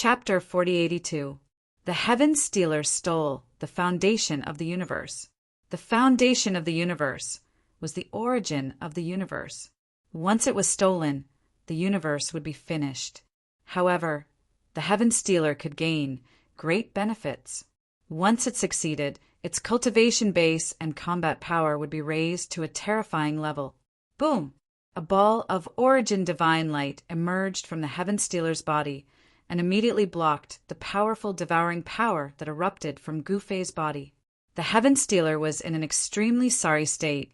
Chapter 4082. The Heaven Stealer Stole the Foundation of the Universe. The foundation of the universe was the origin of the universe. Once it was stolen, the universe would be finished. However, the Heaven Stealer could gain great benefits. Once it succeeded, its cultivation base and combat power would be raised to a terrifying level. Boom! A ball of origin divine light emerged from the Heaven Stealer's body and immediately blocked the powerful devouring power that erupted from Gufei's body. The Heaven Stealer was in an extremely sorry state,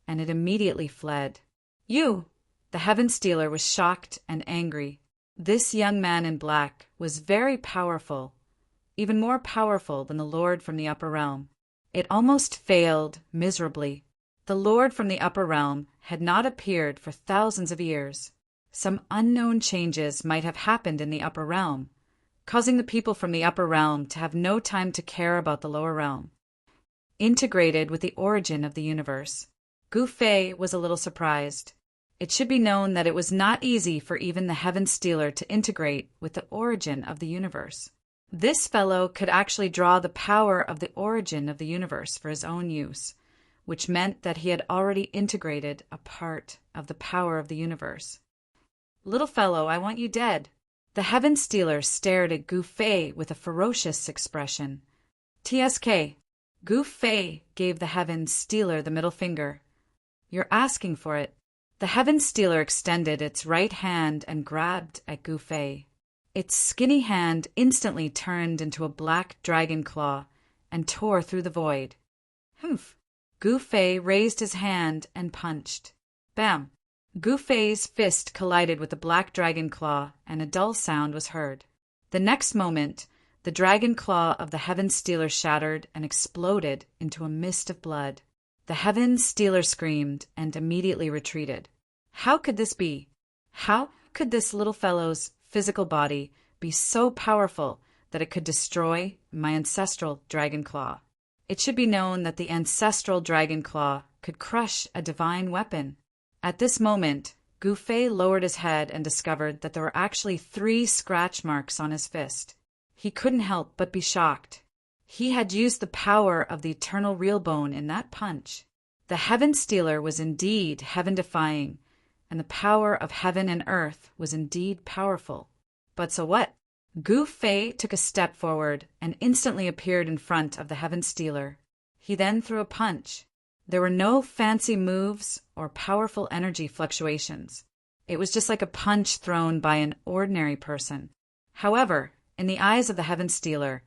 and it immediately fled. The Heaven Stealer was shocked and angry. This young man in black was very powerful, even more powerful than the Lord from the upper realm. It almost failed miserably. The Lord from the upper realm had not appeared for thousands of years. Some unknown changes might have happened in the upper realm, causing the people from the upper realm to have no time to care about the lower realm. Integrated with the origin of the universe, Gufei was a little surprised. It should be known that it was not easy for even the Heaven Stealer to integrate with the origin of the universe. This fellow could actually draw the power of the origin of the universe for his own use, which meant that he had already integrated a part of the power of the universe. "Little fellow, I want you dead." The Heaven Stealer stared at Gufei with a ferocious expression. "TSK." Gufei gave the Heaven Stealer the middle finger. "You're asking for it." The Heaven Stealer extended its right hand and grabbed at Gufei. Its skinny hand instantly turned into a black dragon claw and tore through the void. Humph! Gufei raised his hand and punched. Bam! Gufei's fist collided with the black dragon claw, and a dull sound was heard. The next moment, the dragon claw of the Heaven Stealer shattered and exploded into a mist of blood. The Heaven Stealer screamed and immediately retreated. How could this be? How could this little fellow's physical body be so powerful that it could destroy my ancestral dragon claw? It should be known that the ancestral dragon claw could crush a divine weapon. At this moment, Gufei lowered his head and discovered that there were actually 3 scratch marks on his fist. He couldn't help but be shocked. He had used the power of the eternal real bone in that punch. The Heaven Stealer was indeed heaven-defying, and the power of heaven and earth was indeed powerful. But so what? Gufei took a step forward and instantly appeared in front of the Heaven Stealer. He then threw a punch. There were no fancy moves or powerful energy fluctuations. It was just like a punch thrown by an ordinary person. However, in the eyes of the Heaven Stealer,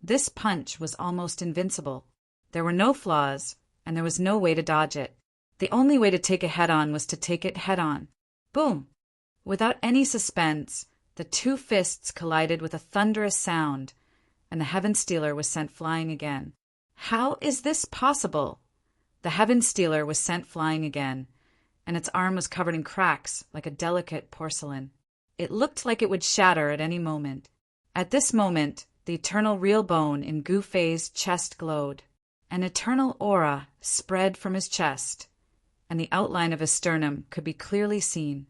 this punch was almost invincible. There were no flaws, and there was no way to dodge it. The only way to take it head-on was to take it head-on. Boom! Without any suspense, the 2 fists collided with a thunderous sound, and the Heaven Stealer was sent flying again. How is this possible? The Heaven Stealer was sent flying again, and its arm was covered in cracks like a delicate porcelain. It looked like it would shatter at any moment. At this moment, the eternal real bone in Gufei's chest glowed. An eternal aura spread from his chest, and the outline of his sternum could be clearly seen.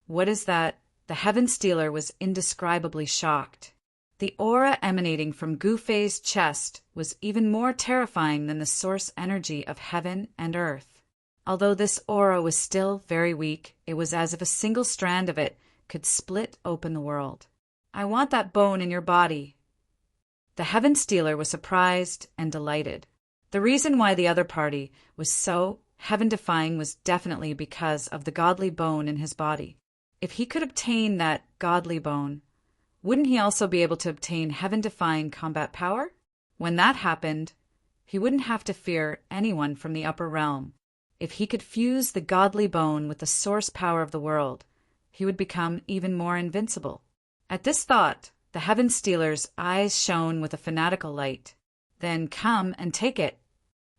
"What is that?" The Heaven Stealer was indescribably shocked. The aura emanating from Gufei's chest was even more terrifying than the source energy of heaven and earth. Although this aura was still very weak, it was as if a single strand of it could split open the world. "I want that bone in your body." The Heaven Stealer was surprised and delighted. The reason why the other party was so heaven-defying was definitely because of the godly bone in his body. If he could obtain that godly bone, wouldn't he also be able to obtain heaven-defying combat power? When that happened, he wouldn't have to fear anyone from the upper realm. If he could fuse the godly bone with the source power of the world, he would become even more invincible. At this thought, the Heaven Stealer's eyes shone with a fanatical light. "Then come and take it."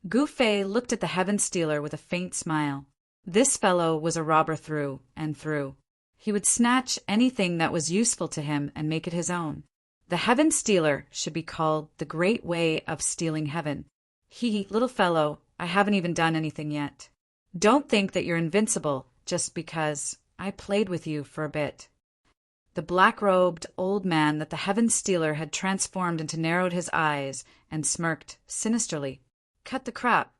Gufei looked at the Heaven Stealer with a faint smile. This fellow was a robber through and through. He would snatch anything that was useful to him and make it his own. The Heaven Stealer should be called the Great Way of Stealing Heaven. Little fellow, I haven't even done anything yet. Don't think that you're invincible just because I played with you for a bit." The black-robed old man that the Heaven-Stealer had transformed into narrowed his eyes and smirked sinisterly. "Cut the crap.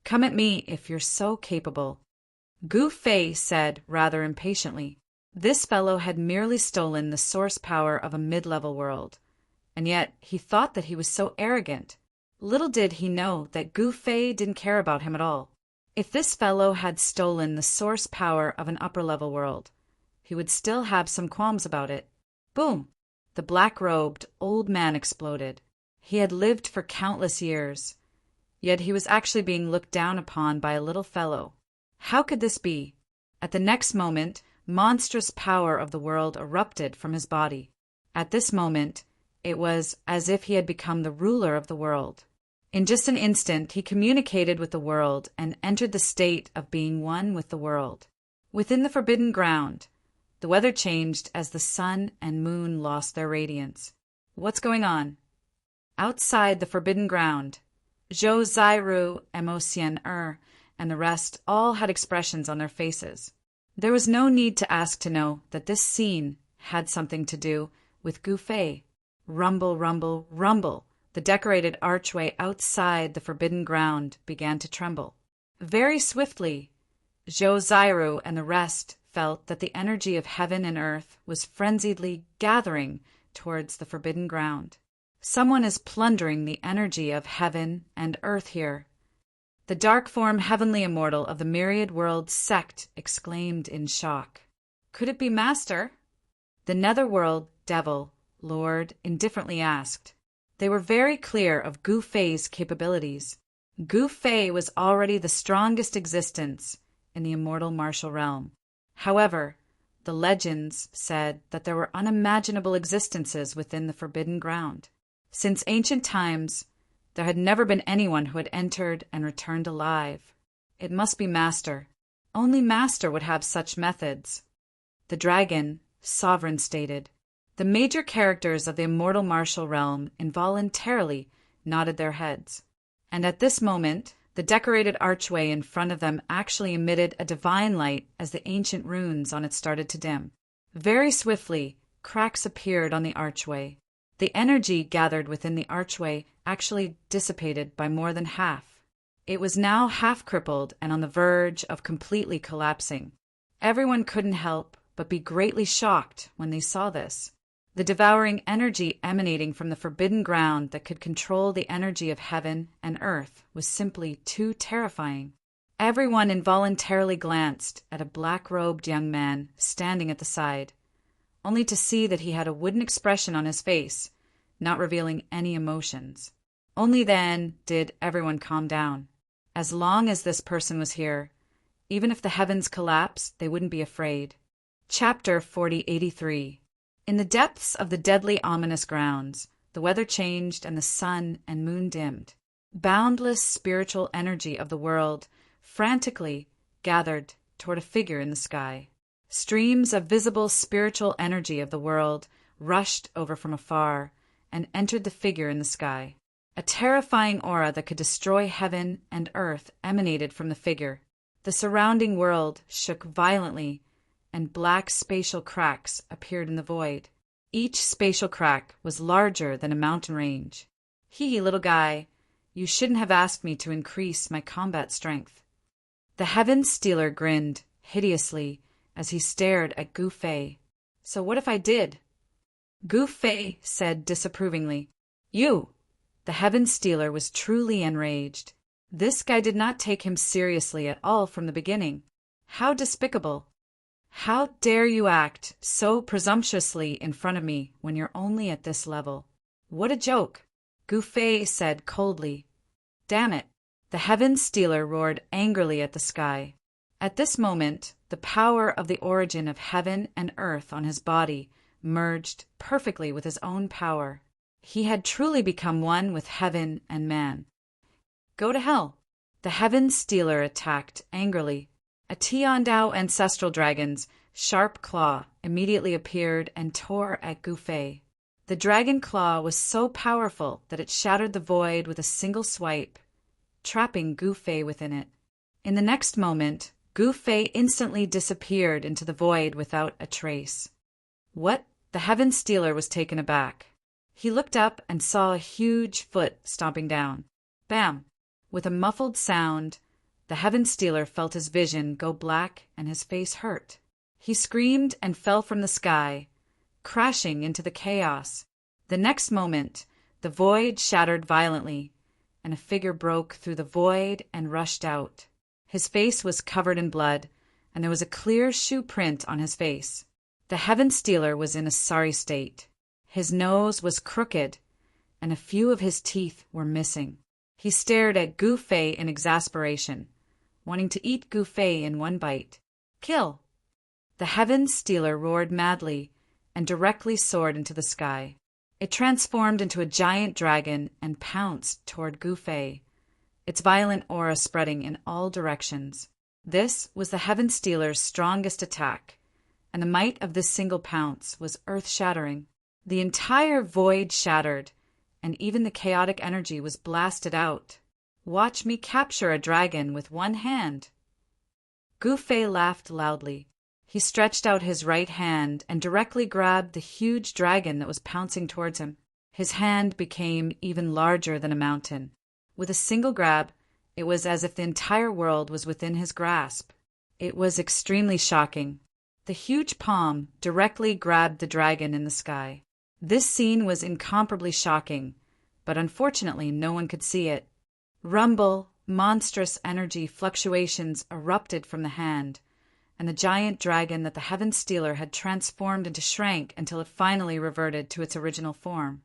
Come at me if you're so capable." Gu Fei said rather impatiently. This fellow had merely stolen the source power of a mid-level world, and yet he thought that he was so arrogant. Little did he know that Gu Fei didn't care about him at all. If this fellow had stolen the source power of an upper-level world, he would still have some qualms about it. Boom! The black-robed old man exploded. He had lived for countless years, yet he was actually being looked down upon by a little fellow. How could this be? At the next moment, monstrous power of the world erupted from his body. At this moment, it was as if he had become the ruler of the world. In just an instant, he communicated with the world and entered the state of being one with the world. Within the forbidden ground, the weather changed as the sun and moon lost their radiance. What's going on? Outside the forbidden ground, Zhou Zairu, Emocian and the rest all had expressions on their faces. There was no need to ask to know that this scene had something to do with Gu Fei. Rumble, rumble, rumble. The decorated archway outside the forbidden ground began to tremble. Very swiftly, Zhou Zairu and the rest felt that the energy of heaven and earth was frenziedly gathering towards the forbidden ground. Someone is plundering the energy of heaven and earth here. The dark form heavenly immortal of the myriad worlds sect exclaimed in shock. Could it be Master? The netherworld devil lord indifferently asked. They were very clear of Gu Fei's capabilities. Gu Fei was already the strongest existence in the immortal martial realm. However, the legends said that there were unimaginable existences within the forbidden ground. Since ancient times, there had never been anyone who had entered and returned alive. It must be Master. Only Master would have such methods. The dragon, sovereign, stated. The major characters of the immortal martial realm involuntarily nodded their heads. And at this moment, the decorated archway in front of them actually emitted a divine light as the ancient runes on it started to dim. Very swiftly, cracks appeared on the archway. The energy gathered within the archway actually dissipated by more than half. It was now half crippled and on the verge of completely collapsing. Everyone couldn't help but be greatly shocked when they saw this. The devouring energy emanating from the forbidden ground that could control the energy of heaven and earth was simply too terrifying. Everyone involuntarily glanced at a black-robed young man standing at the side, only to see that he had a wooden expression on his face, not revealing any emotions. Only then did everyone calm down. As long as this person was here, even if the heavens collapsed, they wouldn't be afraid. Chapter 4083. In the depths of the deadly ominous grounds, the weather changed and the sun and moon dimmed. Boundless spiritual energy of the world frantically gathered toward a figure in the sky. Streams of visible spiritual energy of the world rushed over from afar and entered the figure in the sky. A terrifying aura that could destroy heaven and earth emanated from the figure. The surrounding world shook violently, and black spatial cracks appeared in the void. Each spatial crack was larger than a mountain range. Hee, little guy, you shouldn't have asked me to increase my combat strength. The Heaven-Stealer grinned hideously as he stared at Gu Fei. So what if I did? Gu Fei said disapprovingly. You! The Heaven-Stealer was truly enraged. This guy did not take him seriously at all from the beginning. How despicable! How dare you act so presumptuously in front of me when you're only at this level? What a joke! Gu Fei said coldly. Damn it! The Heaven-Stealer roared angrily at the sky. At this moment, the power of the origin of heaven and earth on his body merged perfectly with his own power. He had truly become one with heaven and man. Go to hell! The Heaven-Stealer attacked angrily. A Tiandao ancestral dragon's sharp claw immediately appeared and tore at Gu Fei. The dragon claw was so powerful that it shattered the void with a single swipe, trapping Gu Fei within it. In the next moment, Gu Fei instantly disappeared into the void without a trace. What The Heaven Stealer was taken aback. He looked up and saw a huge foot stomping down. Bam! With a muffled sound, the Heaven Stealer felt his vision go black and his face hurt. He screamed and fell from the sky, crashing into the chaos. The next moment, the void shattered violently, and a figure broke through the void and rushed out. His face was covered in blood, and there was a clear shoe print on his face. The Heaven Stealer was in a sorry state. His nose was crooked, and a few of his teeth were missing. He stared at Gu Fei in exasperation, wanting to eat Gu Fei in one bite. Kill! The Heaven Stealer roared madly and directly soared into the sky. It transformed into a giant dragon and pounced toward Gu Fei, its violent aura spreading in all directions. This was the Heaven Stealer's strongest attack, and the might of this single pounce was earth-shattering. The entire void shattered, and even the chaotic energy was blasted out. Watch me capture a dragon with one hand. Gu Fei laughed loudly. He stretched out his right hand and directly grabbed the huge dragon that was pouncing towards him. His hand became even larger than a mountain. With a single grab, it was as if the entire world was within his grasp. It was extremely shocking. The huge palm directly grabbed the dragon in the sky. This scene was incomparably shocking, but unfortunately no one could see it. Rumble, monstrous energy fluctuations erupted from the hand, and the giant dragon that the Heaven Stealer had transformed into shrank until it finally reverted to its original form.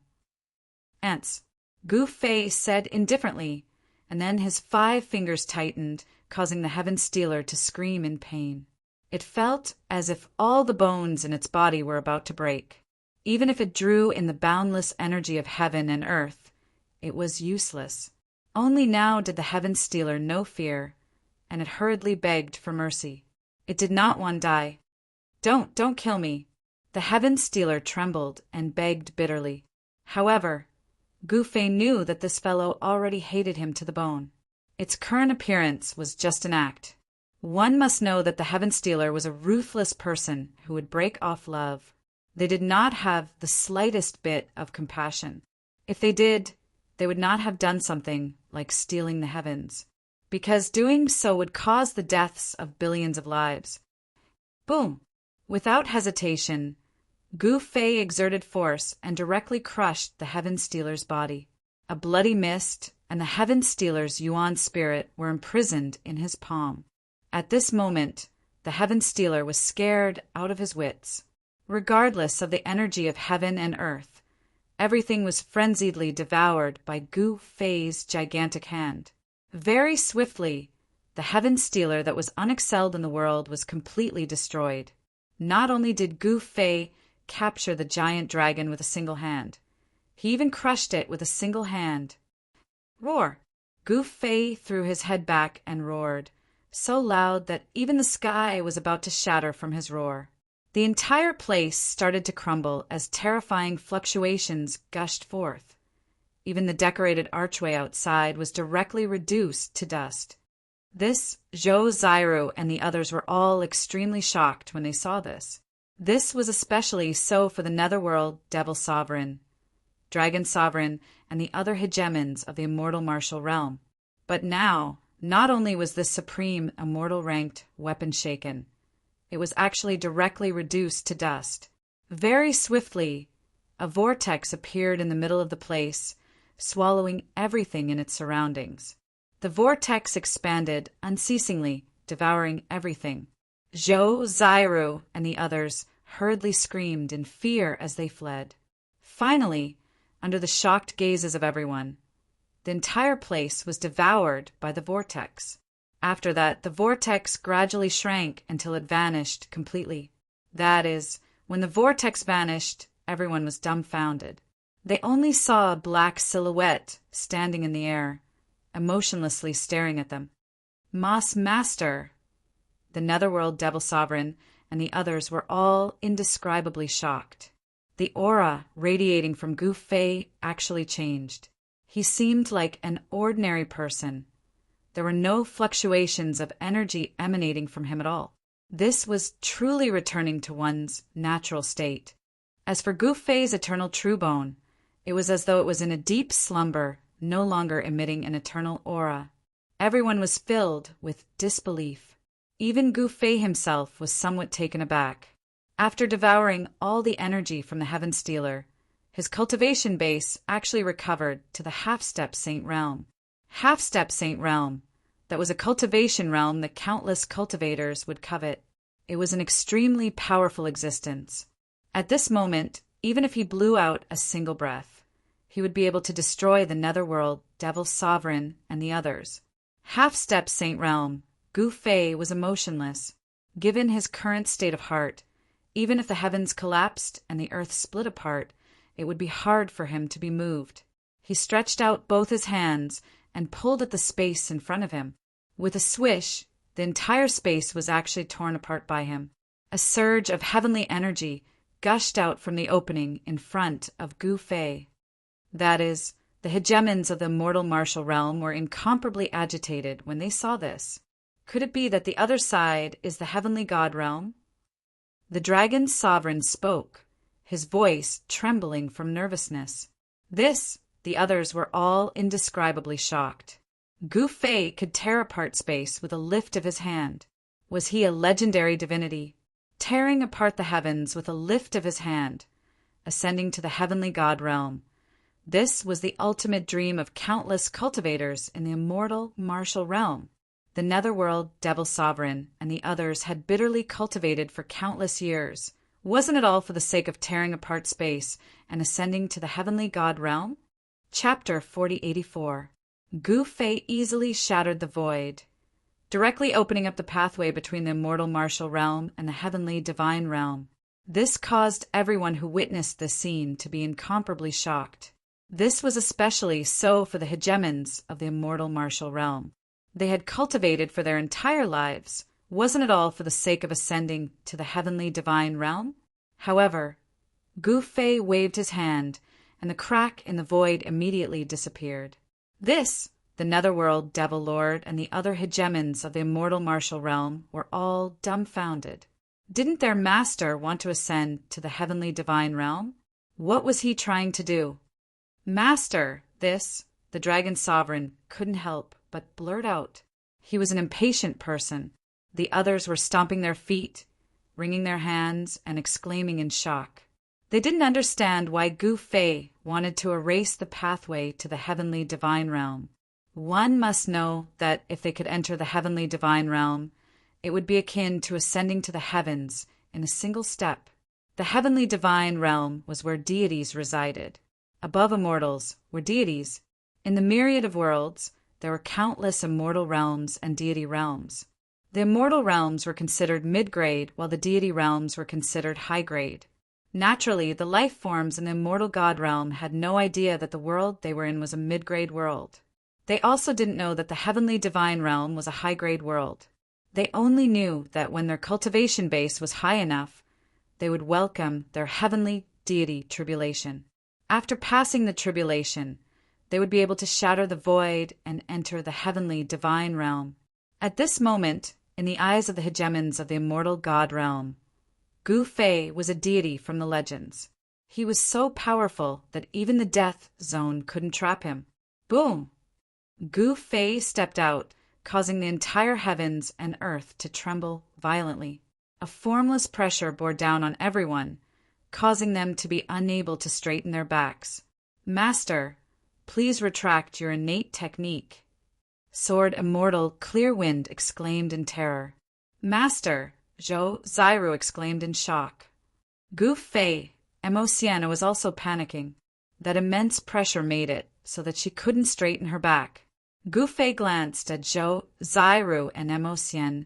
Ants, Gu Fei said indifferently, and then his 5 fingers tightened, causing the Heaven Stealer to scream in pain. It felt as if all the bones in its body were about to break. Even if it drew in the boundless energy of heaven and earth, it was useless. Only now did the Heaven Stealer know fear, and it hurriedly begged for mercy. It did not want to die. Don't kill me. The Heaven Stealer trembled and begged bitterly. However, Gu Fei knew that this fellow already hated him to the bone. Its current appearance was just an act. One must know that the Heaven Stealer was a ruthless person who would break off love. They did not have the slightest bit of compassion. If they did, they would not have done something like stealing the heavens, because doing so would cause the deaths of billions of lives. Boom! Without hesitation, Gu Fei exerted force and directly crushed the Heaven Stealer's body. A bloody mist and the Heaven Stealer's Yuan spirit were imprisoned in his palm. At this moment, the Heaven Stealer was scared out of his wits. Regardless of the energy of heaven and earth, everything was frenziedly devoured by Gu Fei's gigantic hand. Very swiftly, the Heaven Stealer that was unexcelled in the world was completely destroyed. Not only did Gu Fei capture the giant dragon with a single hand, he even crushed it with a single hand. Roar! Gu Fei threw his head back and roared, so loud that even the sky was about to shatter from his roar. The entire place started to crumble as terrifying fluctuations gushed forth. Even the decorated archway outside was directly reduced to dust. This, Zhou Zairu and the others were all extremely shocked when they saw this. This was especially so for the Netherworld Devil Sovereign, Dragon Sovereign, and the other hegemons of the immortal martial realm. But now, not only was this supreme immortal-ranked weapon shaken, it was actually directly reduced to dust. Very swiftly, a vortex appeared in the middle of the place, swallowing everything in its surroundings. The vortex expanded unceasingly, devouring everything. Zhou Zairu and the others hurriedly screamed in fear as they fled. Finally, under the shocked gazes of everyone, the entire place was devoured by the vortex. After that, the vortex gradually shrank until it vanished completely. That is, when the vortex vanished, everyone was dumbfounded. They only saw a black silhouette standing in the air, emotionlessly staring at them. Moss Master, the Netherworld Devil Sovereign, and the others were all indescribably shocked. The aura radiating from Gu Fei actually changed. He seemed like an ordinary person. There were no fluctuations of energy emanating from him at all. This was truly returning to one's natural state. As for Gu Fei's eternal true bone, it was as though it was in a deep slumber, no longer emitting an eternal aura. Everyone was filled with disbelief. Even Gu Fei himself was somewhat taken aback. After devouring all the energy from the Heaven Stealer, his cultivation base actually recovered to the Half-Step Saint realm. Half-Step Saint realm, that was a cultivation realm that countless cultivators would covet. It was an extremely powerful existence. At this moment, even if he blew out a single breath, he would be able to destroy the Netherworld, Devil Sovereign, and the others. Half-Step Saint realm, Gu Fei was emotionless. Given his current state of heart, even if the heavens collapsed and the earth split apart, it would be hard for him to be moved. He stretched out both his hands and pulled at the space in front of him. With a swish, the entire space was actually torn apart by him. A surge of heavenly energy gushed out from the opening in front of Gu Fei. That is, the hegemons of the immortal martial realm were incomparably agitated when they saw this. Could it be that the other side is the heavenly god realm? The dragon sovereign spoke, his voice trembling from nervousness. This, the others were all indescribably shocked. Gu Fei could tear apart space with a lift of his hand. Was he a legendary divinity? Tearing apart the heavens with a lift of his hand, ascending to the heavenly god realm. This was the ultimate dream of countless cultivators in the immortal martial realm. The Netherworld, Devil Sovereign, and the others had bitterly cultivated for countless years. Wasn't it all for the sake of tearing apart space and ascending to the heavenly god realm? Chapter 4084. Gu Fei easily shattered the void, directly opening up the pathway between the immortal martial realm and the heavenly divine realm. This caused everyone who witnessed this scene to be incomparably shocked. This was especially so for the hegemons of the immortal martial realm. They had cultivated for their entire lives. Wasn't it all for the sake of ascending to the heavenly divine realm? However, Gu Fei waved his hand, and the crack in the void immediately disappeared. This, the Netherworld, Devil Lord, and the other hegemons of the immortal martial realm were all dumbfounded. Didn't their master want to ascend to the heavenly divine realm? What was he trying to do? Master, this, the dragon sovereign, couldn't help but blurt out. He was an impatient person. The others were stomping their feet, wringing their hands, and exclaiming in shock. They didn't understand why Gu Fei wanted to erase the pathway to the heavenly divine realm. One must know that if they could enter the heavenly divine realm, it would be akin to ascending to the heavens in a single step. The heavenly divine realm was where deities resided. Above immortals were deities. In the myriad of worlds, there were countless immortal realms and deity realms. The immortal realms were considered mid-grade, while the deity realms were considered high-grade. Naturally, the life forms in the immortal god realm had no idea that the world they were in was a mid-grade world. They also didn't know that the heavenly divine realm was a high-grade world. They only knew that when their cultivation base was high enough, they would welcome their heavenly deity tribulation. After passing the tribulation, they would be able to shatter the void and enter the heavenly divine realm. At this moment, in the eyes of the hegemons of the immortal god realm, Gu Fei was a deity from the legends. He was so powerful that even the death zone couldn't trap him. Boom! Gu Fei stepped out, causing the entire heavens and earth to tremble violently. A formless pressure bore down on everyone, causing them to be unable to straighten their backs. Master, please retract your innate technique. Sword Immortal Clearwind exclaimed in terror. Master, Zhou Zairu exclaimed in shock. Gu Fei, Emociana, was also panicking. That immense pressure made it so that she couldn't straighten her back. Gu Fei glanced at Zhou Zairu and Emocian.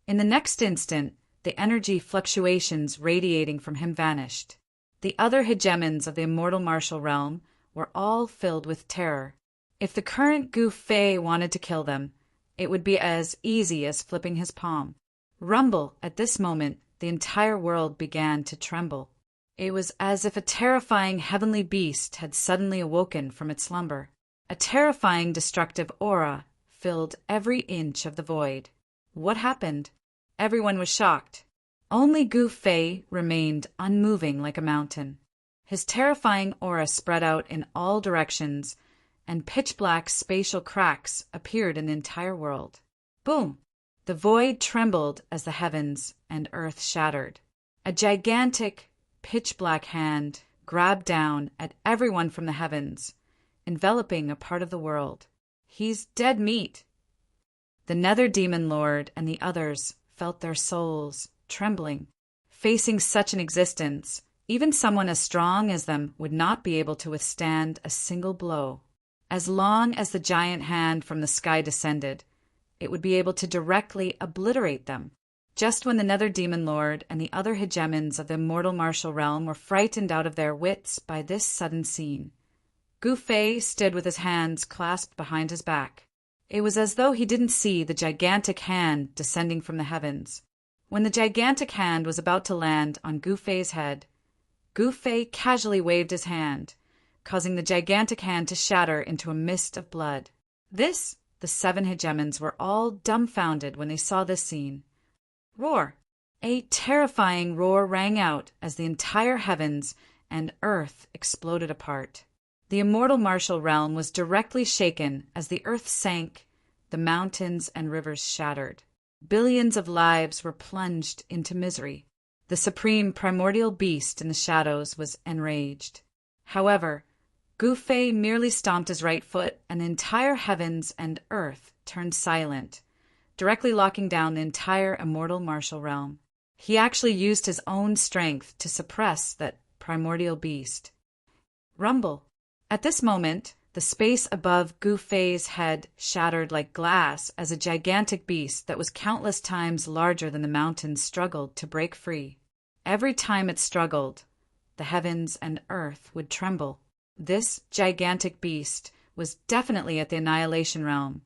In the next instant, the energy fluctuations radiating from him vanished. The other hegemons of the immortal martial realm were all filled with terror. If the current Gu Fei wanted to kill them, it would be as easy as flipping his palm. Rumble, at this moment, the entire world began to tremble. It was as if a terrifying heavenly beast had suddenly awoken from its slumber. A terrifying destructive aura filled every inch of the void. What happened? Everyone was shocked. Only Gu Fei remained unmoving like a mountain. His terrifying aura spread out in all directions, and pitch-black spatial cracks appeared in the entire world. Boom! The void trembled as the heavens and earth shattered. A gigantic, pitch-black hand grabbed down at everyone from the heavens, enveloping a part of the world. He's dead meat. The Nether Demon Lord and the others felt their souls trembling. Facing such an existence, even someone as strong as them would not be able to withstand a single blow. As long as the giant hand from the sky descended, it would be able to directly obliterate them. Just when the Nether Demon Lord and the other hegemons of the immortal martial realm were frightened out of their wits by this sudden scene, Gu Fei stood with his hands clasped behind his back. It was as though he didn't see the gigantic hand descending from the heavens. When the gigantic hand was about to land on Gu Fei's head, Gu Fei casually waved his hand, causing the gigantic hand to shatter into a mist of blood. The 7 hegemons were all dumbfounded when they saw this scene. Roar! A terrifying roar rang out as the entire heavens and earth exploded apart. The immortal martial realm was directly shaken as the earth sank, the mountains and rivers shattered. Billions of lives were plunged into misery. The supreme primordial beast in the shadows was enraged. However, Gu Fei merely stomped his right foot, and the entire heavens and earth turned silent, directly locking down the entire immortal martial realm. He actually used his own strength to suppress that primordial beast. Rumble. At this moment, the space above Gu Fei's head shattered like glass as a gigantic beast that was countless times larger than the mountains struggled to break free. Every time it struggled, the heavens and earth would tremble. This gigantic beast was definitely at the annihilation realm,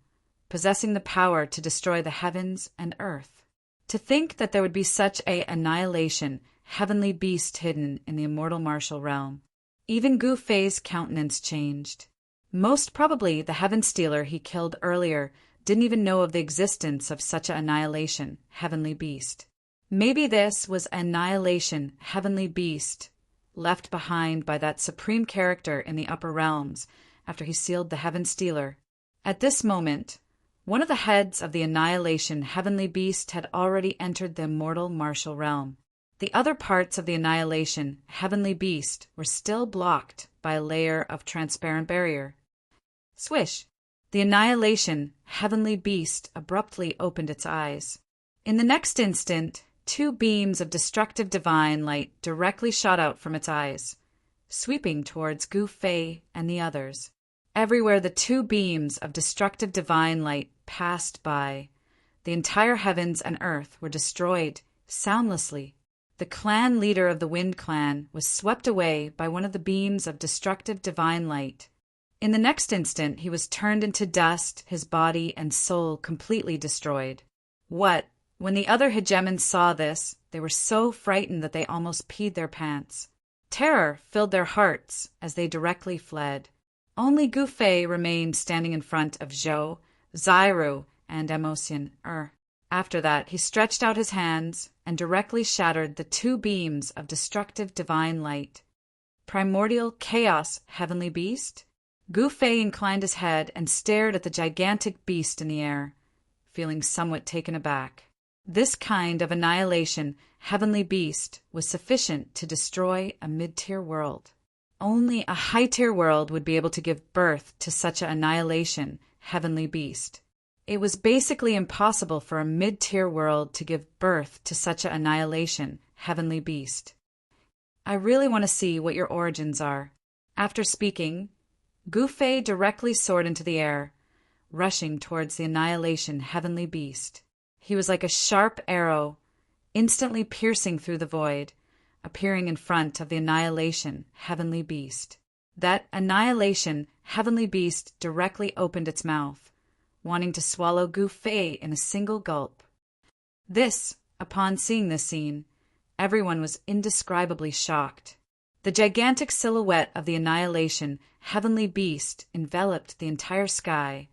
possessing the power to destroy the heavens and earth. To think that there would be such a annihilation, heavenly beast hidden in the immortal martial realm. Even Gu Fei's countenance changed. Most probably the Heaven Stealer he killed earlier didn't even know of the existence of such an annihilation, heavenly beast. Maybe this was annihilation, heavenly beast, left behind by that supreme character in the upper realms after he sealed the Heaven Stealer. At this moment, one of the heads of the annihilation heavenly beast had already entered the immortal martial realm. The other parts of the annihilation heavenly beast were still blocked by a layer of transparent barrier. Swish! The annihilation heavenly beast abruptly opened its eyes. In the next instant, 2 beams of destructive divine light directly shot out from its eyes, sweeping towards Gu Fei and the others. Everywhere the 2 beams of destructive divine light passed by, the entire heavens and earth were destroyed soundlessly. The clan leader of the Wind Clan was swept away by one of the beams of destructive divine light. In the next instant, he was turned into dust, his body and soul completely destroyed. When the other hegemons saw this, they were so frightened that they almost peed their pants. Terror filled their hearts as they directly fled. Only Gu Fei remained standing in front of Zhou, Xiru, and Emotion. After that, he stretched out his hands and directly shattered the 2 beams of destructive divine light. Primordial chaos, heavenly beast? Gu Fei inclined his head and stared at the gigantic beast in the air, feeling somewhat taken aback. This kind of annihilation, heavenly beast, was sufficient to destroy a mid-tier world. Only a high-tier world would be able to give birth to such an annihilation, heavenly beast. It was basically impossible for a mid-tier world to give birth to such an annihilation, heavenly beast. I really want to see what your origins are. After speaking, Gu Fei directly soared into the air, rushing towards the annihilation, heavenly beast. He was like a sharp arrow, instantly piercing through the void, appearing in front of the annihilation, heavenly beast. That annihilation, heavenly beast directly opened its mouth, wanting to swallow Gu Fei in a single gulp. Upon seeing this scene, everyone was indescribably shocked. The gigantic silhouette of the annihilation, heavenly beast enveloped the entire sky,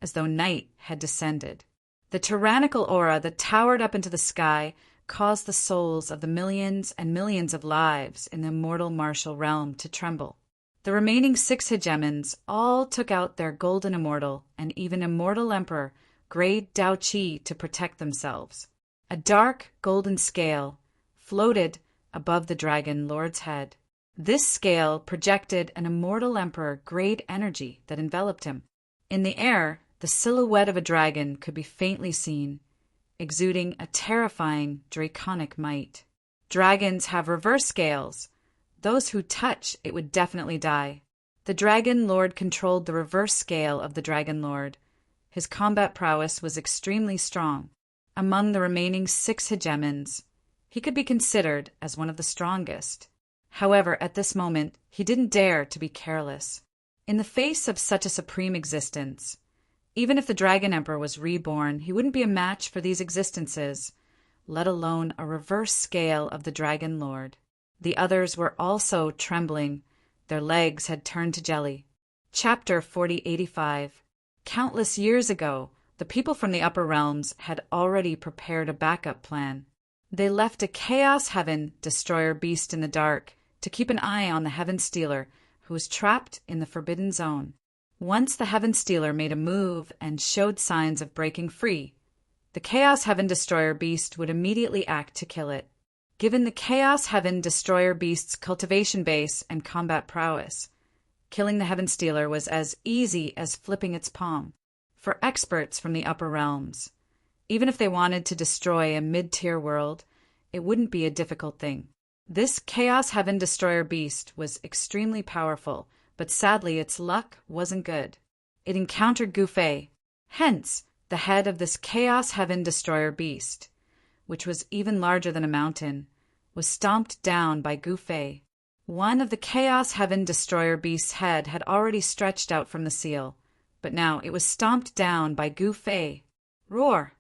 as though night had descended. The tyrannical aura that towered up into the sky caused the souls of the millions and millions of lives in the immortal martial realm to tremble. The remaining 6 hegemons all took out their golden immortal and even immortal emperor Great Dao Qi to protect themselves. A dark golden scale floated above the dragon lord's head. This scale projected an immortal emperor great energy that enveloped him. In the air, the silhouette of a dragon could be faintly seen, exuding a terrifying draconic might. Dragons have reverse scales. Those who touch it would definitely die. The dragon lord controlled the reverse scale of the dragon lord. His combat prowess was extremely strong. Among the remaining 6 hegemons, he could be considered as one of the strongest. However, at this moment, he didn't dare to be careless. In the face of such a supreme existence, even if the Dragon Emperor was reborn, he wouldn't be a match for these existences, let alone a reverse scale of the Dragon Lord. The others were also trembling. Their legs had turned to jelly. Chapter 4085. Countless years ago, the people from the upper realms had already prepared a backup plan. They left a Chaos Heaven Destroyer beast in the dark to keep an eye on the Heaven Stealer, who was trapped in the Forbidden Zone. Once the Heaven Stealer made a move and showed signs of breaking free, the Chaos Heaven Destroyer beast would immediately act to kill it. Given the Chaos Heaven Destroyer beast's cultivation base and combat prowess, killing the Heaven Stealer was as easy as flipping its palm. For experts from the upper realms, even if they wanted to destroy a mid-tier world, it wouldn't be a difficult thing. This Chaos Heaven Destroyer beast was extremely powerful, but sadly its luck wasn't good. It encountered Gu Fei, hence the head of this Chaos Heaven Destroyer beast, which was even larger than a mountain, was stomped down by Gu Fei. One of the Chaos Heaven Destroyer beast's head had already stretched out from the seal, but now it was stomped down by Gu Fei. Roar!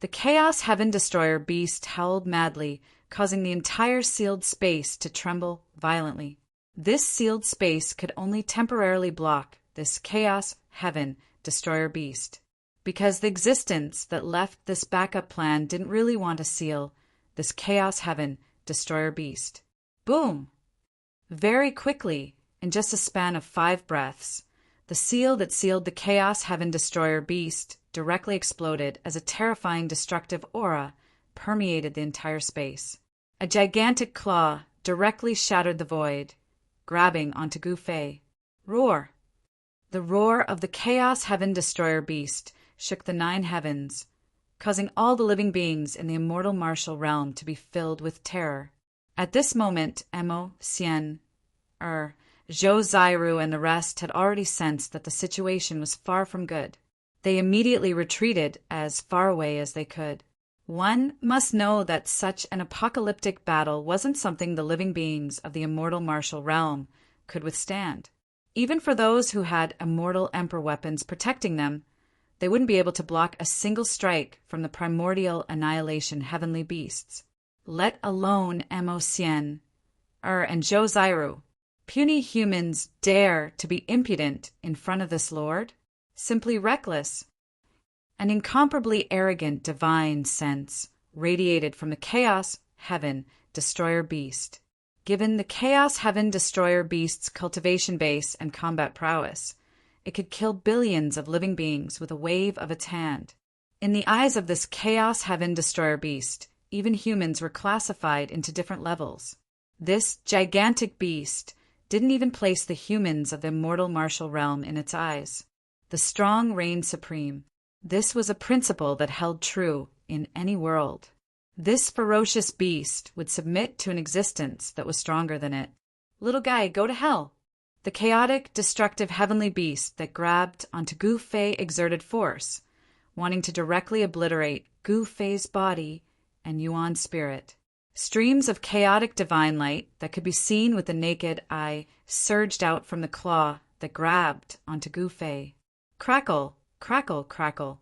The Chaos Heaven Destroyer beast howled madly, causing the entire sealed space to tremble violently. This sealed space could only temporarily block this Chaos Heaven Destroyer beast, because the existence that left this backup plan didn't really want to seal this Chaos Heaven Destroyer beast. Boom! Very quickly, in just a span of 5 breaths, the seal that sealed the Chaos Heaven Destroyer beast directly exploded as a terrifying destructive aura permeated the entire space. A gigantic claw directly shattered the void, grabbing onto Gu Fei. Roar! The roar of the Chaos Heaven Destroyer beast shook the 9 heavens, causing all the living beings in the immortal martial realm to be filled with terror. At this moment, Emo, Xian, Zhou Zairu and the rest had already sensed that the situation was far from good. They immediately retreated as far away as they could. One must know that such an apocalyptic battle wasn't something the living beings of the immortal martial realm could withstand. Even for those who had immortal emperor weapons protecting them, they wouldn't be able to block a single strike from the primordial annihilation heavenly beasts, let alone Emo Xian, and Zhou Zairu. Puny humans dare to be impudent in front of this lord? Simply reckless. An incomparably arrogant divine sense radiated from the Chaos Heaven Destroyer beast. Given the Chaos Heaven Destroyer beast's cultivation base and combat prowess, it could kill billions of living beings with a wave of its hand. In the eyes of this Chaos Heaven Destroyer beast, even humans were classified into different levels. This gigantic beast didn't even place the humans of the immortal martial realm in its eyes. The strong reigned supreme. This was a principle that held true in any world. This ferocious beast would submit to an existence that was stronger than it. Little guy, go to hell! The chaotic, destructive heavenly beast that grabbed onto Gu Fei exerted force, wanting to directly obliterate Gu Fei's body and Yuan spirit. Streams of chaotic divine light that could be seen with the naked eye surged out from the claw that grabbed onto Gu Fei. Crackle, crackle, crackle.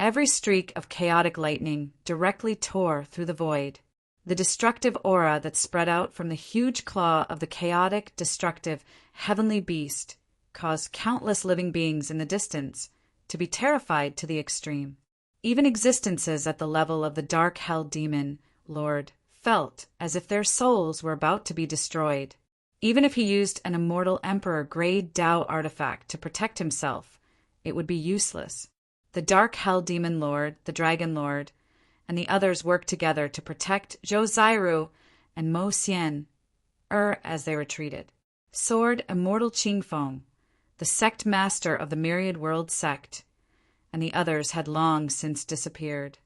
Every streak of chaotic lightning directly tore through the void. The destructive aura that spread out from the huge claw of the chaotic, destructive, heavenly beast caused countless living beings in the distance to be terrified to the extreme. Even existences at the level of the dark hell demon Lord, felt as if their souls were about to be destroyed. Even if he used an immortal emperor-grade Tao artifact to protect himself, it would be useless. The Dark Hell Demon Lord, the Dragon Lord, and the others worked together to protect Zhou Zairu and Mo Xian, as they retreated. Soared Immortal Qingfeng, the sect master of the Myriad World sect, and the others had long since disappeared.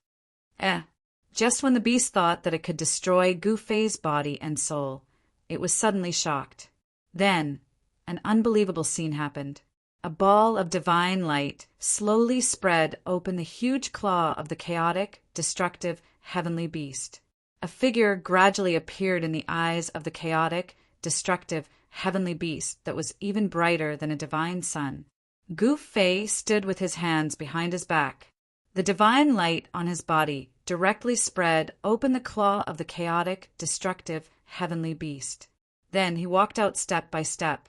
Just when the beast thought that it could destroy Gu Fei's body and soul, it was suddenly shocked. Then, an unbelievable scene happened. A ball of divine light slowly spread open the huge claw of the chaotic, destructive, heavenly beast. A figure gradually appeared in the eyes of the chaotic, destructive, heavenly beast that was even brighter than a divine sun. Gu Fei stood with his hands behind his back. The divine light on his body directly spread open the claw of the chaotic, destructive, heavenly beast. Then he walked out step by step.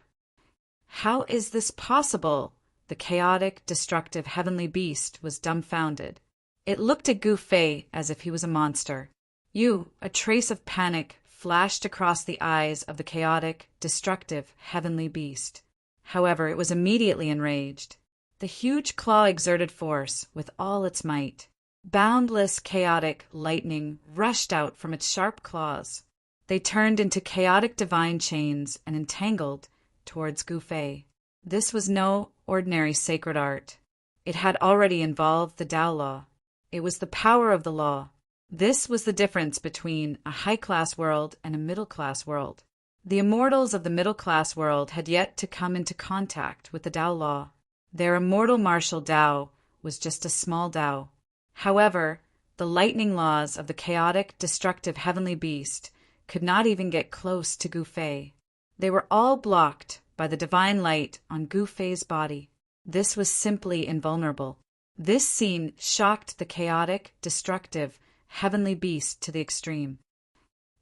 How is this possible? The chaotic, destructive, heavenly beast was dumbfounded. It looked at Gu Fei as if he was a monster. A trace of panic flashed across the eyes of the chaotic, destructive, heavenly beast. However, it was immediately enraged. The huge claw exerted force with all its might. Boundless, chaotic lightning rushed out from its sharp claws. They turned into chaotic divine chains and entangled towards Gu Fei. This was no ordinary sacred art. It had already involved the Tao law. It was the power of the law. This was the difference between a high-class world and a middle-class world. The immortals of the middle-class world had yet to come into contact with the Tao law. Their immortal martial Tao was just a small Tao. However, the lightning laws of the chaotic, destructive heavenly beast could not even get close to Gu Fei. They were all blocked by the divine light on Gu Fei's body. This was simply invulnerable. This scene shocked the chaotic, destructive, heavenly beast to the extreme.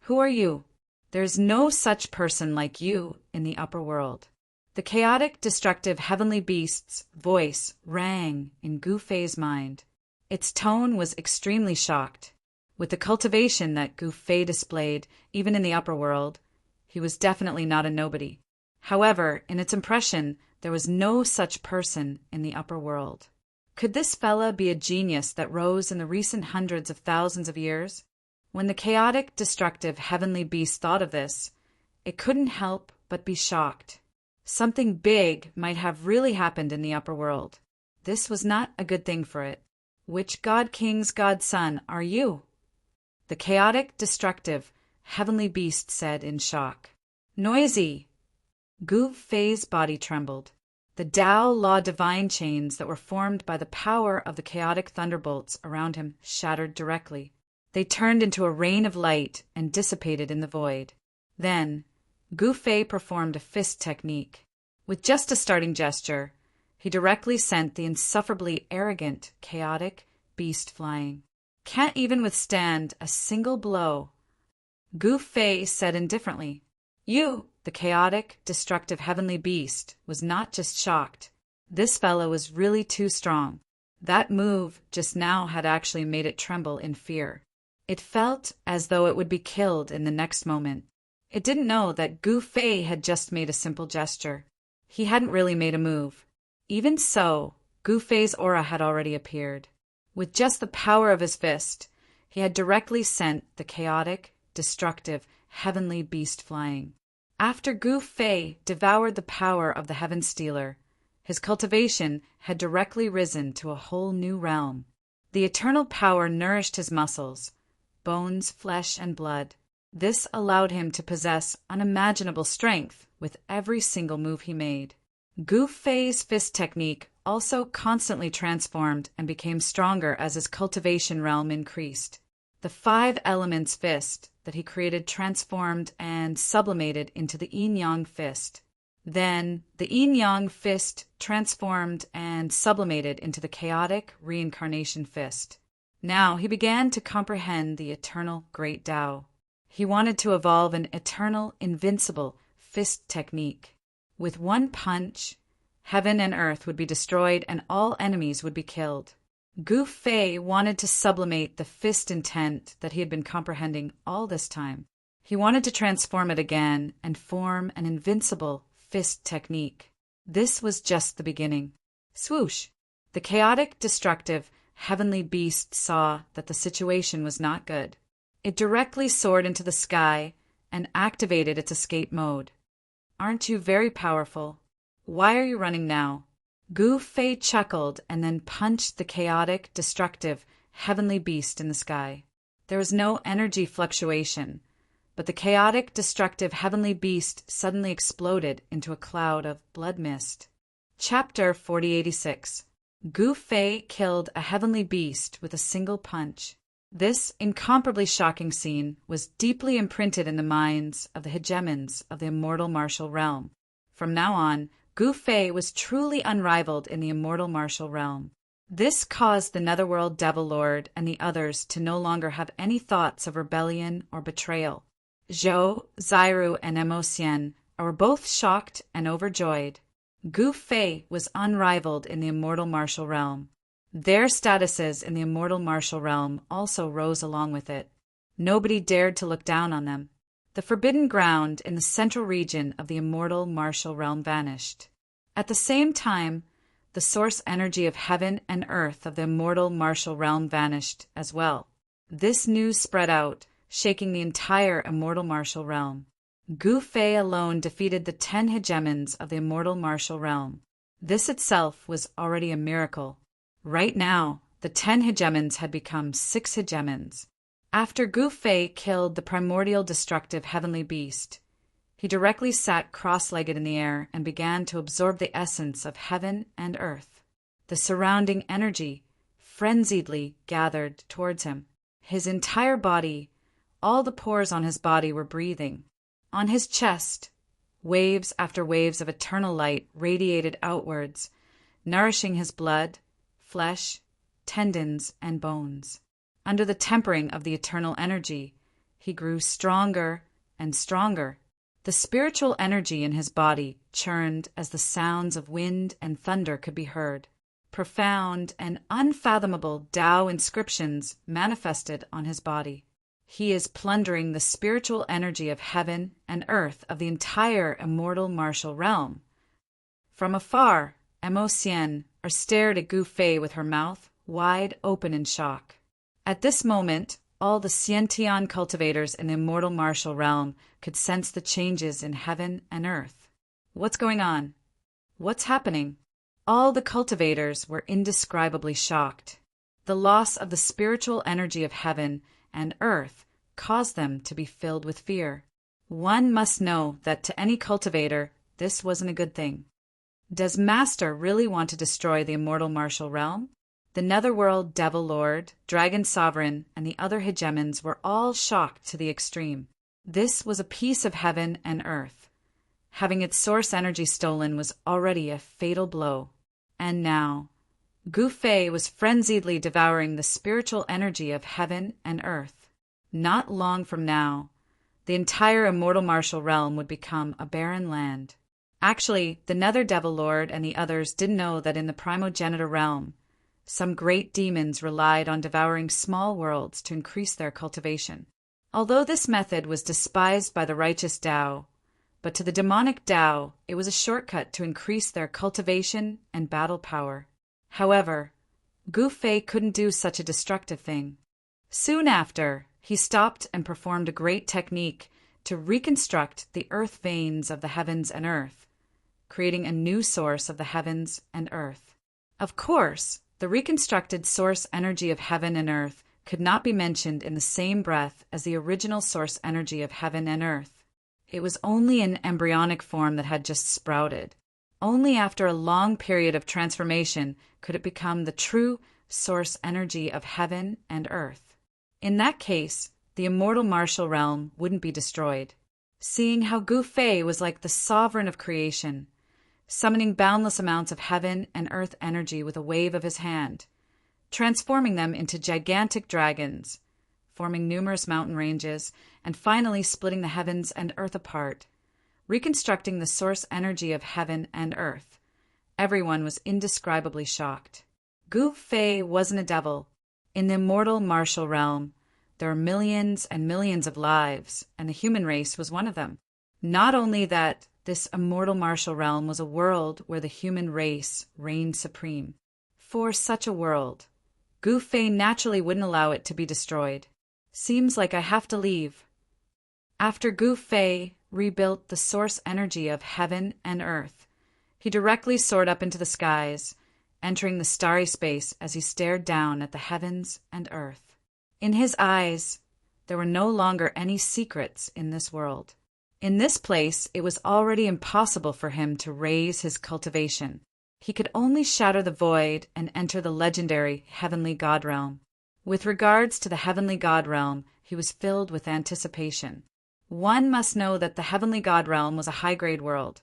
Who are you? There is no such person like you in the upper world. The chaotic, destructive, heavenly beast's voice rang in Gu Fei's mind. Its tone was extremely shocked. With the cultivation that Gu Fei displayed, even in the upper world, he was definitely not a nobody. However, in its impression, there was no such person in the upper world. Could this fella be a genius that rose in the recent hundreds of thousands of years? When the chaotic, destructive, heavenly beast thought of this, it couldn't help but be shocked. Something big might have really happened in the upper world. This was not a good thing for it. Which God King's godson are you? The chaotic, destructive, heavenly beast said in shock. Noisy! Gu Fei's body trembled. The Tao law divine chains that were formed by the power of the chaotic thunderbolts around him shattered directly. They turned into a rain of light and dissipated in the void. Then, Gu Fei performed a fist technique. With just a starting gesture, he directly sent the insufferably arrogant, chaotic beast flying. Can't even withstand a single blow. Gu Fei said indifferently. The chaotic, destructive heavenly beast, was not just shocked. This fellow was really too strong. That move just now had actually made it tremble in fear. It felt as though it would be killed in the next moment. It didn't know that Gu Fei had just made a simple gesture. He hadn't really made a move. Even so, Gu Fei's aura had already appeared. With just the power of his fist, he had directly sent the chaotic, destructive, heavenly beast flying. After Gu Fei devoured the power of the Heaven Stealer, his cultivation had directly risen to a whole new realm. The eternal power nourished his muscles, bones, flesh, and blood. This allowed him to possess unimaginable strength with every single move he made. Gu Fei's fist technique also constantly transformed and became stronger as his cultivation realm increased. The 5 elements fist that he created transformed and sublimated into the yin-yang fist. Then, the yin-yang fist transformed and sublimated into the chaotic reincarnation fist. Now he began to comprehend the eternal great Tao. He wanted to evolve an eternal, invincible fist technique. With one punch, heaven and earth would be destroyed and all enemies would be killed. Gu Fei wanted to sublimate the fist intent that he had been comprehending all this time. He wanted to transform it again and form an invincible fist technique. This was just the beginning. Swoosh! The chaotic, destructive, heavenly beast saw that the situation was not good. It directly soared into the sky and activated its escape mode. Aren't you very powerful? Why are you running now? Gu Fei chuckled and then punched the chaotic, destructive, heavenly beast in the sky. There was no energy fluctuation, but the chaotic, destructive, heavenly beast suddenly exploded into a cloud of blood mist. Chapter 4086. Gu Fei killed a heavenly beast with a single punch. This incomparably shocking scene was deeply imprinted in the minds of the hegemons of the immortal martial realm. From now on, Gu Fei was truly unrivaled in the immortal martial realm. This caused the Netherworld Devil Lord and the others to no longer have any thoughts of rebellion or betrayal. Zhou, Xiru, and Emosian were both shocked and overjoyed. Gu Fei was unrivaled in the immortal martial realm. Their statuses in the immortal martial realm also rose along with it. Nobody dared to look down on them. The forbidden ground in the central region of the immortal martial realm vanished. At the same time, the source energy of heaven and earth of the immortal martial realm vanished as well. This news spread out, shaking the entire immortal martial realm. Gu Fei alone defeated the 10 hegemons of the immortal martial realm. This itself was already a miracle. Right now, the 10 hegemons had become 6 hegemons. After Gu Fei killed the primordial destructive heavenly beast, he directly sat cross-legged in the air and began to absorb the essence of heaven and earth. The surrounding energy frenziedly gathered towards him. His entire body, all the pores on his body were breathing. On his chest, waves after waves of eternal light radiated outwards, nourishing his blood, flesh, tendons, and bones. Under the tempering of the eternal energy, he grew stronger and stronger. The spiritual energy in his body churned as the sounds of wind and thunder could be heard. Profound and unfathomable Tao inscriptions manifested on his body. He is plundering the spiritual energy of heaven and earth of the entire immortal martial realm. From afar, Emosian stared at Gu Fei with her mouth wide open in shock. At this moment, all the Xiantian cultivators in the immortal martial realm could sense the changes in heaven and earth. What's going on? What's happening? All the cultivators were indescribably shocked. The loss of the spiritual energy of heaven and earth caused them to be filled with fear. One must know that to any cultivator, this wasn't a good thing. Does Master really want to destroy the immortal martial realm? The Netherworld Devil Lord, Dragon Sovereign, and the other hegemons were all shocked to the extreme. This was a piece of heaven and earth. Having its source energy stolen was already a fatal blow. And now, Gu Fei was frenziedly devouring the spiritual energy of heaven and earth. Not long from now, the entire immortal martial realm would become a barren land. Actually, the Nether Devil Lord and the others didn't know that in the primogenitor realm, some great demons relied on devouring small worlds to increase their cultivation. Although this method was despised by the righteous Tao, but to the demonic Tao, it was a shortcut to increase their cultivation and battle power. However, Gu Fei couldn't do such a destructive thing. Soon after, he stopped and performed a great technique to reconstruct the earth veins of the heavens and earth, creating a new source of the heavens and earth. Of course, the reconstructed source energy of heaven and earth could not be mentioned in the same breath as the original source energy of heaven and earth. It was only in embryonic form that had just sprouted. Only after a long period of transformation could it become the true source energy of heaven and earth. In that case, the immortal martial realm wouldn't be destroyed. Seeing how Gu Fei was like the sovereign of creation, summoning boundless amounts of heaven and earth energy with a wave of his hand, transforming them into gigantic dragons, forming numerous mountain ranges, and finally splitting the heavens and earth apart, reconstructing the source energy of heaven and earth. Everyone was indescribably shocked. Gu Fei wasn't a devil. In the immortal martial realm, there are millions and millions of lives, and the human race was one of them. Not only that, this immortal martial realm was a world where the human race reigned supreme. For such a world, Gu Fei naturally wouldn't allow it to be destroyed. Seems like I have to leave. After Gu Fei rebuilt the source energy of heaven and earth, he directly soared up into the skies, entering the starry space as he stared down at the heavens and earth. In his eyes, there were no longer any secrets in this world. In this place, it was already impossible for him to raise his cultivation. He could only shatter the void and enter the legendary heavenly God realm. With regards to the heavenly God realm, he was filled with anticipation. One must know that the heavenly God realm was a high-grade world.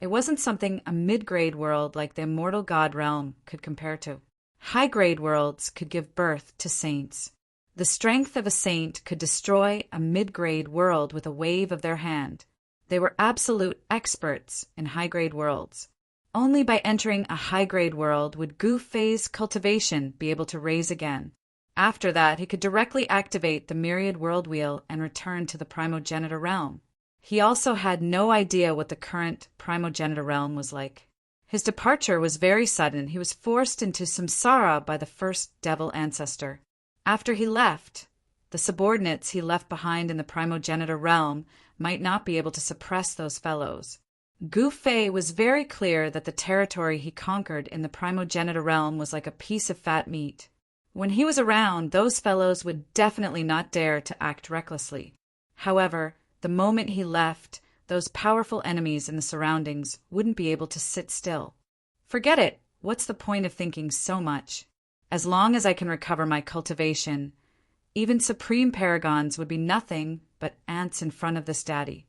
It wasn't something a mid-grade world like the immortal God realm could compare to. High-grade worlds could give birth to saints. The strength of a saint could destroy a mid-grade world with a wave of their hand. They were absolute experts in high-grade worlds. Only by entering a high-grade world would Gu Fei's cultivation be able to raise again. After that, he could directly activate the myriad world wheel and return to the primogenitor realm. He also had no idea what the current primogenitor realm was like. His departure was very sudden. He was forced into samsara by the first devil ancestor. After he left, the subordinates he left behind in the primogenitor realm might not be able to suppress those fellows. Gu Fei was very clear that the territory he conquered in the primogenitor realm was like a piece of fat meat. When he was around, those fellows would definitely not dare to act recklessly. However, the moment he left, those powerful enemies in the surroundings wouldn't be able to sit still. Forget it. What's the point of thinking so much? As long as I can recover my cultivation, even supreme paragons would be nothing but ants in front of this daddy.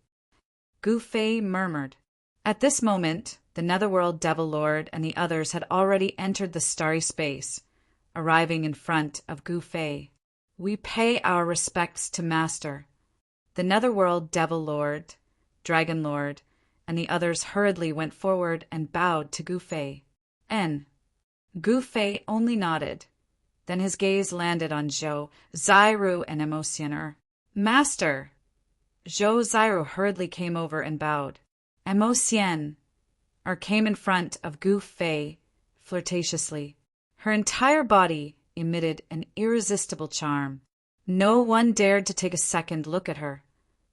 Gu Fei murmured. At this moment, the Netherworld Devil Lord and the others had already entered the starry space, arriving in front of Gu Fei. We pay our respects to Master. The Netherworld Devil Lord, Dragon Lord, and the others hurriedly went forward and bowed to Gu Fei. Gu Fei only nodded. Then his gaze landed on Zhou, Zairu, and Emosiener. Master! Zhou Zairu hurriedly came over and bowed. Emosien, came in front of Gu Fei flirtatiously. Her entire body emitted an irresistible charm. No one dared to take a second look at her,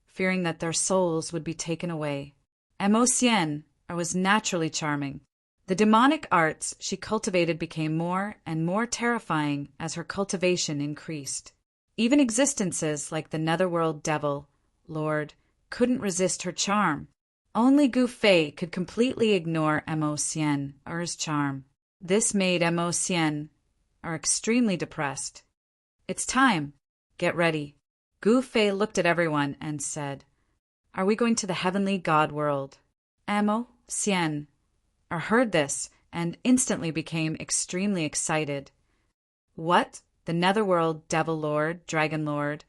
fearing that their souls would be taken away. Emosien was naturally charming. The demonic arts she cultivated became more and more terrifying as her cultivation increased. Even existences like the Netherworld Devil Lord couldn't resist her charm. Only Gu Fei could completely ignore Emosiener's charm. This made Emosiener extremely depressed. It's time. Get ready. Gu Fei looked at everyone and said, Are we going to the heavenly God world? Emosiener heard this and instantly became extremely excited. What? The Netherworld Devil Lord, Dragon Lord,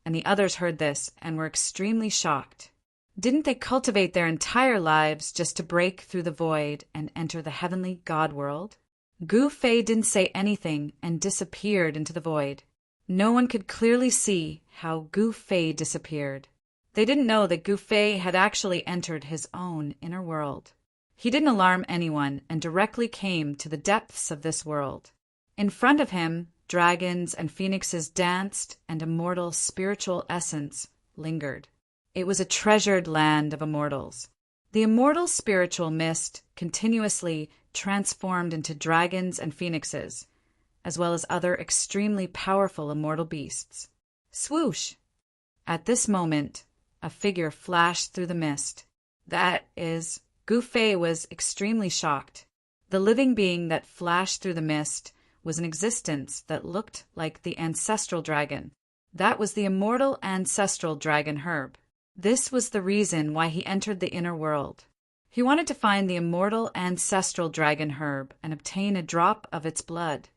and the others heard this and were extremely shocked. Didn't they cultivate their entire lives just to break through the void and enter the heavenly God world? Gu Fei didn't say anything and disappeared into the void. No one could clearly see how Gu Fei disappeared. They didn't know that Gu Fei had actually entered his own inner world. He didn't alarm anyone and directly came to the depths of this world. In front of him, dragons and phoenixes danced and immortal spiritual essence lingered. It was a treasured land of immortals. The immortal spiritual mist continuously transformed into dragons and phoenixes, as well as other extremely powerful immortal beasts. Swoosh! At this moment, a figure flashed through the mist. Gu Fei was extremely shocked. The living being that flashed through the mist was an existence that looked like the ancestral dragon. That was the immortal ancestral dragon Herb. This was the reason why he entered the inner world. He wanted to find the immortal ancestral dragon Herb and obtain a drop of its blood.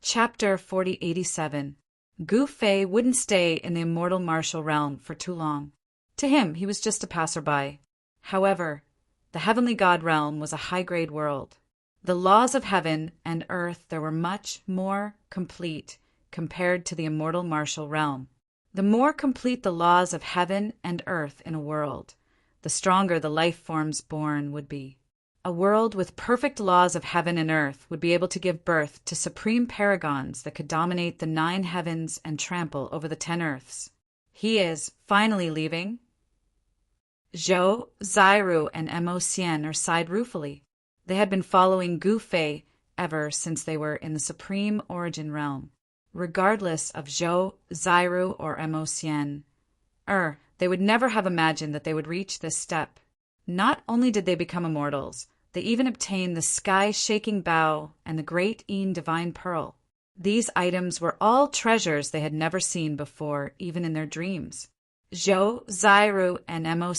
Chapter 4087. Gu Fei wouldn't stay in the immortal martial realm for too long. To him, he was just a passerby. However, the heavenly God realm was a high-grade world. The laws of heaven and earth there were much more complete compared to the immortal martial realm. The more complete the laws of heaven and earth in a world, the stronger the life forms born would be. A world with perfect laws of heaven and earth would be able to give birth to supreme paragons that could dominate the 9 heavens and trample over the 10 earths. He is finally leaving. Zhou, Zairu, and Mo are sighed ruefully. They had been following Gu Fei ever since they were in the supreme origin realm. Regardless of Zhou, Zairu, or Mo, they would never have imagined that they would reach this step. Not only did they become immortals, they even obtained the sky-shaking bow and the great Een divine pearl. These items were all treasures they had never seen before, even in their dreams. Zhou, Zairu, and Mo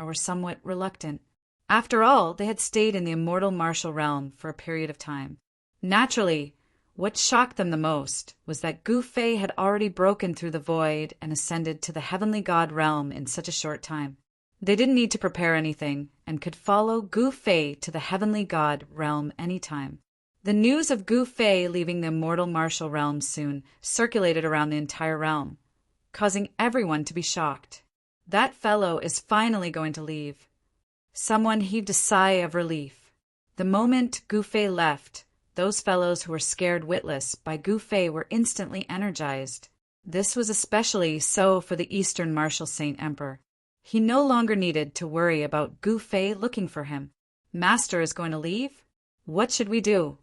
were somewhat reluctant. After all, they had stayed in the immortal martial realm for a period of time. Naturally, what shocked them the most was that Gu Fei had already broken through the void and ascended to the heavenly god realm in such a short time. They didn't need to prepare anything and could follow Gu Fei to the heavenly god realm anytime. The news of Gu Fei leaving the immortal martial realm soon circulated around the entire realm, causing everyone to be shocked. That fellow is finally going to leave. Someone heaved a sigh of relief. The moment Gu Fei left, those fellows who were scared witless by Gu Fei were instantly energized. This was especially so for the Eastern Martial Saint Emperor. He no longer needed to worry about Gu Fei looking for him. Master is going to leave? What should we do?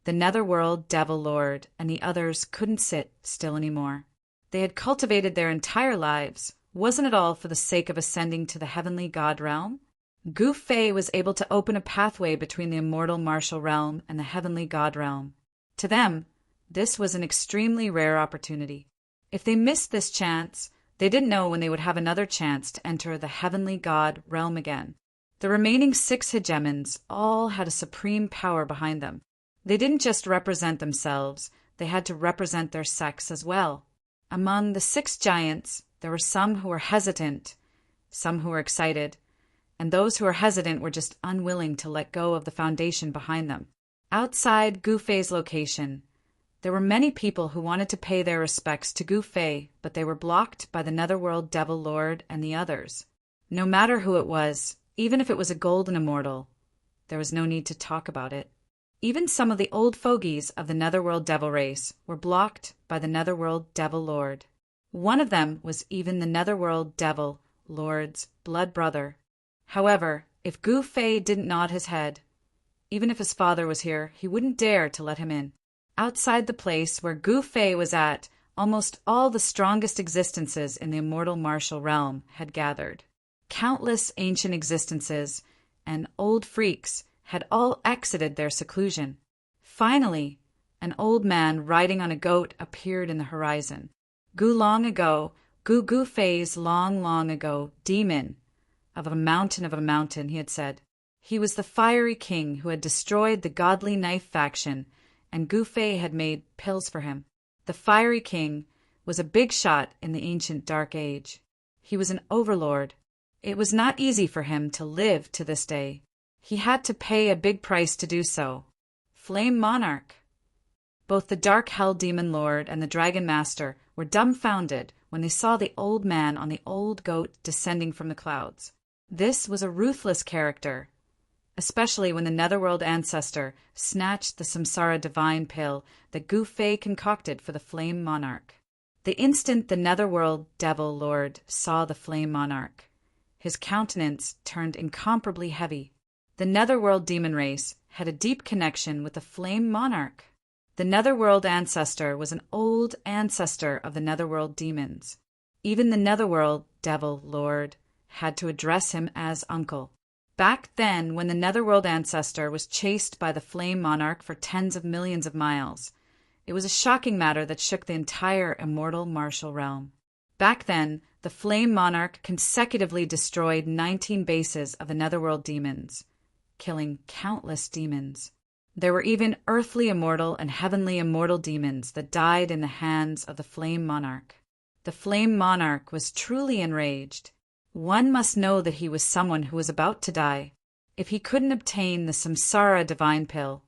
The Netherworld Devil Lord and the others couldn't sit still anymore. They had cultivated their entire lives. Wasn't it all for the sake of ascending to the heavenly god realm? Gu Fei was able to open a pathway between the immortal martial realm and the heavenly god realm. To them, this was an extremely rare opportunity. If they missed this chance, they didn't know when they would have another chance to enter the heavenly god realm again. The remaining 6 hegemons all had a supreme power behind them. They didn't just represent themselves, they had to represent their sex as well. Among the 6 giants, there were some who were hesitant, some who were excited, and those who were hesitant were just unwilling to let go of the foundation behind them. Outside Gu Fei's location, there were many people who wanted to pay their respects to Gu Fei, but they were blocked by the Netherworld Devil Lord and the others. No matter who it was, even if it was a golden immortal, there was no need to talk about it. Even some of the old fogies of the Netherworld Devil race were blocked by the Netherworld Devil Lord. One of them was even the Netherworld Devil Lord's blood brother. However, if Gu Fei didn't nod his head, even if his father was here, he wouldn't dare to let him in. Outside the place where Gu Fei was at, almost all the strongest existences in the immortal martial realm had gathered. Countless ancient existences and old freaks had all exited their seclusion. Finally, an old man riding on a goat appeared in the horizon. Gu Fei's long ago demon of a mountain, he had said. He was the fiery king who had destroyed the godly knife faction, and Gu Fei had made pills for him. The fiery king was a big shot in the ancient dark age. He was an overlord. It was not easy for him to live to this day. He had to pay a big price to do so. Flame Monarch. Both the Dark Hell Demon Lord and the Dragon Master were dumbfounded when they saw the old man on the old goat descending from the clouds. This was a ruthless character, especially when the Netherworld Ancestor snatched the Samsara Divine Pill that Gu Fei concocted for the Flame Monarch. The instant the Netherworld Devil Lord saw the Flame Monarch, his countenance turned incomparably heavy. The Netherworld Demon race had a deep connection with the Flame Monarch. The Netherworld Ancestor was an old ancestor of the Netherworld Demons. Even the Netherworld Devil Lord had to address him as uncle. Back then, when the Netherworld Ancestor was chased by the Flame Monarch for tens of millions of miles, it was a shocking matter that shook the entire immortal martial realm. Back then, the Flame Monarch consecutively destroyed 19 bases of the Netherworld demons, killing countless demons. There were even earthly immortal and heavenly immortal demons that died in the hands of the Flame Monarch. The Flame Monarch was truly enraged. One must know that he was someone who was about to die. If he couldn't obtain the samsara divine pill,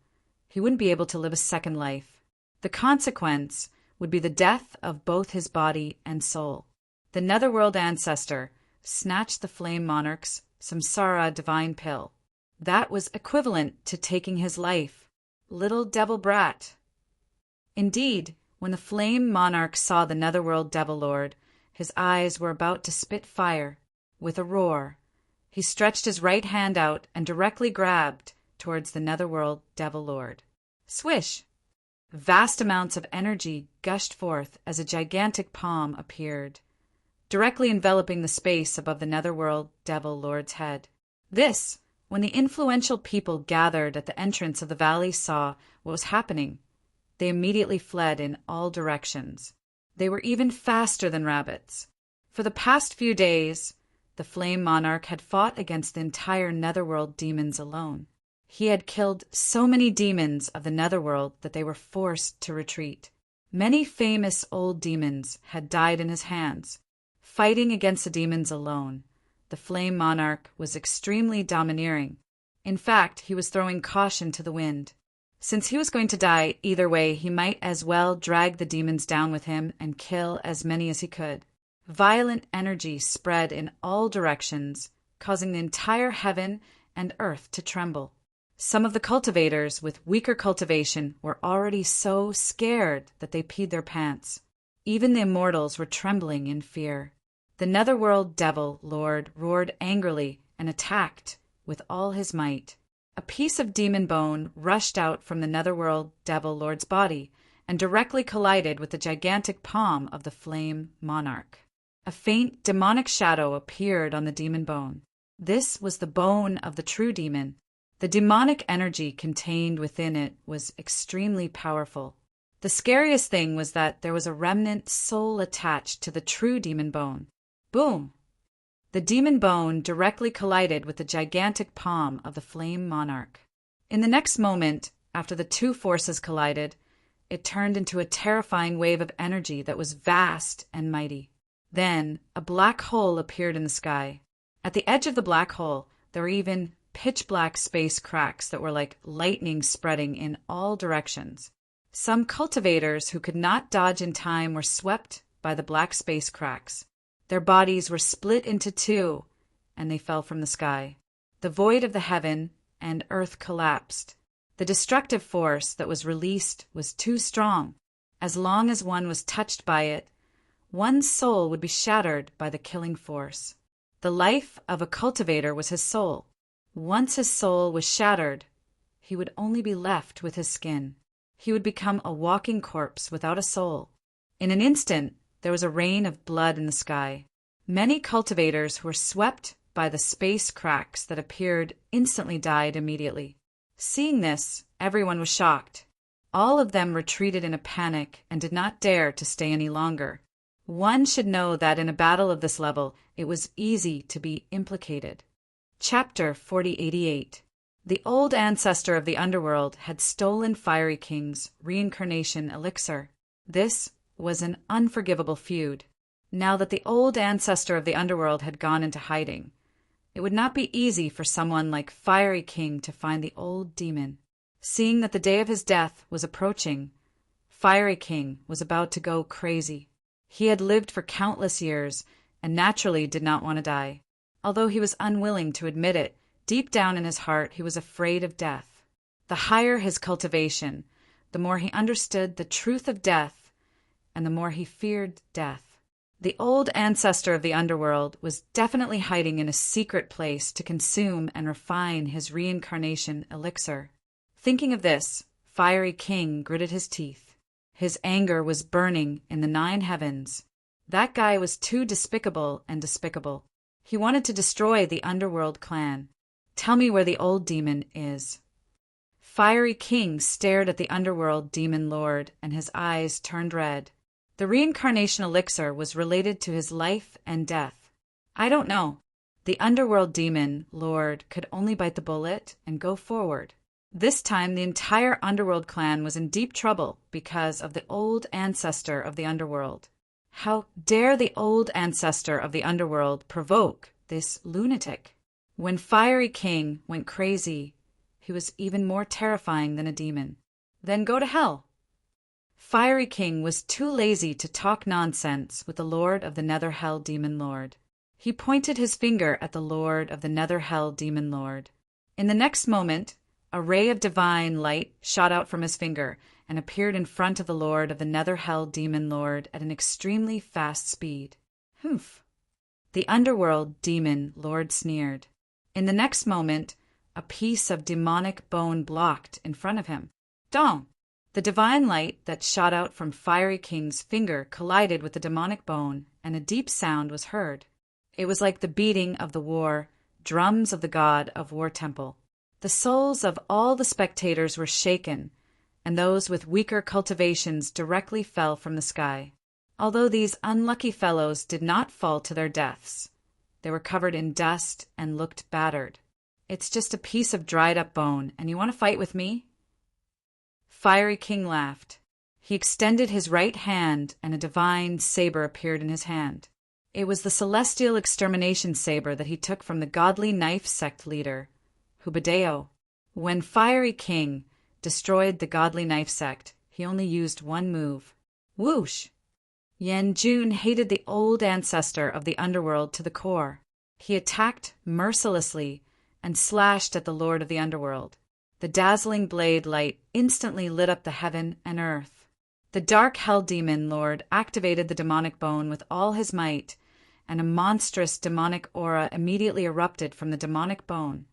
he wouldn't be able to live a second life. The consequence would be the death of both his body and soul. The netherworld ancestor snatched the flame monarch's samsara divine pill. That was equivalent to taking his life. Little devil brat. Indeed, when the flame monarch saw the netherworld devil lord, his eyes were about to spit fire. With a roar, he stretched his right hand out and directly grabbed towards the netherworld devil lord. Swish! Vast amounts of energy gushed forth as a gigantic palm appeared, directly enveloping the space above the netherworld devil lord's head. This, when the influential people gathered at the entrance of the valley saw what was happening, they immediately fled in all directions. They were even faster than rabbits. For the past few days, the flame monarch had fought against the entire netherworld demons alone. He had killed so many demons of the netherworld that they were forced to retreat. Many famous old demons had died in his hands. Fighting against the demons alone, the flame monarch was extremely domineering. In fact, he was throwing caution to the wind. Since he was going to die either way, he might as well drag the demons down with him and kill as many as he could. Violent energy spread in all directions, causing the entire heaven and earth to tremble. Some of the cultivators with weaker cultivation were already so scared that they peed their pants. Even the immortals were trembling in fear. The netherworld devil lord roared angrily and attacked with all his might. A piece of demon bone rushed out from the netherworld devil lord's body and directly collided with the gigantic palm of the flame monarch. A faint demonic shadow appeared on the demon bone. This was the bone of the true demon. The demonic energy contained within it was extremely powerful. The scariest thing was that there was a remnant soul attached to the true demon bone. Boom! The demon bone directly collided with the gigantic palm of the flame monarch. In the next moment, after the two forces collided, it turned into a terrifying wave of energy that was vast and mighty. Then, a black hole appeared in the sky. At the edge of the black hole, there were even pitch-black space cracks that were like lightning spreading in all directions. Some cultivators who could not dodge in time were swept by the black space cracks. Their bodies were split into two, and they fell from the sky. The void of the heaven and earth collapsed. The destructive force that was released was too strong. As long as one was touched by it, one's soul would be shattered by the killing force. The life of a cultivator was his soul. Once his soul was shattered, he would only be left with his skin. He would become a walking corpse without a soul. In an instant, there was a rain of blood in the sky. Many cultivators who were swept by the space cracks that appeared instantly died immediately. Seeing this, everyone was shocked. All of them retreated in a panic and did not dare to stay any longer. One should know that in a battle of this level, it was easy to be implicated. Chapter 4088. The old ancestor of the underworld had stolen Fiery King's reincarnation elixir. This was an unforgivable feud. Now that the old ancestor of the underworld had gone into hiding, it would not be easy for someone like Fiery King to find the old demon. Seeing that the day of his death was approaching, Fiery King was about to go crazy. He had lived for countless years and naturally did not want to die. Although he was unwilling to admit it, deep down in his heart he was afraid of death. The higher his cultivation, the more he understood the truth of death, and the more he feared death. The old ancestor of the underworld was definitely hiding in a secret place to consume and refine his reincarnation elixir. Thinking of this, Fiery King gritted his teeth. His anger was burning in the 9 heavens. That guy was too despicable and despicable. He wanted to destroy the underworld clan. Tell me where the old demon is. Fiery King stared at the underworld demon lord, and his eyes turned red. The reincarnation elixir was related to his life and death. I don't know. The underworld demon lord could only bite the bullet and go forward. This time the entire underworld clan was in deep trouble because of the old ancestor of the underworld. How dare the old ancestor of the underworld provoke this lunatic? When Fiery King went crazy, he was even more terrifying than a demon. Then go to hell. Fiery King was too lazy to talk nonsense with the Lord of the Nether Hell Demon Lord. He pointed his finger at the Lord of the Nether Hell Demon Lord. In the next moment, a ray of divine light shot out from his finger and appeared in front of the Lord of the Nether Hell Demon Lord at an extremely fast speed. Humph! The Underworld Demon Lord sneered. In the next moment, a piece of demonic bone blocked in front of him. Dong! The divine light that shot out from Fiery King's finger collided with the demonic bone, and a deep sound was heard. It was like the beating of the war drums of the god of War Temple. The souls of all the spectators were shaken, and those with weaker cultivations directly fell from the sky. Although these unlucky fellows did not fall to their deaths, they were covered in dust and looked battered. It's just a piece of dried-up bone, and you want to fight with me? Fiery King laughed. He extended his right hand, and a divine saber appeared in his hand. It was the celestial extermination saber that he took from the godly knife sect leader, Hubadeo. When Fiery King destroyed the godly knife sect, he only used one move. Whoosh! Yen Jun hated the old ancestor of the underworld to the core. He attacked mercilessly and slashed at the Lord of the Underworld. The dazzling blade light instantly lit up the heaven and earth. The dark hell demon lord activated the demonic bone with all his might, and a monstrous demonic aura immediately erupted from the demonic bone,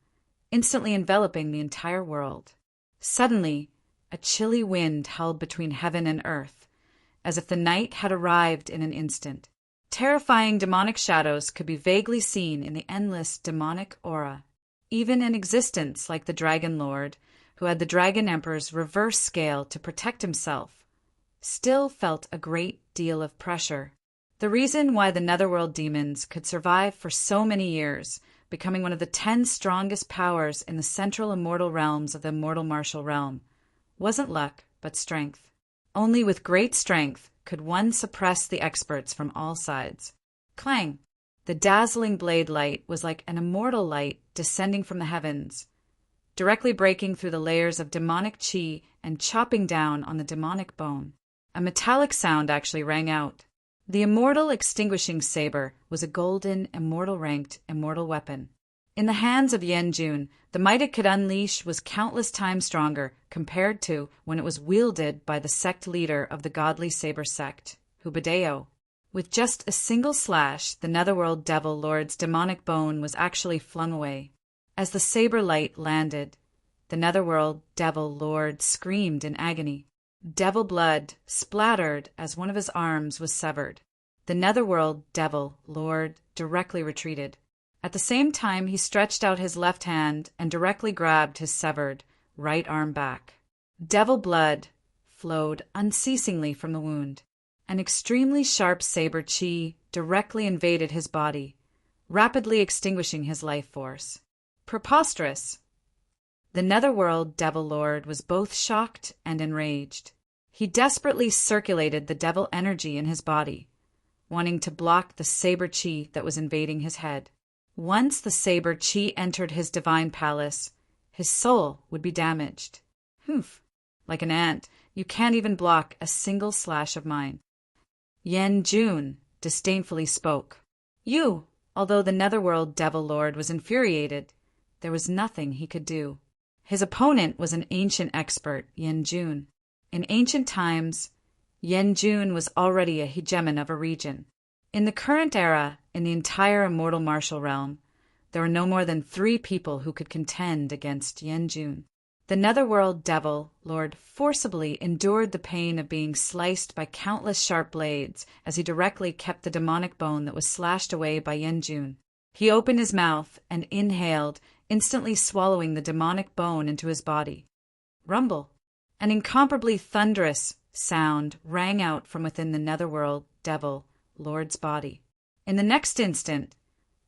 instantly enveloping the entire world. Suddenly, a chilly wind held between heaven and earth, as if the night had arrived in an instant. Terrifying demonic shadows could be vaguely seen in the endless demonic aura. Even an existence like the Dragon Lord, who had the Dragon Emperor's reverse scale to protect himself, still felt a great deal of pressure. The reason why the Netherworld demons could survive for so many years, becoming one of the 10 strongest powers in the central immortal realms of the immortal martial realm, wasn't luck, but strength. Only with great strength could one suppress the experts from all sides. Clang! The dazzling blade light was like an immortal light descending from the heavens, directly breaking through the layers of demonic chi and chopping down on the demonic bone. A metallic sound actually rang out. The immortal extinguishing saber was a golden, immortal-ranked, immortal weapon. In the hands of Yen Jun, the might it could unleash was countless times stronger compared to when it was wielded by the sect leader of the godly saber sect, Hubadeo. With just a single slash, the Netherworld Devil Lord's demonic bone was actually flung away. As the saber light landed, the Netherworld Devil Lord screamed in agony. Devil blood splattered as one of his arms was severed. The Netherworld Devil Lord directly retreated. At the same time, he stretched out his left hand and directly grabbed his severed right arm back. Devil blood flowed unceasingly from the wound. An extremely sharp saber chi directly invaded his body, rapidly extinguishing his life force. Preposterous! The Netherworld Devil Lord was both shocked and enraged. He desperately circulated the devil energy in his body, wanting to block the saber chi that was invading his head. Once the saber chi entered his divine palace, his soul would be damaged. Humph! Like an ant, you can't even block a single slash of mine. Yen Jun disdainfully spoke. Although the Netherworld Devil Lord was infuriated, there was nothing he could do. His opponent was an ancient expert, Yen Jun. In ancient times, Yen Jun was already a hegemon of a region. In the current era, in the entire immortal martial realm, there were no more than 3 people who could contend against Yen Jun. The Netherworld Devil Lord forcibly endured the pain of being sliced by countless sharp blades as he directly kept the demonic bone that was slashed away by Yen Jun. He opened his mouth and inhaled, instantly swallowing the demonic bone into his body. Rumble! An incomparably thunderous sound rang out from within the Netherworld Devil Lord's body. In the next instant,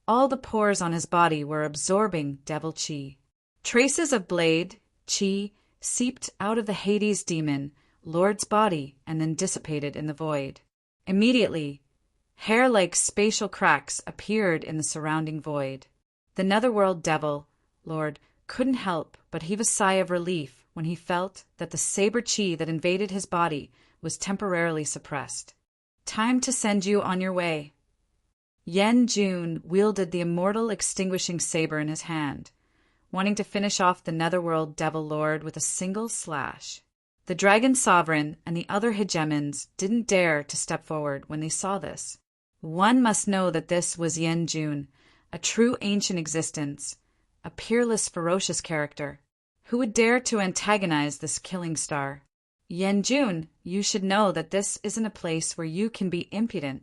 all the pores on his body were absorbing devil chi. Traces of blade chi seeped out of the Hades demon Lord's body and then dissipated in the void. Immediately, hair-like spatial cracks appeared in the surrounding void. The netherworld devil, Lord, couldn't help but heave a sigh of relief when he felt that the saber chi that invaded his body was temporarily suppressed. Time to send you on your way. Yen Jun wielded the immortal extinguishing saber in his hand, wanting to finish off the netherworld devil lord with a single slash. The dragon sovereign and the other hegemons didn't dare to step forward when they saw this. One must know that this was Yen Jun, a true ancient existence, a peerless, ferocious character. Who would dare to antagonize this killing star? Yen Jun, you should know that this isn't a place where you can be impudent.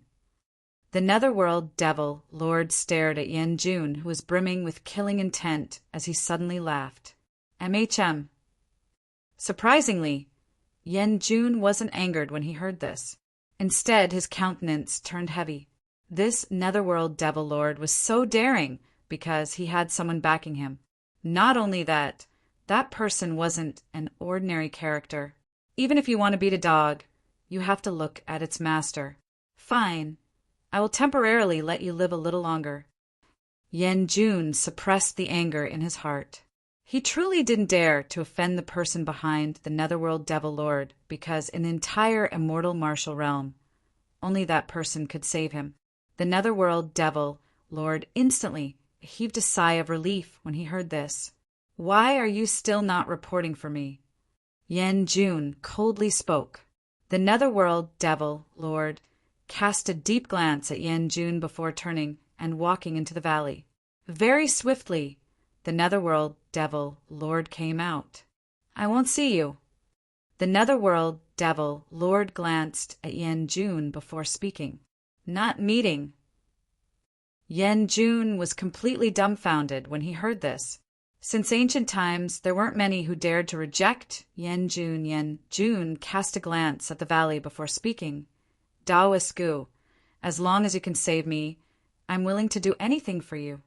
The netherworld devil lord stared at Yen Jun, who was brimming with killing intent, as he suddenly laughed. MHM. Surprisingly, Yen Jun wasn't angered when he heard this. Instead, his countenance turned heavy. This netherworld devil lord was so daring because he had someone backing him. Not only that, that person wasn't an ordinary character. Even if you want to beat a dog, you have to look at its master. Fine. I will temporarily let you live a little longer. Yen Jun suppressed the anger in his heart. He truly didn't dare to offend the person behind the netherworld devil lord because in the entire immortal martial realm, only that person could save him. The netherworld devil lord instantly heaved a sigh of relief when he heard this. Why are you still not reporting for me? Yen Jun coldly spoke. The netherworld devil lord cast a deep glance at Yen Jun before turning and walking into the valley. Very swiftly, the netherworld devil lord came out. I won't see you. The netherworld devil lord glanced at Yen Jun before speaking. Not meeting. Yen Jun was completely dumbfounded when he heard this. Since ancient times, there weren't many who dared to reject Yen Jun. Yen Jun cast a glance at the valley before speaking. Daoist Gu, as long as you can save me, I'm willing to do anything for you.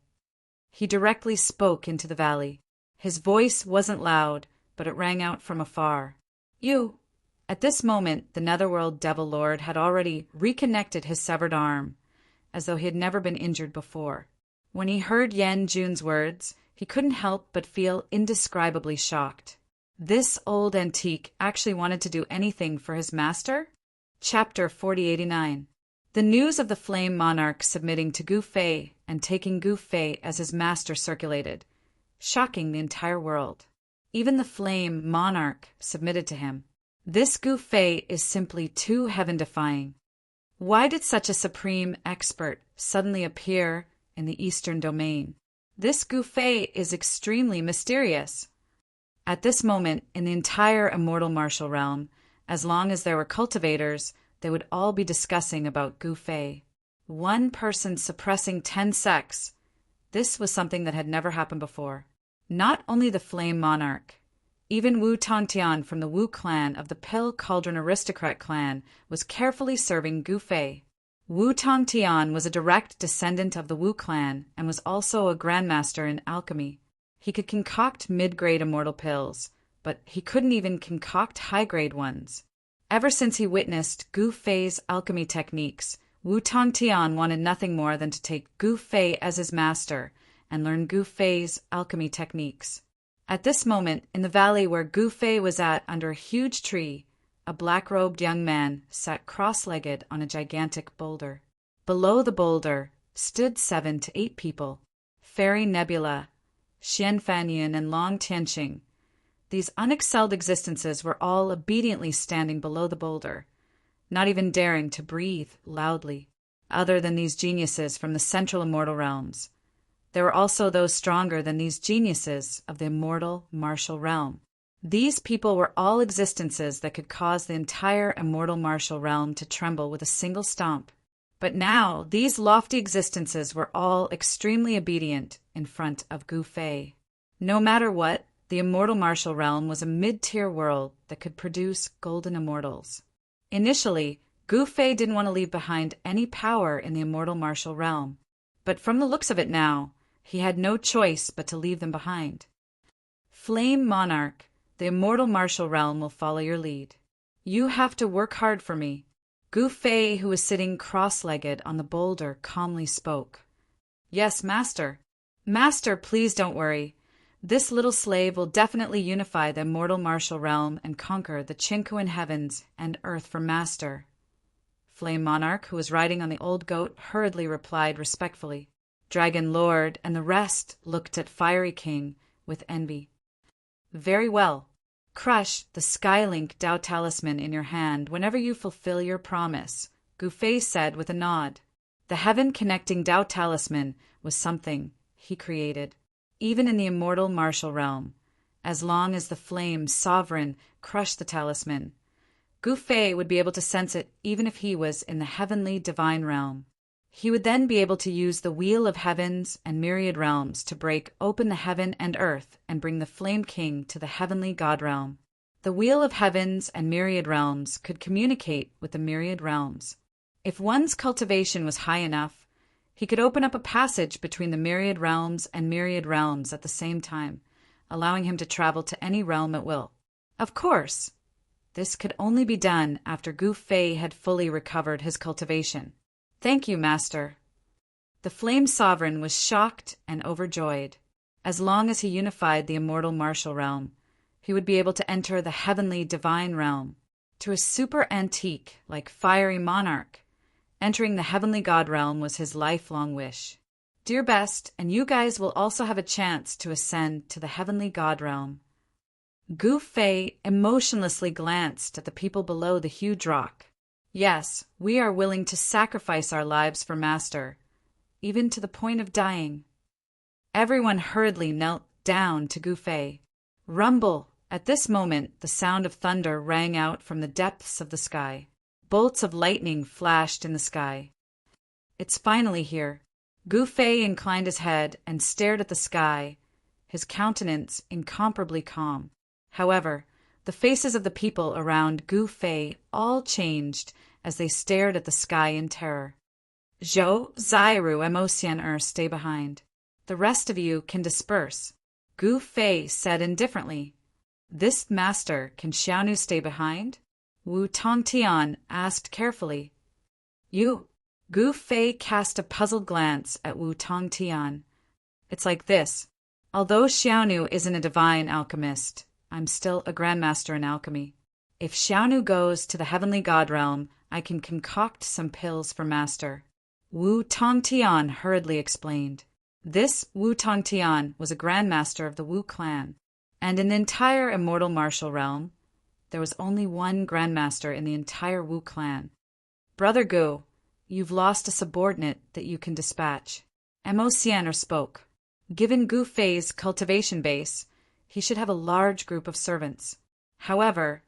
He directly spoke into the valley. His voice wasn't loud, but it rang out from afar. You. At this moment, the netherworld devil lord had already reconnected his severed arm, as though he had never been injured before. When he heard Yen Jun's words, he couldn't help but feel indescribably shocked. This old antique actually wanted to do anything for his master? Chapter 4089. The news of the Flame Monarch submitting to Gu Fei and taking Gu Fei as his master circulated, shocking the entire world. Even the Flame Monarch submitted to him. This Gu Fei is simply too heaven-defying. Why did such a supreme expert suddenly appear in the Eastern domain? This Gu Fei is extremely mysterious. At this moment, in the entire immortal martial realm, as long as there were cultivators, they would all be discussing about Gu Fei. One person suppressing 10 sects. This was something that had never happened before. Not only the Flame Monarch, even Wu Tongtian from the Wu clan of the Pill Cauldron Aristocrat clan was carefully serving Gu Fei. Wu Tongtian was a direct descendant of the Wu clan and was also a grandmaster in alchemy. He could concoct mid-grade immortal pills, but he couldn't even concoct high-grade ones. Ever since he witnessed Gu Fei's alchemy techniques, Wu Tongtian wanted nothing more than to take Gu Fei as his master and learn Gu Fei's alchemy techniques. At this moment, in the valley where Gu Fei was at under a huge tree, a black-robed young man sat cross-legged on a gigantic boulder. Below the boulder stood 7 to 8 people. Fairy Nebula, Xian Fanyin, and Long Tianqing. These unexcelled existences were all obediently standing below the boulder, not even daring to breathe loudly. Other than these geniuses from the central immortal realms, there were also those stronger than these geniuses of the immortal martial realm. These people were all existences that could cause the entire immortal martial realm to tremble with a single stomp. But now, these lofty existences were all extremely obedient in front of Gu Fei. No matter what, the immortal martial realm was a mid-tier world that could produce golden immortals. Initially, Gu Fei didn't want to leave behind any power in the immortal martial realm, but from the looks of it now, he had no choice but to leave them behind. Flame Monarch, the immortal martial realm will follow your lead. You have to work hard for me. Gu Fei, who was sitting cross-legged on the boulder, calmly spoke. Yes, master. Master, please don't worry. This little slave will definitely unify the immortal martial realm and conquer the Chinkuan heavens and earth for Master. Flame Monarch, who was riding on the old goat, hurriedly replied respectfully. Dragon Lord and the rest looked at Fiery King with envy. Very well. Crush the Skylink Dao Talisman in your hand whenever you fulfill your promise, Gu Fei said with a nod. The heaven-connecting Dao Talisman was something he created, even in the immortal martial realm. As long as the Flame Sovereign crushed the talisman, Gu Fei would be able to sense it even if he was in the heavenly divine realm. He would then be able to use the Wheel of Heavens and Myriad Realms to break open the heaven and earth and bring the Flame King to the heavenly God realm. The Wheel of Heavens and Myriad Realms could communicate with the Myriad Realms. If one's cultivation was high enough, he could open up a passage between the Myriad Realms and Myriad Realms at the same time, allowing him to travel to any realm at will. Of course, this could only be done after Gu Fei had fully recovered his cultivation. Thank you, Master. The Flame Sovereign was shocked and overjoyed. As long as he unified the immortal martial realm, he would be able to enter the heavenly divine realm. To a super antique like Fiery Monarch, entering the heavenly God realm was his lifelong wish. Dear Best, and you guys will also have a chance to ascend to the heavenly God realm. Gu Fei emotionlessly glanced at the people below the huge rock. Yes, we are willing to sacrifice our lives for Master, even to the point of dying. Everyone hurriedly knelt down to Gu Fei. Rumble! At this moment, the sound of thunder rang out from the depths of the sky. Bolts of lightning flashed in the sky. It's finally here. Gu Fei inclined his head and stared at the sky, his countenance incomparably calm. However, the faces of the people around Gu Fei all changed as they stared at the sky in terror. Zhou, Zairu, and Mosian stay behind. The rest of you can disperse, Gu Fei said indifferently. This Master, can Xiaonu stay behind? Wu Tongtian asked carefully. You. Gu Fei cast a puzzled glance at Wu Tongtian. It's like this. Although Xiaonu isn't a divine alchemist, I'm still a grandmaster in alchemy. If Xiaonu goes to the heavenly God realm, I can concoct some pills for Master. Wu Tongtian hurriedly explained. This Wu Tongtian was a grandmaster of the Wu clan, and in the entire immortal martial realm, there was only one grandmaster in the entire Wu clan. Brother Gu, you've lost a subordinate that you can dispatch. Mo Xianer spoke. Given Gu Fei's cultivation base, he should have a large group of servants. However,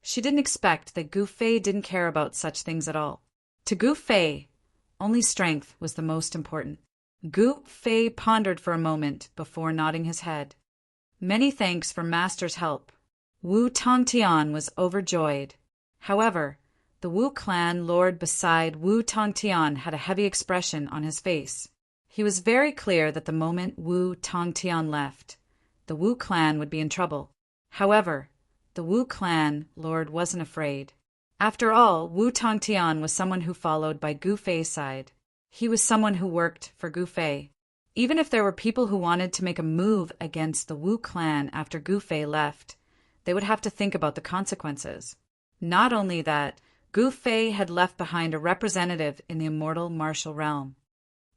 she didn't expect that Gu Fei didn't care about such things at all. To Gu Fei, only strength was the most important. Gu Fei pondered for a moment before nodding his head. Many thanks for Master's help. Wu Tongtian was overjoyed. However, the Wu clan lord beside Wu Tongtian had a heavy expression on his face. He was very clear that the moment Wu Tongtian left, the Wu clan would be in trouble. However, the Wu clan lord wasn't afraid. After all, Wu Tongtian was someone who followed by Gu Fei's side. He was someone who worked for Gu Fei. Even if there were people who wanted to make a move against the Wu clan after Gu Fei left, they would have to think about the consequences. Not only that, Gu Fei had left behind a representative in the immortal martial realm.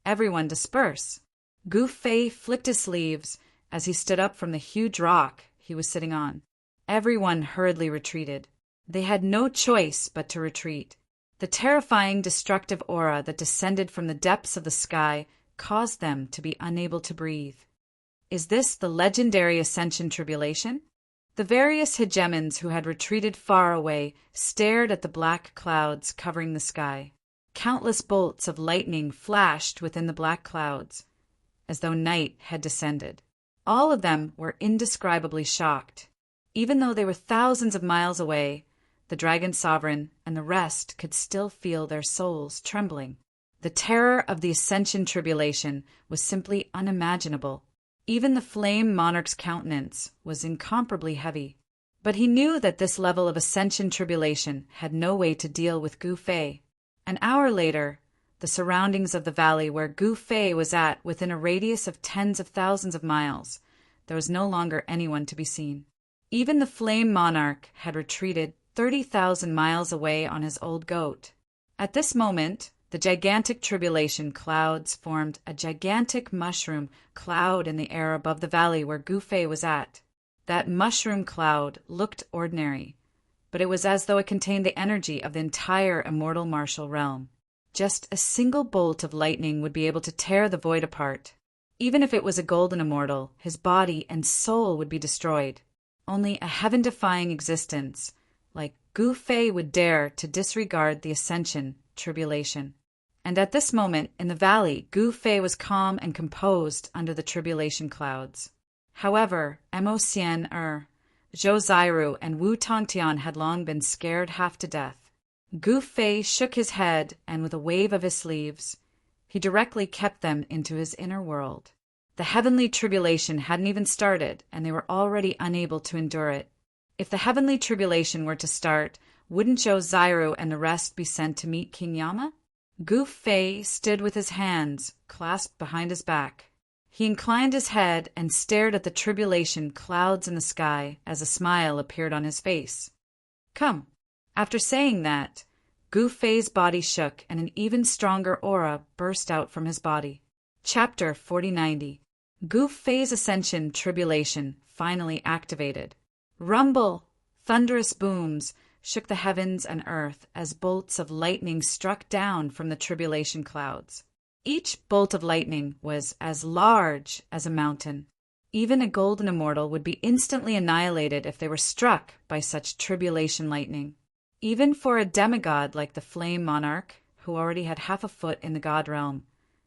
Everyone disperse. Gu Fei flicked his sleeves as he stood up from the huge rock he was sitting on. Everyone hurriedly retreated. They had no choice but to retreat. The terrifying, destructive aura that descended from the depths of the sky caused them to be unable to breathe. Is this the legendary Ascension Tribulation? The various hegemons who had retreated far away stared at the black clouds covering the sky. Countless bolts of lightning flashed within the black clouds, as though night had descended. All of them were indescribably shocked. Even though they were thousands of miles away, the Dragon Sovereign and the rest could still feel their souls trembling. The terror of the Ascension Tribulation was simply unimaginable. Even the Flame Monarch's countenance was incomparably heavy. But he knew that this level of Ascension Tribulation had no way to deal with Gu Fei. An hour later, the surroundings of the valley where Gu Fei was at within a radius of tens of thousands of miles, there was no longer anyone to be seen. Even the flame monarch had retreated 30,000 miles away on his old goat. At this moment, the gigantic tribulation clouds formed a gigantic mushroom cloud in the air above the valley where Gu Fei was at. That mushroom cloud looked ordinary, but it was as though it contained the energy of the entire immortal martial realm. Just a single bolt of lightning would be able to tear the void apart. Even if it was a golden immortal, his body and soul would be destroyed. Only a heaven-defying existence, like Gu Fei, would dare to disregard the ascension tribulation. And at this moment, in the valley, Gu Fei was calm and composed under the tribulation clouds. However, Mo Xian, Zhou Zairu, and Wu Tongtian had long been scared half to death. Gu Fei shook his head, and with a wave of his sleeves, he directly kept them into his inner world. The heavenly tribulation hadn't even started, and they were already unable to endure it. If the heavenly tribulation were to start, wouldn't Zhou Zairu and the rest be sent to meet King Yama? Gu Fei stood with his hands clasped behind his back. He inclined his head and stared at the tribulation clouds in the sky as a smile appeared on his face. Come. After saying that, Gu Fei's body shook and an even stronger aura burst out from his body. Chapter 4090. Gu Fei's Ascension Tribulation finally activated. Rumble! Thunderous booms shook the heavens and earth as bolts of lightning struck down from the tribulation clouds. Each bolt of lightning was as large as a mountain. Even a golden immortal would be instantly annihilated if they were struck by such tribulation lightning. Even for a demigod like the Flame Monarch, who already had half a foot in the god realm,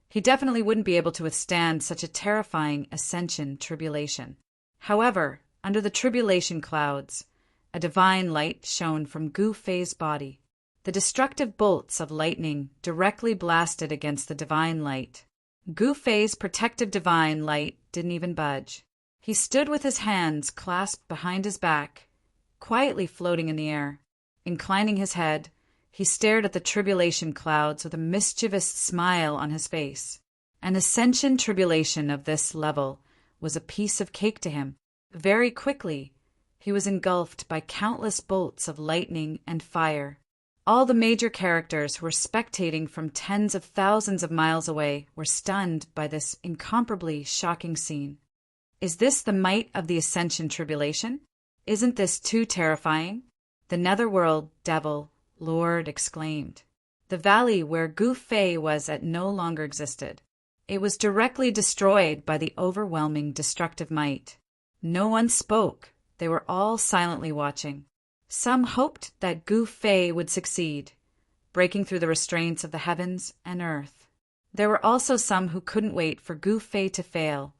he definitely wouldn't be able to withstand such a terrifying ascension tribulation. However, under the tribulation clouds, a divine light shone from Gu Fei's body. The destructive bolts of lightning directly blasted against the divine light. Gu Fei's protective divine light didn't even budge. He stood with his hands clasped behind his back, quietly floating in the air. Inclining his head, he stared at the tribulation clouds with a mischievous smile on his face. An ascension tribulation of this level was a piece of cake to him. Very quickly, he was engulfed by countless bolts of lightning and fire. All the major characters who were spectating from tens of thousands of miles away were stunned by this incomparably shocking scene. Is this the might of the Ascension Tribulation? Isn't this too terrifying? The netherworld devil Lord exclaimed. The valley where Gu Fei was at no longer existed. It was directly destroyed by the overwhelming destructive might. No one spoke. They were all silently watching. Some hoped that Gu Fei would succeed, breaking through the restraints of the heavens and earth. There were also some who couldn't wait for Gu Fei to fail,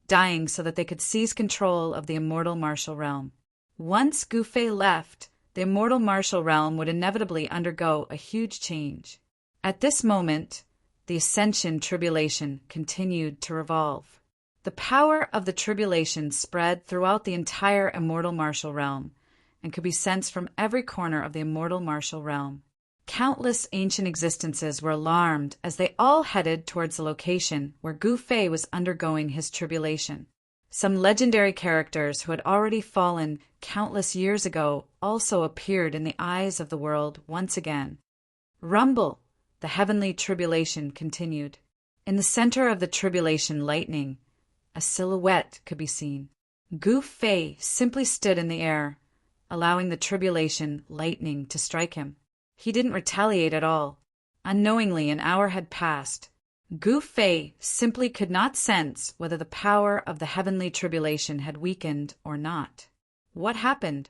dying so that they could seize control of the immortal martial realm. Once Gu Fei left, the immortal martial realm would inevitably undergo a huge change. At this moment, the Ascension Tribulation continued to revolve. The power of the tribulation spread throughout the entire immortal martial realm, and could be sensed from every corner of the immortal martial realm. Countless ancient existences were alarmed as they all headed towards the location where Gu Fei was undergoing his tribulation. Some legendary characters who had already fallen countless years ago also appeared in the eyes of the world once again. Rumble! The heavenly tribulation continued. In the center of the tribulation lightning, a silhouette could be seen. Gu Fei simply stood in the air, allowing the tribulation lightning to strike him. He didn't retaliate at all. Unknowingly, an hour had passed. Gu Fei simply could not sense whether the power of the heavenly tribulation had weakened or not. What happened?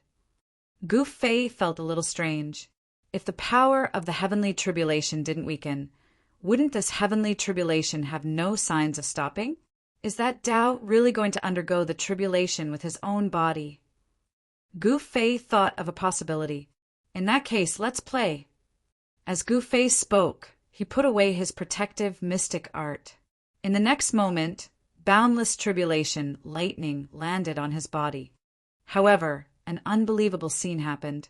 Gu Fei felt a little strange. If the power of the heavenly tribulation didn't weaken, wouldn't this heavenly tribulation have no signs of stopping? Is that Tao really going to undergo the tribulation with his own body? Gu Fei thought of a possibility. In that case, let's play. As Gu Fei spoke, he put away his protective mystic art. In the next moment, boundless tribulation lightning landed on his body. However, an unbelievable scene happened.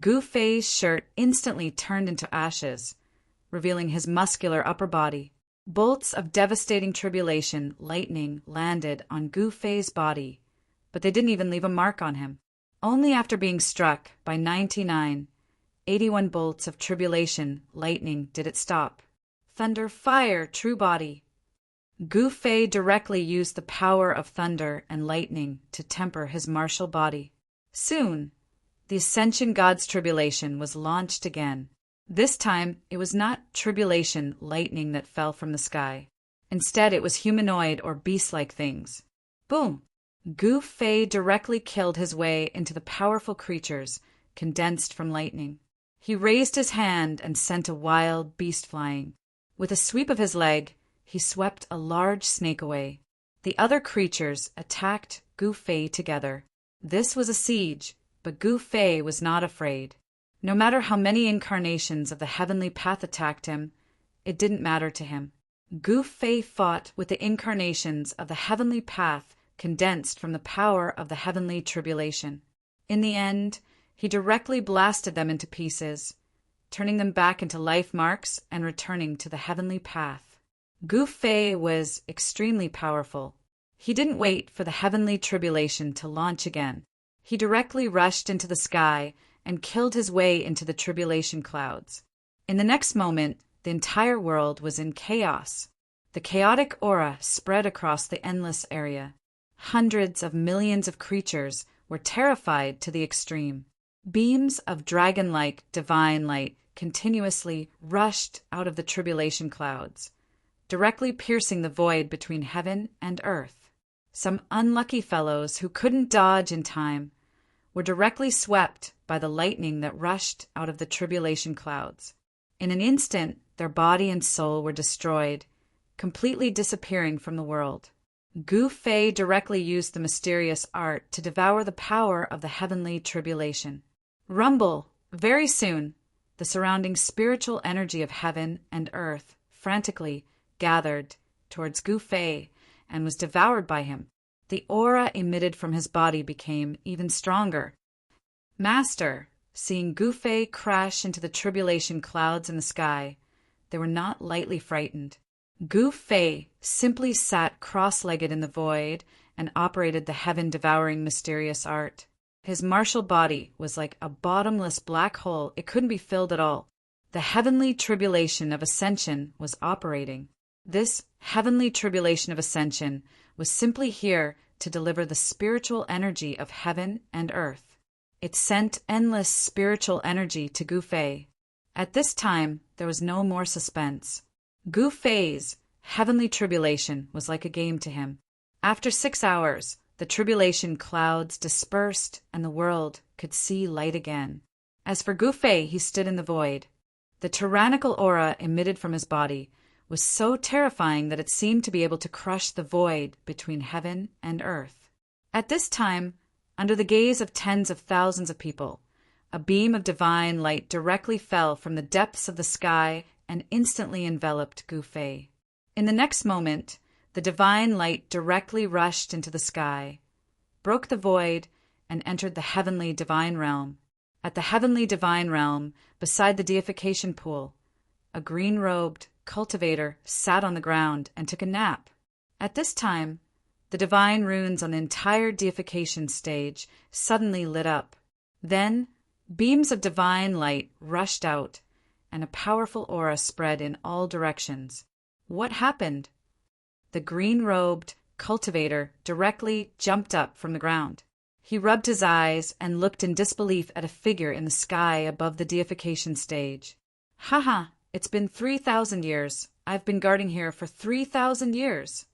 Gu Fei's shirt instantly turned into ashes, revealing his muscular upper body. Bolts of devastating tribulation, lightning, landed on Gu Fei's body, but they didn't even leave a mark on him. Only after being struck by 81 bolts of tribulation, lightning, did it stop. Thunder, fire, true body. Gu Fei directly used the power of thunder and lightning to temper his martial body. Soon, the Ascension God's tribulation was launched again. This time, it was not tribulation lightning that fell from the sky. Instead, it was humanoid or beast-like things. Boom! Gu Fei directly killed his way into the powerful creatures condensed from lightning. He raised his hand and sent a wild beast flying. With a sweep of his leg, he swept a large snake away. The other creatures attacked Gu Fei together. This was a siege, but Gu Fei was not afraid. No matter how many incarnations of the heavenly path attacked him, it didn't matter to him. Gu Fei fought with the incarnations of the heavenly path condensed from the power of the heavenly tribulation. In the end, he directly blasted them into pieces, turning them back into life marks and returning to the heavenly path. Gu Fei was extremely powerful. He didn't wait for the heavenly tribulation to launch again. He directly rushed into the sky and killed his way into the tribulation clouds. In the next moment, the entire world was in chaos. The chaotic aura spread across the endless area. Hundreds of millions of creatures were terrified to the extreme. Beams of dragon-like divine light continuously rushed out of the tribulation clouds, directly piercing the void between heaven and earth. Some unlucky fellows who couldn't dodge in time were directly swept by the lightning that rushed out of the tribulation clouds. In an instant, their body and soul were destroyed, completely disappearing from the world. Gu Fei directly used the mysterious art to devour the power of the heavenly tribulation. Rumble! Very soon, the surrounding spiritual energy of heaven and earth frantically gathered towards Gu Fei and was devoured by him. The aura emitted from his body became even stronger. Master, seeing Gu Fei crash into the tribulation clouds in the sky, they were not lightly frightened. Gu Fei simply sat cross-legged in the void and operated the heaven-devouring mysterious art. His martial body was like a bottomless black hole. It couldn't be filled at all. The heavenly tribulation of ascension was operating. This heavenly tribulation of ascension was simply here to deliver the spiritual energy of heaven and earth. It sent endless spiritual energy to Gu Fei. At this time, there was no more suspense. Gu Fei's heavenly tribulation was like a game to him. After 6 hours, the tribulation clouds dispersed and the world could see light again. As for Gu Fei, he stood in the void. The tyrannical aura emitted from his body was so terrifying that it seemed to be able to crush the void between heaven and earth. At this time, under the gaze of tens of thousands of people, a beam of divine light directly fell from the depths of the sky and instantly enveloped Gu Fei. In the next moment, the divine light directly rushed into the sky, broke the void, and entered the heavenly divine realm. At the heavenly divine realm, beside the deification pool, a green-robed cultivator sat on the ground and took a nap. At this time, the divine runes on the entire deification stage suddenly lit up. Then, beams of divine light rushed out, and a powerful aura spread in all directions. What happened? The green-robed cultivator directly jumped up from the ground. He rubbed his eyes and looked in disbelief at a figure in the sky above the deification stage. "Ha! It's been 3,000 years. I've been guarding here for 3,000 years.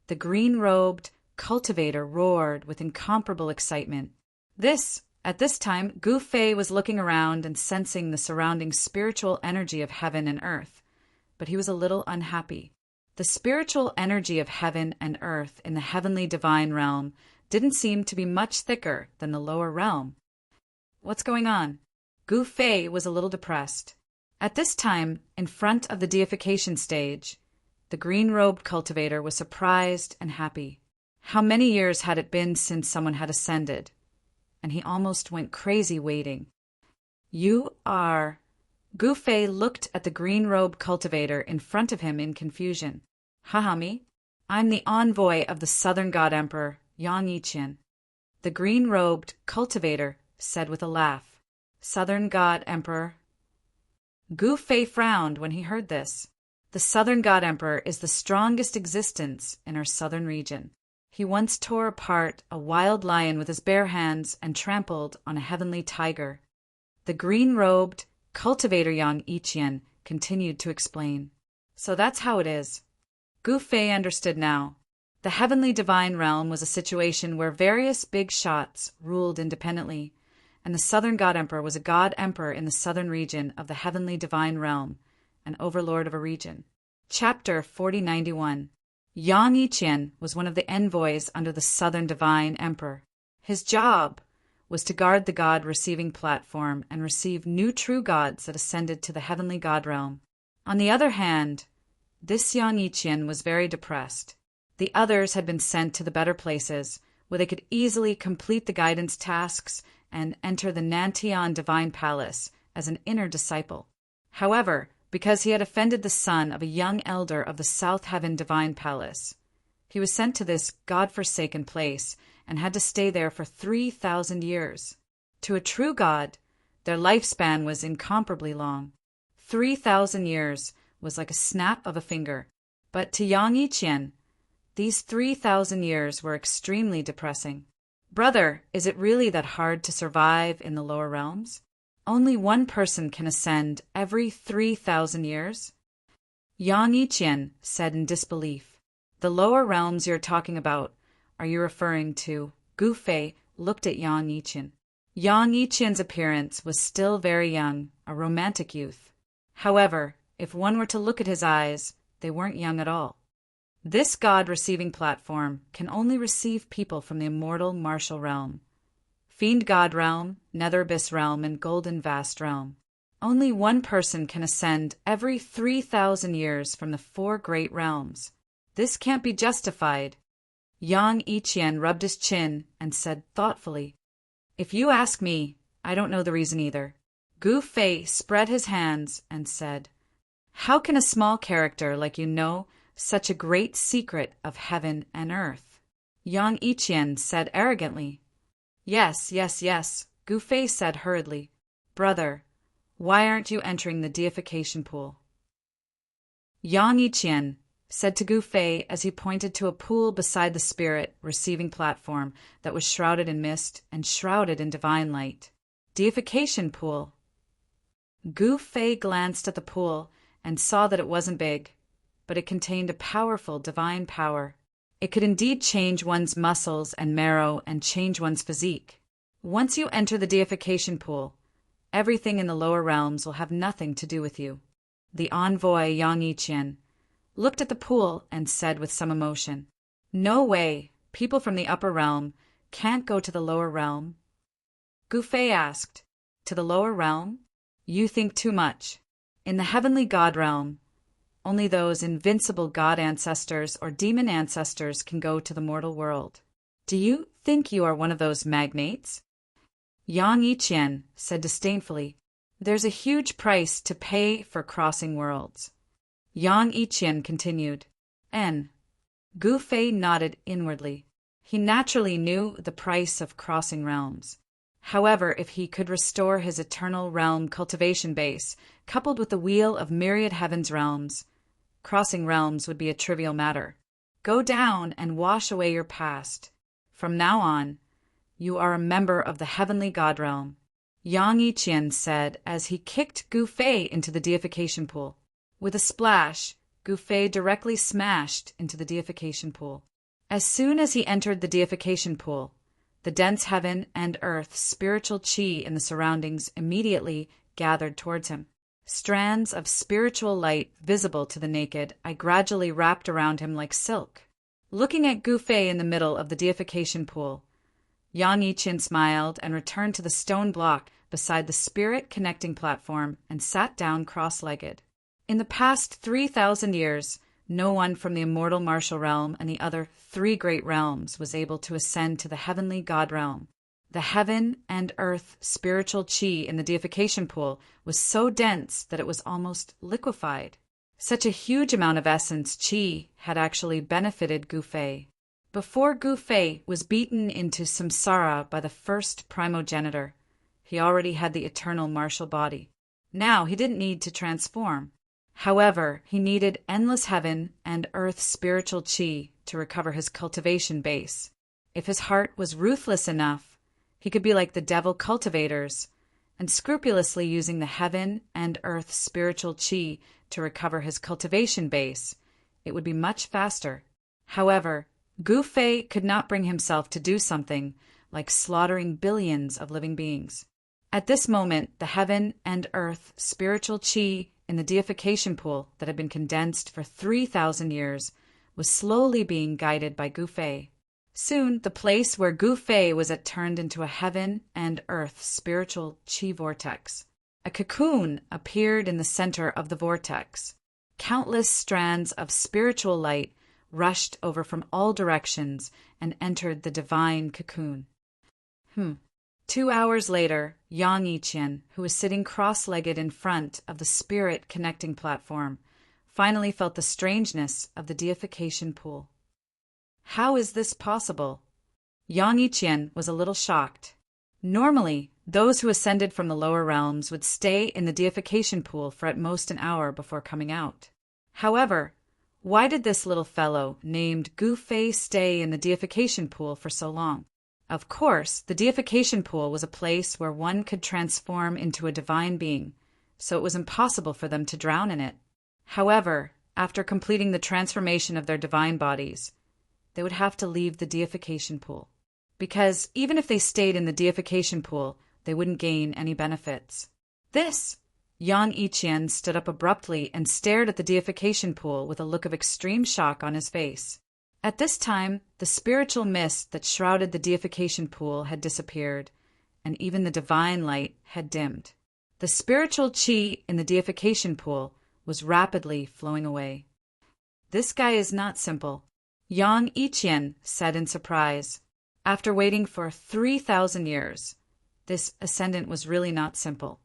The green-robed cultivator roared with incomparable excitement. At this time, Gu Fei was looking around and sensing the surrounding spiritual energy of heaven and earth, but he was a little unhappy. The spiritual energy of heaven and earth in the heavenly divine realm didn't seem to be much thicker than the lower realm. What's going on? Gu Fei was a little depressed. At this time, in front of the deification stage, the green-robed cultivator was surprised and happy. How many years had it been since someone had ascended? And he almost went crazy waiting. "You are Gu Fei looked at the green-robe cultivator in front of him in confusion. Haha, me? I'm the envoy of the Southern God Emperor, Yang Yiqian. The green-robed cultivator said with a laugh. Southern God Emperor? Gu Fei frowned when he heard this. The Southern God Emperor is the strongest existence in our southern region. He once tore apart a wild lion with his bare hands and trampled on a heavenly tiger. The green-robed cultivator Yang Yiqian continued to explain. So that's how it is. Gu Fei understood now. The heavenly divine realm was a situation where various big shots ruled independently, and the Southern God Emperor was a God Emperor in the southern region of the heavenly divine realm, an overlord of a region. Chapter 4091. Yang Yiqian was one of the envoys under the Southern Divine Emperor. His job was to guard the God-receiving platform and receive new true gods that ascended to the heavenly God realm. On the other hand, this Yang Yiqian was very depressed. The others had been sent to the better places, where they could easily complete the guidance tasks and enter the Nantian Divine Palace as an inner disciple. However, because he had offended the son of a young elder of the South Heaven Divine Palace, he was sent to this God-forsaken place and had to stay there for 3,000 years. To a true God, their lifespan was incomparably long. 3,000 years was like a snap of a finger. But to Yang Yiqian, these 3,000 years were extremely depressing. Brother, is it really that hard to survive in the lower realms? Only one person can ascend every 3,000 years? Yang Yiqian said in disbelief. The lower realms you're talking about, are you referring to? Gu Fei looked at Yang Yiqian. Yang Yiqian's appearance was still very young, a romantic youth. However, if one were to look at his eyes, they weren't young at all. This God-receiving platform can only receive people from the immortal martial realm. Fiend God realm, Nether Abyss realm, and Golden Vast realm. Only one person can ascend every 3,000 years from the 4 great realms. This can't be justified. Yang Yiqian rubbed his chin and said thoughtfully, If you ask me, I don't know the reason either. Gu Fei spread his hands and said, How can a small character like you know such a great secret of heaven and earth? Yang Yiqian said arrogantly. Yes, Gu Fei said hurriedly. Brother, why aren't you entering the deification pool? Yang Yiqian said to Gu Fei as he pointed to a pool beside the spirit receiving platform that was shrouded in mist and shrouded in divine light. Deification pool. Gu Fei glanced at the pool and saw that it wasn't big, but it contained a powerful divine power. It could indeed change one's muscles and marrow and change one's physique. Once you enter the deification pool, everything in the lower realms will have nothing to do with you. The envoy Yang Yiqian looked at the pool and said with some emotion, No way, people from the upper realm can't go to the lower realm. Gu Fei asked, To the lower realm? You think too much. In the heavenly God realm, only those invincible God ancestors or demon ancestors can go to the mortal world. Do you think you are one of those magnates? Yang Yiqian said disdainfully, There's a huge price to pay for crossing worlds. Yang Yiqian continued, N. Gu Fei nodded inwardly. He naturally knew the price of crossing realms. However, if he could restore his eternal realm cultivation base, coupled with the wheel of myriad heavens realms, crossing realms would be a trivial matter. Go down and wash away your past. From now on, you are a member of the heavenly God realm. Yang Yiqian said as he kicked Gu Fei into the deification pool. With a splash, Gu Fei directly smashed into the deification pool. As soon as he entered the deification pool, the dense heaven and earth spiritual chi in the surroundings immediately gathered towards him. Strands of spiritual light visible to the naked eye gradually wrapped around him like silk. Looking at Gu Fei in the middle of the deification pool, Yang Yiqian smiled and returned to the stone block beside the spirit connecting platform and sat down cross-legged. In the past 3,000 years, no one from the immortal martial realm and the other 3 great realms was able to ascend to the heavenly God realm. The heaven and earth spiritual qi in the deification pool was so dense that it was almost liquefied. Such a huge amount of essence qi had actually benefited Gu Fei. Before Gu Fei was beaten into samsara by the first primogenitor, he already had the eternal martial body. Now he didn't need to transform. However, he needed endless heaven and earth spiritual qi to recover his cultivation base. If his heart was ruthless enough, he could be like the devil cultivators and scrupulously using the heaven and earth spiritual qi to recover his cultivation base. It would be much faster. However, Gu Fei could not bring himself to do something like slaughtering billions of living beings. At this moment, the heaven and earth spiritual qi in the deification pool that had been condensed for 3,000 years was slowly being guided by Gu Fei. Soon, the place where Gu Fei was at turned into a heaven and earth spiritual qi vortex. A cocoon appeared in the center of the vortex. Countless strands of spiritual light rushed over from all directions and entered the divine cocoon. 2 hours later, Yang Yiqian, who was sitting cross-legged in front of the spirit connecting platform, finally felt the strangeness of the deification pool. How is this possible? Yang Yiqian was a little shocked. Normally, those who ascended from the lower realms would stay in the deification pool for at most an hour before coming out. However, why did this little fellow named Gu Fei stay in the deification pool for so long? Of course, the deification pool was a place where one could transform into a divine being, so it was impossible for them to drown in it. However, after completing the transformation of their divine bodies, they would have to leave the deification pool, because even if they stayed in the deification pool, they wouldn't gain any benefits. Yang Yiqian stood up abruptly and stared at the deification pool with a look of extreme shock on his face. At this time, the spiritual mist that shrouded the deification pool had disappeared, and even the divine light had dimmed. The spiritual qi in the deification pool was rapidly flowing away. This guy is not simple, Yang Yiqian said in surprise. After waiting for 3,000 years, this ascendant was really not simple.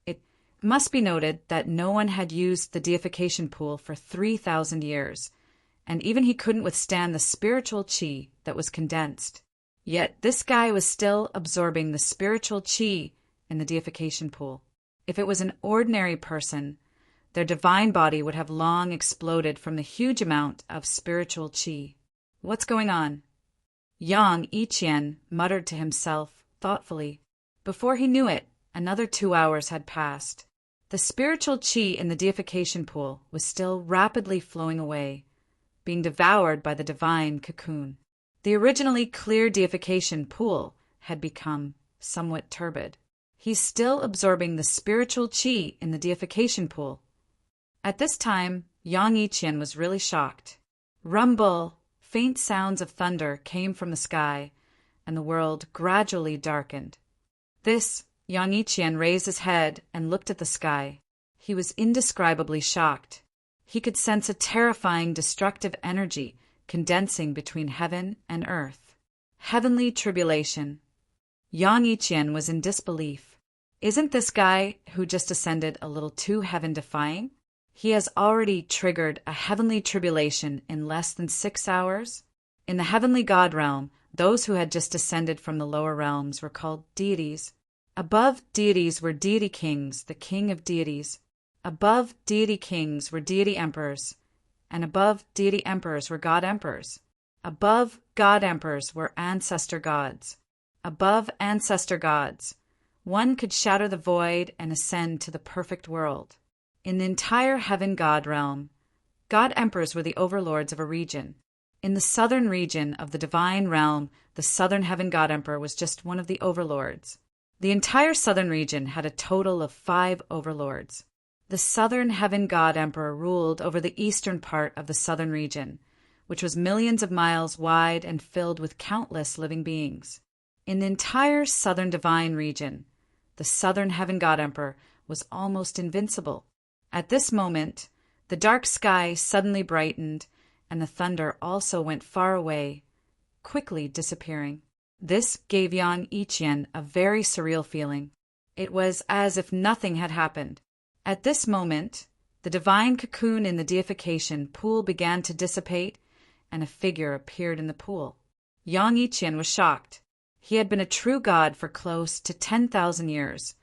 It must be noted that no one had used the deification pool for 3,000 years, and even he couldn't withstand the spiritual qi that was condensed. Yet this guy was still absorbing the spiritual qi in the deification pool. If it was an ordinary person, their divine body would have long exploded from the huge amount of spiritual qi. What's going on? Yang Yiqian muttered to himself thoughtfully. Before he knew it, another 2 hours had passed. The spiritual qi in the deification pool was still rapidly flowing away, being devoured by the divine cocoon. The originally clear deification pool had become somewhat turbid. He's still absorbing the spiritual qi in the deification pool. At this time, Yang Yiqian was really shocked. Rumble, faint sounds of thunder came from the sky, and the world gradually darkened. Yang Yiqian raised his head and looked at the sky. He was indescribably shocked. He could sense a terrifying destructive energy condensing between heaven and earth. Heavenly tribulation. Yang Yiqian was in disbelief. Isn't this guy who just ascended a little too heaven-defying? He has already triggered a heavenly tribulation in less than 6 hours. In the heavenly god realm, those who had just descended from the lower realms were called deities. Above deities were deity kings, the king of deities. Above deity kings were deity emperors, and above deity emperors were god emperors. Above god emperors were ancestor gods. Above ancestor gods, one could shatter the void and ascend to the perfect world. In the entire heaven god realm, god emperors were the overlords of a region. In the southern region of the divine realm, the southern heaven god emperor was just one of the overlords. The entire southern region had a total of 5 overlords. The southern heaven god emperor ruled over the eastern part of the southern region, which was millions of miles wide and filled with countless living beings. In the entire southern divine region, the southern heaven god emperor was almost invincible. At this moment, the dark sky suddenly brightened, and the thunder also went far away, quickly disappearing. This gave Yang Yiqian a very surreal feeling. It was as if nothing had happened. At this moment, the divine cocoon in the deification pool began to dissipate, and a figure appeared in the pool. Yang Yiqian was shocked. He had been a true god for close to 10,000 years,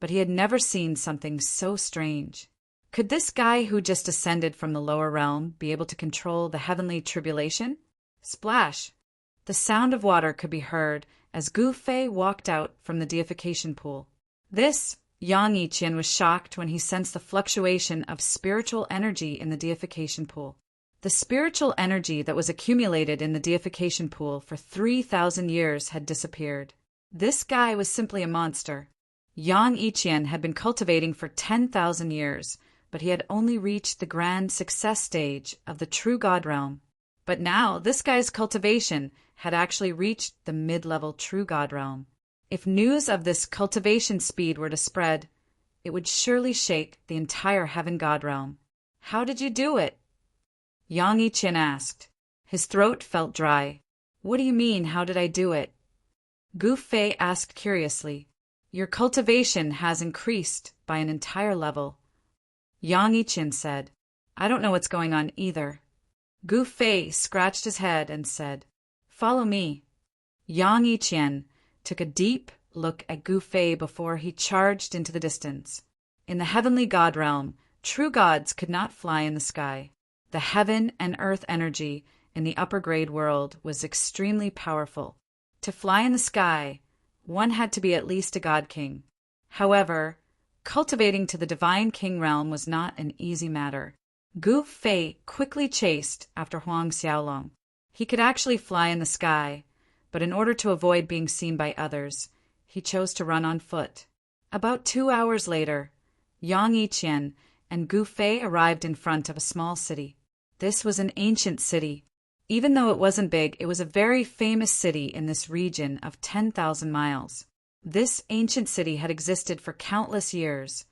but he had never seen something so strange. Could this guy who just ascended from the lower realm be able to control the heavenly tribulation? Splash! The sound of water could be heard as Gu Fei walked out from the deification pool. Yang Yiqian was shocked when he sensed the fluctuation of spiritual energy in the deification pool. The spiritual energy that was accumulated in the deification pool for 3,000 years had disappeared. This guy was simply a monster. Yang Yiqian had been cultivating for 10,000 years, but he had only reached the grand success stage of the true God realm. But now this guy's cultivation had actually reached the mid-level true God realm. If news of this cultivation speed were to spread, it would surely shake the entire heaven God realm. How did you do it? Yang Yiqian asked. His throat felt dry. What do you mean, how did I do it? Gu Fei asked curiously. Your cultivation has increased by an entire level. Yang Yiqian said. I don't know what's going on either. Gu Fei scratched his head and said, Follow me. Yang Yiqian took a deep look at Gu Fei before he charged into the distance. In the heavenly God realm, true gods could not fly in the sky. The heaven and earth energy in the upper grade world was extremely powerful. To fly in the sky, one had to be at least a god king. However, cultivating to the divine king realm was not an easy matter. Gu Fei quickly chased after Huang Xiaolong. He could actually fly in the sky, but in order to avoid being seen by others, he chose to run on foot. About 2 hours later, Yang Yiqian and Gu Fei arrived in front of a small city. This was an ancient city. Even though it wasn't big, it was a very famous city in this region of 10,000 miles. This ancient city had existed for countless years,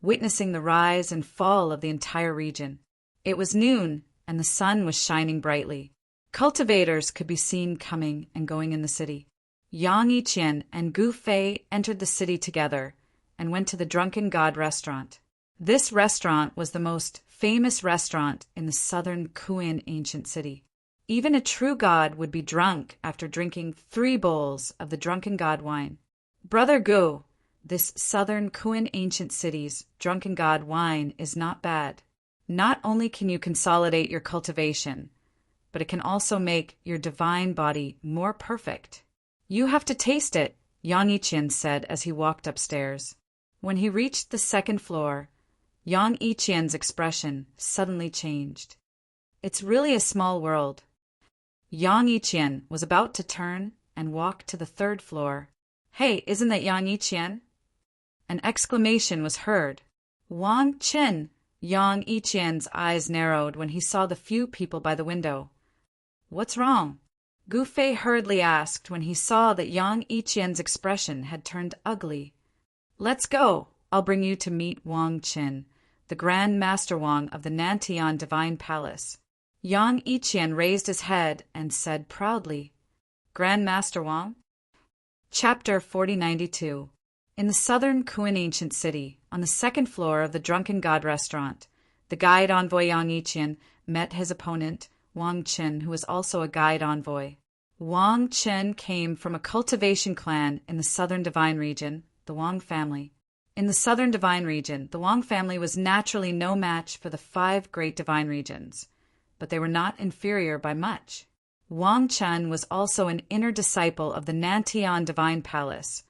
witnessing the rise and fall of the entire region. It was noon, and the sun was shining brightly. Cultivators could be seen coming and going in the city. Yang Yiqian and Gu Fei entered the city together and went to the Drunken God restaurant. This restaurant was the most famous restaurant in the southern Kuan ancient city. Even a true god would be drunk after drinking 3 bowls of the Drunken God wine. Brother Gu, this southern Kuan ancient city's Drunken God wine is not bad. Not only can you consolidate your cultivation, but it can also make your divine body more perfect. You have to taste it, Yang Yiqian said as he walked upstairs. When he reached the 2nd floor, Yang Yiqian's expression suddenly changed. It's really a small world. Yang Yiqian was about to turn and walk to the 3rd floor. Hey, isn't that Yang Yiqian? An exclamation was heard. Wang Qin! Yang Yiqian's eyes narrowed when he saw the few people by the window. What's wrong? Gu Fei hurriedly asked when he saw that Yang Yiqian's expression had turned ugly. Let's go. I'll bring you to meet Wang Qin, the Grand Master Wang of the Nantian Divine Palace. Yang Yiqian raised his head and said proudly, Grand Master Wang? Chapter 4092. In the southern Kuan ancient city, on the 2nd floor of the Drunken God restaurant, the guide envoy Yang Yiqian met his opponent, Wang Qin, who was also a guide envoy. Wang Qin came from a cultivation clan in the southern divine region, the Wang family. In the southern divine region, the Wang family was naturally no match for the 5 great divine regions, but they were not inferior by much. Wang Qin was also an inner disciple of the Nantian Divine Palace,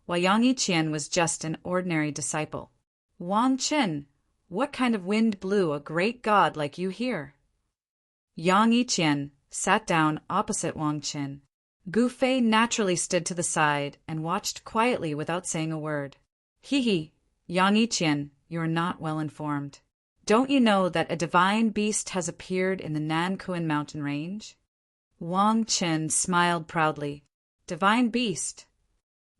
while Yang Yiqian was just an ordinary disciple. Wang Qin, what kind of wind blew a great god like you here? Yang Yiqian sat down opposite Wang Qin. Gu Fei naturally stood to the side and watched quietly without saying a word. Hee, Yang Yiqian, you are not well informed. Don't you know that a divine beast has appeared in the Nankuan mountain range? Wang Qin smiled proudly. Divine beast?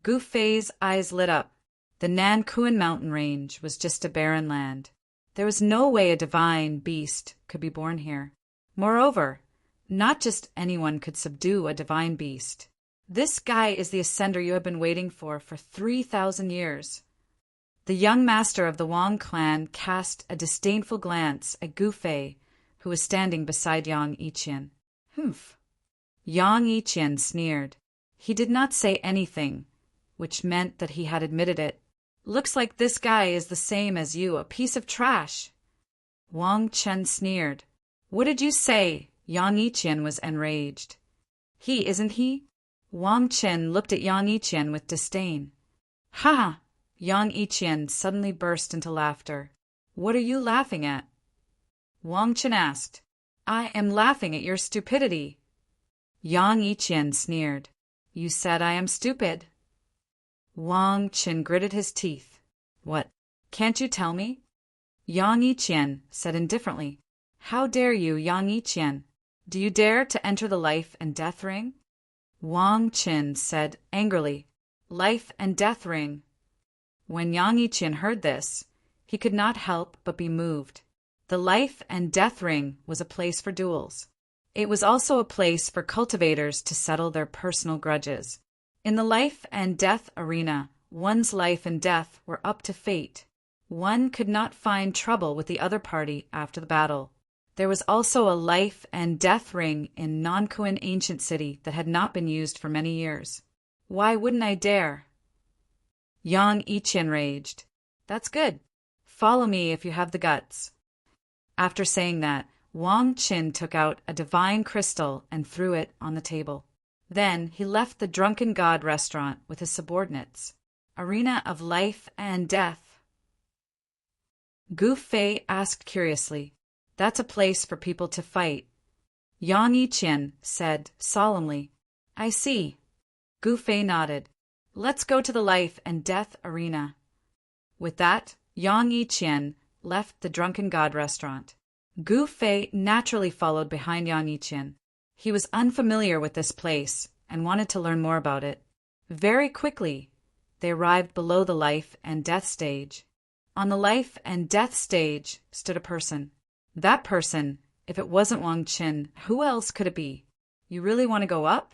Gu Fei's eyes lit up. The Nankuan mountain range was just a barren land. There was no way a divine beast could be born here. Moreover, not just anyone could subdue a divine beast. This guy is the ascender you have been waiting for 3,000 years. The young master of the Wang clan cast a disdainful glance at Gu Fei, who was standing beside Yang Yiqian. Humph. Yang Yiqian sneered. He did not say anything, which meant that he had admitted it. Looks like this guy is the same as you, a piece of trash. Wang Chen sneered. What did you say? Yang Yiqian was enraged. He, isn't he? Wang Chen looked at Yang Yiqian with disdain. Ha ha! Yang Yiqian suddenly burst into laughter. What are you laughing at? Wang Chen asked. I am laughing at your stupidity. Yang Yiqian sneered. You said I am stupid. Wang Chen gritted his teeth. What? Can't you tell me? Yang Yiqian said indifferently. How dare you, Yang Yiqian? Do you dare to enter the life and death ring? Wang Chen said angrily. Life and death ring. When Yang Yiqian heard this, he could not help but be moved. The life and death ring was a place for duels. It was also a place for cultivators to settle their personal grudges. In the life and death arena, one's life and death were up to fate. One could not find trouble with the other party after the battle. There was also a life and death ring in Nankuan ancient city that had not been used for many years. Why wouldn't I dare? Yang Yiqian raged. That's good. Follow me if you have the guts. After saying that, Wang Chen took out a divine crystal and threw it on the table. Then he left the Drunken God restaurant with his subordinates. Arena of life and death. Gu Fei asked curiously. That's a place for people to fight. Yang Yiqian said solemnly. I see. Gu Fei nodded. Let's go to the life and death arena. With that, Yang Yiqian left the Drunken God restaurant. Gu Fei naturally followed behind Yang Yiqian. He was unfamiliar with this place and wanted to learn more about it. Very quickly, they arrived below the life and death stage. On the life and death stage stood a person. That person, if it wasn't Wang Chen, who else could it be? You really want to go up?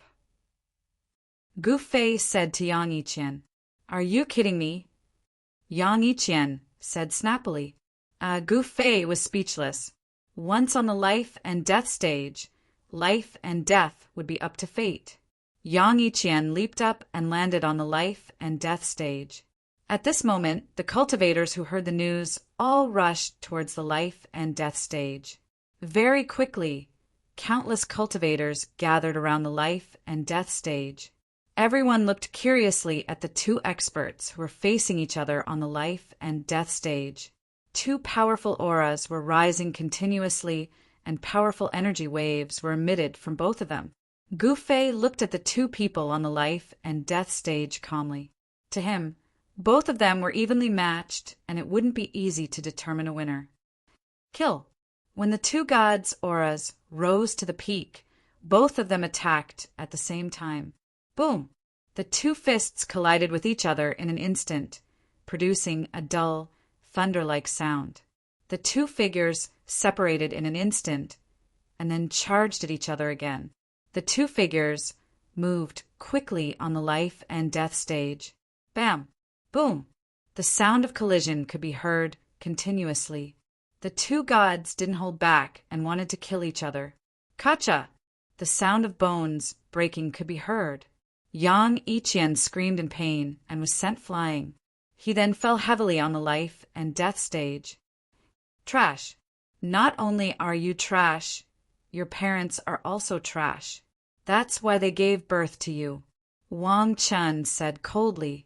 Gu Fei said to Yang Yiqian. Are you kidding me? Yang Yiqian said snappily. Gu Fei was speechless. Once on the life and death stage, life and death would be up to fate. Yang Yiqian leaped up and landed on the life and death stage. At this moment, the cultivators who heard the news all rushed towards the life and death stage. Very quickly, countless cultivators gathered around the life and death stage. Everyone looked curiously at the two experts who were facing each other on the life and death stage. Two powerful auras were rising continuously, and powerful energy waves were emitted from both of them. Gu Fei looked at the two people on the life and death stage calmly. To him, both of them were evenly matched, and it wouldn't be easy to determine a winner. Kill. When the two gods' auras rose to the peak, both of them attacked at the same time. Boom! The two fists collided with each other in an instant, producing a dull, thunder-like sound. The two figures separated in an instant and then charged at each other again. The two figures moved quickly on the life and death stage. Bam! Boom! The sound of collision could be heard continuously. The two gods didn't hold back and wanted to kill each other. Kacha! The sound of bones breaking could be heard. Yang Yiqian screamed in pain and was sent flying. He then fell heavily on the life and death stage. Trash. Not only are you trash, your parents are also trash. That's why they gave birth to you. Wang Chen said coldly.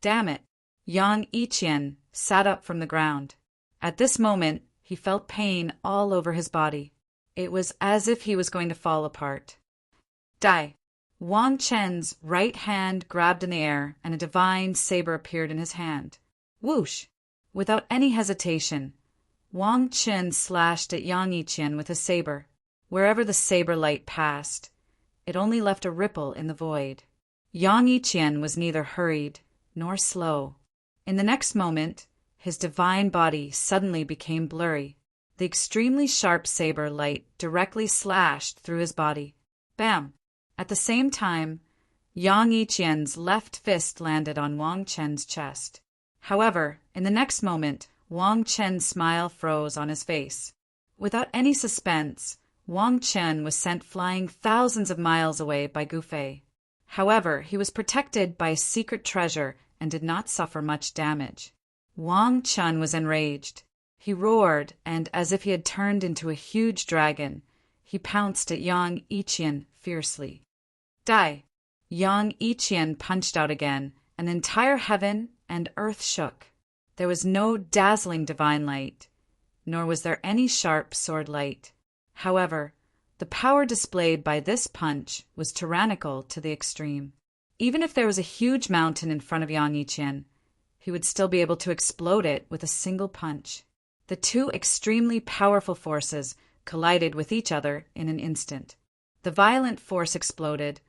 Damn it. Yang Yiqian sat up from the ground. At this moment, he felt pain all over his body. It was as if he was going to fall apart. Die. Wang Chen's right hand grabbed in the air, and a divine saber appeared in his hand. Whoosh! Without any hesitation, Wang Chen slashed at Yang Yiqian with his saber. Wherever the saber light passed, it only left a ripple in the void. Yang Yiqian was neither hurried nor slow. In the next moment, his divine body suddenly became blurry. The extremely sharp saber light directly slashed through his body. Bam! At the same time, Yang Yiqian's left fist landed on Wang Chen's chest. However, in the next moment, Wang Chen's smile froze on his face. Without any suspense, Wang Chen was sent flying thousands of miles away by Gu Fei. However, he was protected by a secret treasure and did not suffer much damage. Wang Chen was enraged. He roared, and as if he had turned into a huge dragon, he pounced at Yang Yiqian fiercely. Die! Yang Yiqian punched out again, and the entire heaven and earth shook. There was no dazzling divine light, nor was there any sharp sword light. However, the power displayed by this punch was tyrannical to the extreme. Even if there was a huge mountain in front of Yang Yiqian, he would still be able to explode it with a single punch. The two extremely powerful forces collided with each other in an instant. The violent force exploded,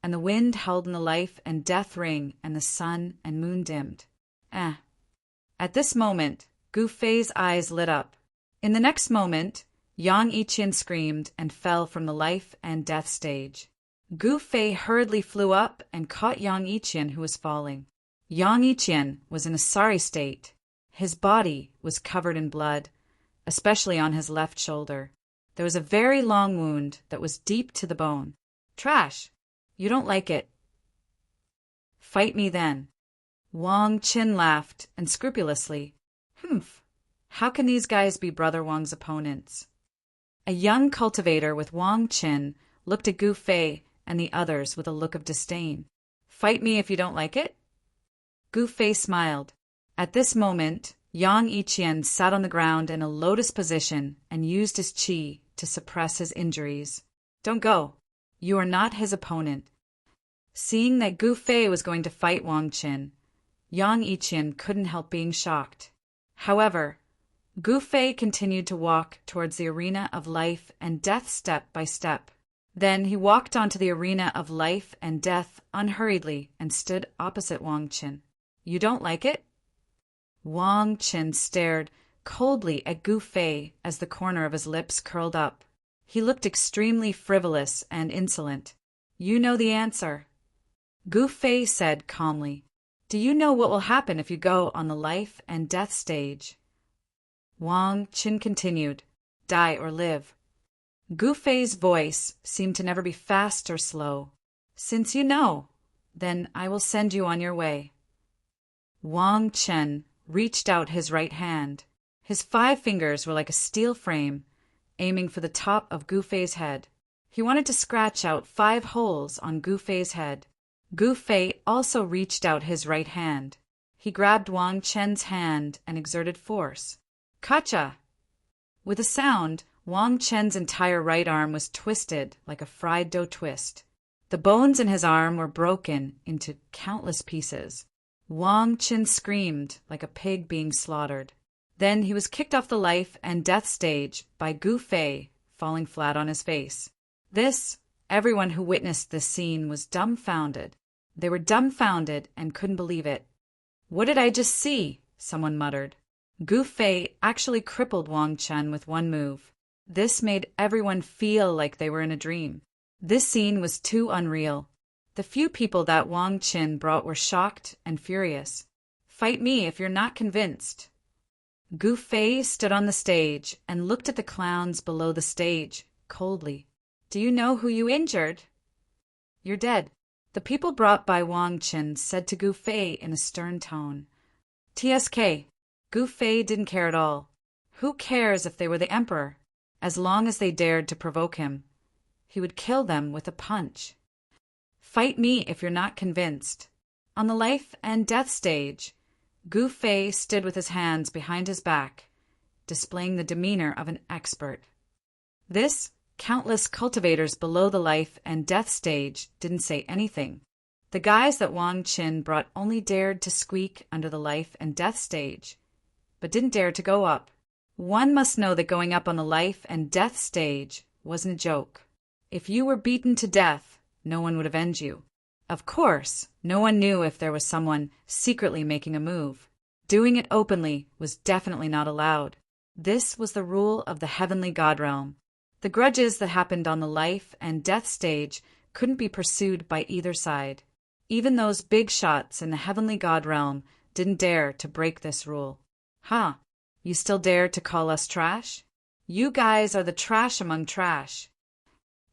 and the wind held in the life and death ring, and the sun and moon dimmed. At this moment, Gu Fei's eyes lit up. In the next moment, Yang Yiqian screamed and fell from the life and death stage. Gu Fei hurriedly flew up and caught Yang Yiqian, who was falling. Yang Yiqian was in a sorry state. His body was covered in blood, especially on his left shoulder. There was a very long wound that was deep to the bone. Trash! You don't like it. Fight me then. Wang Chen laughed, and scrupulously. Humph! How can these guys be Brother Wang's opponents? A young cultivator with Wang Chen looked at Gu Fei and the others with a look of disdain. Fight me if you don't like it? Gu Fei smiled. At this moment, Yang Yiqian sat on the ground in a lotus position and used his qi to suppress his injuries. Don't go. You are not his opponent. Seeing that Gu Fei was going to fight Wang Chen, Yang Yiqian couldn't help being shocked. However, Gu Fei continued to walk towards the arena of life and death step by step. Then he walked onto the arena of life and death unhurriedly and stood opposite Wang Chen. You don't like it? Wang Chen stared coldly at Gu Fei as the corner of his lips curled up. He looked extremely frivolous and insolent. You know the answer. Gu Fei said calmly. Do you know what will happen if you go on the life and death stage? Wang Chen continued. Die or live. Gu Fei's voice seemed to never be fast or slow. Since you know, then I will send you on your way. Wang Chen reached out his right hand. His 5 fingers were like a steel frame, aiming for the top of Gu Fei's head. He wanted to scratch out 5 holes on Gu Fei's head. Gu Fei also reached out his right hand. He grabbed Wang Chen's hand and exerted force. Kacha! With a sound, Wang Chen's entire right arm was twisted like a fried dough twist. The bones in his arm were broken into countless pieces. Wang Chen screamed like a pig being slaughtered. Then he was kicked off the life and death stage by Gu Fei, falling flat on his face. Everyone who witnessed this scene was dumbfounded. They were dumbfounded and couldn't believe it. What did I just see? Someone muttered. Gu Fei actually crippled Wang Chen with one move. This made everyone feel like they were in a dream. This scene was too unreal. The few people that Wang Chen brought were shocked and furious. Fight me if you're not convinced. Gu Fei stood on the stage and looked at the clowns below the stage, coldly. Do you know who you injured? You're dead. The people brought by Wang Chen said to Gu Fei in a stern tone. TSK. Gu Fei didn't care at all. Who cares if they were the emperor? As long as they dared to provoke him, he would kill them with a punch. Fight me if you're not convinced. On the life and death stage, Gu Fei stood with his hands behind his back, displaying the demeanor of an expert. Countless cultivators below the life and death stage didn't say anything. The guys that Wang Chen brought only dared to squeak under the life and death stage, but didn't dare to go up. One must know that going up on the life and death stage wasn't a joke. If you were beaten to death, no one would avenge you. Of course, no one knew if there was someone secretly making a move. Doing it openly was definitely not allowed. This was the rule of the heavenly god realm. The grudges that happened on the life and death stage couldn't be pursued by either side. Even those big shots in the heavenly god realm didn't dare to break this rule. Huh, you still dare to call us trash? You guys are the trash among trash.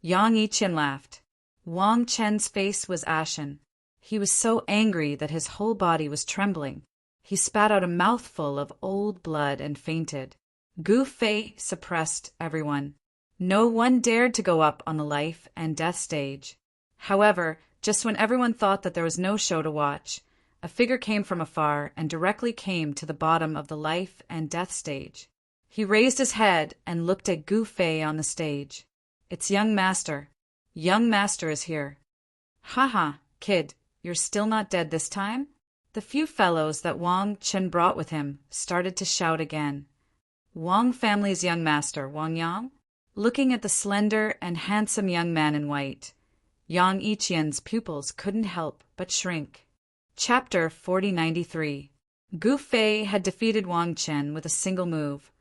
Yang Yiqian laughed. Wang Chen's face was ashen. He was so angry that his whole body was trembling. He spat out a mouthful of old blood and fainted. Gu Fei suppressed everyone. No one dared to go up on the life and death stage. However, just when everyone thought that there was no show to watch, a figure came from afar and directly came to the bottom of the life and death stage. He raised his head and looked at Gu Fei on the stage. It's young master. Young master is here. Haha, kid, you're still not dead this time? The few fellows that Wang Chen brought with him started to shout again. Wang family's young master, Wang Yang? Looking at the slender and handsome young man in white, Yang Yiqian's pupils couldn't help but shrink. Chapter 4093. Gu Fei had defeated Wang Chen with a single move,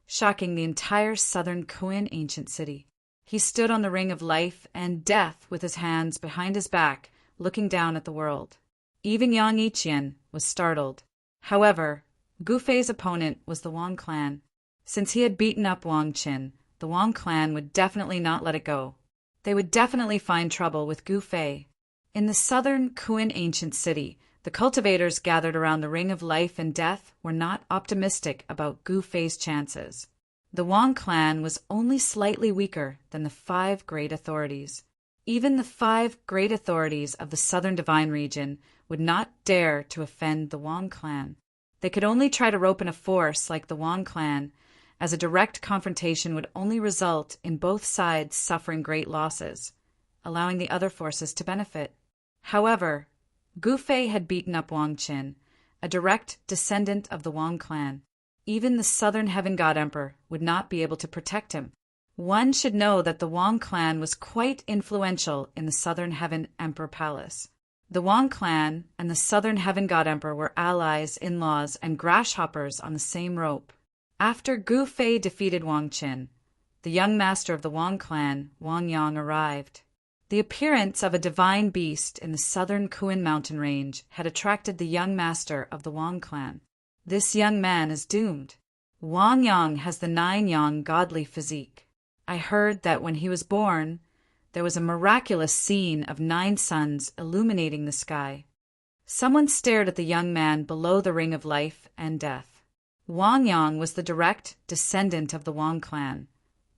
shocking the entire southern Kuan ancient city. He stood on the ring of life and death with his hands behind his back, looking down at the world. Even Yang Yiqian was startled. However, Gu Fei's opponent was the Wang clan. Since he had beaten up Wang Chen, the Wang clan would definitely not let it go. They would definitely find trouble with Gu Fei. In the southern Kuan ancient city, the cultivators gathered around the ring of life and death were not optimistic about Gu Fei's chances. The Wang clan was only slightly weaker than the 5 great authorities. Even the 5 great authorities of the southern divine region would not dare to offend the Wang clan. They could only try to rope in a force like the Wang clan, as a direct confrontation would only result in both sides suffering great losses, allowing the other forces to benefit. However, Gu Fei had beaten up Wang Chen, a direct descendant of the Wang clan. Even the Southern Heaven God Emperor would not be able to protect him. One should know that the Wang clan was quite influential in the Southern Heaven Emperor Palace. The Wang clan and the Southern Heaven God Emperor were allies, in-laws, and grasshoppers on the same rope. After Gu Fei defeated Wang Chen, the young master of the Wang clan, Wang Yang, arrived. The appearance of a divine beast in the southern Kuan mountain range had attracted the young master of the Wang clan. This young man is doomed. Wang Yang has the 9 yang godly physique. I heard that when he was born, there was a miraculous scene of 9 suns illuminating the sky. Someone stared at the young man below the ring of life and death. Wang Yang was the direct descendant of the Wang clan,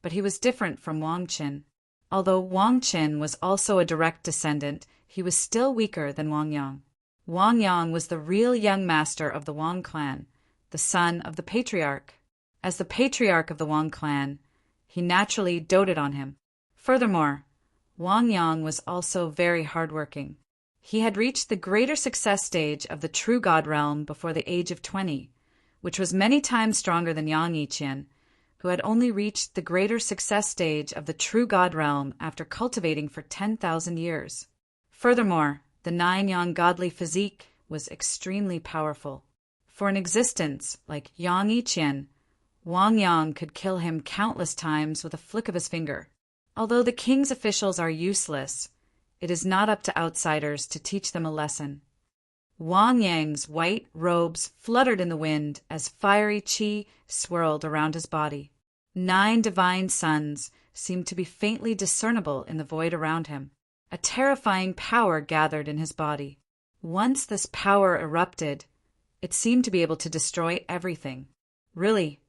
but he was different from Wang Chen. Although Wang Chen was also a direct descendant, he was still weaker than Wang Yang. Wang Yang was the real young master of the Wang clan, the son of the patriarch. As the patriarch of the Wang clan, he naturally doted on him. Furthermore, Wang Yang was also very hardworking. He had reached the greater success stage of the true God realm before the age of 20, which was many times stronger than Yang Yiqian, who had only reached the greater success stage of the true God realm after cultivating for 10,000 years. Furthermore, the 9 yang godly physique was extremely powerful. For an existence like Yang Yiqian, Wang Yang could kill him countless times with a flick of his finger. Although the king's officials are useless, it is not up to outsiders to teach them a lesson. Wang Yang's white robes fluttered in the wind as fiery qi swirled around his body. 9 divine suns seemed to be faintly discernible in the void around him. A terrifying power gathered in his body. Once this power erupted, it seemed to be able to destroy everything. Really,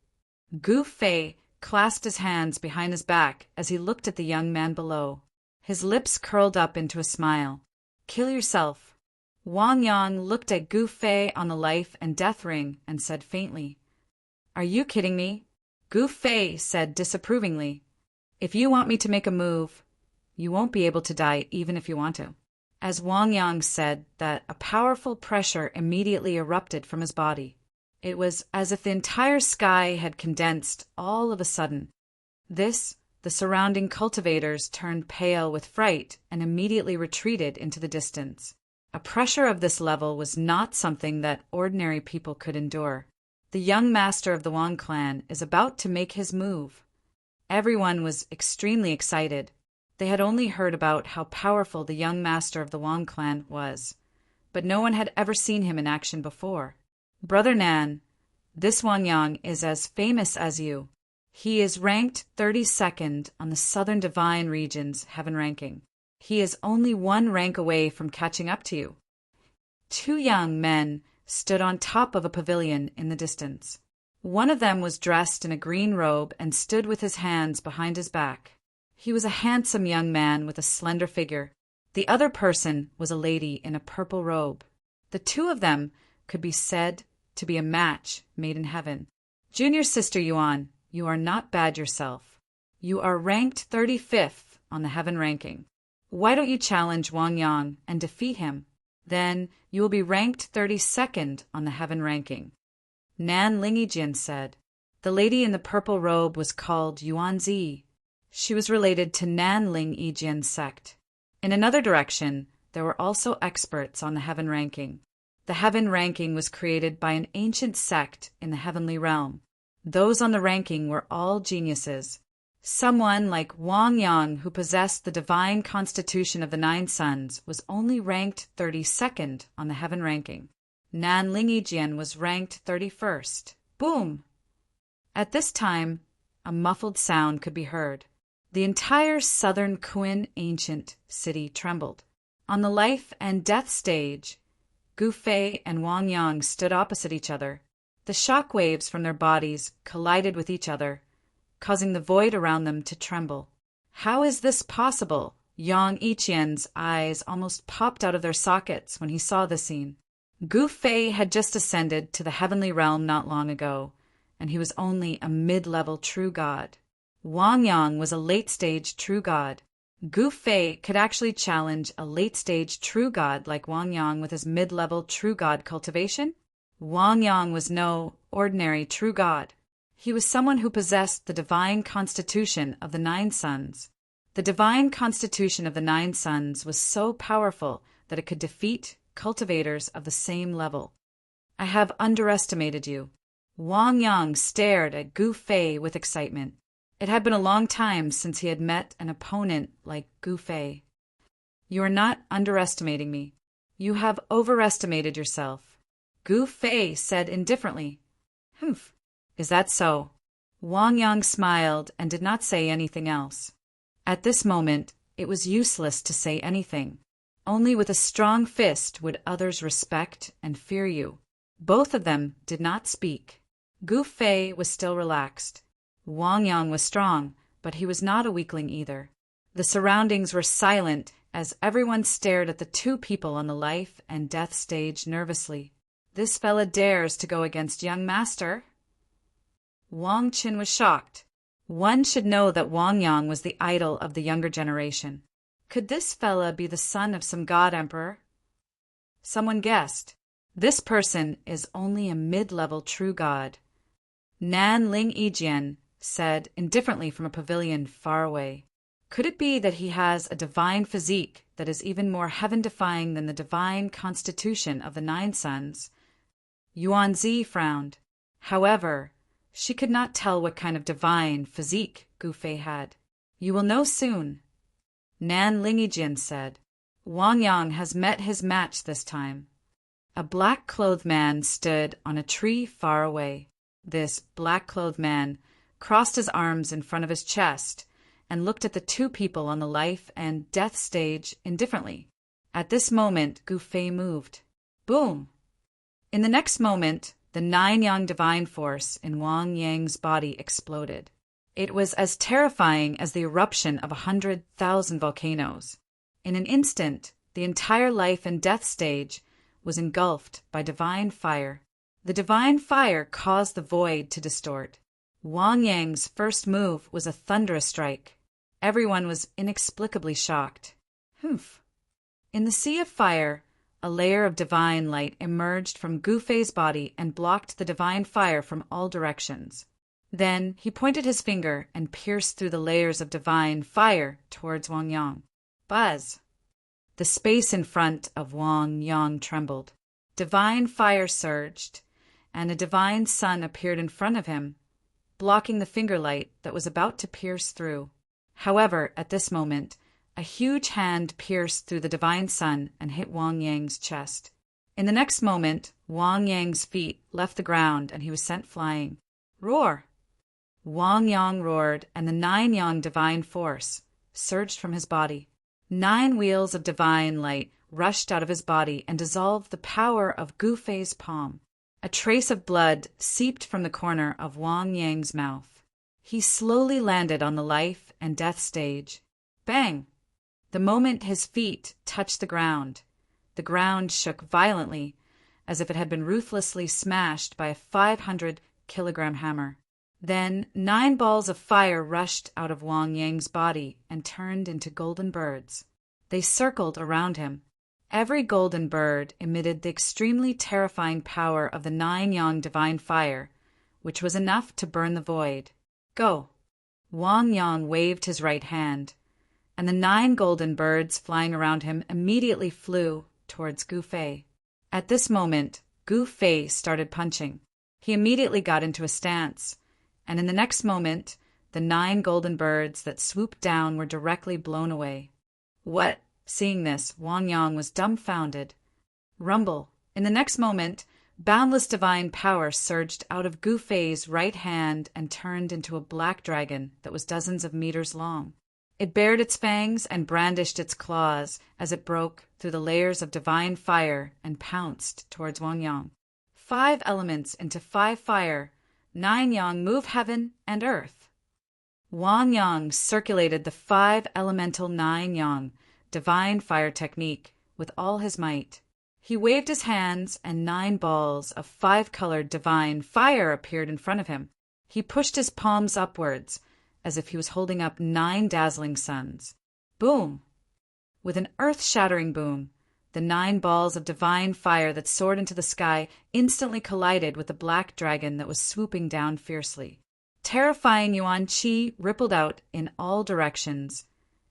Gu Fei clasped his hands behind his back as he looked at the young man below. His lips curled up into a smile. Kill yourself. Wang Yang looked at Gu Fei on the life and death ring and said faintly, "Are you kidding me?" Gu Fei said disapprovingly, "If you want me to make a move, you won't be able to die even if you want to." As Wang Yang said that, a powerful pressure immediately erupted from his body. It was as if the entire sky had condensed all of a sudden. The surrounding cultivators turned pale with fright and immediately retreated into the distance. A pressure of this level was not something that ordinary people could endure. The young master of the Wang clan is about to make his move. Everyone was extremely excited. They had only heard about how powerful the young master of the Wang clan was, but no one had ever seen him in action before. "Brother Nan, this Wang Yang is as famous as you. He is ranked 32nd on the Southern Divine Region's heaven ranking. He is only one rank away from catching up to you." Two young men stood on top of a pavilion in the distance. One of them was dressed in a green robe and stood with his hands behind his back. He was a handsome young man with a slender figure. The other person was a lady in a purple robe. The two of them could be said to be a match made in heaven. "Junior sister Yuan, you are not bad yourself. You are ranked 35th on the heaven ranking. Why don't you challenge Wang Yang and defeat him? Then you will be ranked 32nd on the heaven ranking." Nan Lingijian said. The lady in the purple robe was called Yuanzi. She was related to Nan Ling Yijian's sect. In another direction, there were also experts on the heaven ranking. The heaven ranking was created by an ancient sect in the heavenly realm. Those on the ranking were all geniuses. Someone like Wang Yang, who possessed the divine constitution of the 9 suns, was only ranked 32nd on the heaven ranking. Nan Lingijian was ranked 31st. Boom! At this time, a muffled sound could be heard. The entire southern Kuan ancient city trembled. On the life and death stage, Gu Fei and Wang Yang stood opposite each other. The shock waves from their bodies collided with each other, causing the void around them to tremble. How is this possible? Yang Yiqian's eyes almost popped out of their sockets when he saw the scene. Gu Fei had just ascended to the heavenly realm not long ago, and he was only a mid-level true god. Wang Yang was a late-stage true god. Gu Fei could actually challenge a late-stage true god like Wang Yang with his mid-level true god cultivation? Wang Yang was no ordinary true god. He was someone who possessed the divine constitution of the 9 suns. The divine constitution of the 9 suns was so powerful that it could defeat cultivators of the same level. "I have underestimated you." Wang Yang stared at Gu Fei with excitement. It had been a long time since he had met an opponent like Gu Fei. "You are not underestimating me. You have overestimated yourself," Gu Fei said indifferently. "Humph. Is that so?" Wang Yang smiled and did not say anything else. At this moment, it was useless to say anything. Only with a strong fist would others respect and fear you. Both of them did not speak. Gu Fei was still relaxed. Wang Yang was strong, but he was not a weakling either. The surroundings were silent as everyone stared at the two people on the life and death stage nervously. "This fella dares to go against young master?" Wang Qin was shocked. One should know that Wang Yang was the idol of the younger generation. Could this fella be the son of some god emperor? Someone guessed. This person is only a mid-level true god. Nan Ling Yijian said indifferently from a pavilion far away. Could it be that he has a divine physique that is even more heaven-defying than the divine constitution of the 9 suns? Yuanzi frowned. However, she could not tell what kind of divine physique Gu Fei had. "You will know soon," Nan Lingijian said. "Wang Yang has met his match this time." A black-clothed man stood on a tree far away. This black-clothed man crossed his arms in front of his chest and looked at the two people on the life and death stage indifferently. At this moment, Gu Fei moved. Boom! In the next moment, the 9-yang divine force in Wang Yang's body exploded. It was as terrifying as the eruption of 100,000 volcanoes. In an instant, the entire life and death stage was engulfed by divine fire. The divine fire caused the void to distort. Wang Yang's first move was a thunderous strike. Everyone was inexplicably shocked. Humph! In the sea of fire, a layer of divine light emerged from Gu Fei's body and blocked the divine fire from all directions. Then he pointed his finger and pierced through the layers of divine fire towards Wang Yang. Buzz! The space in front of Wang Yang trembled. Divine fire surged, and a divine sun appeared in front of him, blocking the finger light that was about to pierce through. However, at this moment, A huge hand pierced through the divine sun and hit Wang Yang's chest. In the next moment, Wang Yang's feet left the ground and he was sent flying. Roar! Wang Yang roared, and the 9 yang divine force surged from his body. 9 wheels of divine light rushed out of his body and dissolved the power of Gu Fei's palm. A trace of blood seeped from the corner of Wang Yang's mouth. He slowly landed on the life and death stage. Bang! The moment his feet touched the ground shook violently, as if it had been ruthlessly smashed by a 500-kilogram hammer. Then 9 balls of fire rushed out of Wang Yang's body and turned into golden birds. They circled around him. Every golden bird emitted the extremely terrifying power of the 9 yang divine fire, which was enough to burn the void. Go! Wang Yang waved his right hand, and the 9 golden birds flying around him immediately flew towards Gu Fei. At this moment, Gu Fei started punching. He immediately got into a stance, and in the next moment, the 9 golden birds that swooped down were directly blown away. What? Seeing this, Wang Yang was dumbfounded. Rumble! In the next moment, boundless divine power surged out of Gu Fei's right hand and turned into a black dragon that was dozens of meters long. It bared its fangs and brandished its claws as it broke through the layers of divine fire and pounced towards Wang Yang. 5 elements into 5 fire, 9 yang move heaven and earth. Wang Yang circulated the 5 elemental 9 yang divine fire technique with all his might. He waved his hands and 9 balls of 5-colored divine fire appeared in front of him. He pushed his palms upwards as if he was holding up 9 dazzling suns. Boom! With an earth-shattering boom, the 9 balls of divine fire that soared into the sky instantly collided with the black dragon that was swooping down fiercely. Terrifying yuan qi rippled out in all directions,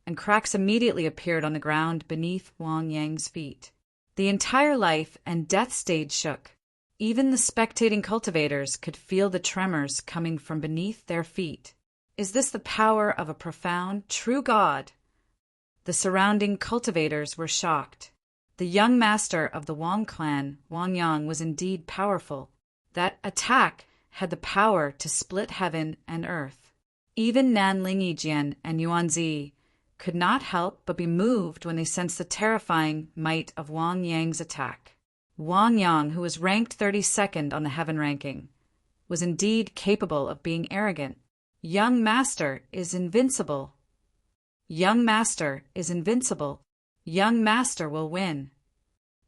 and cracks immediately appeared on the ground beneath Wang Yang's feet. The entire life and death stage shook. Even the spectating cultivators could feel the tremors coming from beneath their feet. Is this the power of a profound, true God? The surrounding cultivators were shocked. The young master of the Wang clan, Wang Yang, was indeed powerful. That attack had the power to split heaven and earth. Even Nanling Yijian and Yuanzi could not help but be moved when they sensed the terrifying might of Wang Yang's attack. Wang Yang, who was ranked 32nd on the heaven ranking, was indeed capable of being arrogant. Young master is invincible. Young master is invincible. Young master will win.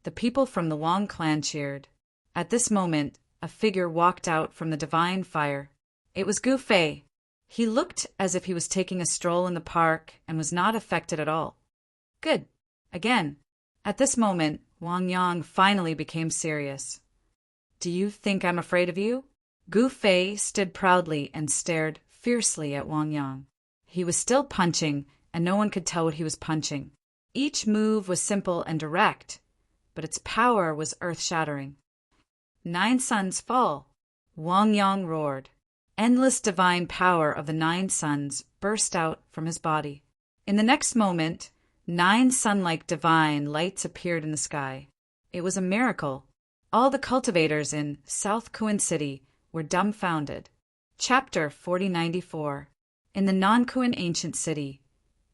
The people from the Wang clan cheered. At this moment, a figure walked out from the divine fire. It was Gu Fei. He looked as if he was taking a stroll in the park and was not affected at all. Good. Again. At this moment, Wang Yang finally became serious. Do you think I'm afraid of you? Gu Fei stood proudly and stared fiercely at Wang Yang. He was still punching, and no one could tell what he was punching. Each move was simple and direct, but its power was earth-shattering. 9 suns fall. Wang Yang roared. Endless divine power of the 9 suns burst out from his body. In the next moment, 9 sun-like divine lights appeared in the sky. It was a miracle. All the cultivators in South Kuan City were dumbfounded. Chapter 4094. In the non-Kuan ancient city,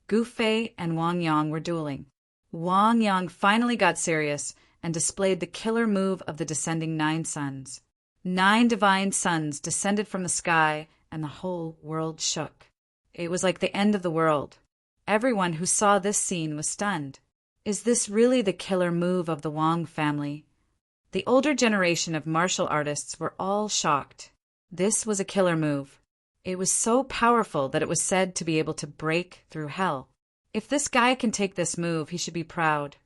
Gu Fei and Wang Yang were dueling. Wang Yang finally got serious and displayed the killer move of the descending 9 suns. 9 divine suns descended from the sky, and the whole world shook. It was like the end of the world. Everyone who saw this scene was stunned. Is this really the killer move of the Wang family? The older generation of martial artists were all shocked. This was a killer move. It was so powerful that it was said to be able to break through hell. If this guy can take this move, he should be proud.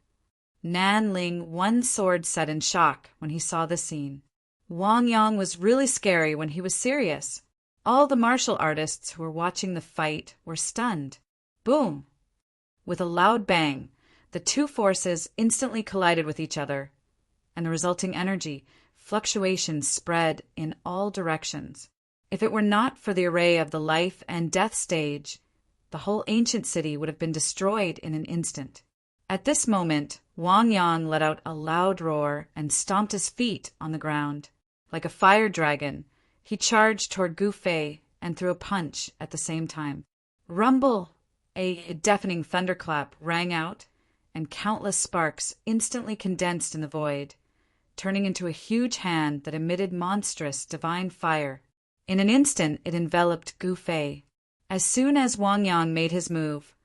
Nan Ling one sword said in shock when he saw this scene. Wang Yang was really scary when he was serious. All the martial artists who were watching the fight were stunned. Boom! With a loud bang, the 2 forces instantly collided with each other, and the resulting energy fluctuations spread in all directions. If it were not for the array of the life and death stage, the whole ancient city would have been destroyed in an instant. At this moment, Wang Yang let out a loud roar and stomped his feet on the ground. Like a fire dragon, he charged toward Gu Fei and threw a punch at the same time. Rumble! A deafening thunderclap rang out, and countless sparks instantly condensed in the void, turning into a huge hand that emitted monstrous divine fire. In an instant it enveloped Gu Fei. As soon as Wang Yang made his move,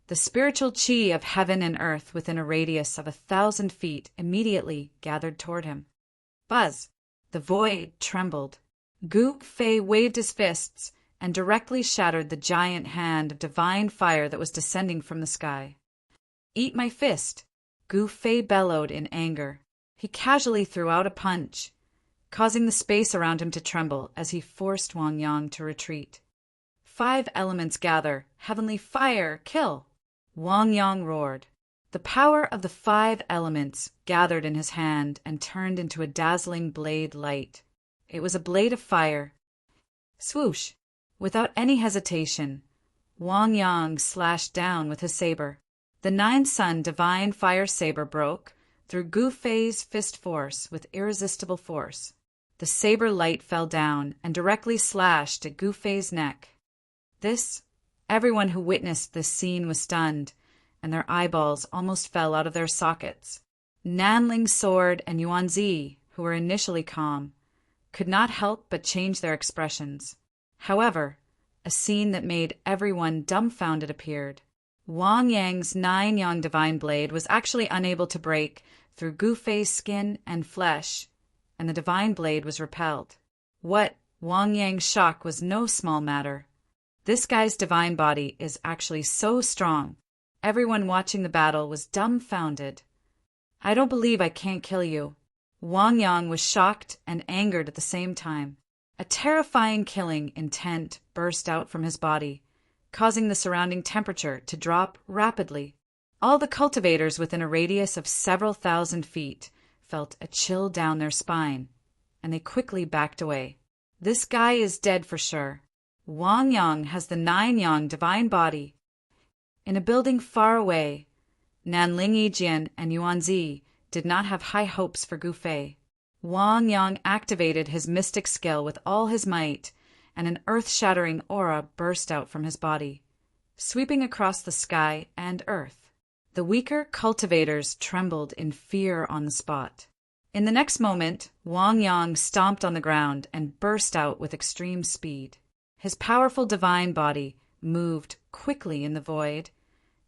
the spiritual qi of heaven and earth within a radius of 1,000 feet immediately gathered toward him. Buzz! The void trembled. Gu Fei waved his fists and directly shattered the giant hand of divine fire that was descending from the sky. Eat my fist! Gu Fei bellowed in anger. He casually threw out a punch, causing the space around him to tremble as he forced Wang Yang to retreat. 5 elements gather, heavenly fire, kill! Wang Yang roared. The power of the 5 elements gathered in his hand and turned into a dazzling blade light. It was a blade of fire. Swoosh! Without any hesitation, Wang Yang slashed down with his saber. The 9-sun divine fire saber broke through Gu Fei's fist force with irresistible force. The saber light fell down and directly slashed at Gu Fei's neck. Everyone who witnessed this scene was stunned, and their eyeballs almost fell out of their sockets. Nanling's sword and Yuanzi, who were initially calm, could not help but change their expressions. However, a scene that made everyone dumbfounded appeared. Wang Yang's 9-yang divine blade was actually unable to break through Gu Fei's skin and flesh, and the divine blade was repelled. What Wang Yang's shock was no small matter. This guy's divine body is actually so strong. Everyone watching the battle was dumbfounded. I don't believe I can't kill you. Wang Yang was shocked and angered at the same time. A terrifying killing intent burst out from his body, causing the surrounding temperature to drop rapidly. All the cultivators within a radius of several thousand feet felt a chill down their spine, and they quickly backed away. This guy is dead for sure. Wang Yang has the 9-yang divine body. In a building far away, Nanling Yijian and Yuanzi did not have high hopes for Gu Fei. Wang Yang activated his mystic skill with all his might, and an earth-shattering aura burst out from his body, sweeping across the sky and earth. The weaker cultivators trembled in fear on the spot. In the next moment, Wang Yang stomped on the ground and burst out with extreme speed. His powerful divine body moved quickly in the void,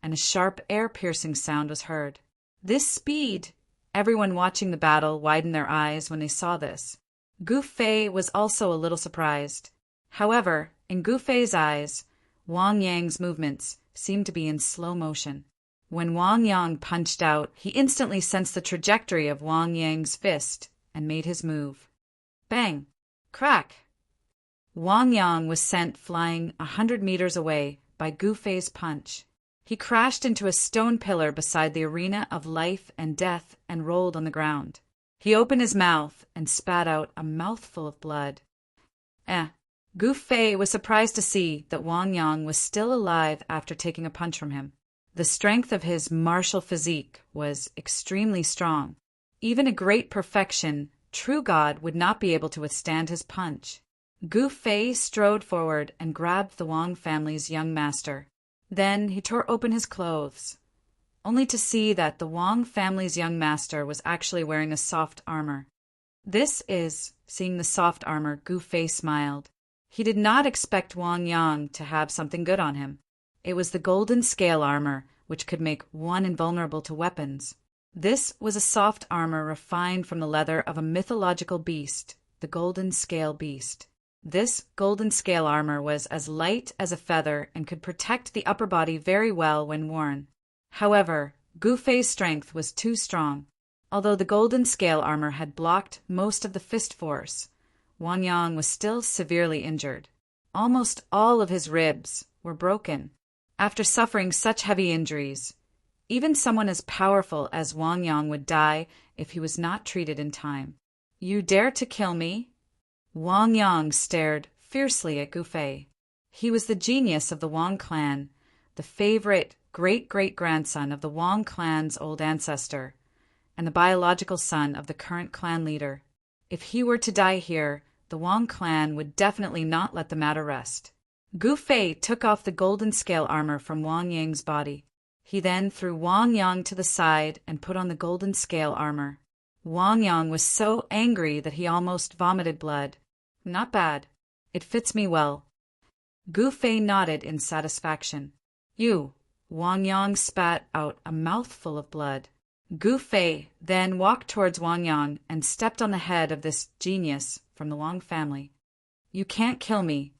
and a sharp air-piercing sound was heard. This speed! Everyone watching the battle widened their eyes when they saw this. Gu Fei was also a little surprised. However, in Gu Fei's eyes, Wang Yang's movements seemed to be in slow motion. When Wang Yang punched out, he instantly sensed the trajectory of Wang Yang's fist and made his move. Bang! Crack! Wang Yang was sent flying 100 meters away by Gu Fei's punch. He crashed into a stone pillar beside the arena of life and death and rolled on the ground. He opened his mouth and spat out a mouthful of blood. Gu Fei was surprised to see that Wang Yang was still alive after taking a punch from him. The strength of his martial physique was extremely strong. Even a great perfection, true God, would not be able to withstand his punch. Gu Fei strode forward and grabbed the Wang family's young master. Then he tore open his clothes, only to see that the Wang family's young master was actually wearing a soft armor. Seeing the soft armor, Gu Fei smiled. He did not expect Wang Yang to have something good on him. It was the golden scale armor, which could make one invulnerable to weapons. This was a soft armor refined from the leather of a mythological beast, the golden scale beast. This golden scale armor was as light as a feather and could protect the upper body very well when worn. However, Gu Fei's strength was too strong. Although the golden scale armor had blocked most of the fist force, Wang Yang was still severely injured. Almost all of his ribs were broken. After suffering such heavy injuries, even someone as powerful as Wang Yang would die if he was not treated in time. You dare to kill me? Wang Yang stared fiercely at Gu Fei. He was the genius of the Wang clan, the favorite great-great-grandson of the Wong clan's old ancestor, and the biological son of the current clan leader. If he were to die here, the Wong clan would definitely not let the matter rest. Gu Fei took off the golden scale armor from Wang Yang's body. He then threw Wang Yang to the side and put on the golden scale armor. Wang Yang was so angry that he almost vomited blood. Not bad. It fits me well. Gu Fei nodded in satisfaction. You. Wang Yang spat out a mouthful of blood. Gu Fei then walked towards Wang Yang and stepped on the head of this genius from the Wang family. You can't kill me.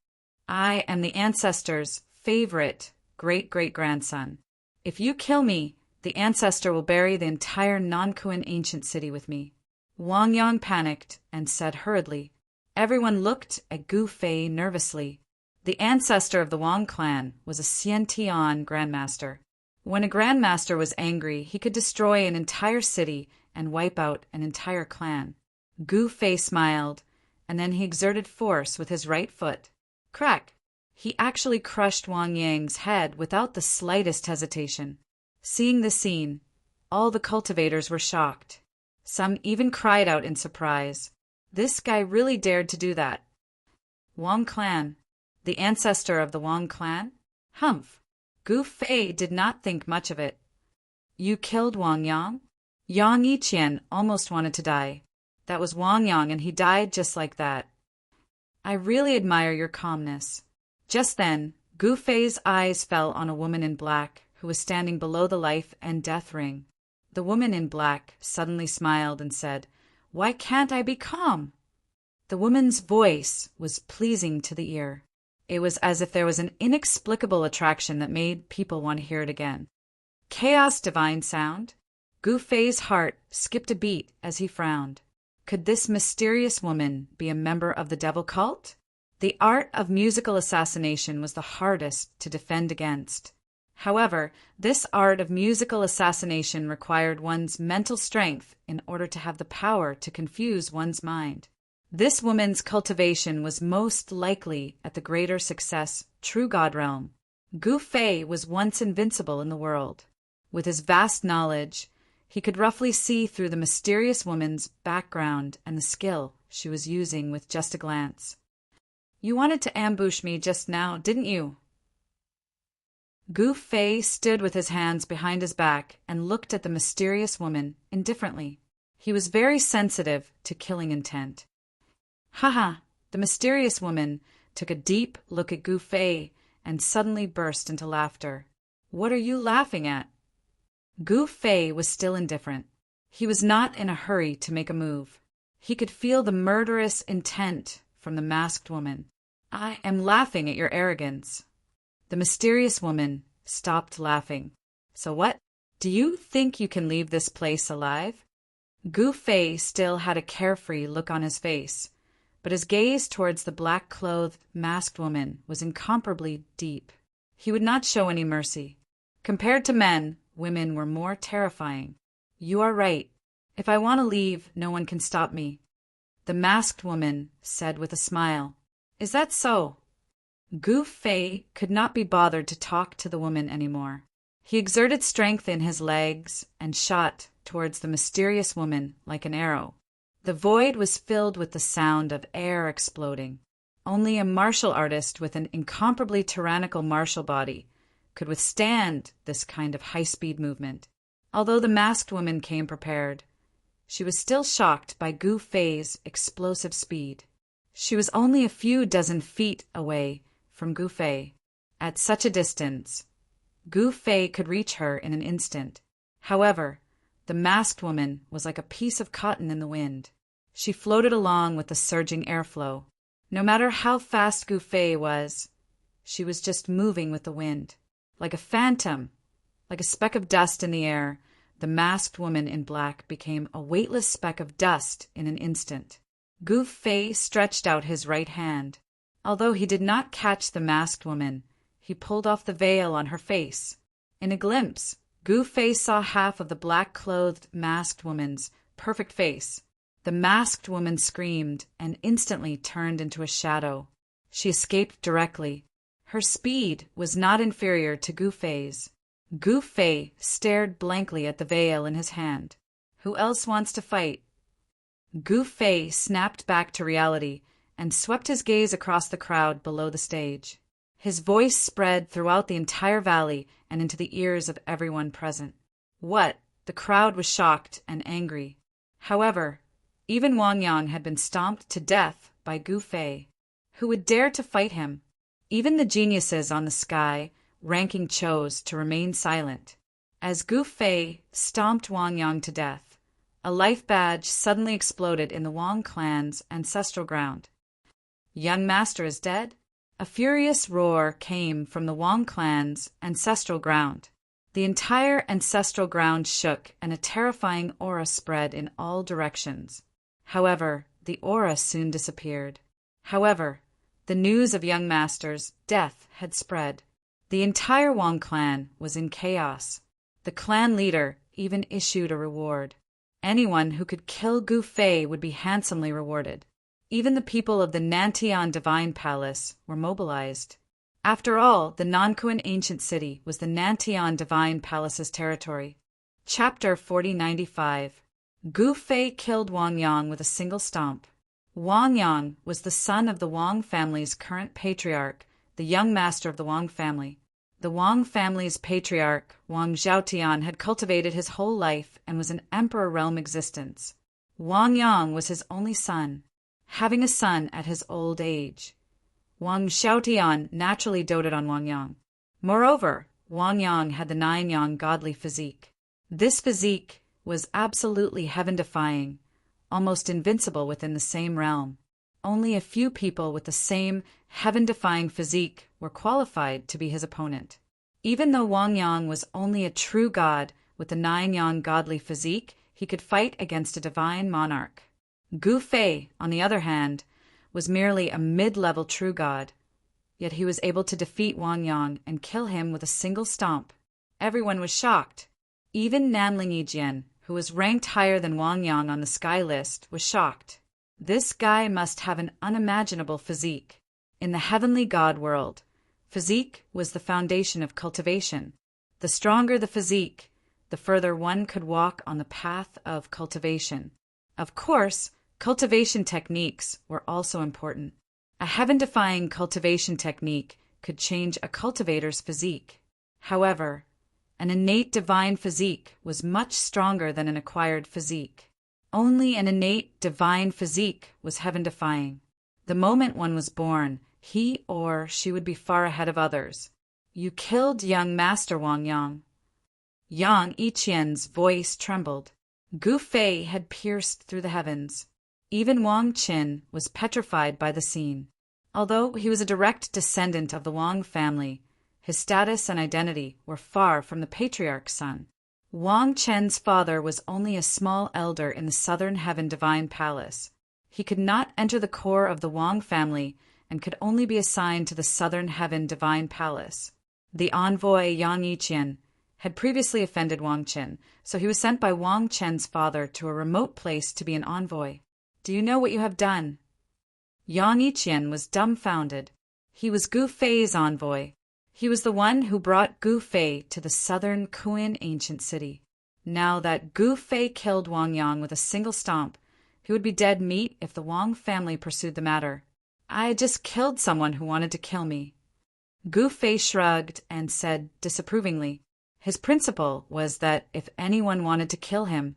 I am the ancestor's favorite great-great-grandson. If you kill me, the ancestor will bury the entire Nankuan ancient city with me. Wang Yang panicked and said hurriedly. Everyone looked at Gu Fei nervously. The ancestor of the Wang clan was a Xiantian grandmaster. When a grandmaster was angry, he could destroy an entire city and wipe out an entire clan. Gu Fei smiled, and then he exerted force with his right foot. Crack! He actually crushed Wang Yang's head without the slightest hesitation. Seeing the scene, all the cultivators were shocked. Some even cried out in surprise. This guy really dared to do that. Wang clan. The ancestor of the Wang clan? Humph! Gu Fei did not think much of it. You killed Wang Yang? Yang Yiqian almost wanted to die. That was Wang Yang, and he died just like that. I really admire your calmness. Just then, Gu Fei's eyes fell on a woman in black who was standing below the life and death ring. The woman in black suddenly smiled and said, Why can't I be calm? The woman's voice was pleasing to the ear. It was as if there was an inexplicable attraction that made people want to hear it again. Chaos divine sound? Gu Fei's heart skipped a beat as he frowned. Could this mysterious woman be a member of the devil cult? The art of musical assassination was the hardest to defend against. However, this art of musical assassination required one's mental strength in order to have the power to confuse one's mind. This woman's cultivation was most likely at the greater success True God realm. Gu Fei was once invincible in the world. With his vast knowledge, he could roughly see through the mysterious woman's background and the skill she was using with just a glance. You wanted to ambush me just now, didn't you? Gu Fei stood with his hands behind his back and looked at the mysterious woman indifferently. He was very sensitive to killing intent. Haha! The mysterious woman took a deep look at Gu Fei and suddenly burst into laughter. What are you laughing at? Gu Fei was still indifferent. He was not in a hurry to make a move. He could feel the murderous intent from the masked woman. I am laughing at your arrogance. The mysterious woman stopped laughing. So what? Do you think you can leave this place alive? Gu Fei still had a carefree look on his face, but his gaze towards the black-clothed, masked woman was incomparably deep. He would not show any mercy. Compared to men, women were more terrifying. You are right. If I want to leave, no one can stop me. The masked woman said with a smile. Is that so? Gu Fei could not be bothered to talk to the woman anymore. He exerted strength in his legs and shot towards the mysterious woman like an arrow. The void was filled with the sound of air exploding. Only a martial artist with an incomparably tyrannical martial body could withstand this kind of high-speed movement. Although the masked woman came prepared, she was still shocked by Gu Fei's explosive speed. She was only a few dozen feet away from Gu Fei. At such a distance, Gu Fei could reach her in an instant. However, the masked woman was like a piece of cotton in the wind. She floated along with the surging airflow. No matter how fast Gu Fei was, she was just moving with the wind. Like a phantom, like a speck of dust in the air, the masked woman in black became a weightless speck of dust in an instant. Gu Fei stretched out his right hand. Although he did not catch the masked woman, he pulled off the veil on her face. In a glimpse, Gu Fei saw half of the black-clothed masked woman's perfect face. The masked woman screamed and instantly turned into a shadow. She escaped directly. Her speed was not inferior to Gu Fei's. Gu Fei stared blankly at the veil in his hand. Who else wants to fight? Gu Fei snapped back to reality and swept his gaze across the crowd below the stage. His voice spread throughout the entire valley and into the ears of everyone present. What? The crowd was shocked and angry. However, even Wang Yang had been stomped to death by Gu Fei. Who would dare to fight him? Even the geniuses on the sky ranking chose to remain silent. As Gu Fei stomped Wang Yang to death, a life badge suddenly exploded in the Wang clan's ancestral ground. Young Master is dead? A furious roar came from the Wang clan's ancestral ground. The entire ancestral ground shook and a terrifying aura spread in all directions. However, the aura soon disappeared. However, the news of Young Master's death had spread. The entire Wang clan was in chaos. The clan leader even issued a reward. Anyone who could kill Gu Fei would be handsomely rewarded. Even the people of the Nantian Divine Palace were mobilized. After all, the non-Kuan ancient city was the Nantian Divine Palace's territory. Chapter 4095. Gu Fei killed Wang Yang with a single stomp. Wang Yang was the son of the Wang family's current patriarch, the young master of the Wang family. The Wang family's patriarch, Wang Zhaotian, had cultivated his whole life and was an emperor realm existence. Wang Yang was his only son, having a son at his old age. Wang Zhaotian naturally doted on Wang Yang. Moreover, Wang Yang had the 9-yang godly physique. This physique was absolutely heaven-defying, almost invincible within the same realm. Only a few people with the same heaven-defying physique were qualified to be his opponent. Even though Wang Yang was only a true god with the 9-yang godly physique, he could fight against a divine monarch. Gu Fei, on the other hand, was merely a mid-level true god, yet he was able to defeat Wang Yang and kill him with a single stomp. Everyone was shocked. Even Nanling Yijian, who was ranked higher than Wang Yang on the sky list, was shocked. This guy must have an unimaginable physique. In the heavenly god world, physique was the foundation of cultivation. The stronger the physique, the further one could walk on the path of cultivation. Of course, cultivation techniques were also important. A heaven-defying cultivation technique could change a cultivator's physique. However, an innate divine physique was much stronger than an acquired physique. Only an innate divine physique was heaven-defying. The moment one was born, he or she would be far ahead of others. You killed young Master Wang Yang. Yang Yiqian's voice trembled. Gu Fei had pierced through the heavens. Even Wang Qin was petrified by the scene. Although he was a direct descendant of the Wang family, his status and identity were far from the patriarch's son. Wang Chen's father was only a small elder in the Southern Heaven Divine Palace. He could not enter the core of the Wang family and could only be assigned to the Southern Heaven Divine Palace. The envoy Yang Yiqian had previously offended Wang Qin, so he was sent by Wang Chen's father to a remote place to be an envoy. Do you know what you have done? Yang Yiqian was dumbfounded. He was Gu Fei's envoy. He was the one who brought Gu Fei to the southern Kuan ancient city. Now that Gu Fei killed Wang Yang with a single stomp, he would be dead meat if the Wang family pursued the matter. I just killed someone who wanted to kill me. Gu Fei shrugged and said disapprovingly. His principle was that if anyone wanted to kill him,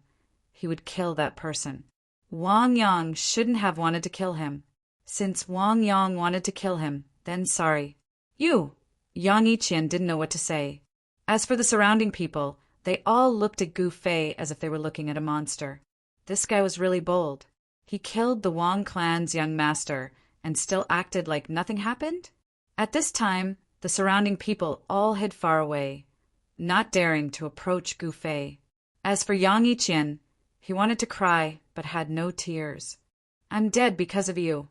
he would kill that person. Wang Yang shouldn't have wanted to kill him. Since Wang Yang wanted to kill him, then sorry. You! Yang Yiqian didn't know what to say. As for the surrounding people, they all looked at Gu Fei as if they were looking at a monster. This guy was really bold. He killed the Wang clan's young master and still acted like nothing happened? At this time, the surrounding people all hid far away, not daring to approach Gu Fei. As for Yang Yiqian, he wanted to cry but had no tears. I'm dead because of you.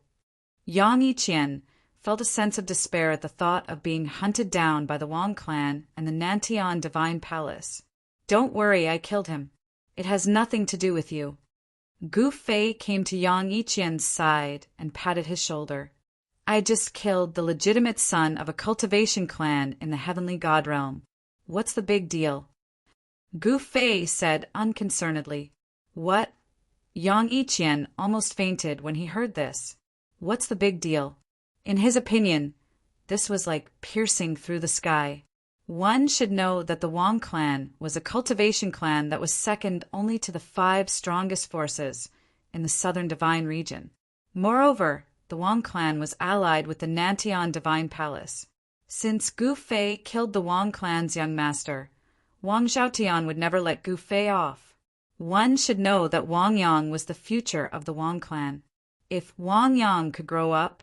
Yang Yiqian felt a sense of despair at the thought of being hunted down by the Wang clan and the Nantian Divine Palace. Don't worry, I killed him. It has nothing to do with you. Gu Fei came to Yang Yiqian's side and patted his shoulder. I just killed the legitimate son of a cultivation clan in the heavenly god realm. What's the big deal? Gu Fei said unconcernedly. What? Yang Yiqian almost fainted when he heard this. What's the big deal? In his opinion, this was like piercing through the sky. One should know that the Wang clan was a cultivation clan that was second only to the 5 strongest forces in the southern divine region. Moreover, the Wang clan was allied with the Nantian Divine Palace. Since Gu Fei killed the Wang clan's young master, Wang Zhaotian would never let Gu Fei off. One should know that Wang Yang was the future of the Wang clan. If Wang Yang could grow up,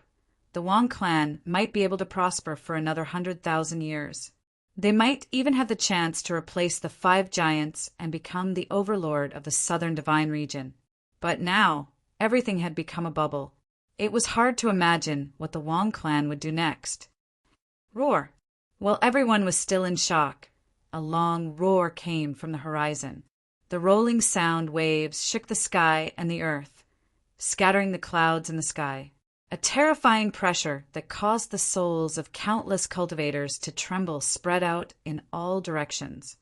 the Wang clan might be able to prosper for another 100,000 years. They might even have the chance to replace the 5 giants and become the overlord of the southern divine region. But now, everything had become a bubble. It was hard to imagine what the Wang clan would do next. Roar! While everyone was still in shock, a long roar came from the horizon. The rolling sound waves shook the sky and the earth, scattering the clouds in the sky. A terrifying pressure that caused the souls of countless cultivators to tremble spread out in all directions.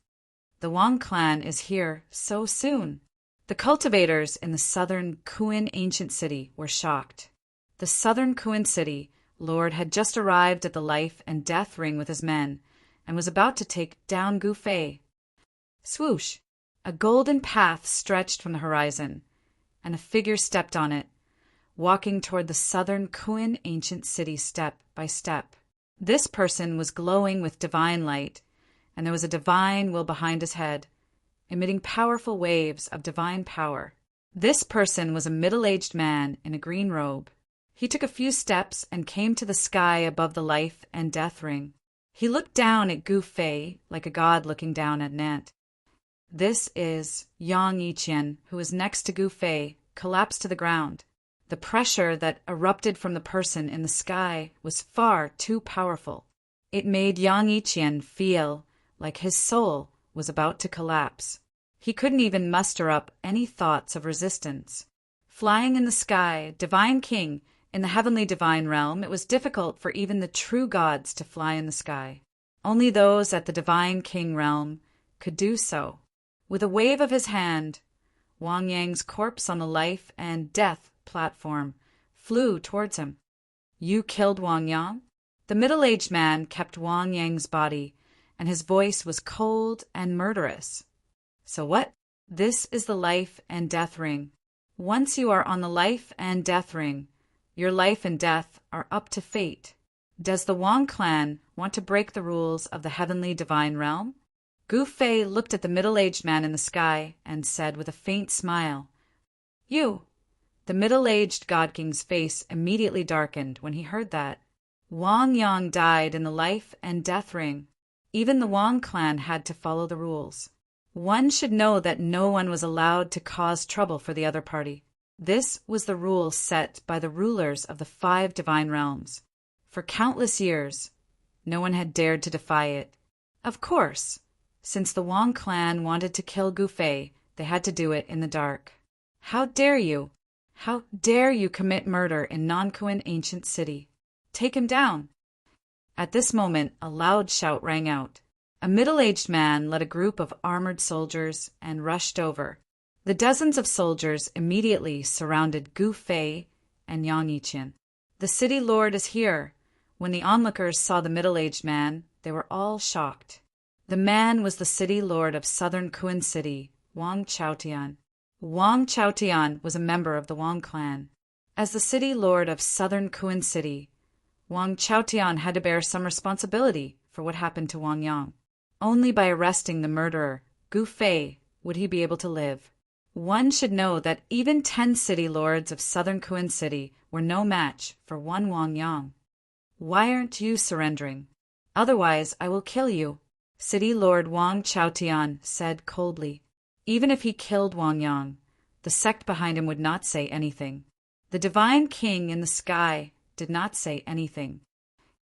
The Wang clan is here so soon. The cultivators in the southern Kuan ancient city were shocked. The southern Kuan city lord had just arrived at the life and death ring with his men and was about to take down Gu Fei. Swoosh! A golden path stretched from the horizon, and a figure stepped on it, walking toward the southern Kuan ancient city step by step. This person was glowing with divine light, and there was a divine will behind his head, emitting powerful waves of divine power. This person was a middle-aged man in a green robe. He took a few steps and came to the sky above the life and death ring. He looked down at Gu Fei like a god looking down at an ant. This is Yang Yiqian, who was next to Gu Fei, collapsed to the ground. The pressure that erupted from the person in the sky was far too powerful. It made Yang Yiqian feel like his soul was about to collapse. He couldn't even muster up any thoughts of resistance. Flying in the sky, divine king, in the heavenly divine realm, it was difficult for even the true gods to fly in the sky. Only those at the divine king realm could do so. With a wave of his hand, Wang Yang's corpse on the life and death platform flew towards him. You killed Wang Yang? The middle-aged man kept Wang Yang's body, and his voice was cold and murderous. So what? This is the life and death ring. Once you are on the life and death ring, your life and death are up to fate. Does the Wang clan want to break the rules of the heavenly divine realm? Gu Fei looked at the middle-aged man in the sky and said with a faint smile, You! The middle-aged god king's face immediately darkened when he heard that. Wang Yang died in the life and death ring. Even the Wang clan had to follow the rules. One should know that no one was allowed to cause trouble for the other party. This was the rule set by the rulers of the 5 divine realms. For countless years, no one had dared to defy it. Of course, since the Wang clan wanted to kill Gu Fei, they had to do it in the dark. How dare you? How dare you commit murder in non-Kuan ancient city? Take him down. At this moment, a loud shout rang out. A middle-aged man led a group of armored soldiers and rushed over. The dozens of soldiers immediately surrounded Gu Fei and Yang Yiqian. The city lord is here. When the onlookers saw the middle-aged man, they were all shocked. The man was the city lord of southern Kuan city, Wang Zhaotian. Wang Zhaotian was a member of the Wang clan. As the city lord of southern Kuan city, Wang Zhaotian had to bear some responsibility for what happened to Wang Yang. Only by arresting the murderer, Gu Fei, would he be able to live. One should know that even 10 city lords of southern Kuan city were no match for one Wang Yang. Why aren't you surrendering? Otherwise I will kill you, City Lord Wang Zhaotian said coldly. Even if he killed Wang Yang, the sect behind him would not say anything. The divine king in the sky did not say anything.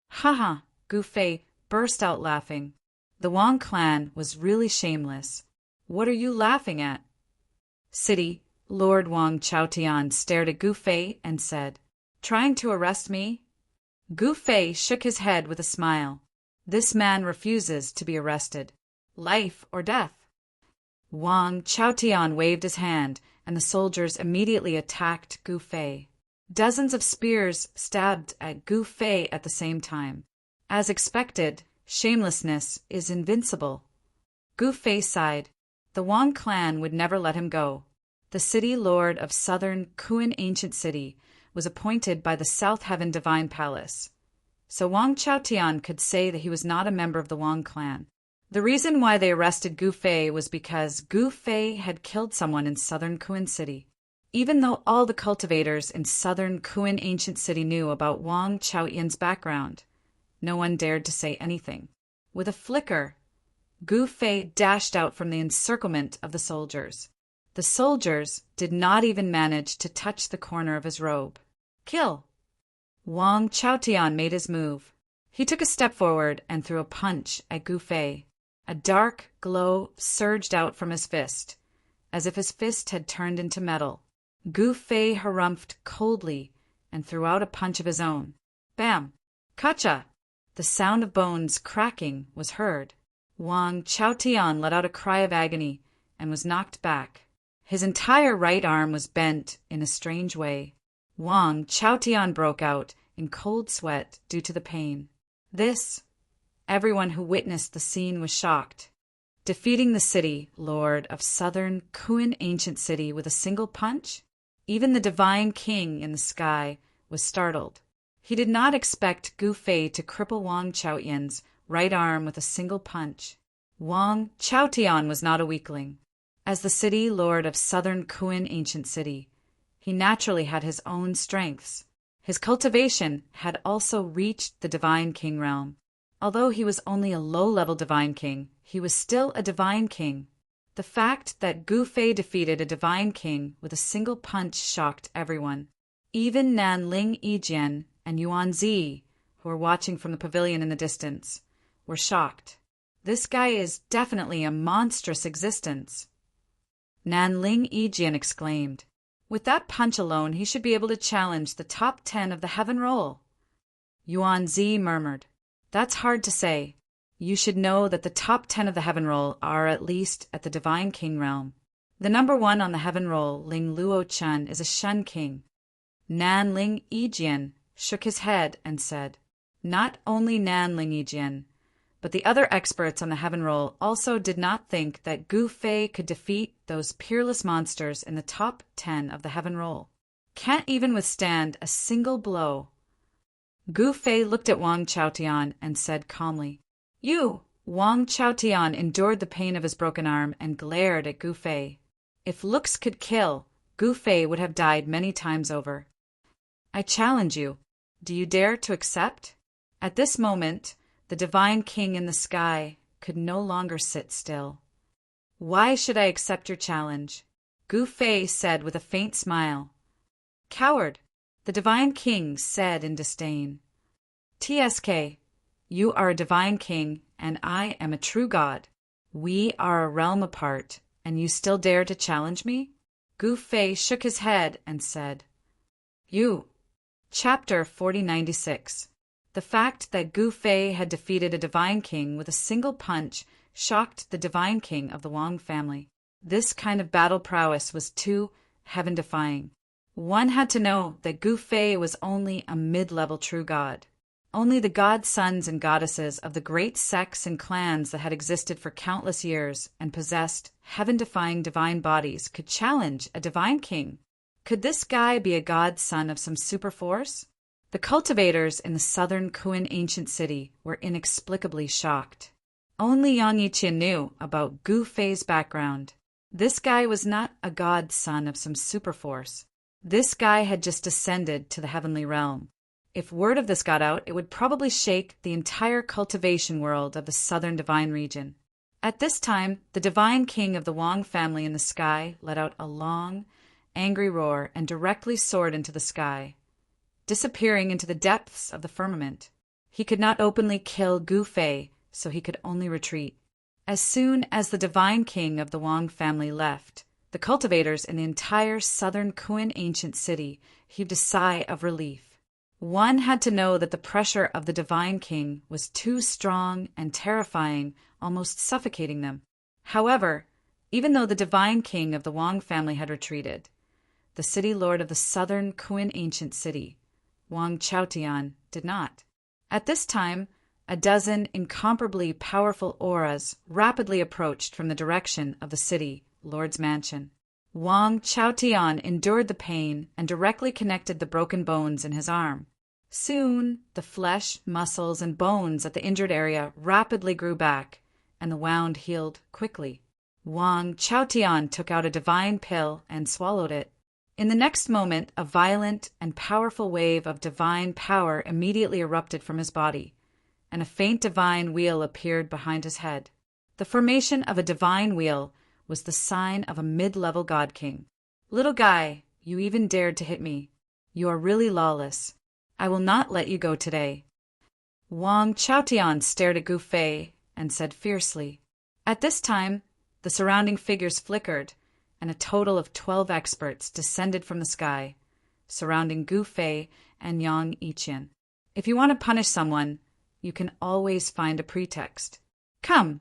Ha! Gu Fei burst out laughing. The Wang clan was really shameless. What are you laughing at? City Lord Wang Zhaotian stared at Gu Fei and said, Trying to arrest me? Gu Fei shook his head with a smile. This man refuses to be arrested. Life or death. Wang Chaotian waved his hand, and the soldiers immediately attacked Gu Fei. Dozens of spears stabbed at Gu Fei at the same time. As expected, shamelessness is invincible. Gu Fei sighed. The Wang clan would never let him go. The city lord of southern Kuan ancient city was appointed by the South Heaven Divine Palace. So Wang Chaotian could say that he was not a member of the Wang clan. The reason why they arrested Gu Fei was because Gu Fei had killed someone in southern Kuan city. Even though all the cultivators in southern Kuan ancient city knew about Wang Chaotian's background, no one dared to say anything. With a flicker, Gu Fei dashed out from the encirclement of the soldiers. The soldiers did not even manage to touch the corner of his robe. Kill! Wang Chaotian made his move. He took a step forward and threw a punch at Gu Fei. A dark glow surged out from his fist, as if his fist had turned into metal. Gu Fei harumphed coldly and threw out a punch of his own. Bam! Kacha! The sound of bones cracking was heard. Wang Chaotian let out a cry of agony and was knocked back. His entire right arm was bent in a strange way. Wang Chaotian broke out in cold sweat due to the pain. Everyone who witnessed the scene was shocked. Defeating the city lord of southern Kuan ancient city with a single punch? Even the divine king in the sky was startled. He did not expect Gu Fei to cripple Wang Chaotian's right arm with a single punch. Wang Chaotian was not a weakling. As the city lord of southern Kuan ancient city, he naturally had his own strengths. His cultivation had also reached the divine king realm. Although he was only a low-level divine king, he was still a divine king. The fact that Gu Fei defeated a divine king with a single punch shocked everyone. Even Nanling Yijian and Yuan Zi, who were watching from the pavilion in the distance, were shocked. This guy is definitely a monstrous existence. Nanling Yijian exclaimed. With that punch alone, he should be able to challenge the top 10 of the heaven roll. Yuan Zi murmured. That's hard to say. You should know that the top 10 of the heaven roll are at least at the divine king realm. The number 1 on the heaven roll, Ling Luo Chun, is a Shun king. Nanling Yijian shook his head and said, not only Nanling Yijian, but the other experts on the heaven roll also did not think that Gu Fei could defeat those peerless monsters in the top 10 of the heaven roll. Can't even withstand a single blow. Gu Fei looked at Wang Chaotian and said calmly, You! Wang Chaotian endured the pain of his broken arm and glared at Gu Fei. If looks could kill, Gu Fei would have died many times over. I challenge you. Do you dare to accept? At this moment, the divine king in the sky could no longer sit still. Why should I accept your challenge? Gu Fei said with a faint smile. Coward, the divine king said in disdain. TSK, you are a divine king, and I am a true god. We are a realm apart, and you still dare to challenge me? Gu Fei shook his head and said, You. Chapter 4096. The fact that Gu Fei had defeated a divine king with a single punch shocked the divine king of the Wang family. This kind of battle prowess was too heaven-defying. One had to know that Gu Fei was only a mid-level true god. Only the god-sons and goddesses of the great sects and clans that had existed for countless years and possessed heaven-defying divine bodies could challenge a divine king. Could this guy be a god-son of some super force? The cultivators in the southern Kuan ancient city were inexplicably shocked. Only Yang Yiqian knew about Gu Fei's background. This guy was not a god-son of some super force. This guy had just descended to the heavenly realm. If word of this got out, it would probably shake the entire cultivation world of the southern divine region. At this time, the divine king of the Wang family in the sky let out a long, angry roar and directly soared into the sky, disappearing into the depths of the firmament. He could not openly kill Gu Fei, so he could only retreat. As soon as the divine king of the Wang family left, the cultivators in the entire southern Kuan ancient city heaved a sigh of relief. One had to know that the pressure of the Divine King was too strong and terrifying, almost suffocating them. However, even though the Divine King of the Wang family had retreated, the city lord of the southern Kuan ancient city, Wang Chaotian, did not. At this time, a dozen incomparably powerful auras rapidly approached from the direction of the city lord's mansion. Wang Chaotian endured the pain and directly connected the broken bones in his arm. Soon, the flesh, muscles, and bones at the injured area rapidly grew back, and the wound healed quickly. Wang Chaotian took out a divine pill and swallowed it. In the next moment, a violent and powerful wave of divine power immediately erupted from his body, and a faint divine wheel appeared behind his head. The formation of a divine wheel was the sign of a mid-level god king. "Little guy, you even dared to hit me. You are really lawless. I will not let you go today." Wang Chaotian stared at Gu Fei and said fiercely. At this time, the surrounding figures flickered, and a total of 12 experts descended from the sky, surrounding Gu Fei and Yang Yiqian. If you want to punish someone, you can always find a pretext. "Come,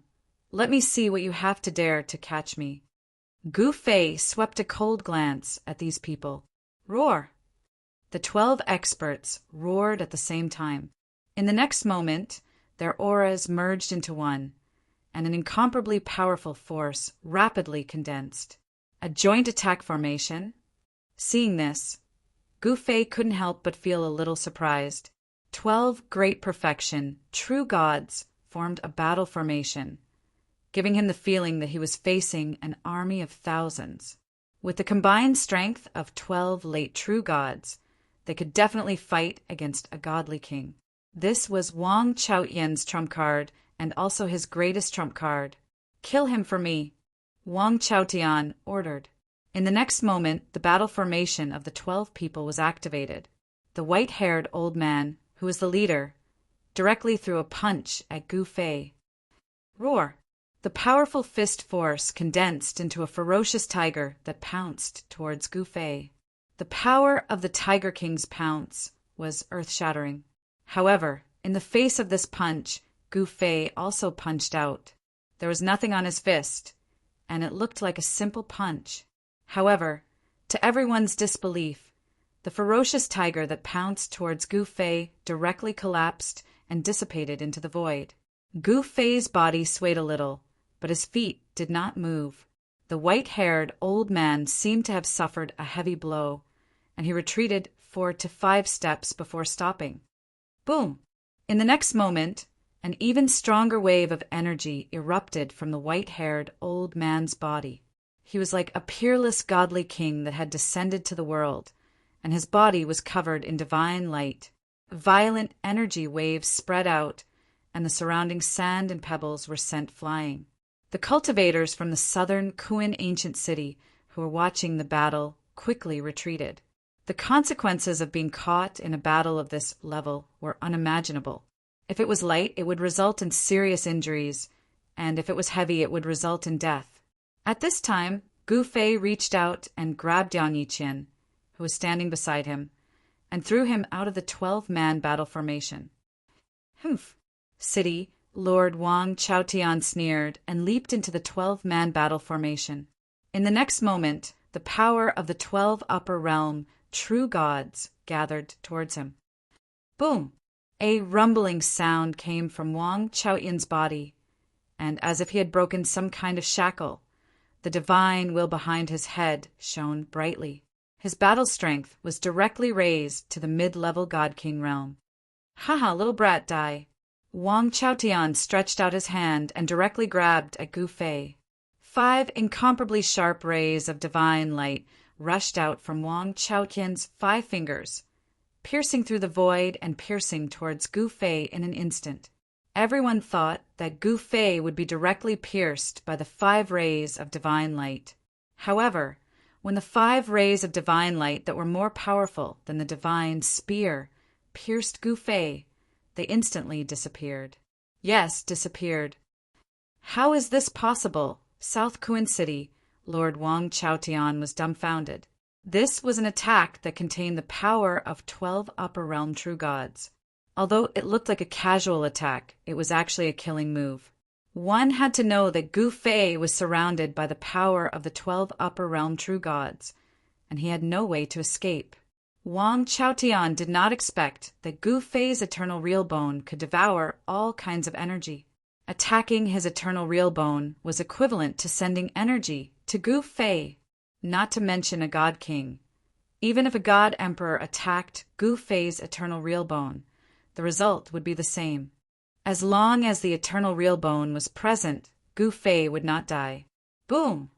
let me see what you have to dare to catch me." Gu Fei swept a cold glance at these people. "Roar!" The 12 experts roared at the same time. In the next moment, their auras merged into one, and an incomparably powerful force rapidly condensed. A joint attack formation? Seeing this, Gu Fei couldn't help but feel a little surprised. 12 great perfection, true gods, formed a battle formation, giving him the feeling that he was facing an army of thousands. With the combined strength of 12 late true gods, they could definitely fight against a godly king. This was Wang Chaotian's trump card and also his greatest trump card. "Kill him for me," Wang Chaotian ordered. In the next moment, the battle formation of the 12 people was activated. The white-haired old man, who was the leader, directly threw a punch at Gu Fei. Roar! The powerful fist force condensed into a ferocious tiger that pounced towards Gu Fei. The power of the Tiger King's pounce was earth-shattering. However, in the face of this punch, Gu Fei also punched out. There was nothing on his fist, and it looked like a simple punch. However, to everyone's disbelief, the ferocious tiger that pounced towards Gu Fei directly collapsed and dissipated into the void. Gu Fei's body swayed a little, but his feet did not move. The white-haired old man seemed to have suffered a heavy blow, and he retreated 4 to 5 steps before stopping. Boom! In the next moment, an even stronger wave of energy erupted from the white-haired old man's body. He was like a peerless godly king that had descended to the world, and his body was covered in divine light. Violent energy waves spread out, and the surrounding sand and pebbles were sent flying. The cultivators from the southern Kuan ancient city who were watching the battle quickly retreated. The consequences of being caught in a battle of this level were unimaginable. If it was light, it would result in serious injuries, and if it was heavy, it would result in death. At this time, Gu Fei reached out and grabbed Yang Yiqian, who was standing beside him, and threw him out of the 12-man battle formation. "Humph!" City Lord Wang Chaotian sneered and leaped into the 12-man battle formation. In the next moment, the power of the 12 upper realm true gods gathered towards him. Boom! A rumbling sound came from Wang Chaotian's body, and as if he had broken some kind of shackle, the divine will behind his head shone brightly. His battle strength was directly raised to the mid-level God King realm. "Haha, little brat, die!" Wang Chaotian stretched out his hand and directly grabbed at Gu Fei. 5 incomparably sharp rays of divine light rushed out from Wang Chaotian's 5 fingers, piercing through the void and piercing towards Gu Fei in an instant. Everyone thought that Gu Fei would be directly pierced by the 5 rays of divine light. However, when the 5 rays of divine light that were more powerful than the divine spear pierced Gu Fei, they instantly disappeared. Yes, disappeared. How is this possible? South Kuan City, Lord Wang Chaotian was dumbfounded. This was an attack that contained the power of 12 upper realm true gods. Although it looked like a casual attack, it was actually a killing move. One had to know that Gu Fei was surrounded by the power of the 12 upper realm true gods, and he had no way to escape. Wang Chaotian did not expect that Gu Fei's eternal real bone could devour all kinds of energy. Attacking his eternal real bone was equivalent to sending energy to Gu Fei, not to mention a god king. Even if a god emperor attacked Gu Fei's eternal real bone, the result would be the same. As long as the eternal real bone was present, Gu Fei would not die. Boom!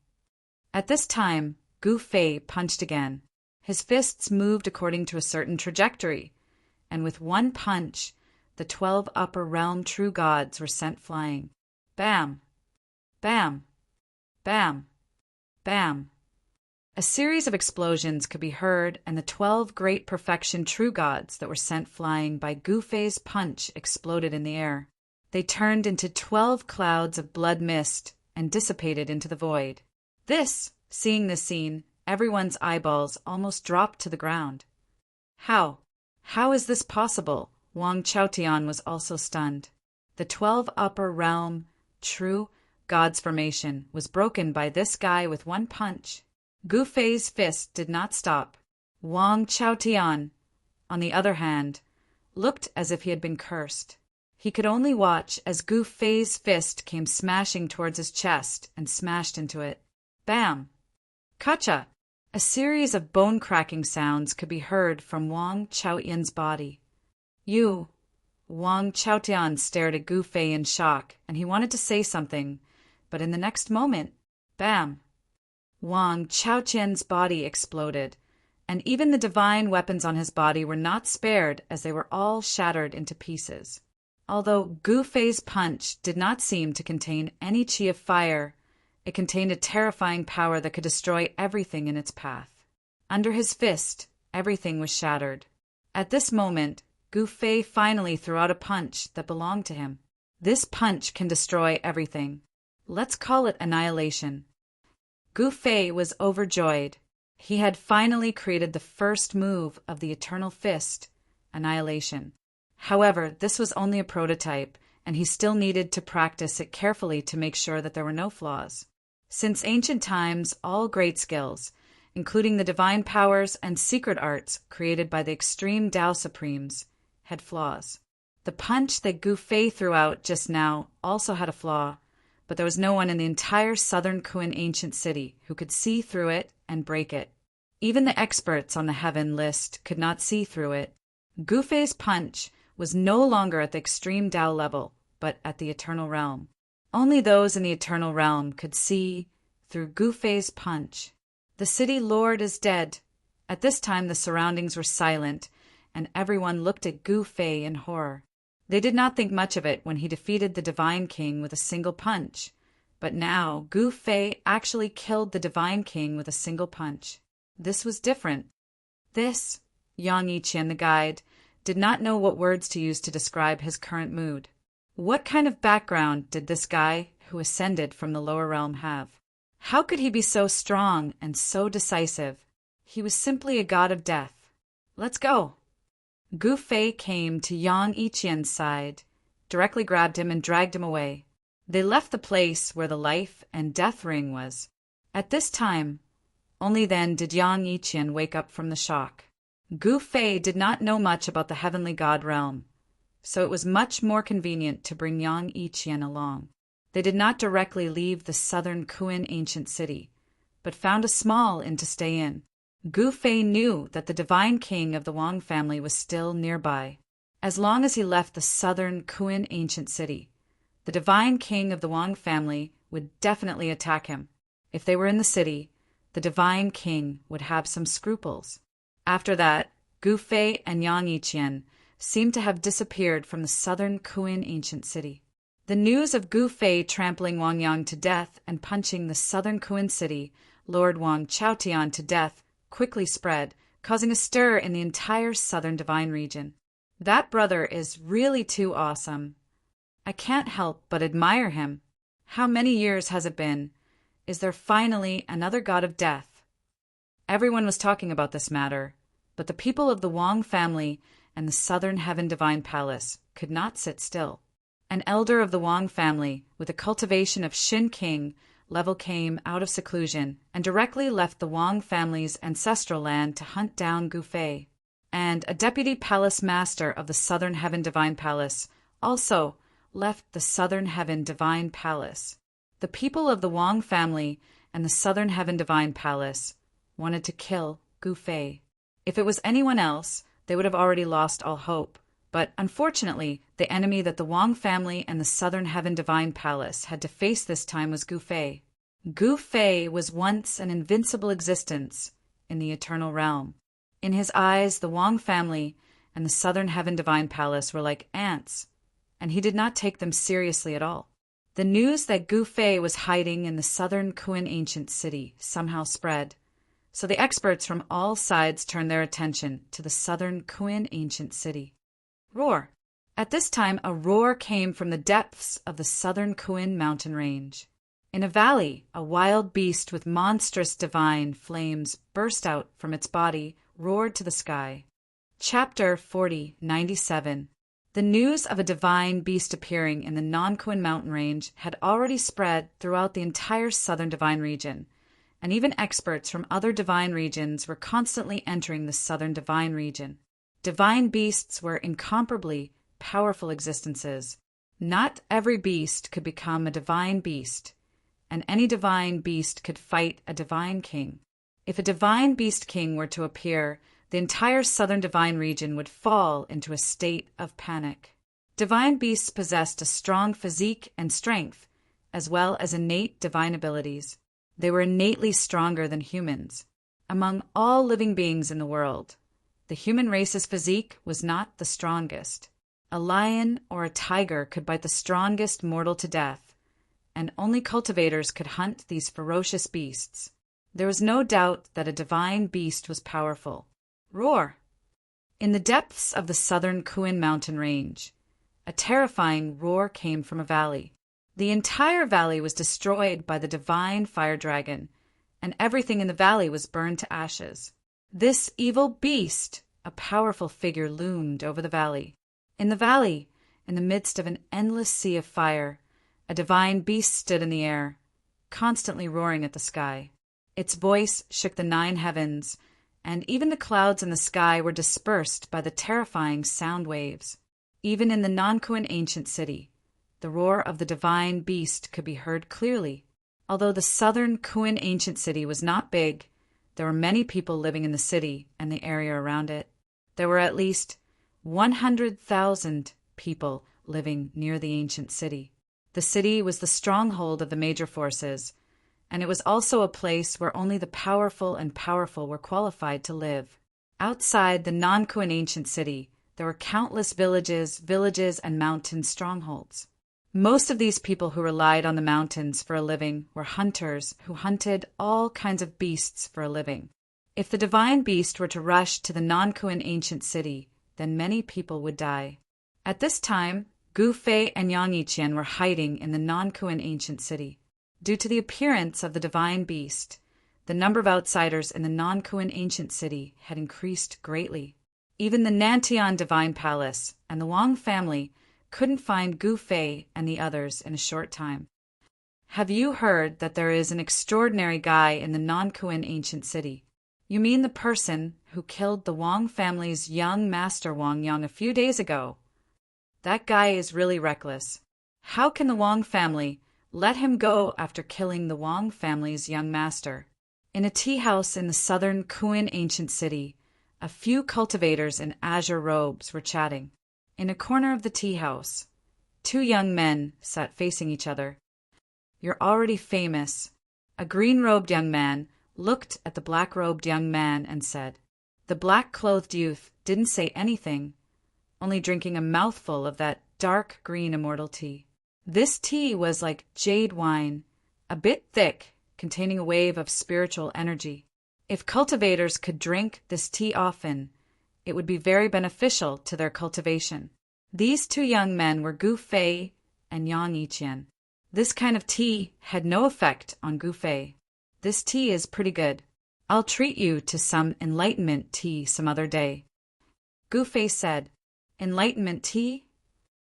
At this time, Gu Fei punched again. His fists moved according to a certain trajectory, and with one punch, the 12 upper realm true gods were sent flying. Bam! Bam! Bam! Bam! A series of explosions could be heard, and the 12 great perfection true gods that were sent flying by Gu Fei's punch exploded in the air. They turned into 12 clouds of blood mist and dissipated into the void. Seeing this scene, everyone's eyeballs almost dropped to the ground. How? How is this possible? Wang Chaotian was also stunned. The 12 upper realm true gods formation was broken by this guy with one punch. Gu Fei's fist did not stop. Wang Chaotian, on the other hand, looked as if he had been cursed. He could only watch as Gu Fei's fist came smashing towards his chest and smashed into it. Bam! Kacha! A series of bone-cracking sounds could be heard from Wang Chaotian's body. Wang Chaotian stared at Gu Fei in shock, and he wanted to say something, but in the next moment, bam! Wang Chaotian's body exploded, and even the divine weapons on his body were not spared as they were all shattered into pieces. Although Gu Fei's punch did not seem to contain any chi of fire, it contained a terrifying power that could destroy everything in its path. Under his fist, everything was shattered. At this moment, Gu Fei finally threw out a punch that belonged to him. This punch can destroy everything. Let's call it annihilation. Gu Fei was overjoyed. He had finally created the first move of the Eternal Fist, annihilation. However, this was only a prototype, and he still needed to practice it carefully to make sure that there were no flaws. Since ancient times, all great skills, including the divine powers and secret arts created by the extreme Tao Supremes, had flaws. The punch that Gu Fei threw out just now also had a flaw, but there was no one in the entire southern Kuan ancient city who could see through it and break it. Even the experts on the heaven list could not see through it. Gu Fei's punch was no longer at the extreme Tao level, but at the eternal realm. Only those in the eternal realm could see through Gu Fei's punch. The city lord is dead. At this time the surroundings were silent, and everyone looked at Gu Fei in horror. They did not think much of it when he defeated the Divine King with a single punch, but now Gu Fei actually killed the Divine King with a single punch. This was different. Yang Yiqian, the guide, did not know what words to use to describe his current mood. What kind of background did this guy who ascended from the lower realm have? How could he be so strong and so decisive? He was simply a god of death. Let's go. Gu Fei came to Yang Yiqian's side, directly grabbed him and dragged him away. They left the place where the life and death ring was. At this time, only then did Yang Yiqian wake up from the shock. Gu Fei did not know much about the heavenly god realm, so it was much more convenient to bring Yang Yiqian along. They did not directly leave the southern Kuan ancient city, but found a small inn to stay in. Gu Fei knew that the divine king of the Wang family was still nearby. As long as he left the southern Kuan ancient city, the divine king of the Wang family would definitely attack him. If they were in the city, the divine king would have some scruples. After that, Gu Fei and Yang Yiqian seemed to have disappeared from the southern Kuan ancient city. The news of Gu Fei trampling Wang Yang to death and punching the southern Kuan city, Lord Wang Chaotian, to death quickly spread, causing a stir in the entire southern divine region. That brother is really too awesome. I can't help but admire him. How many years has it been? Is there finally another god of death? Everyone was talking about this matter, but the people of the Wang family and the Southern Heaven Divine Palace could not sit still. An elder of the Wang family, with the cultivation of Shin King level, came out of seclusion and directly left the Wang family's ancestral land to hunt down Gu Fei. And a deputy palace master of the Southern Heaven Divine Palace also left the Southern Heaven Divine Palace. The people of the Wang family and the Southern Heaven Divine Palace wanted to kill Gu Fei. If it was anyone else, they would have already lost all hope. But unfortunately, the enemy that the Wang family and the Southern Heaven Divine Palace had to face this time was Gu Fei. Gu Fei was once an invincible existence in the eternal realm. In his eyes, the Wang family and the Southern Heaven Divine Palace were like ants, and he did not take them seriously at all. The news that Gu Fei was hiding in the Southern Kuan ancient city somehow spread, so the experts from all sides turned their attention to the Southern Kuan ancient city. Roar. At this time, a roar came from the depths of the Southern Kuan mountain range. In a valley, a wild beast with monstrous divine flames burst out from its body, roared to the sky. Chapter 40:97. The news of a divine beast appearing in the non-Kuan mountain range had already spread throughout the entire southern divine region, and even experts from other divine regions were constantly entering the southern divine region. Divine beasts were incomparably powerful existences. Not every beast could become a divine beast, and any divine beast could fight a divine king. If a divine beast king were to appear, the entire southern divine region would fall into a state of panic. Divine beasts possessed a strong physique and strength, as well as innate divine abilities. They were innately stronger than humans. Among all living beings in the world, the human race's physique was not the strongest. A lion or a tiger could bite the strongest mortal to death, and only cultivators could hunt these ferocious beasts. There was no doubt that a divine beast was powerful. Roar! In the depths of the southern Kuan mountain range, a terrifying roar came from a valley. The entire valley was destroyed by the divine fire dragon, and everything in the valley was burned to ashes. This evil beast, a powerful figure, loomed over the valley. In the valley, in the midst of an endless sea of fire, a divine beast stood in the air, constantly roaring at the sky. Its voice shook the 9 heavens, and even the clouds in the sky were dispersed by the terrifying sound waves. Even in the non-Kuan ancient city, the roar of the divine beast could be heard clearly. Although the southern Kuan ancient city was not big, there were many people living in the city and the area around it. There were at least 100,000 people living near the ancient city. The city was the stronghold of the major forces, and it was also a place where only the powerful and powerful were qualified to live. Outside the non-Kuan ancient city, there were countless villages, and mountain strongholds. Most of these people who relied on the mountains for a living were hunters who hunted all kinds of beasts for a living. If the divine beast were to rush to the non-Kuan ancient city, then many people would die. At this time, Gu Fei and Yang Yiqian were hiding in the non-Kuan ancient city. Due to the appearance of the divine beast, the number of outsiders in the non-Kuan ancient city had increased greatly. Even the Nantian Divine Palace and the Wang family couldn't find Gu Fei and the others in a short time. Have you heard that there is an extraordinary guy in the non-Kuan ancient city? You mean the person who killed the Wang family's young master Wang Yang a few days ago? That guy is really reckless. How can the Wang family let him go after killing the Wang family's young master? In a tea house in the southern Kuan ancient city, a few cultivators in azure robes were chatting. In a corner of the tea house, 2 young men sat facing each other. You're already famous. A green-robed young man looked at the black-robed young man and said. The black-clothed youth didn't say anything, only drinking a mouthful of that dark green immortal tea. This tea was like jade wine, a bit thick, containing a wave of spiritual energy. If cultivators could drink this tea often, it would be very beneficial to their cultivation. These 2 young men were Gu Fei and Yang Yiqian. This kind of tea had no effect on Gu Fei. This tea is pretty good. I'll treat you to some enlightenment tea some other day. Gu Fei said, Enlightenment tea?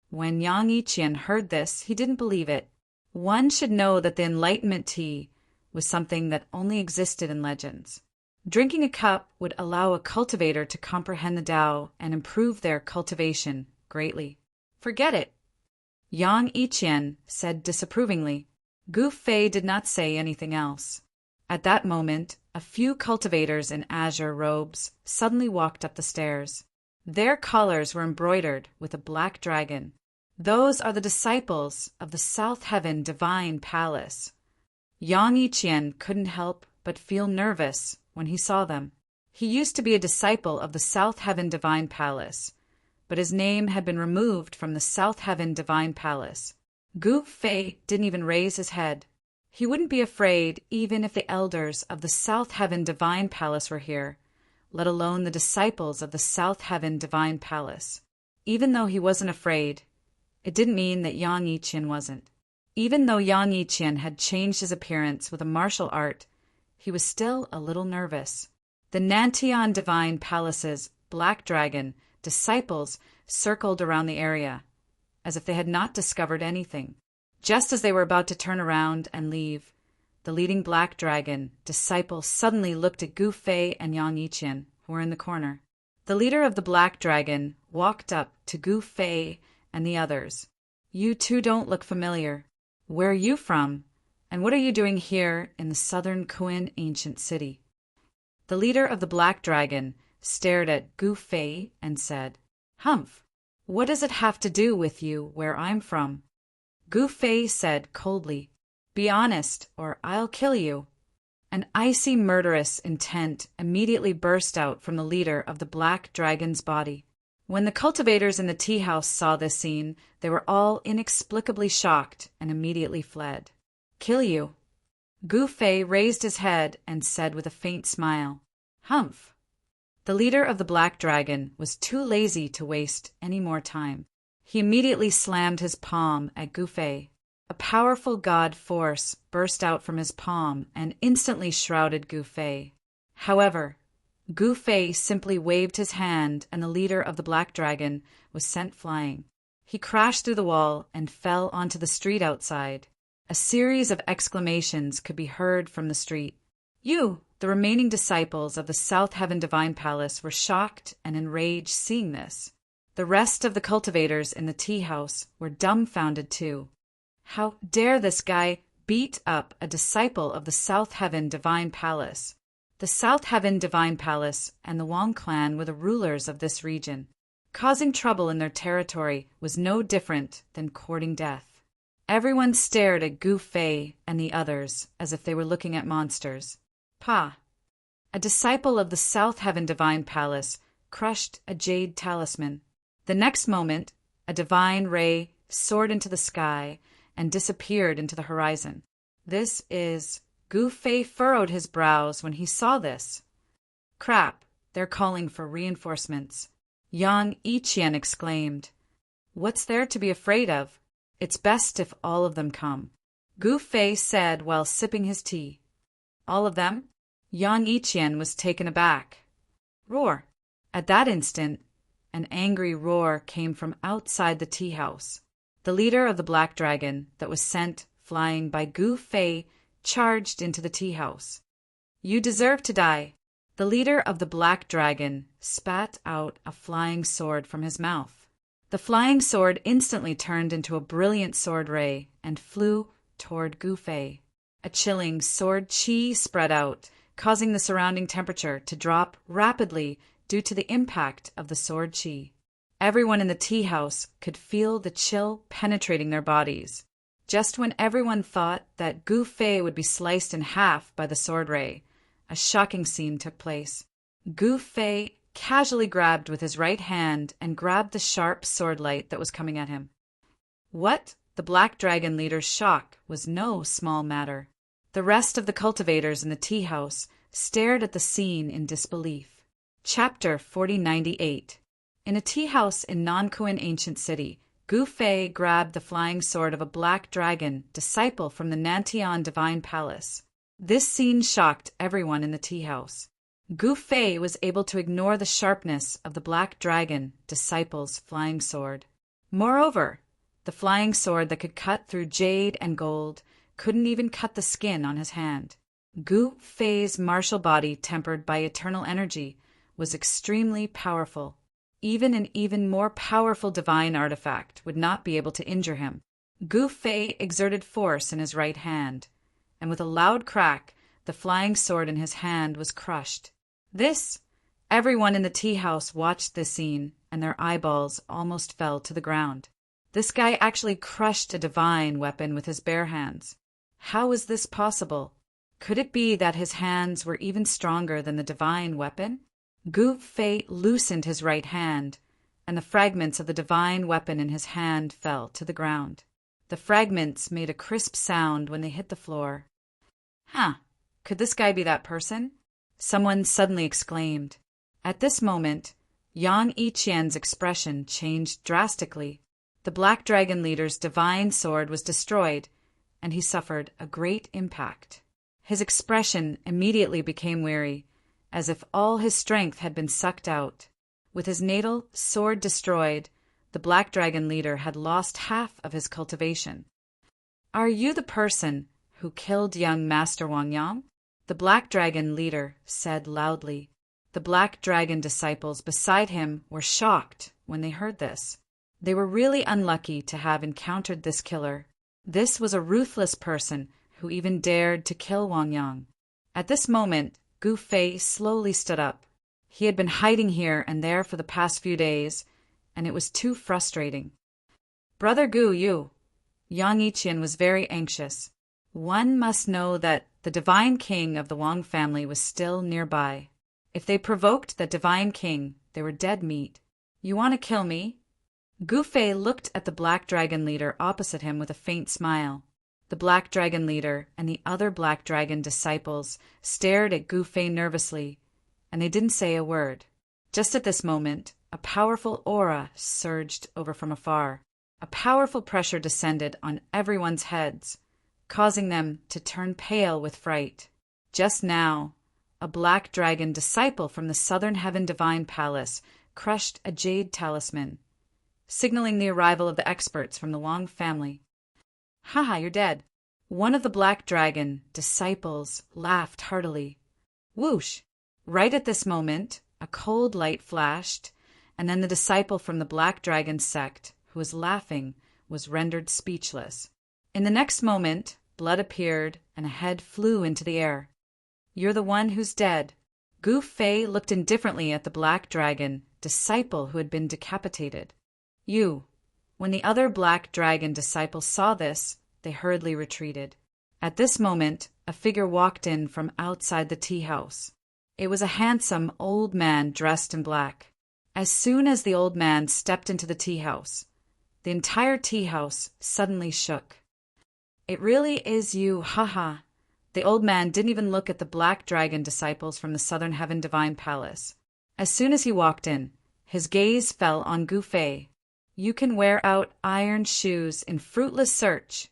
When Yang Yiqian heard this, he didn't believe it. One should know that the enlightenment tea was something that only existed in legends. Drinking a cup would allow a cultivator to comprehend the Tao and improve their cultivation greatly. Forget it. Yang Yiqian said disapprovingly. Gu Fei did not say anything else. At that moment, a few cultivators in azure robes suddenly walked up the stairs. Their collars were embroidered with a black dragon. Those are the disciples of the South Heaven Divine Palace. Yang Yiqian couldn't help but feel nervous when he saw them. He used to be a disciple of the South Heaven Divine Palace, but his name had been removed from the South Heaven Divine Palace. Gu Fei didn't even raise his head. He wouldn't be afraid even if the elders of the South Heaven Divine Palace were here, let alone the disciples of the South Heaven Divine Palace. Even though he wasn't afraid, it didn't mean that Yang Yiqian wasn't. Even though Yang Yiqian had changed his appearance with a martial art, he was still a little nervous. The Nantian Divine Palace's black dragon disciples circled around the area, as if they had not discovered anything. Just as they were about to turn around and leave, the leading black dragon disciple suddenly looked at Gu Fei and Yang Yiqian, who were in the corner. The leader of the black dragon walked up to Gu Fei and the others. You two don't look familiar. Where are you from? And what are you doing here in the southern Kuan ancient city? The leader of the black dragon stared at Gu Fei and said, Humph, what does it have to do with you where I'm from? Gu Fei said coldly, Be honest, or I'll kill you. An icy murderous intent immediately burst out from the leader of the black dragon's body. When the cultivators in the tea house saw this scene, they were all inexplicably shocked and immediately fled. Kill you? Gu Fei raised his head and said with a faint smile, Humph. The leader of the black dragon was too lazy to waste any more time. He immediately slammed his palm at Gu Fei. A powerful god force burst out from his palm and instantly shrouded Gu Fei. However, Gu Fei simply waved his hand and the leader of the black dragon was sent flying. He crashed through the wall and fell onto the street outside. A series of exclamations could be heard from the street. The remaining disciples of the South Heaven Divine Palace were shocked and enraged seeing this. The rest of the cultivators in the tea house were dumbfounded too. How dare this guy beat up a disciple of the South Heaven Divine Palace? The South Heaven Divine Palace and the Wang clan were the rulers of this region. Causing trouble in their territory was no different than courting death. Everyone stared at Gu Fei and the others as if they were looking at monsters. Pa! A disciple of the South Heaven Divine Palace crushed a jade talisman. The next moment, a divine ray soared into the sky and disappeared into the horizon. Gu Fei furrowed his brows when he saw this. Crap, they're calling for reinforcements. Yang Yiqian exclaimed. What's there to be afraid of? It's best if all of them come. Gu Fei said while sipping his tea. All of them? Yang Yiqian was taken aback. Roar! At that instant, an angry roar came from outside the tea house. The leader of the black dragon that was sent flying by Gu Fei charged into the tea house. You deserve to die. The leader of the black dragon spat out a flying sword from his mouth. The flying sword instantly turned into a brilliant sword ray and flew toward Gu Fei. A chilling sword chi spread out, causing the surrounding temperature to drop rapidly due to the impact of the sword chi. Everyone in the tea house could feel the chill penetrating their bodies. Just when everyone thought that Gu Fei would be sliced in half by the sword ray, a shocking scene took place. Gu Fei casually grabbed with his right hand and grabbed the sharp sword light that was coming at him. What? The black dragon leader's shock was no small matter. The rest of the cultivators in the tea house stared at the scene in disbelief. Chapter 4098. In a tea house in Non-Kuan ancient city, Gu Fei grabbed the flying sword of a black dragon, disciple from the Nantian Divine Palace. This scene shocked everyone in the tea house. Gu Fei was able to ignore the sharpness of the black dragon disciple's flying sword. Moreover, the flying sword that could cut through jade and gold couldn't even cut the skin on his hand. Gu Fei's martial body, tempered by eternal energy, was extremely powerful. Even an even more powerful divine artifact would not be able to injure him. Gu Fei exerted force in his right hand, and with a loud crack, the flying sword in his hand was crushed. Everyone in the tea house watched this scene, and their eyeballs almost fell to the ground. This guy actually crushed a divine weapon with his bare hands. How was this possible? Could it be that his hands were even stronger than the divine weapon? Gu Fei loosened his right hand, and the fragments of the divine weapon in his hand fell to the ground. The fragments made a crisp sound when they hit the floor. Could this guy be that person? Someone suddenly exclaimed. At this moment, Yang Yiqian's expression changed drastically. The Black Dragon leader's divine sword was destroyed, and he suffered a great impact. His expression immediately became weary, as if all his strength had been sucked out. With his natal sword destroyed, the Black Dragon leader had lost half of his cultivation. Are you the person who killed young Master Wang Yang? The Black Dragon leader said loudly. The Black Dragon disciples beside him were shocked when they heard this. They were really unlucky to have encountered this killer. This was a ruthless person who even dared to kill Wang Yang. At this moment, Gu Fei slowly stood up. He had been hiding here and there for the past few days, and it was too frustrating. Brother Gu Yu, Yang Yiqian was very anxious. One must know that the divine king of the Wang family was still nearby. If they provoked the divine king, they were dead meat. You want to kill me? Gu Fei looked at the Black Dragon leader opposite him with a faint smile. The Black Dragon leader and the other Black Dragon disciples stared at Gu Fei nervously, and they didn't say a word. Just at this moment, a powerful aura surged over from afar. A powerful pressure descended on everyone's heads, causing them to turn pale with fright. Just now, a Black Dragon disciple from the Southern Heaven Divine Palace crushed a jade talisman, signaling the arrival of the experts from the Wang family. Haha, you're dead. One of the Black Dragon disciples laughed heartily. Whoosh! Right at this moment, a cold light flashed, and then the disciple from the Black Dragon sect, who was laughing, was rendered speechless. In the next moment, blood appeared, and a head flew into the air. You're the one who's dead. Gu Fei looked indifferently at the Black Dragon disciple who had been decapitated. When the other Black Dragon disciples saw this, they hurriedly retreated. At this moment, a figure walked in from outside the tea house. It was a handsome old man dressed in black. As soon as the old man stepped into the tea house, the entire tea house suddenly shook. It really is you, haha. The old man didn't even look at the Black Dragon disciples from the Southern Heaven Divine Palace. As soon as he walked in, his gaze fell on Gu Fei. You can wear out iron shoes in fruitless search,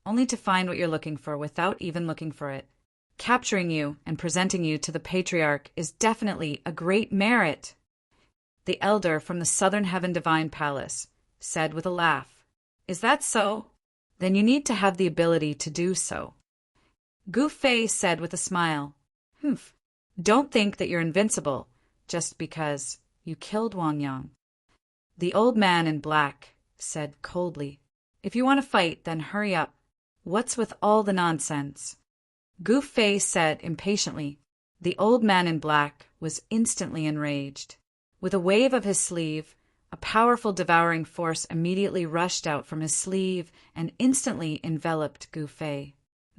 only to find what you're looking for without even looking for it. Capturing you and presenting you to the Patriarch is definitely a great merit. The elder from the Southern Heaven Divine Palace said with a laugh. Is that so? Then you need to have the ability to do so. Gu Fei said with a smile. Don't think that you're invincible just because you killed Wang Yang. The old man in black said coldly. If you want to fight, then hurry up. What's with all the nonsense? Gu Fei said impatiently. The old man in black was instantly enraged. With a wave of his sleeve, a powerful devouring force immediately rushed out from his sleeve and instantly enveloped Gu Fei.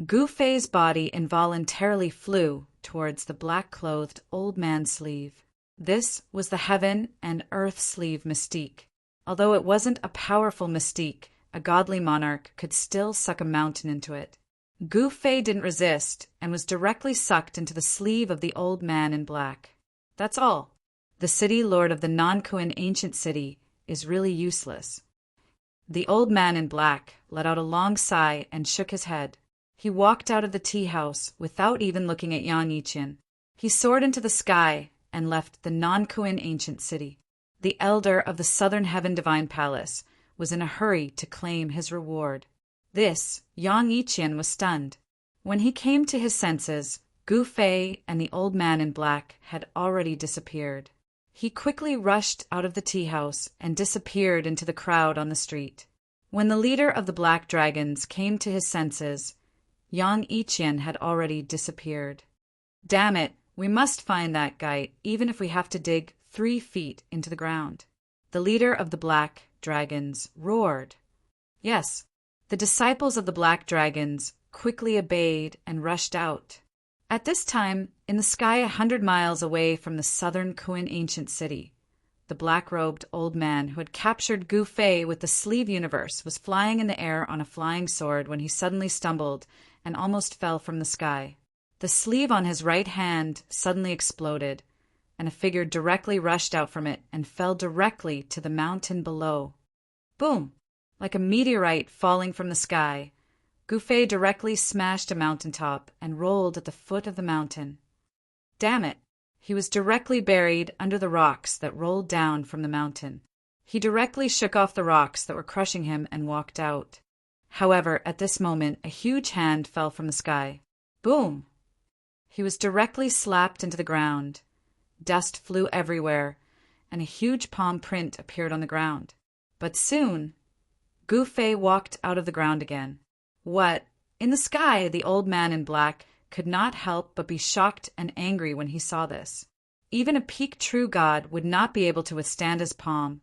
Gu Fei's body involuntarily flew towards the black-clothed old man's sleeve. This was the heaven and earth sleeve mystique. Although it wasn't a powerful mystique, a godly monarch could still suck a mountain into it. Gu Fei didn't resist and was directly sucked into the sleeve of the old man in black. That's all. The city lord of the non-Kuan ancient city is really useless. The old man in black let out a long sigh and shook his head. He walked out of the tea house without even looking at Yang Yiqian. He soared into the sky and left the non-Kuan ancient city. The elder of the Southern Heaven Divine Palace was in a hurry to claim his reward. This, Yang Yiqian was stunned. When he came to his senses, Gu Fei and the old man in black had already disappeared. He quickly rushed out of the tea house and disappeared into the crowd on the street. When the leader of the Black Dragons came to his senses, Yang Yiqian had already disappeared. Damn it, we must find that guy, even if we have to dig 3 feet into the ground. The leader of the Black Dragons roared. Yes, the disciples of the Black Dragons quickly obeyed and rushed out. At this time, in the sky 100 miles away from the southern Kuan ancient city, the black-robed old man who had captured Gu Fei with the sleeve universe was flying in the air on a flying sword when he suddenly stumbled and almost fell from the sky. The sleeve on his right hand suddenly exploded, and a figure directly rushed out from it and fell directly to the mountain below. Boom! Like a meteorite falling from the sky, Gu Fei directly smashed a mountaintop and rolled at the foot of the mountain. Damn it! He was directly buried under the rocks that rolled down from the mountain. He directly shook off the rocks that were crushing him and walked out. However, at this moment, a huge hand fell from the sky. Boom! He was directly slapped into the ground. Dust flew everywhere, and a huge palm print appeared on the ground. But soon, Gu Fei walked out of the ground again. What? In the sky, the old man in black could not help but be shocked and angry when he saw this. Even a peak true god would not be able to withstand his palm,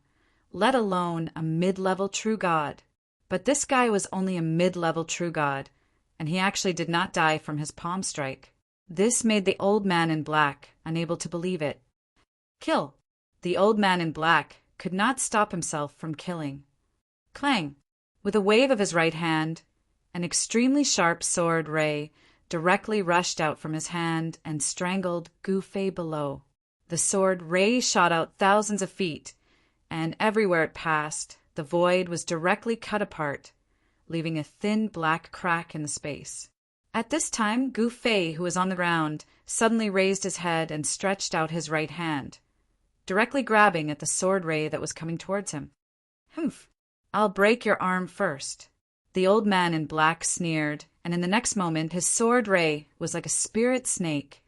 let alone a mid-level true god. But this guy was only a mid-level true god, and he actually did not die from his palm strike. This made the old man in black unable to believe it. Kill! The old man in black could not stop himself from killing. Clang! With a wave of his right hand, an extremely sharp sword ray directly rushed out from his hand and strangled Gu Fei below. The sword ray shot out thousands of feet, and everywhere it passed, the void was directly cut apart, leaving a thin black crack in the space. At this time, Gu Fei, who was on the ground, suddenly raised his head and stretched out his right hand, directly grabbing at the sword ray that was coming towards him. Humph! I'll break your arm first. The old man in black sneered, and in the next moment his sword ray was like a spirit snake,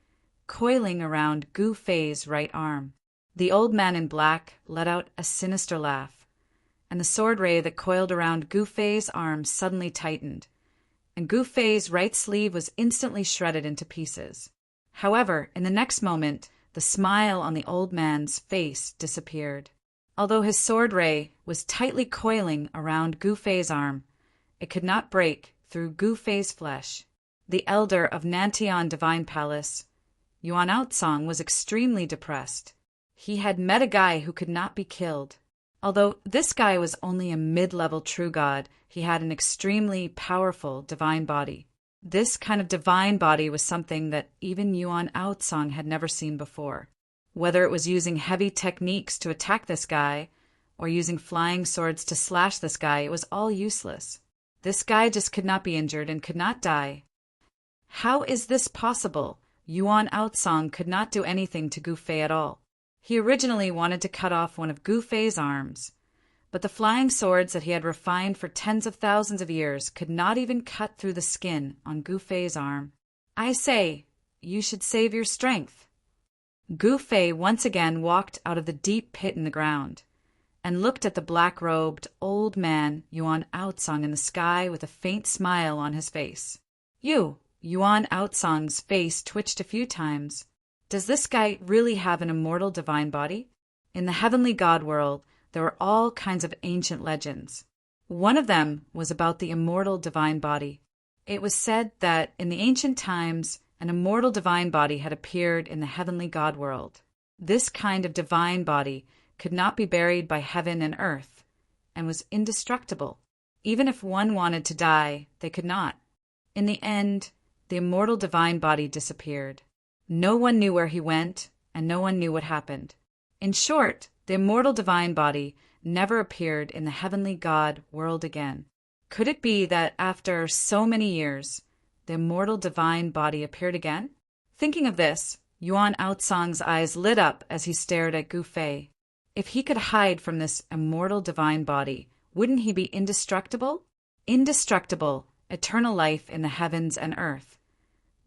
coiling around Gu Fei's right arm. The old man in black let out a sinister laugh, and the sword ray that coiled around Gu Fei's arm suddenly tightened, and Gu Fei's right sleeve was instantly shredded into pieces. However, in the next moment, the smile on the old man's face disappeared. Although his sword ray was tightly coiling around Gu Fei's arm, it could not break through Gu Fei's flesh. The elder of Nantian Divine Palace, Yuan Outsong, was extremely depressed. He had met a guy who could not be killed. Although this guy was only a mid-level true god, he had an extremely powerful divine body. This kind of divine body was something that even Yuan Outsong had never seen before. Whether it was using heavy techniques to attack this guy, or using flying swords to slash this guy, it was all useless. This guy just could not be injured and could not die. How is this possible? Yuan Outsong could not do anything to Gu Fei at all. He originally wanted to cut off one of Gu Fei's arms, but the flying swords that he had refined for tens of thousands of years could not even cut through the skin on Gu Fei's arm. I say, you should save your strength. Gu Fei once again walked out of the deep pit in the ground and looked at the black-robed old man Yuan Outsong in the sky with a faint smile on his face. Yuan Outsong's face twitched a few times. Does this guy really have an immortal divine body? In the heavenly god world, there were all kinds of ancient legends. One of them was about the immortal divine body. It was said that in the ancient times, an immortal divine body had appeared in the heavenly god world. This kind of divine body could not be buried by heaven and earth, and was indestructible. Even if one wanted to die, they could not. In the end, the immortal divine body disappeared. No one knew where he went, and no one knew what happened. In short, the immortal divine body never appeared in the heavenly god world again. Could it be that after so many years, the immortal divine body appeared again? Thinking of this, Yuan Outsong's eyes lit up as he stared at Gu Fei. If he could hide from this immortal divine body, wouldn't he be indestructible? Indestructible, eternal life in the heavens and earth.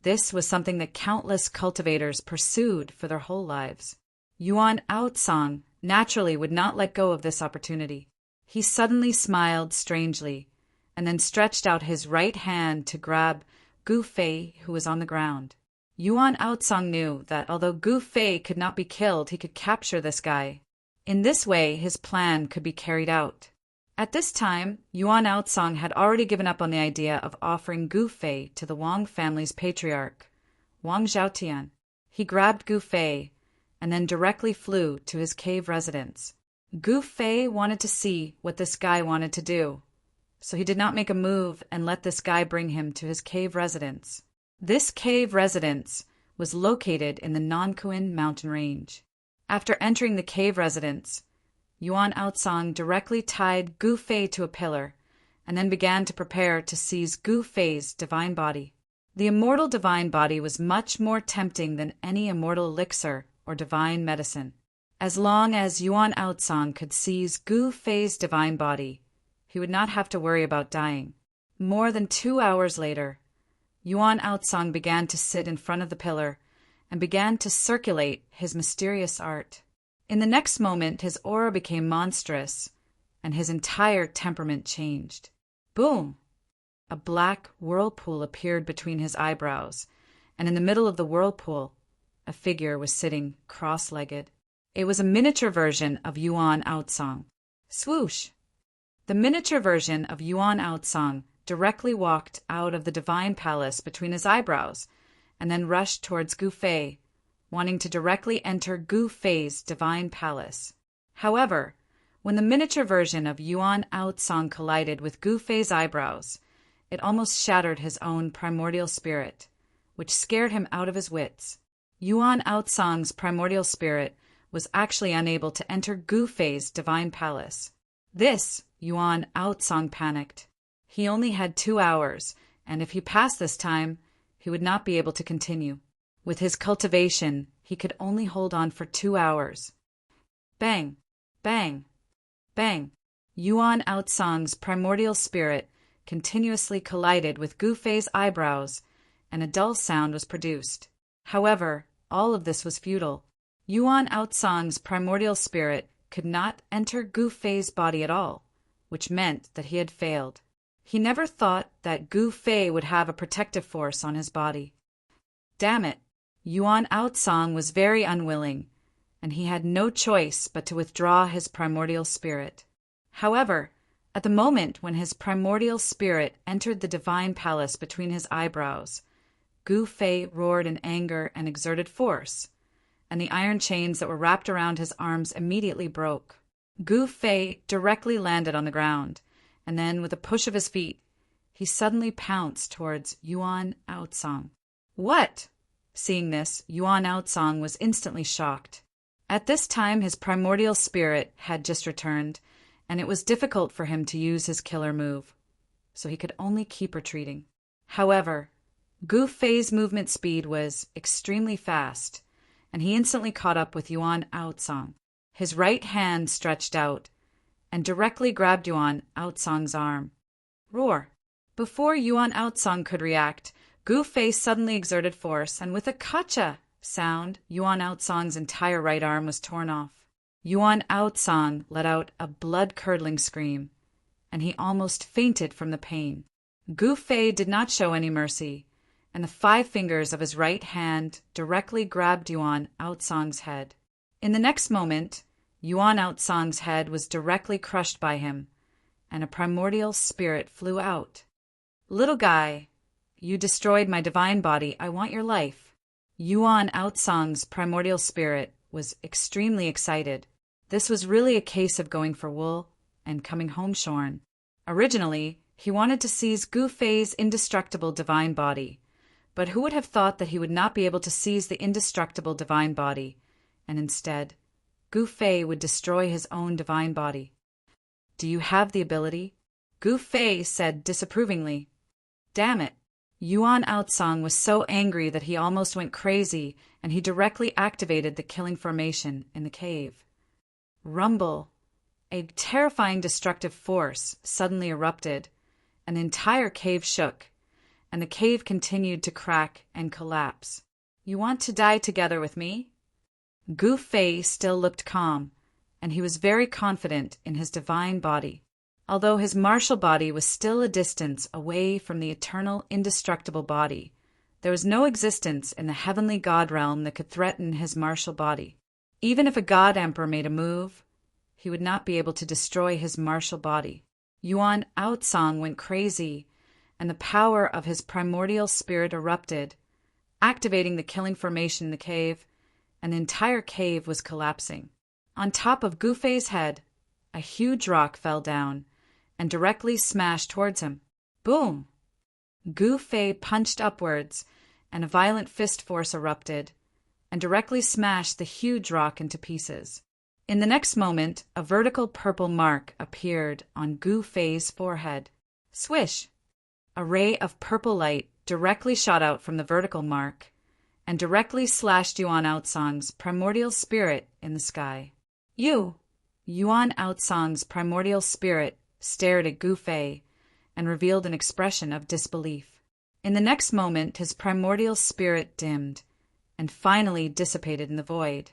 This was something that countless cultivators pursued for their whole lives. Yuan Outsong naturally would not let go of this opportunity. He suddenly smiled strangely, and then stretched out his right hand to grab Gu Fei, who was on the ground. Yuan Outsong knew that although Gu Fei could not be killed, he could capture this guy. In this way, his plan could be carried out. At this time, Yuan Outsong had already given up on the idea of offering Gu Fei to the Wang family's patriarch, Wang Zhaotian. He grabbed Gu Fei and then directly flew to his cave residence. Gu Fei wanted to see what this guy wanted to do, so he did not make a move and let this guy bring him to his cave residence. This cave residence was located in the Nankuin mountain range. After entering the cave residence, Yuan Outsong directly tied Gu Fei to a pillar and then began to prepare to seize Gu Fei's divine body. The immortal divine body was much more tempting than any immortal elixir or divine medicine. As long as Yuan Outsong could seize Gu Fei's divine body, he would not have to worry about dying. More than 2 hours later, Yuan Outsong began to sit in front of the pillar and began to circulate his mysterious art. In the next moment, his aura became monstrous, and his entire temperament changed. Boom! A black whirlpool appeared between his eyebrows, and in the middle of the whirlpool, a figure was sitting cross-legged. It was a miniature version of Yuan Outsong. Swoosh! The miniature version of Yuan Outsong directly walked out of the divine palace between his eyebrows, and then rushed towards Gu Fei, wanting to directly enter Gu Fei's divine palace. However, when the miniature version of Yuan Outsong collided with Gu Fei's eyebrows, it almost shattered his own primordial spirit, which scared him out of his wits. Yuan Outsong's primordial spirit was actually unable to enter Gu Fei's divine palace. This, Yuan Outsong panicked. He only had 2 hours, and if he passed this time, he would not be able to continue. With his cultivation, he could only hold on for 2 hours. Bang! Bang! Bang! Yuan Outsong's primordial spirit continuously collided with Gu Fei's eyebrows, and a dull sound was produced. However, all of this was futile. Yuan Outsong's primordial spirit could not enter Gu Fei's body at all, which meant that he had failed. He never thought that Gu Fei would have a protective force on his body. Damn it! Yuan Outsong was very unwilling, and he had no choice but to withdraw his primordial spirit. However, at the moment when his primordial spirit entered the divine palace between his eyebrows, Gu Fei roared in anger and exerted force, and the iron chains that were wrapped around his arms immediately broke. Gu Fei directly landed on the ground, and then, with a push of his feet, he suddenly pounced towards Yuan Outsong. What? Seeing this, Yuan Outsong was instantly shocked. At this time, his primordial spirit had just returned, and it was difficult for him to use his killer move, so he could only keep retreating. However, Gu Fei's movement speed was extremely fast, and he instantly caught up with Yuan Outsong. His right hand stretched out and directly grabbed Yuan Outsong's arm. Roar! Before Yuan Outsong could react, Gu Fei suddenly exerted force, and with a "Kacha" sound, Yuan Outsong's entire right arm was torn off. Yuan Outsong let out a blood-curdling scream, and he almost fainted from the pain. Gu Fei did not show any mercy, and the 5 fingers of his right hand directly grabbed Yuan Outsong's head. In the next moment, Yuan Outsong's head was directly crushed by him, and a primordial spirit flew out. Little guy, you destroyed my divine body. I want your life. Yuan Outsong's primordial spirit was extremely excited. This was really a case of going for wool and coming home shorn. Originally, he wanted to seize Gu Fei's indestructible divine body, but who would have thought that he would not be able to seize the indestructible divine body, and instead, Gu Fei would destroy his own divine body. Do you have the ability? Gu Fei said disapprovingly. Damn it! Yuan Outsong was so angry that he almost went crazy, and he directly activated the killing formation in the cave. Rumble. A terrifying destructive force suddenly erupted. An entire cave shook, and the cave continued to crack and collapse. You want to die together with me? Gu Fei still looked calm, and he was very confident in his divine body. Although his martial body was still a distance away from the eternal, indestructible body, there was no existence in the heavenly god realm that could threaten his martial body. Even if a god emperor made a move, he would not be able to destroy his martial body. Yuan Outsong went crazy, and the power of his primordial spirit erupted, activating the killing formation in the cave, and the entire cave was collapsing. On top of Gu Fei's head, a huge rock fell down and directly smashed towards him. Boom! Gu Fei punched upwards, and a violent fist force erupted and directly smashed the huge rock into pieces. In the next moment, a vertical purple mark appeared on Gu Fei's forehead. Swish! A ray of purple light directly shot out from the vertical mark and directly slashed Yuan Outsong's primordial spirit in the sky. Yuan Outsong's primordial spirit stared at Gu Fei and revealed an expression of disbelief. In the next moment, his primordial spirit dimmed and finally dissipated in the void.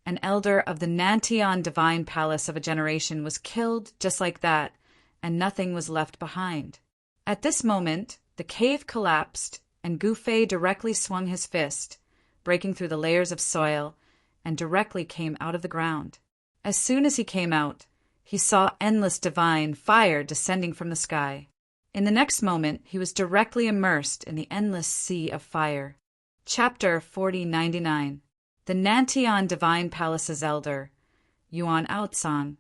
An elder of the Nantian divine palace of a generation was killed just like that, and nothing was left behind. At this moment, the cave collapsed, and Gu Fei directly swung his fist, breaking through the layers of soil, and directly came out of the ground. As soon as he came out, he saw endless divine fire descending from the sky. In the next moment, he was directly immersed in the endless sea of fire. Chapter 4099. The Nantian Divine Palace's elder, Yuan Outsong,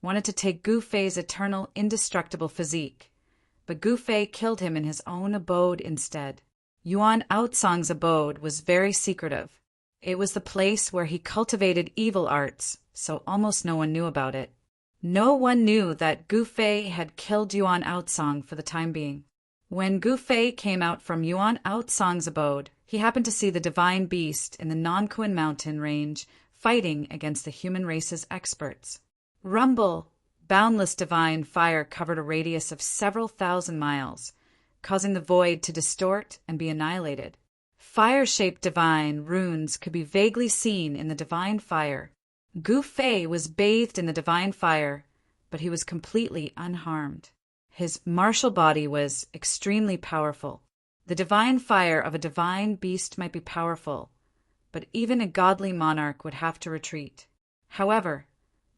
wanted to take Gu Fei's eternal, indestructible physique, but Gu Fei killed him in his own abode instead. Yuan Outsong's abode was very secretive. It was the place where he cultivated evil arts, so almost no one knew about it. No one knew that Gu Fei had killed Yuan Outsong for the time being. When Gu Fei came out from Yuan Outsong's abode, he happened to see the divine beast in the Nanquan mountain range fighting against the human race's experts. Rumble! Boundless divine fire covered a radius of several thousand miles, causing the void to distort and be annihilated. Fire-shaped divine runes could be vaguely seen in the divine fire. Gu Fei was bathed in the divine fire, but he was completely unharmed. His martial body was extremely powerful. The divine fire of a divine beast might be powerful, but even a godly monarch would have to retreat. However,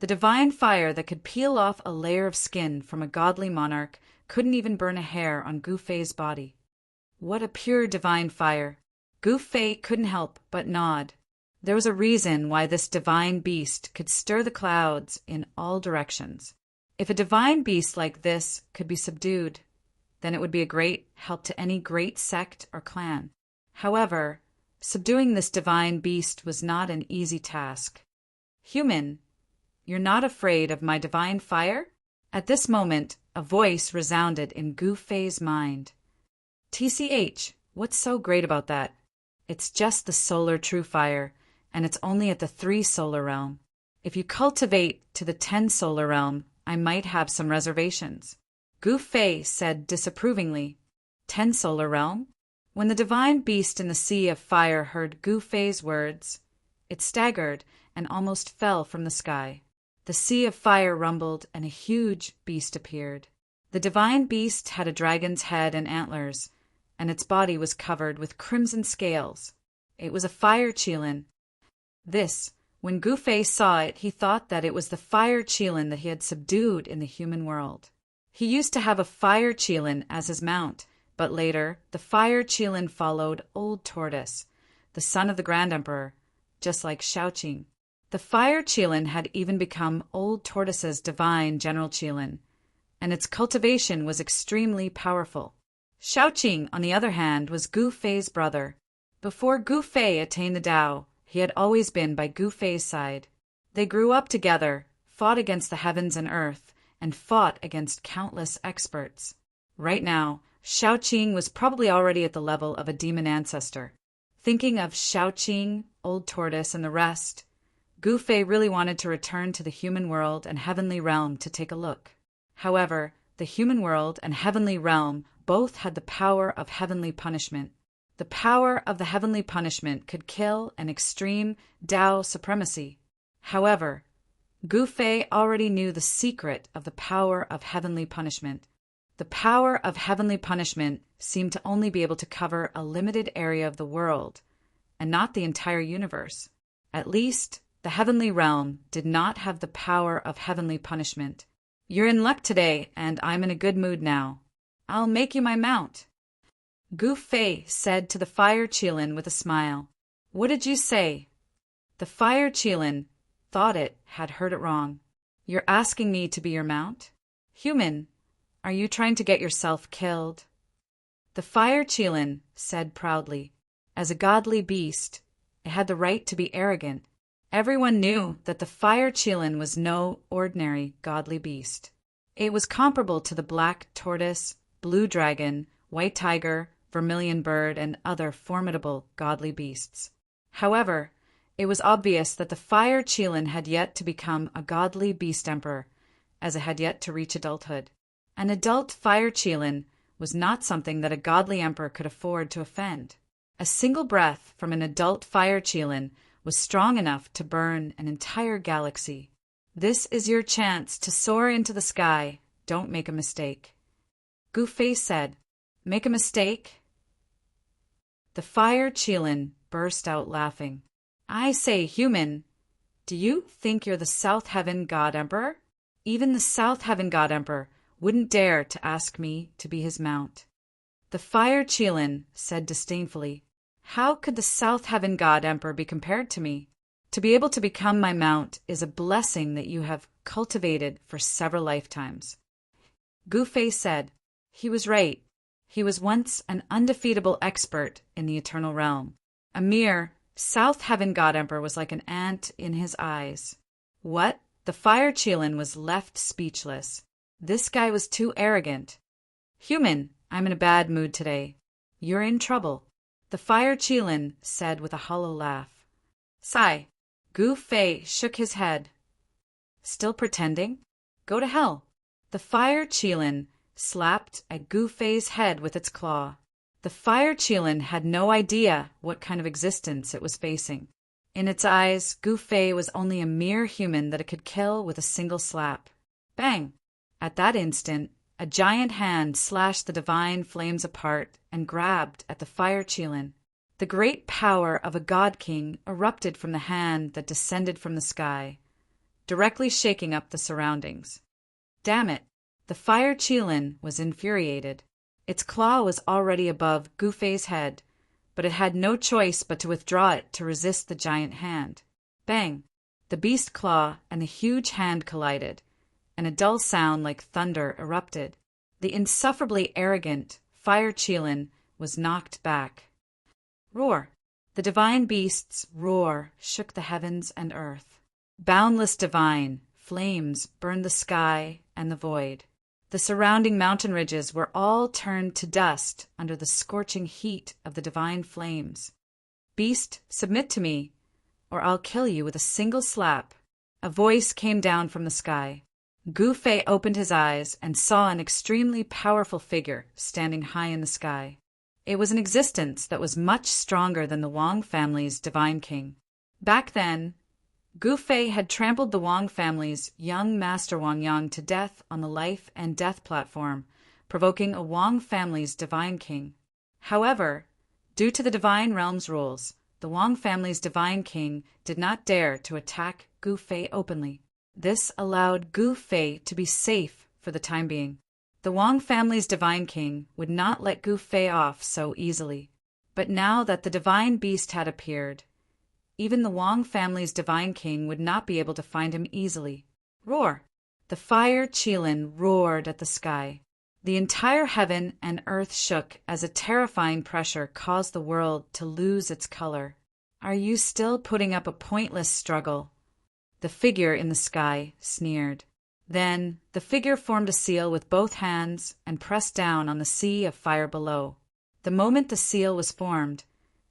the divine fire that could peel off a layer of skin from a godly monarch couldn't even burn a hair on Gu Fei's body. What a pure divine fire! Gu Fei couldn't help but nod. There was a reason why this divine beast could stir the clouds in all directions. If a divine beast like this could be subdued, then it would be a great help to any great sect or clan. However, subduing this divine beast was not an easy task. Human, you're not afraid of my divine fire? At this moment, a voice resounded in Gu Fei's mind. TCH, what's so great about that? It's just the solar true fire, and it's only at the 3 solar realm. If you cultivate to the 10 solar realm, I might have some reservations. Gu Fei said disapprovingly. 10 solar realm? When the divine beast in the sea of fire heard Gu Fei's words, it staggered and almost fell from the sky. The sea of fire rumbled and a huge beast appeared. The divine beast had a dragon's head and antlers, and its body was covered with crimson scales. It was a fire qilin. When Gu Fei saw it, he thought that it was the fire qilin that he had subdued in the human world. He used to have a fire qilin as his mount, but later the fire qilin followed Old Tortoise, the son of the Grand Emperor, just like Shaoqing. The fire qilin had even become Old Tortoise's divine general qilin, and its cultivation was extremely powerful. Shaoqing, on the other hand, was Gu Fei's brother. Before Gu Fei attained the Tao, he had always been by Gu Fei's side. They grew up together, fought against the heavens and earth, and fought against countless experts. Right now, Shaoqing was probably already at the level of a demon ancestor. Thinking of Shaoqing, Old Tortoise, and the rest, Gu Fei really wanted to return to the human world and heavenly realm to take a look. However, the human world and heavenly realm both had the power of heavenly punishment. The power of the heavenly punishment could kill an extreme Tao supremacy. However, Gu Fei already knew the secret of the power of heavenly punishment. The power of heavenly punishment seemed to only be able to cover a limited area of the world, and not the entire universe. At least, the heavenly realm did not have the power of heavenly punishment. You're in luck today, and I'm in a good mood now. I'll make you my mount. Gu Fei said to the fire Qilin with a smile. What did you say? The fire Qilin thought it had heard it wrong. You're asking me to be your mount? Human, are you trying to get yourself killed? The fire Qilin said proudly. As a godly beast, it had the right to be arrogant. Everyone knew that the fire Qilin was no ordinary godly beast. It was comparable to the black tortoise, blue dragon, white tiger, vermilion bird, and other formidable godly beasts. However, it was obvious that the fire Qilin had yet to become a godly beast emperor, as it had yet to reach adulthood. An adult fire Qilin was not something that a godly emperor could afford to offend. A single breath from an adult fire Qilin was strong enough to burn an entire galaxy. This is your chance to soar into the sky. Don't make a mistake. Gu Fei said, Make a mistake? The fire Qilin burst out laughing. I say, human, do you think you're the South Heaven God Emperor? Even the South Heaven God Emperor wouldn't dare to ask me to be his mount. The fire Qilin said disdainfully, How could the South Heaven God Emperor be compared to me? To be able to become my mount is a blessing that you have cultivated for several lifetimes. Gu Fei said, He was right. He was once an undefeatable expert in the eternal realm. A mere South Heaven God Emperor was like an ant in his eyes. What? The fire Qilin was left speechless. This guy was too arrogant. Human, I'm in a bad mood today. You're in trouble. The fire Qilin said with a hollow laugh. Sigh. Gu Fei shook his head. Still pretending? Go to hell. The fire Qilin slapped at Gu Fei's head with its claw. The fire Qilin had no idea what kind of existence it was facing. In its eyes, Gu Fei was only a mere human that it could kill with a single slap. Bang! At that instant, a giant hand slashed the divine flames apart and grabbed at the fire Qilin. The great power of a god king erupted from the hand that descended from the sky, directly shaking up the surroundings. Damn it! The fire Qilin was infuriated. Its claw was already above Gu Fei's head, but it had no choice but to withdraw it to resist the giant hand. Bang! The beast claw and the huge hand collided, and a dull sound like thunder erupted. The insufferably arrogant fire Qilin was knocked back. Roar! The divine beast's roar shook the heavens and earth. Boundless divine flames burned the sky and the void. The surrounding mountain ridges were all turned to dust under the scorching heat of the divine flames. Beast, submit to me, or I'll kill you with a single slap. A voice came down from the sky. Gu Fei opened his eyes and saw an extremely powerful figure standing high in the sky. It was an existence that was much stronger than the Wang family's divine king. Back then, Gu Fei had trampled the Wang family's young master Wang Yang to death on the life and death platform, provoking a Wang family's divine king. However, due to the divine realm's rules, the Wang family's divine king did not dare to attack Gu Fei openly. This allowed Gu Fei to be safe for the time being. The Wang family's divine king would not let Gu Fei off so easily. But now that the divine beast had appeared, even the Wang family's divine king would not be able to find him easily. Roar! The fire Qilin roared at the sky. The entire heaven and earth shook as a terrifying pressure caused the world to lose its color. Are you still putting up a pointless struggle? The figure in the sky sneered. Then the figure formed a seal with both hands and pressed down on the sea of fire below. The moment the seal was formed,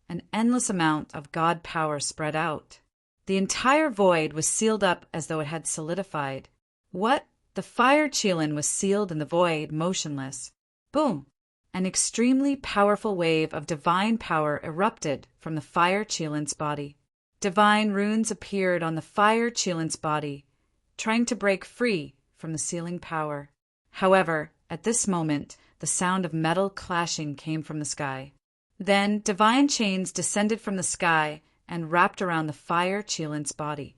an endless amount of God power spread out. The entire void was sealed up as though it had solidified. What? The fire Qilin was sealed in the void, motionless. Boom! An extremely powerful wave of divine power erupted from the fire Qilin's body. Divine runes appeared on the fire Qilin's body, trying to break free from the sealing power. However, at this moment, the sound of metal clashing came from the sky. Then divine chains descended from the sky and wrapped around the fire Qilin's body.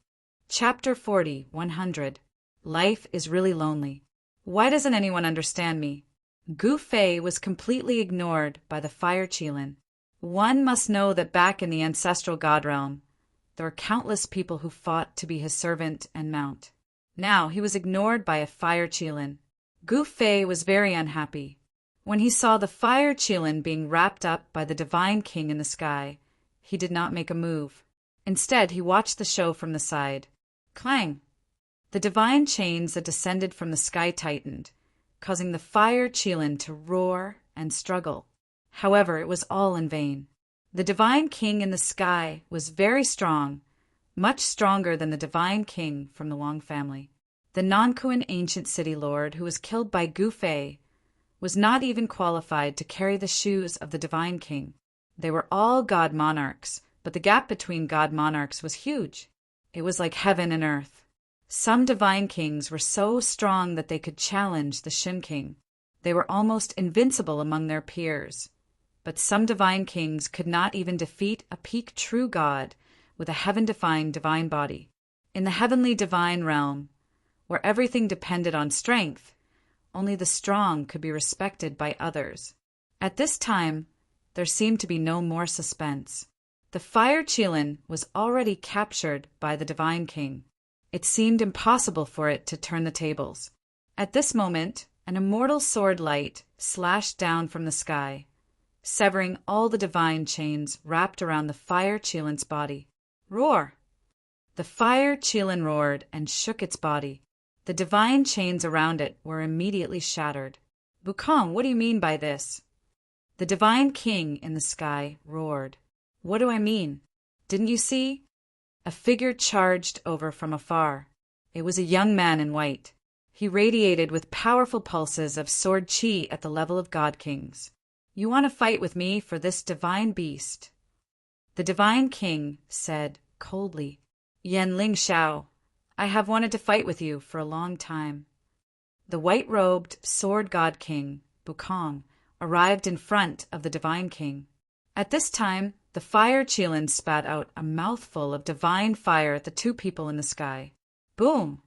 Chapter 40, 100. Life is really lonely. Why doesn't anyone understand me? Gu Fei was completely ignored by the fire Qilin. One must know that back in the ancestral god realm, there were countless people who fought to be his servant and mount. Now he was ignored by a fire Qilin. Gu Fei was very unhappy. When he saw the fire Qilin being wrapped up by the divine king in the sky, he did not make a move. Instead, he watched the show from the side. Clang! The divine chains that descended from the sky tightened, causing the fire Qilin to roar and struggle. However, it was all in vain. The divine king in the sky was very strong, much stronger than the divine king from the Wang family. The Nankuan ancient city lord who was killed by Gu Fei was not even qualified to carry the shoes of the divine king. They were all god monarchs, but the gap between god monarchs was huge. It was like heaven and earth. Some divine kings were so strong that they could challenge the Shin king. They were almost invincible among their peers. But some divine kings could not even defeat a peak true god with a heaven-defined divine body. In the heavenly divine realm, where everything depended on strength, only the strong could be respected by others. At this time, there seemed to be no more suspense. The fire Qilin was already captured by the divine king. It seemed impossible for it to turn the tables. At this moment, an immortal sword light slashed down from the sky, severing all the divine chains wrapped around the fire Qilin's body. Roar! The fire Qilin roared and shook its body. The divine chains around it were immediately shattered. Wukong, what do you mean by this? The divine king in the sky roared. What do I mean? Didn't you see? A figure charged over from afar. It was a young man in white. He radiated with powerful pulses of sword chi at the level of god kings. You want to fight with me for this divine beast? The divine king said coldly, Yan Ling Shao, I have wanted to fight with you for a long time. The white-robed sword god king, Wukong, arrived in front of the divine king. At this time, the fire Qilin spat out a mouthful of divine fire at the two people in the sky. Boom!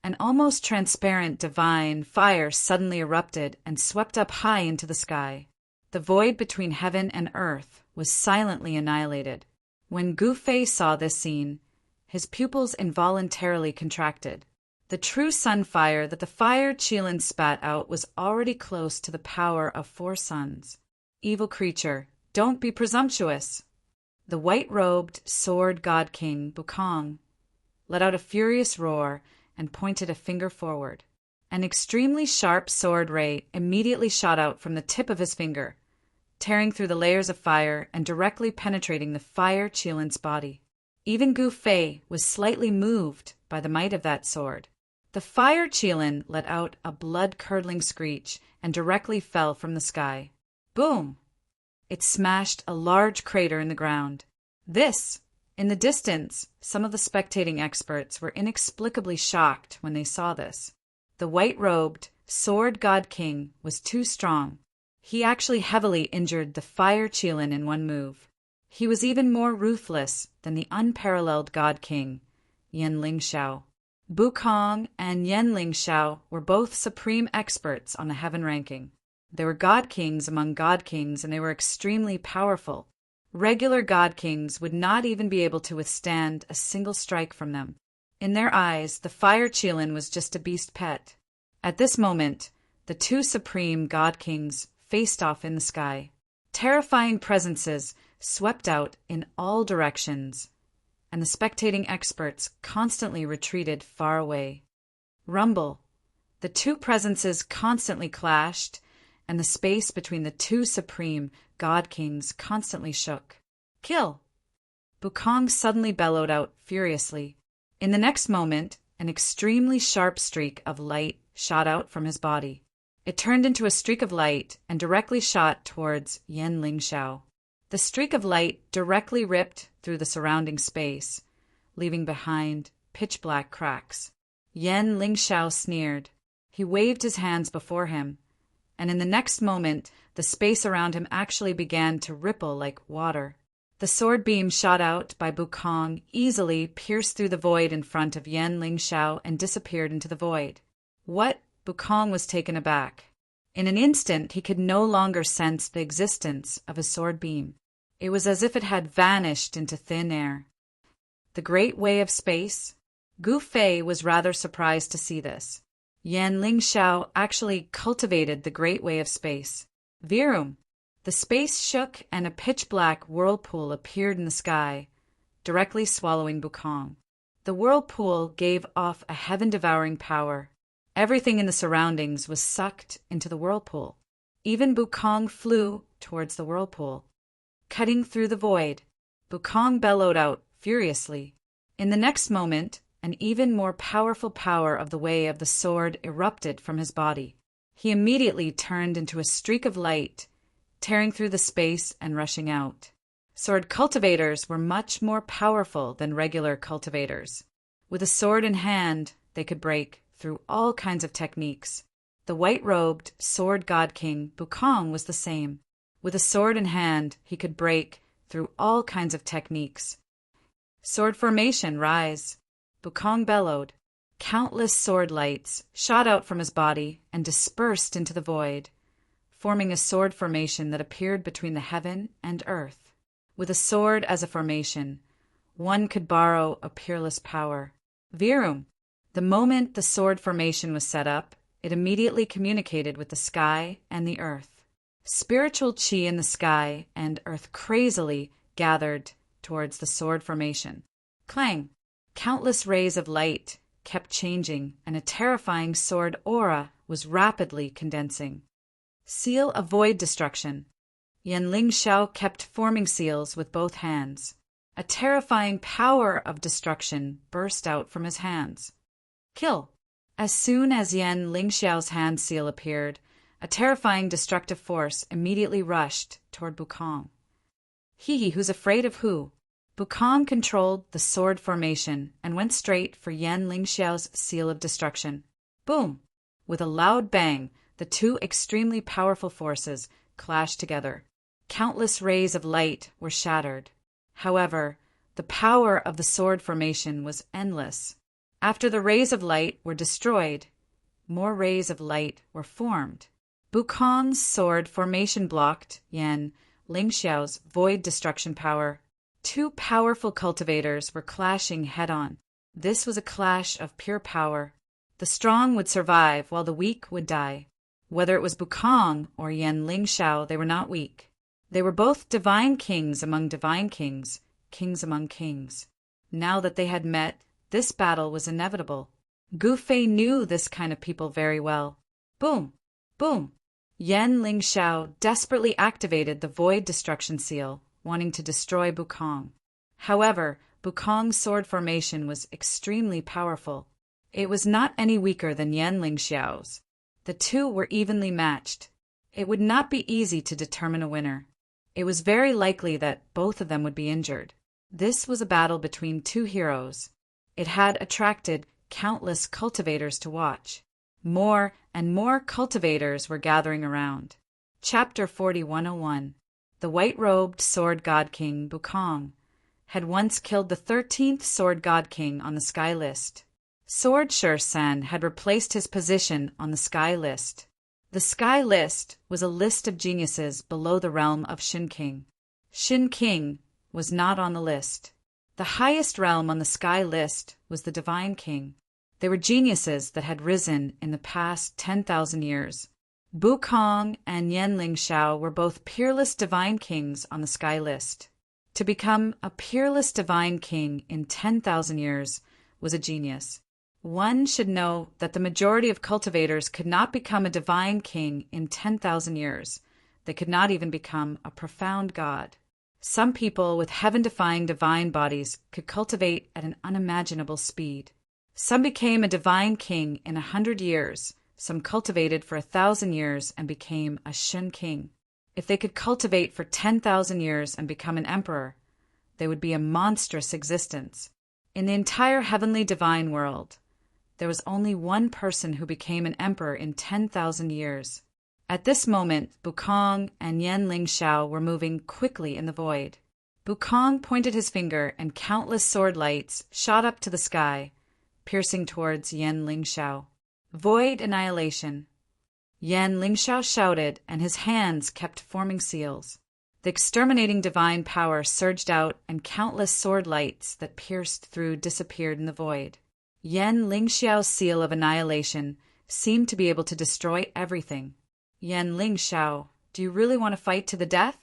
An almost transparent divine fire suddenly erupted and swept up high into the sky. The void between heaven and earth was silently annihilated. When Gu Fei saw this scene, his pupils involuntarily contracted. The true sun fire that the fire Qilin spat out was already close to the power of 4 suns. Evil creature, don't be presumptuous. The white-robed sword god king, Wukong, let out a furious roar and pointed a finger forward. An extremely sharp sword ray immediately shot out from the tip of his finger, tearing through the layers of fire and directly penetrating the fire Qilin's body. Even Gu Fei was slightly moved by the might of that sword. The fire Qilin let out a blood-curdling screech and directly fell from the sky. Boom! It smashed a large crater in the ground. In the distance, some of the spectating experts were inexplicably shocked when they saw this. The white-robed sword god king was too strong. He actually heavily injured the fire Qilin in one move. He was even more ruthless than the unparalleled god king, Yan Ling Shao. Wukong and Yan Ling Shao were both supreme experts on the heaven ranking. They were god kings among god kings, and they were extremely powerful. Regular god kings would not even be able to withstand a single strike from them. In their eyes, the fire Qilin was just a beast pet. At this moment, the 2 supreme god kings faced off in the sky. Terrifying presences swept out in all directions, and the spectating experts constantly retreated far away. rumble. The two presences constantly clashed, and the space between the two supreme god kings constantly shook. Kill! Bukong suddenly bellowed out furiously. In the next moment, an extremely sharp streak of light shot out from his body. It turned into a streak of light and directly shot towards Yan Lingxiao. The streak of light directly ripped through the surrounding space, leaving behind pitch-black cracks. Yan Lingxiao sneered. He waved his hands before him, and in the next moment, the space around him actually began to ripple like water. The sword beam shot out by Bukong easily pierced through the void in front of Yan Lingxiao and disappeared into the void. What? Bukong was taken aback. In an instant, he could no longer sense the existence of his sword beam. It was as if it had vanished into thin air. The great way of space? Gu Fei was rather surprised to see this. Yan Lingxiao actually cultivated the great way of space. Virum! The space shook and a pitch-black whirlpool appeared in the sky, directly swallowing Bukong. The whirlpool gave off a heaven-devouring power. Everything in the surroundings was sucked into the whirlpool. Even Bukong flew towards the whirlpool. Cutting through the void, Bukong bellowed out furiously. In the next moment, an even more powerful power of the way of the sword erupted from his body. He immediately turned into a streak of light, tearing through the space and rushing out. Sword cultivators were much more powerful than regular cultivators. With a sword in hand, they could break through all kinds of techniques. The white-robed sword god king Bukong was the same. With a sword in hand, he could break through all kinds of techniques. Sword formation, rise! Bukong bellowed. Countless sword lights shot out from his body and dispersed into the void, forming a sword formation that appeared between the heaven and earth. With a sword as a formation, one could borrow a peerless power. Virum! The moment the sword formation was set up, it immediately communicated with the sky and the earth. Spiritual chi in the sky and earth crazily gathered towards the sword formation. Clang! Countless rays of light kept changing, and a terrifying sword aura was rapidly condensing. Seal of void destruction. Yan Lingxiao kept forming seals with both hands. A terrifying power of destruction burst out from his hands. Kill! As soon as Yan Lingxiao's hand seal appeared, a terrifying destructive force immediately rushed toward Bukong. He who's afraid of who? Bukong controlled the sword formation and went straight for Yan Lingxiao's seal of destruction. Boom! With a loud bang, the two extremely powerful forces clashed together. Countless rays of light were shattered. However, the power of the sword formation was endless. After the rays of light were destroyed, more rays of light were formed. Bukong's sword formation blocked Yan Lingxiao's void destruction power. Two powerful cultivators were clashing head-on. This was a clash of pure power. The strong would survive while the weak would die. Whether it was Bukong or Yan Lingxiao, they were not weak. They were both divine kings among divine kings, kings among kings. Now that they had met, this battle was inevitable. Gu Fei knew this kind of people very well. Boom! Boom! Yan Lingxiao desperately activated the void destruction seal, wanting to destroy Bukong. However, Bukong's sword formation was extremely powerful. It was not any weaker than Yan Lingxiao's. The two were evenly matched. It would not be easy to determine a winner. It was very likely that both of them would be injured. This was a battle between two heroes. It had attracted countless cultivators to watch. More and more cultivators were gathering around. Chapter 4101. The white-robed sword god king Bukong had once killed the 13th sword god king on the sky list. Sword San had replaced his position on the sky list. The sky list was a list of geniuses below the realm of Shin King. Shin King was not on the list. The highest realm on the sky list was the Divine King. They were geniuses that had risen in the past 10,000 years. Bukong and Yan Lingxiao were both peerless divine kings on the sky list. To become a peerless divine king in 10,000 years was a genius. One should know that the majority of cultivators could not become a divine king in 10,000 years. They could not even become a profound god. Some people with heaven-defying divine bodies could cultivate at an unimaginable speed. Some became a divine king in 100 years. Some cultivated for 1,000 years and became a Shun king. If they could cultivate for 10,000 years and become an emperor, they would be a monstrous existence. In the entire heavenly divine world, there was only one person who became an emperor in 10,000 years. At this moment, Bukong and Yen Lingxiao were moving quickly in the void. Bukong pointed his finger and countless sword lights shot up to the sky, piercing towards Yen Lingxiao. Void annihilation. Yen Lingxiao shouted, and his hands kept forming seals. The exterminating divine power surged out, and countless sword lights that pierced through disappeared in the void. Yen Lingxiao's seal of annihilation seemed to be able to destroy everything. Yen Lingxiao, do you really want to fight to the death?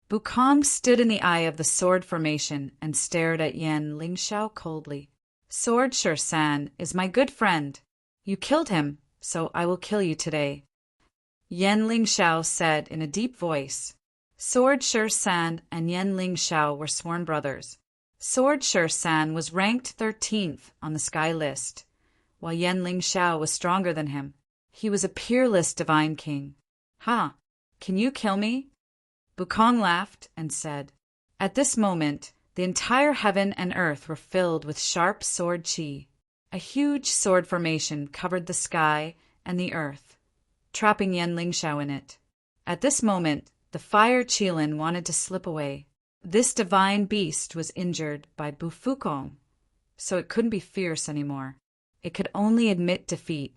Bukong stood in the eye of the sword formation and stared at Yen Lingxiao coldly. Sword Sher-san is my good friend. You killed him, so I will kill you today. Yen Lingxiao said in a deep voice. Sword Sher-san and Yen Lingxiao were sworn brothers. Sword Sher-san was ranked 13th on the sky list, while Yen Lingxiao was stronger than him. He was a peerless divine king. Ha! Can you kill me? Bukong laughed and said. At this moment, the entire heaven and earth were filled with sharp sword chi. A huge sword formation covered the sky and the earth, trapping Yen Lingxiao in it. At this moment, the fire Qilin wanted to slip away. This divine beast was injured by Bufukong, so it couldn't be fierce anymore. It could only admit defeat.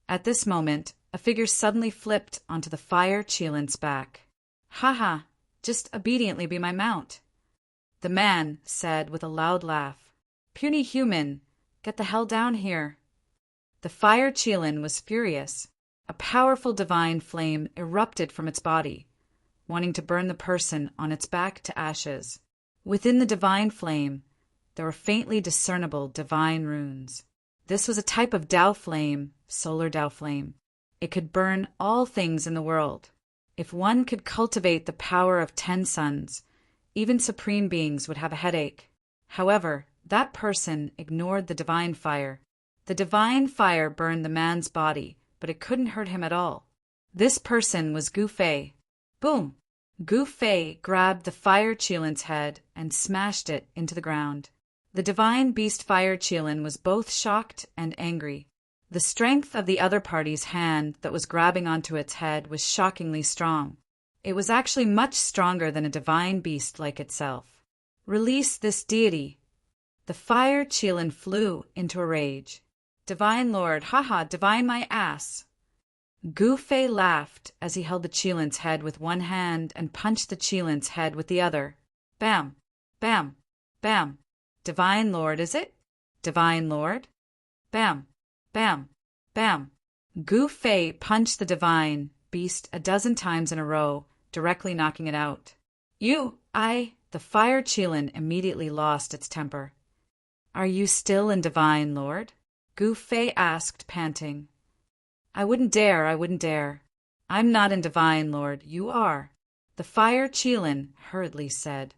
At this moment, a figure suddenly flipped onto the fire Qilin's back. Ha ha, just obediently be my mount. The man said with a loud laugh. Puny human, get the hell down here. The fire Qilin was furious. A powerful divine flame erupted from its body, wanting to burn the person on its back to ashes. Within the divine flame, there were faintly discernible divine runes. This was a type of Tao flame, solar Tao flame. It could burn all things in the world. If one could cultivate the power of 10 suns, even supreme beings would have a headache. However, that person ignored the divine fire. The divine fire burned the man's body, but it couldn't hurt him at all. This person was Gu Fei. Boom! Gu Fei grabbed the fire Qilin's head and smashed it into the ground. The divine beast fire Qilin was both shocked and angry. The strength of the other party's hand that was grabbing onto its head was shockingly strong. It was actually much stronger than a divine beast like itself. Release this deity. The fire Qilin flew into a rage. Divine Lord, haha, divine my ass. Gu Fei laughed as he held the Qilin's head with one hand and punched the Qilin's head with the other. Bam, bam, bam. Divine Lord, is it? Divine Lord? Bam, bam, bam. Gu Fei punched the divine beast a dozen times in a row, directly knocking it out. The fire Qilin immediately lost its temper. Are you still in Divine Lord? Gu Fei asked, panting. I wouldn't dare. I'm not in Divine Lord, you are. The fire Qilin hurriedly said.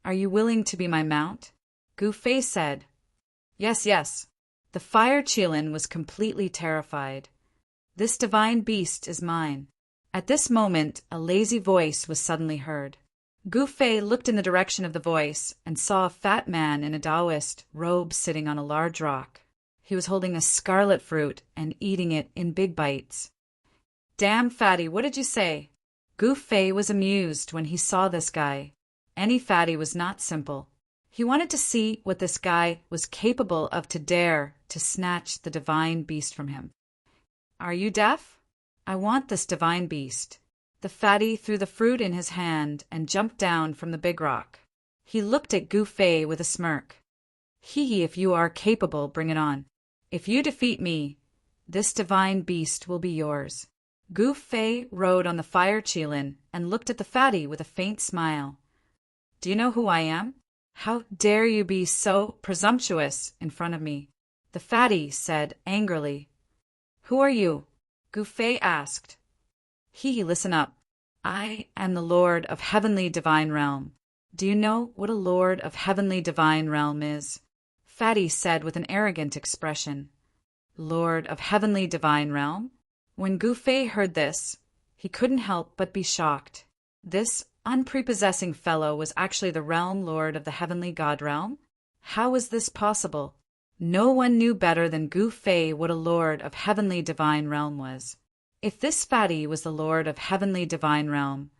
Are you willing to be my mount? Gu Fei said. Yes. The fire Qilin was completely terrified. This divine beast is mine. At this moment, a lazy voice was suddenly heard. Gu Fei looked in the direction of the voice and saw a fat man in a Taoist robe sitting on a large rock. He was holding a scarlet fruit and eating it in big bites. Damn fatty, what did you say? Gu Fei was amused when he saw this guy. Any fatty was not simple. He wanted to see what this guy was capable of to dare to snatch the divine beast from him. Are you deaf? I want this divine beast. The fatty threw the fruit in his hand and jumped down from the big rock. He looked at Gu Fei with a smirk. Hee, if you are capable, bring it on. If you defeat me, this divine beast will be yours. Gu Fei rode on the fire Qilin and looked at the fatty with a faint smile. Do you know who I am? How dare you be so presumptuous in front of me? The fatty said angrily. Who are you? Gu Fei asked. Listen up. I am the Lord of Heavenly Divine Realm. Do you know what a Lord of Heavenly Divine Realm is? Fatty said with an arrogant expression. Lord of Heavenly Divine Realm? When Gu Fei heard this, he couldn't help but be shocked. This unprepossessing fellow was actually the realm lord of the Heavenly God Realm? How was this possible? No one knew better than Gu Fei what a Lord of Heavenly Divine Realm was. If this fatty was the Lord of Heavenly Divine Realm,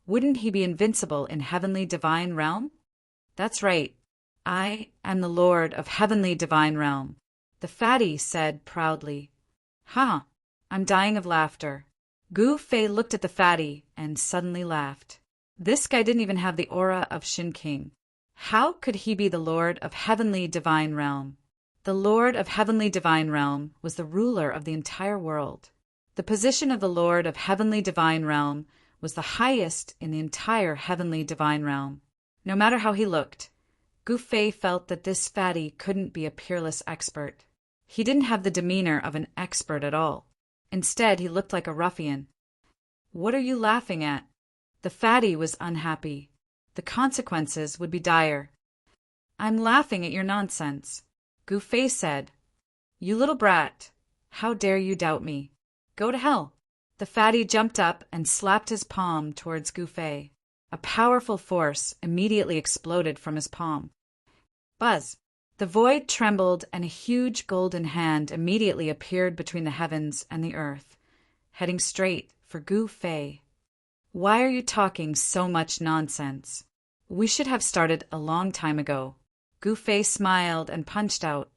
wouldn't he be invincible in Heavenly Divine Realm? That's right. I am the Lord of Heavenly Divine Realm, the fatty said proudly. Huh, I'm dying of laughter. Gu Fei looked at the fatty and suddenly laughed. This guy didn't even have the aura of Shin King. How could he be the Lord of Heavenly Divine Realm? The Lord of Heavenly Divine Realm was the ruler of the entire world. The position of the Lord of Heavenly Divine Realm was the highest in the entire Heavenly Divine Realm. No matter how he looked, Gu Fei felt that this fatty couldn't be a peerless expert. He didn't have the demeanor of an expert at all. Instead, he looked like a ruffian. What are you laughing at? The fatty was unhappy. The consequences would be dire. I'm laughing at your nonsense, Gu Fei said. You little brat, how dare you doubt me? Go to hell. The fatty jumped up and slapped his palm towards Gu Fei. A powerful force immediately exploded from his palm. Buzz! The void trembled and a huge golden hand immediately appeared between the heavens and the earth, heading straight for Gu Fei. Why are you talking so much nonsense? We should have started a long time ago. Gu Fei smiled and punched out.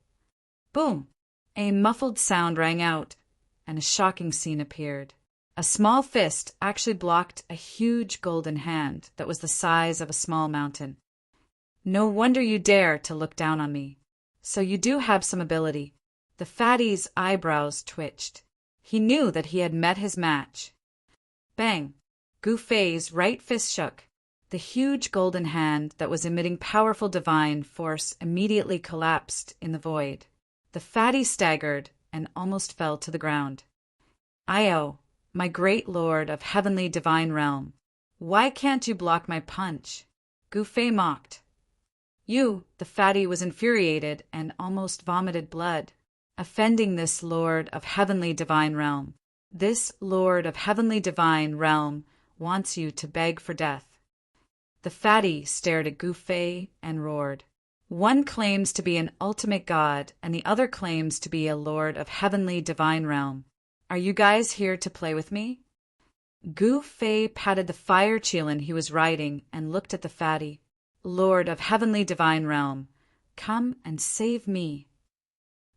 Boom! A muffled sound rang out, and a shocking scene appeared. A small fist actually blocked a huge golden hand that was the size of a small mountain. No wonder you dare to look down on me. So you do have some ability. The fatty's eyebrows twitched. He knew that he had met his match. Bang! Gu Fei's right fist shook. The huge golden hand that was emitting powerful divine force immediately collapsed in the void. The fatty staggered and almost fell to the ground. Io, my great lord of Heavenly Divine Realm, why can't you block my punch? Gu Fei mocked. The fatty was infuriated and almost vomited blood. Offending this Lord of Heavenly Divine Realm. This Lord of Heavenly Divine Realm wants you to beg for death. The fatty stared at Gu Fei and roared. One claims to be an ultimate god and the other claims to be a Lord of Heavenly Divine Realm. Are you guys here to play with me? Gu Fei patted the fire qilin he was riding and looked at the fatty. Lord of Heavenly Divine Realm, come and save me.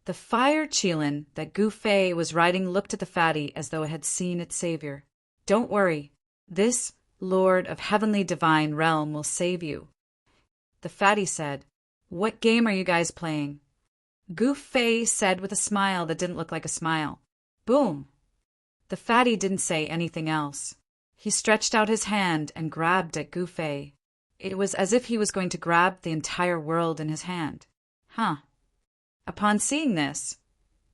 The fire qilin that Gu Fei was riding looked at the fatty as though it had seen its savior. Don't worry, this Lord of Heavenly Divine Realm will save you. The fatty said, What game are you guys playing? Gu Fei said with a smile that didn't look like a smile. Boom! The fatty didn't say anything else. He stretched out his hand and grabbed at Gu Fei. It was as if he was going to grab the entire world in his hand. Upon seeing this,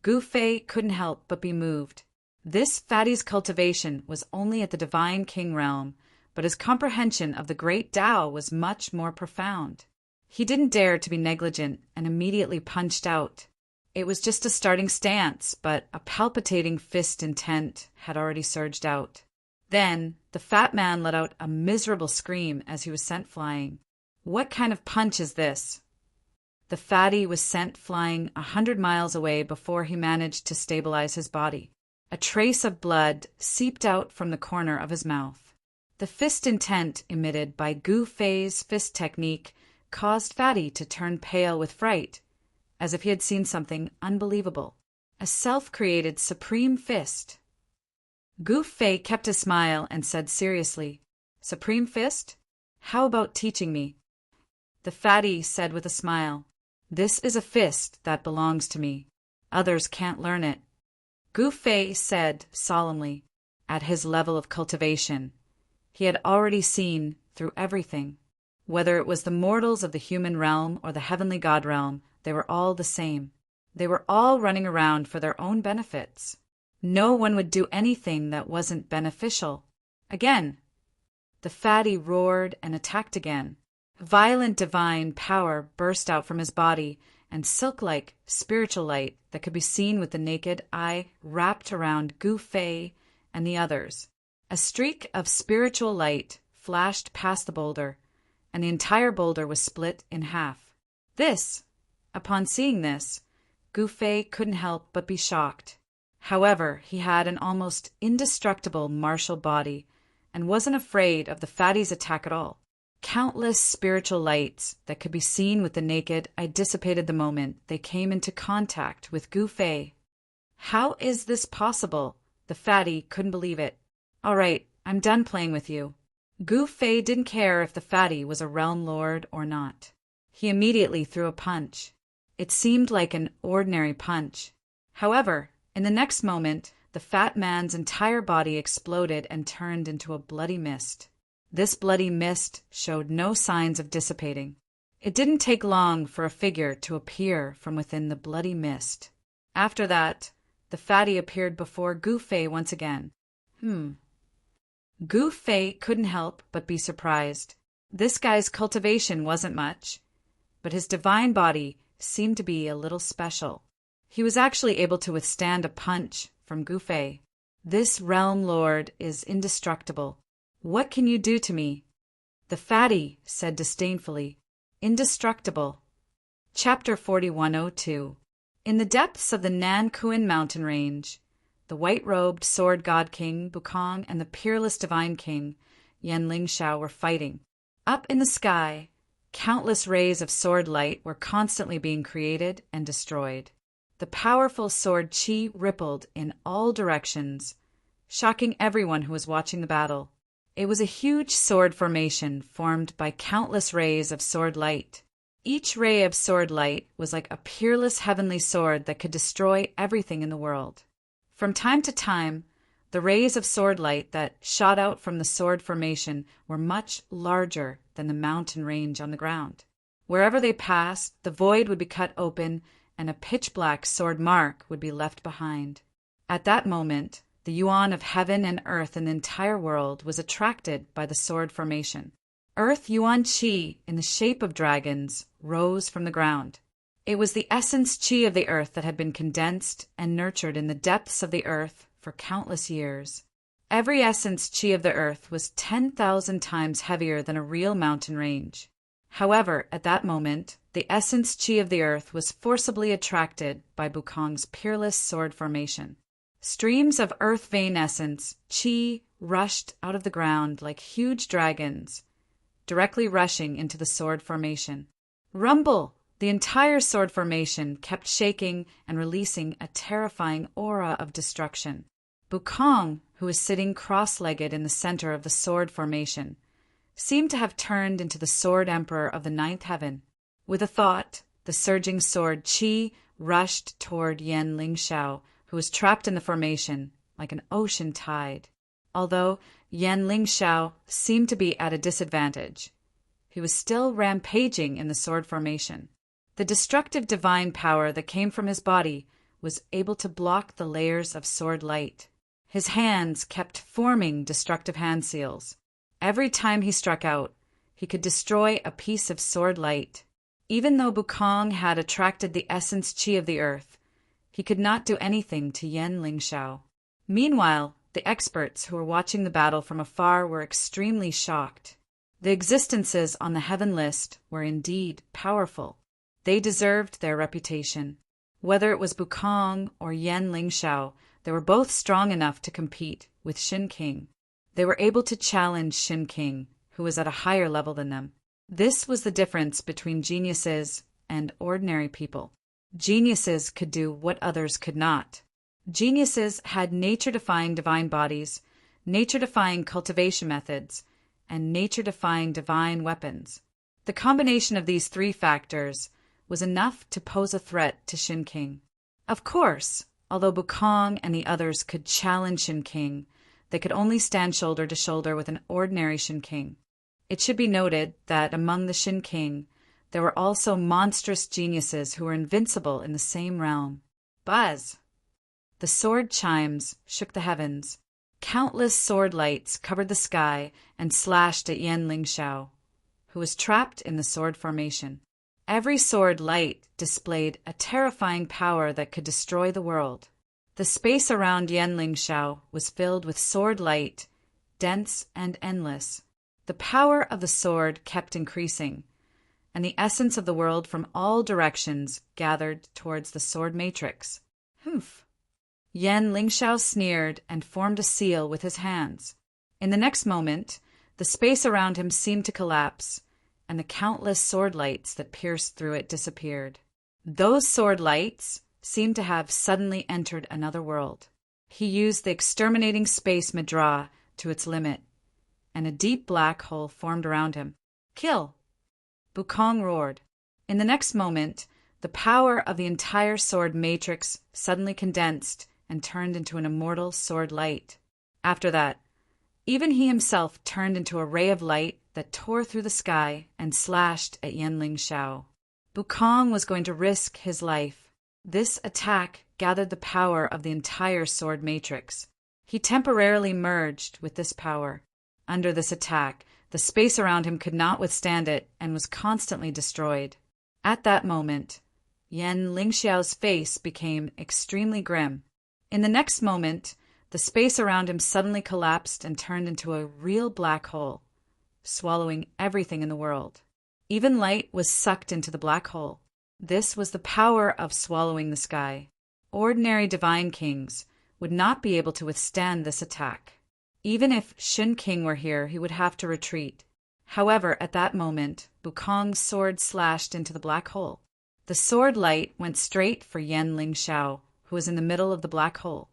Gu Fei couldn't help but be moved. This fatty's cultivation was only at the Divine King realm, but his comprehension of the great Tao was much more profound. He didn't dare to be negligent and immediately punched out. It was just a starting stance, but a palpitating fist intent had already surged out. Then, the fat man let out a miserable scream as he was sent flying. What kind of punch is this? The fatty was sent flying 100 miles away before he managed to stabilize his body. A trace of blood seeped out from the corner of his mouth. The fist intent emitted by Gu Fei's fist technique caused Fatty to turn pale with fright, as if he had seen something unbelievable. A self-created supreme fist. Gu Fei kept a smile and said seriously, Supreme fist? How about teaching me? The fatty said with a smile, This is a fist that belongs to me. Others can't learn it. Gu Fei said solemnly, at his level of cultivation, he had already seen through everything. Whether it was the mortals of the human realm or the heavenly god realm, they were all the same. They were all running around for their own benefits. No one would do anything that wasn't beneficial. Again, the fatty roared and attacked again. Violent divine power burst out from his body, and silk-like spiritual light that could be seen with the naked eye wrapped around Gu Fei and the others. A streak of spiritual light flashed past the boulder, and the entire boulder was split in half. Upon seeing this, Gu Fei couldn't help but be shocked. However, he had an almost indestructible martial body and wasn't afraid of the fatty's attack at all. Countless spiritual lights that could be seen with the naked eye dissipated the moment they came into contact with Gu Fei. How is this possible? The fatty couldn't believe it. All right, I'm done playing with you. Gu Fei didn't care if the fatty was a realm lord or not. He immediately threw a punch. It seemed like an ordinary punch. However, in the next moment, the fat man's entire body exploded and turned into a bloody mist. This bloody mist showed no signs of dissipating. It didn't take long for a figure to appear from within the bloody mist. After that, the fatty appeared before Gu Fei once again. Gu Fei couldn't help but be surprised. This guy's cultivation wasn't much, but his divine body seemed to be a little special. He was actually able to withstand a punch from Gu Fei. This realm lord is indestructible. What can you do to me? The fatty said disdainfully. Indestructible. Chapter 4102. In the depths of the Nankuan mountain range, the white-robed sword god king Bukong and the peerless divine king Yan Lingxiao were fighting. Up in the sky, countless rays of sword light were constantly being created and destroyed. The powerful sword qi rippled in all directions, shocking everyone who was watching the battle. It was a huge sword formation formed by countless rays of sword light. Each ray of sword light was like a peerless heavenly sword that could destroy everything in the world. From time to time, the rays of sword light that shot out from the sword formation were much larger than the mountain range on the ground. Wherever they passed, the void would be cut open and a pitch-black sword mark would be left behind. At that moment, the yuan of heaven and earth in the entire world was attracted by the sword formation. Earth yuan qi, in the shape of dragons, rose from the ground. It was the essence qi of the earth that had been condensed and nurtured in the depths of the earth for countless years. Every essence qi of the earth was 10,000 times heavier than a real mountain range. However, at that moment, the essence qi of the earth was forcibly attracted by Bukong's peerless sword formation. Streams of earth vein essence qi rushed out of the ground like huge dragons, directly rushing into the sword formation. Rumble! The entire sword formation kept shaking and releasing a terrifying aura of destruction. Bukong, who was sitting cross-legged in the center of the sword formation, seemed to have turned into the sword emperor of the ninth heaven. With a thought, the surging sword qi rushed toward Yan Lingxiao, who was trapped in the formation like an ocean tide. Although Yan Lingxiao seemed to be at a disadvantage, he was still rampaging in the sword formation. The destructive divine power that came from his body was able to block the layers of sword light. His hands kept forming destructive hand seals. Every time he struck out, he could destroy a piece of sword light. Even though Bukong had attracted the essence qi of the earth, he could not do anything to Yan Lingxiao. Meanwhile, the experts who were watching the battle from afar were extremely shocked. The existences on the heaven list were indeed powerful. They deserved their reputation. Whether it was Bukong or Yan Lingxiao, they were both strong enough to compete with Shin King. They were able to challenge Shin King, who was at a higher level than them. This was the difference between geniuses and ordinary people. Geniuses could do what others could not. Geniuses had nature-defying divine bodies, nature-defying cultivation methods, and nature-defying divine weapons. The combination of these three factors was enough to pose a threat to Shin King. Of course, although Bukong and the others could challenge Shin King, they could only stand shoulder to shoulder with an ordinary Shin King. It should be noted that among the Shin King, there were also monstrous geniuses who were invincible in the same realm. Buzz! The sword chimes shook the heavens. Countless sword lights covered the sky and slashed at Yan Lingxiao, who was trapped in the sword formation. Every sword light displayed a terrifying power that could destroy the world. The space around Yan Lingxiao was filled with sword light, dense and endless. The power of the sword kept increasing, and the essence of the world from all directions gathered towards the sword matrix. Humph! Yan Lingxiao sneered and formed a seal with his hands. In the next moment, the space around him seemed to collapse, and the countless sword lights that pierced through it disappeared. Those sword lights seemed to have suddenly entered another world. He used the exterminating space Madra to its limit, and a deep black hole formed around him. Kill! Bukong roared. In the next moment, the power of the entire sword matrix suddenly condensed and turned into an immortal sword light. After that, even he himself turned into a ray of light that tore through the sky and slashed at Yan Lingxiao. Bukong was going to risk his life. This attack gathered the power of the entire sword matrix. He temporarily merged with this power. Under this attack, the space around him could not withstand it and was constantly destroyed. At that moment, Yan Lingxiao's face became extremely grim. In the next moment, the space around him suddenly collapsed and turned into a real black hole, swallowing everything in the world. Even light was sucked into the black hole. This was the power of swallowing the sky. Ordinary divine kings would not be able to withstand this attack. Even if Shun King were here, he would have to retreat. However, at that moment, Bukong's sword slashed into the black hole. The sword light went straight for Yan Lingxiao, who was in the middle of the black hole.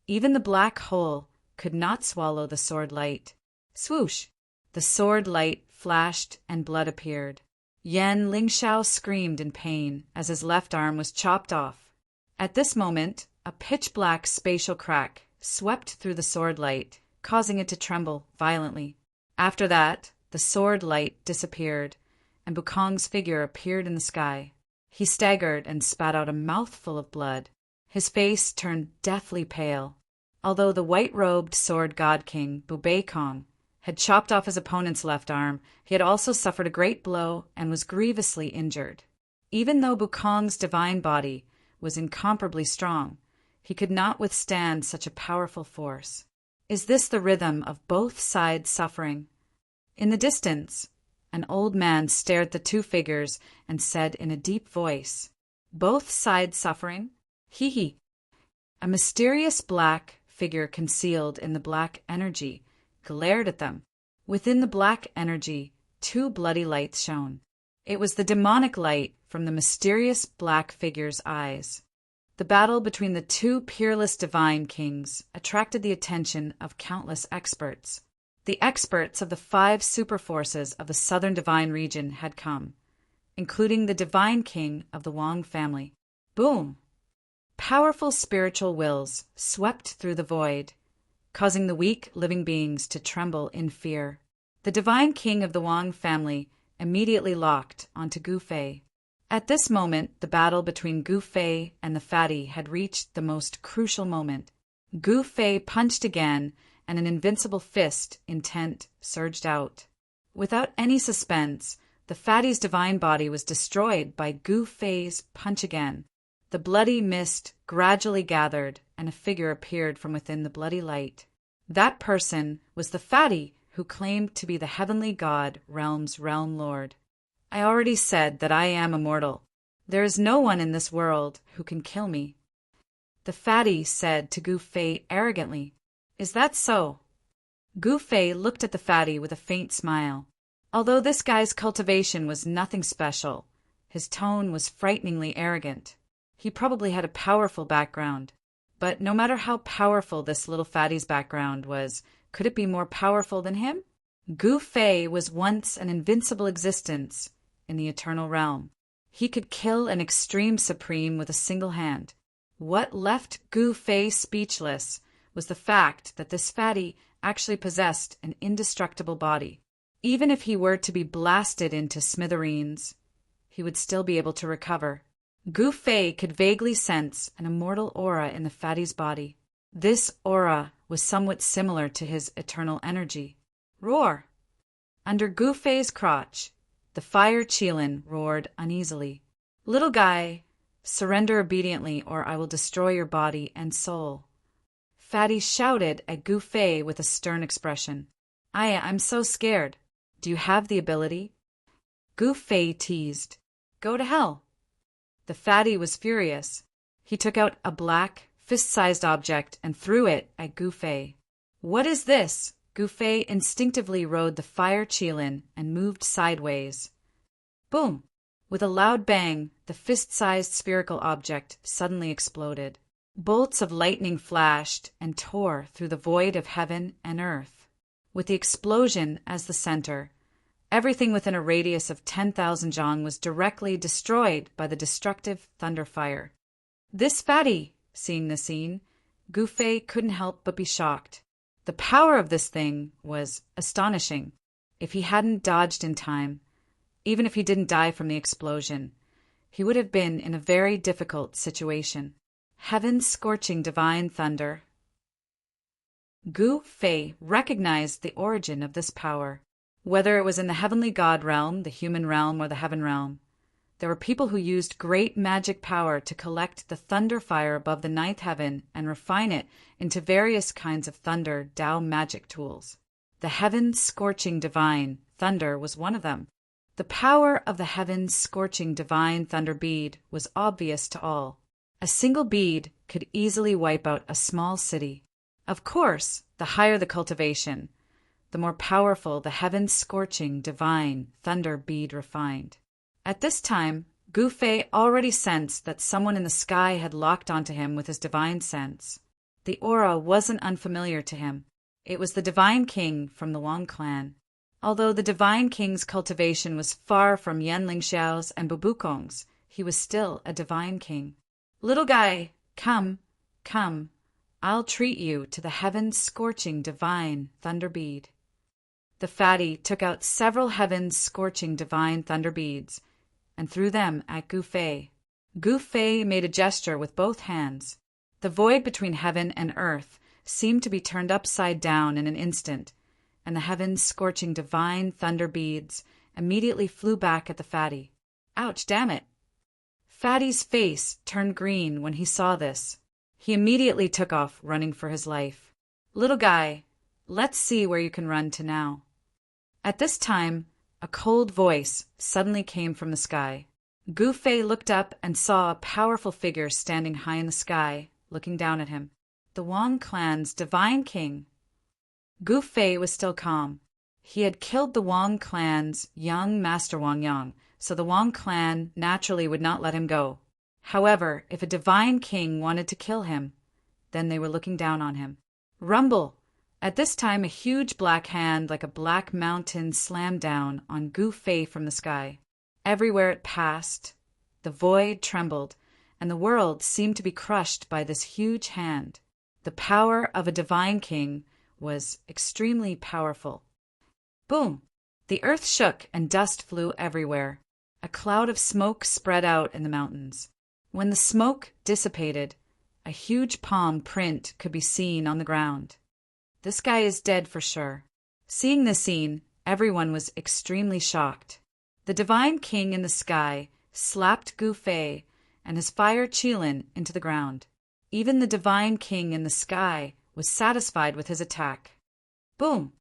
Even the black hole could not swallow the sword light. Swoosh! The sword light flashed and blood appeared. Yan Lingxiao screamed in pain as his left arm was chopped off. At this moment, a pitch-black spatial crack swept through the sword light, causing it to tremble violently. After that, the sword light disappeared, and Bukong's figure appeared in the sky. He staggered and spat out a mouthful of blood. His face turned deathly pale. Although the white-robed sword god king, Bubaikong, had chopped off his opponent's left arm, he had also suffered a great blow and was grievously injured. Even though Bukong's divine body was incomparably strong, he could not withstand such a powerful force. Is this the rhythm of both sides suffering? In the distance, an old man stared at the two figures and said in a deep voice, "Both sides suffering? Hee hee." A mysterious black figure concealed in the black energy glared at them. Within the black energy, two bloody lights shone. It was the demonic light from the mysterious black figure's eyes. The battle between the two peerless divine kings attracted the attention of countless experts. The experts of the 5 superforces of the southern divine region had come, including the divine king of the Wang family. Boom! Powerful spiritual wills swept through the void, causing the weak living beings to tremble in fear. The divine king of the Wang family immediately locked onto Gu Fei. At this moment, the battle between Gu Fei and the fatty had reached the most crucial moment. Gu Fei punched again, and an invincible fist, intent, surged out. Without any suspense, the fatty's divine body was destroyed by Gu Fei's punch again. The bloody mist gradually gathered, and a figure appeared from within the bloody light. That person was the fatty who claimed to be the heavenly god, Realm's realm lord. I already said that I am immortal. There is no one in this world who can kill me. The fatty said to Gu Fei arrogantly, "Is that so?" Gu Fei looked at the fatty with a faint smile. Although this guy's cultivation was nothing special, his tone was frighteningly arrogant. He probably had a powerful background. But no matter how powerful this little fatty's background was, could it be more powerful than him? Gu Fei was once an invincible existence in the eternal realm. He could kill an extreme supreme with a single hand. What left Gu Fei speechless was the fact that this fatty actually possessed an indestructible body. Even if he were to be blasted into smithereens, he would still be able to recover. Gu Fei could vaguely sense an immortal aura in the fatty's body. This aura was somewhat similar to his eternal energy. Roar! Under Gu Fei's crotch, the fire Qilin roared uneasily. Little guy, surrender obediently or I will destroy your body and soul. Fatty shouted at Gu Fei with a stern expression. I'm so scared. Do you have the ability? Gu Fei teased. Go to hell. The fatty was furious. He took out a black, fist-sized object and threw it at Gu Fei. What is this? Gu Fei instinctively rode the fire Qilin and moved sideways. Boom! With a loud bang, the fist-sized spherical object suddenly exploded. Bolts of lightning flashed and tore through the void of heaven and earth. With the explosion as the center, everything within a radius of 10,000 zhang was directly destroyed by the destructive thunder fire. This fatty, seeing the scene, Gu Fei couldn't help but be shocked. The power of this thing was astonishing. If he hadn't dodged in time, even if he didn't die from the explosion, he would have been in a very difficult situation. Heaven's scorching divine thunder. Gu Fei recognized the origin of this power. Whether it was in the heavenly god realm, the human realm, or the heaven realm, there were people who used great magic power to collect the thunder fire above the ninth heaven and refine it into various kinds of thunder Tao magic tools. The heaven's scorching divine thunder was one of them. The power of the heaven's scorching divine thunder bead was obvious to all. A single bead could easily wipe out a small city. Of course, the higher the cultivation, the more powerful the heaven's scorching divine thunder bead refined. At this time, Gu Fei already sensed that someone in the sky had locked onto him with his divine sense. The aura wasn't unfamiliar to him. It was the Divine King from the Wang clan. Although the Divine King's cultivation was far from Yan Lingxiao's and Bubukong's, he was still a Divine King. Little guy, come, come. I'll treat you to the heaven's scorching divine thunder bead. The fatty took out several heaven's scorching divine thunder beads and threw them at Gu Fei. Gu Fei made a gesture with both hands. The void between heaven and earth seemed to be turned upside down in an instant, and the heaven's scorching divine thunder beads immediately flew back at the fatty. Ouch, damn it! Fatty's face turned green when he saw this. He immediately took off, running for his life. Little guy, let's see where you can run to now. At this time, a cold voice suddenly came from the sky. Gu Fei looked up and saw a powerful figure standing high in the sky, looking down at him. The Wang clan's divine king. Gu Fei was still calm. He had killed the Wang clan's young master Wang Yang, so the Wang clan naturally would not let him go. However, if a divine king wanted to kill him, then they were looking down on him. Rumble! At this time, a huge black hand like a black mountain slammed down on Gu Fei from the sky. Everywhere it passed, the void trembled, and the world seemed to be crushed by this huge hand. The power of a divine king was extremely powerful. Boom! The earth shook and dust flew everywhere. A cloud of smoke spread out in the mountains. When the smoke dissipated, a huge palm print could be seen on the ground. This guy is dead for sure. Seeing this scene, everyone was extremely shocked. The divine king in the sky slapped Gu Fei and his fire Qilin into the ground. Even the divine king in the sky was satisfied with his attack. Boom!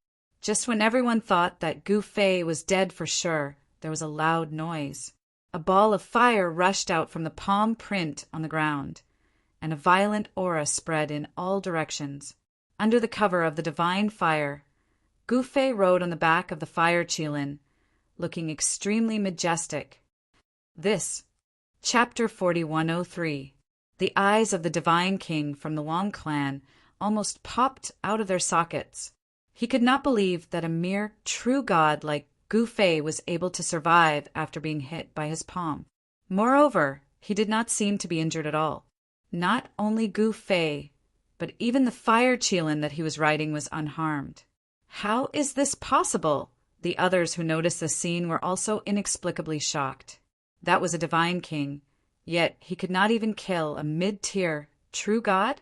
Just when everyone thought that Gu Fei was dead for sure, there was a loud noise. A ball of fire rushed out from the palm print on the ground, and a violent aura spread in all directions. Under the cover of the divine fire, Gu Fei rode on the back of the fire Qilin, looking extremely majestic. This, Chapter 4103. The eyes of the Divine King from the Wang clan almost popped out of their sockets. He could not believe that a mere true god like Gu Fei was able to survive after being hit by his palm. Moreover, he did not seem to be injured at all. Not only Gu Fei, but even the fire Qilin that he was riding was unharmed. How is this possible? The others who noticed this scene were also inexplicably shocked. That was a divine king, yet he could not even kill a mid-tier true god?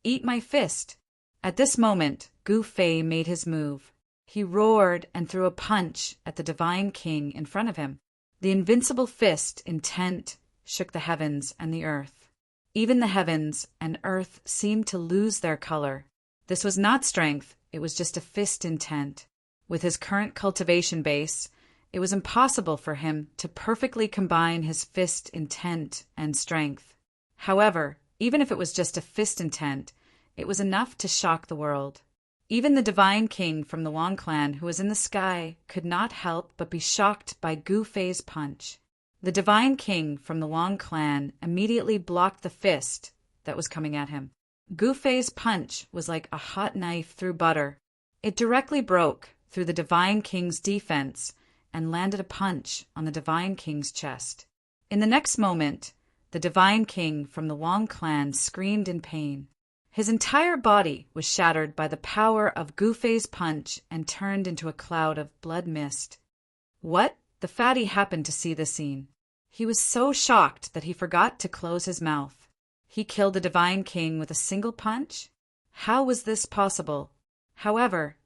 Eat my fist. At this moment, Gu Fei made his move. He roared and threw a punch at the divine king in front of him. The invincible fist, intent, shook the heavens and the earth. Even the heavens and earth seemed to lose their color. This was not strength, it was just a fist intent. With his current cultivation base, it was impossible for him to perfectly combine his fist intent and strength. However, even if it was just a fist intent, it was enough to shock the world. Even the divine king from the Wang clan who was in the sky could not help but be shocked by Gu Fei's punch. The divine king from the Wang clan immediately blocked the fist that was coming at him. Gu Fei's punch was like a hot knife through butter. It directly broke through the divine king's defense and landed a punch on the divine king's chest. In the next moment, the divine king from the Wang clan screamed in pain. His entire body was shattered by the power of Gu Fei's punch and turned into a cloud of blood mist. What? The fatty happened to see this scene. He was so shocked that he forgot to close his mouth. He killed the divine king with a single punch? How was this possible? However,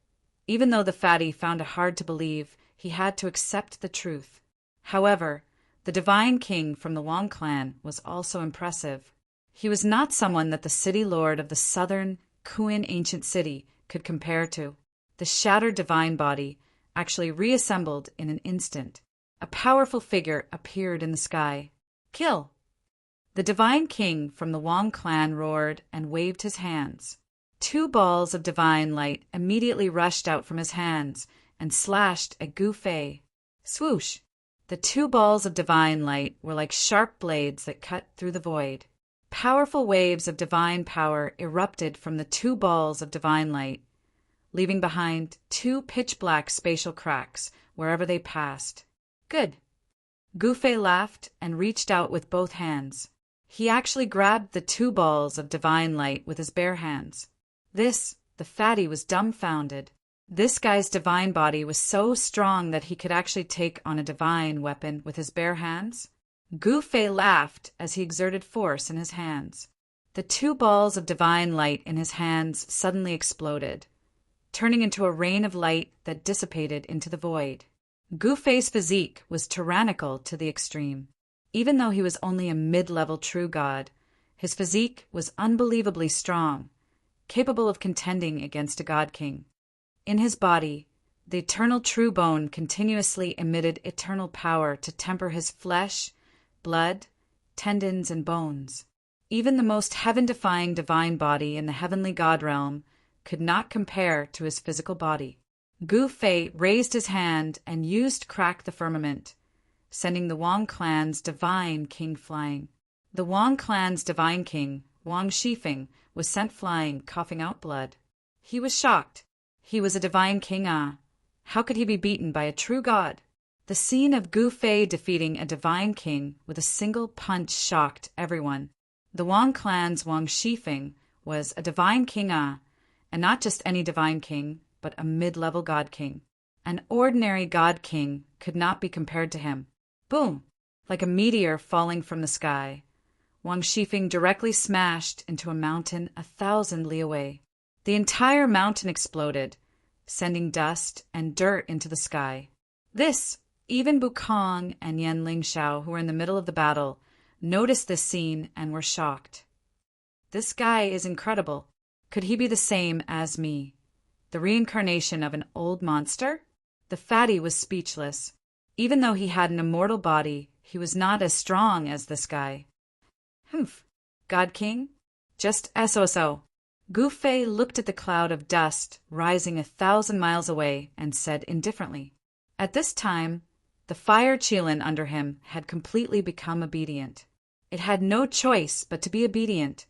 even though the fatty found it hard to believe, he had to accept the truth. However, the divine king from the Wang clan was also impressive. He was not someone that the city lord of the southern Kuin ancient city could compare to. The shattered divine body actually reassembled in an instant. A powerful figure appeared in the sky. Kill! The divine king from the Wang clan roared and waved his hands. 2 balls of divine light immediately rushed out from his hands and slashed at Gu Fei. Swoosh! The 2 balls of divine light were like sharp blades that cut through the void. Powerful waves of divine power erupted from the 2 balls of divine light, leaving behind 2 pitch-black spatial cracks wherever they passed. Good. Gu Fei laughed and reached out with both hands. He actually grabbed the 2 balls of divine light with his bare hands. The fatty was dumbfounded. This guy's divine body was so strong that he could actually take on a divine weapon with his bare hands? Gu Fei laughed as he exerted force in his hands. The 2 balls of divine light in his hands suddenly exploded, turning into a rain of light that dissipated into the void. Gu Fei's physique was tyrannical to the extreme. Even though he was only a mid-level true god, his physique was unbelievably strong, capable of contending against a god king. In his body, the eternal true bone continuously emitted eternal power to temper his flesh, blood, tendons, and bones. Even the most heaven-defying divine body in the heavenly god realm could not compare to his physical body. Gu Fei raised his hand and used crack the firmament, sending the Wang clan's divine king flying. The Wang clan's divine king, Wang Shifeng, was sent flying, coughing out blood. He was shocked. He was a divine king. How could he be beaten by a true god? The scene of Gu Fei defeating a divine king with a single punch shocked everyone. The Wang clan's Wang Shifeng was a divine king, and not just any divine king, but a mid-level god king. An ordinary god king could not be compared to him. Boom! Like a meteor falling from the sky, Wang Shifeng directly smashed into a mountain 1,000 li away. The entire mountain exploded, sending dust and dirt into the sky. Even Bukong and Yan Lingxiao, who were in the middle of the battle, noticed this scene and were shocked. This guy is incredible. Could he be the same as me? The reincarnation of an old monster? The fatty was speechless. Even though he had an immortal body, he was not as strong as this guy. Humph. God King? Just so. Gu Fei looked at the cloud of dust rising 1,000 miles away and said indifferently. At this time, the fire Qilin under him had completely become obedient. It had no choice but to be obedient.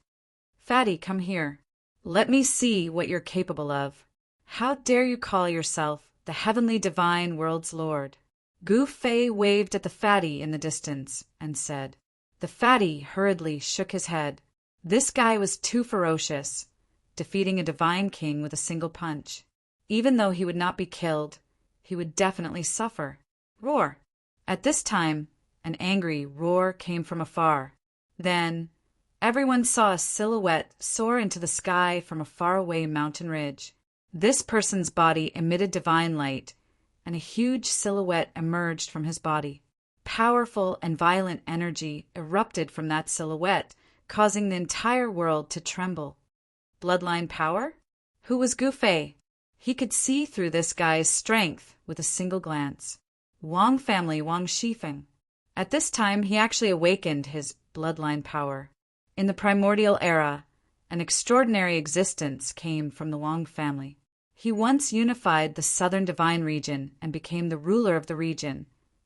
Fatty, come here. Let me see what you're capable of. How dare you call yourself the heavenly divine world's lord? Gu Fei waved at the fatty in the distance and said. The fatty hurriedly shook his head. This guy was too ferocious, defeating a divine king with a single punch. Even though he would not be killed, he would definitely suffer. Roar! At this time, an angry roar came from afar. Then, everyone saw a silhouette soar into the sky from a faraway mountain ridge. This person's body emitted divine light, and a huge silhouette emerged from his body. Powerful and violent energy erupted from that silhouette, causing the entire world to tremble. Bloodline power? Who was Gu Fei? He could see through this guy's strength with a single glance. Wang family Wang Shifeng. At this time, he actually awakened his bloodline power. In the primordial era, an extraordinary existence came from the Wang family. He once unified the southern divine region and became the ruler of the region,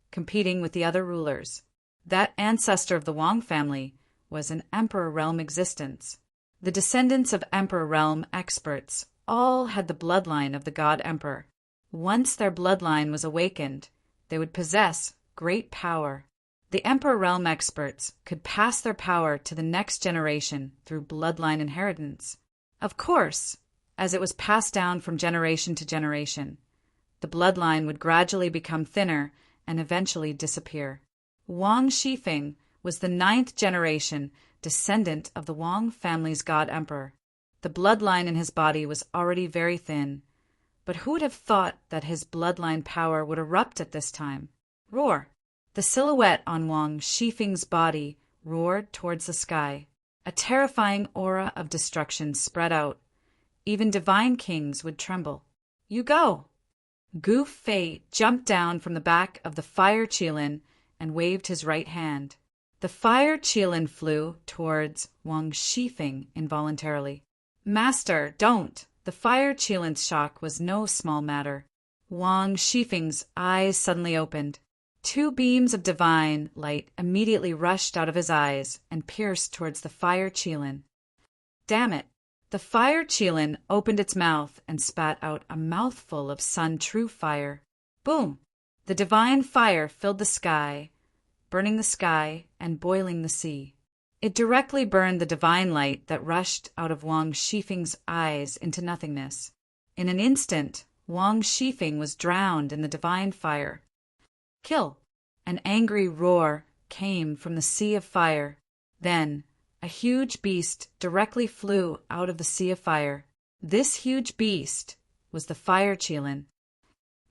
competing with the other rulers. That ancestor of the Wang family was an Emperor Realm existence. The descendants of Emperor Realm experts all had the bloodline of the God Emperor. Once their bloodline was awakened, they would possess great power. The Emperor Realm experts could pass their power to the next generation through bloodline inheritance. Of course, as it was passed down from generation to generation, the bloodline would gradually become thinner and eventually disappear. Wang Shifeng was the 9th generation descendant of the Wang family's God Emperor. The bloodline in his body was already very thin, but who would have thought that his bloodline power would erupt at this time? Roar! The silhouette on Wang Shifeng's body roared towards the sky. A terrifying aura of destruction spread out. Even divine kings would tremble. You go! Gu Fei jumped down from the back of the fire Qilin and waved his right hand. The fire Qilin flew towards Wang Shifeng involuntarily. Master, don't! The fire Qilin's shock was no small matter. Wang Shifeng's eyes suddenly opened. 2 beams of divine light immediately rushed out of his eyes and pierced towards the fire Qilin. Damn it! The fire Qilin opened its mouth and spat out a mouthful of sun true fire. Boom! The divine fire filled the sky, burning the sky and boiling the sea. It directly burned the divine light that rushed out of Wang Shifeng's eyes into nothingness. In an instant, Wang Shifeng was drowned in the divine fire. Kill! An angry roar came from the sea of fire. Then, a huge beast directly flew out of the sea of fire. This huge beast was the fire Qilin.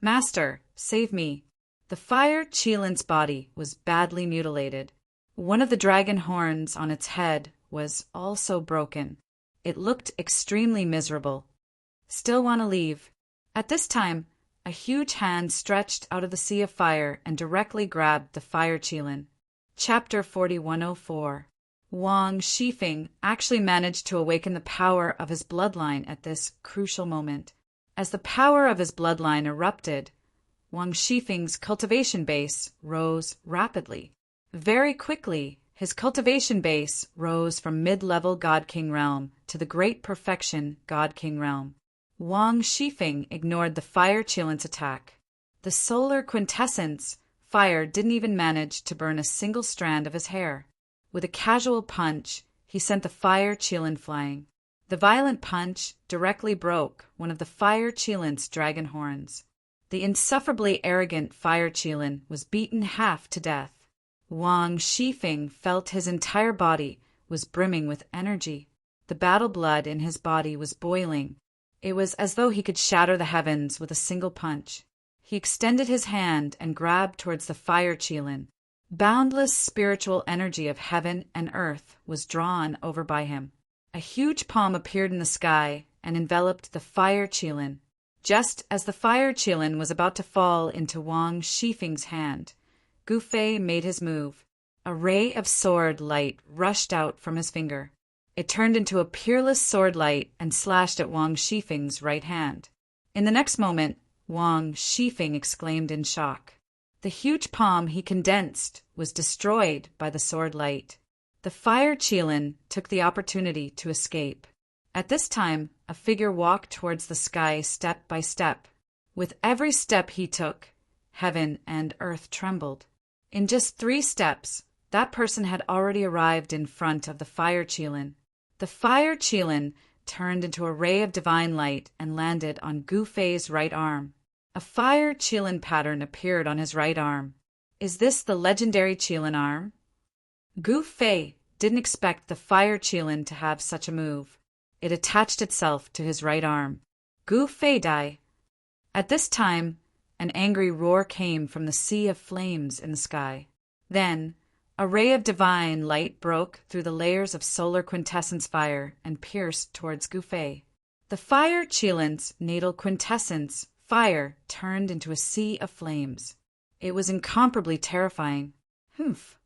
Master, save me! The fire Qilin's body was badly mutilated. One of the dragon horns on its head was also broken. It looked extremely miserable. Still want to leave. At this time, a huge hand stretched out of the sea of fire and directly grabbed the fire Qilin. Chapter 4104. Wang Shifeng actually managed to awaken the power of his bloodline at this crucial moment. As the power of his bloodline erupted, Wang Shifeng's cultivation base rose rapidly. Very quickly, his cultivation base rose from mid-level God-King realm to the great perfection God-King realm. Wang Shifeng ignored the fire Qilin's attack. The solar quintessence fire didn't even manage to burn a single strand of his hair. With a casual punch, he sent the fire Qilin flying. The violent punch directly broke one of the fire Qilin's dragon horns. The insufferably arrogant fire Qilin was beaten half to death. Wang Shifeng felt his entire body was brimming with energy. The battle blood in his body was boiling. It was as though he could shatter the heavens with a single punch. He extended his hand and grabbed towards the fire Qilin. Boundless spiritual energy of heaven and earth was drawn over by him. A huge palm appeared in the sky and enveloped the fire Qilin. Just as the fire Qilin was about to fall into Wang Shifeng's hand, Gu Fei made his move. A ray of sword light rushed out from his finger. It turned into a peerless sword light and slashed at Wang Shifeng's right hand. In the next moment, Wang Shifeng exclaimed in shock. The huge palm he condensed was destroyed by the sword light. The fire Qilin took the opportunity to escape. At this time, a figure walked towards the sky step by step. With every step he took, heaven and earth trembled. In just 3 steps, that person had already arrived in front of the fire Qilin. The fire Qilin turned into a ray of divine light and landed on Gu Fei's right arm. A fire Qilin pattern appeared on his right arm. Is this the legendary Qilin arm? Gu Fei didn't expect the fire Qilin to have such a move. It attached itself to his right arm. Gu Fei die. At this time, an angry roar came from the sea of flames in the sky. Then, a ray of divine light broke through the layers of solar quintessence fire and pierced towards Gu Fei. The fire Qilin's natal quintessence fire turned into a sea of flames. It was incomparably terrifying. Humph!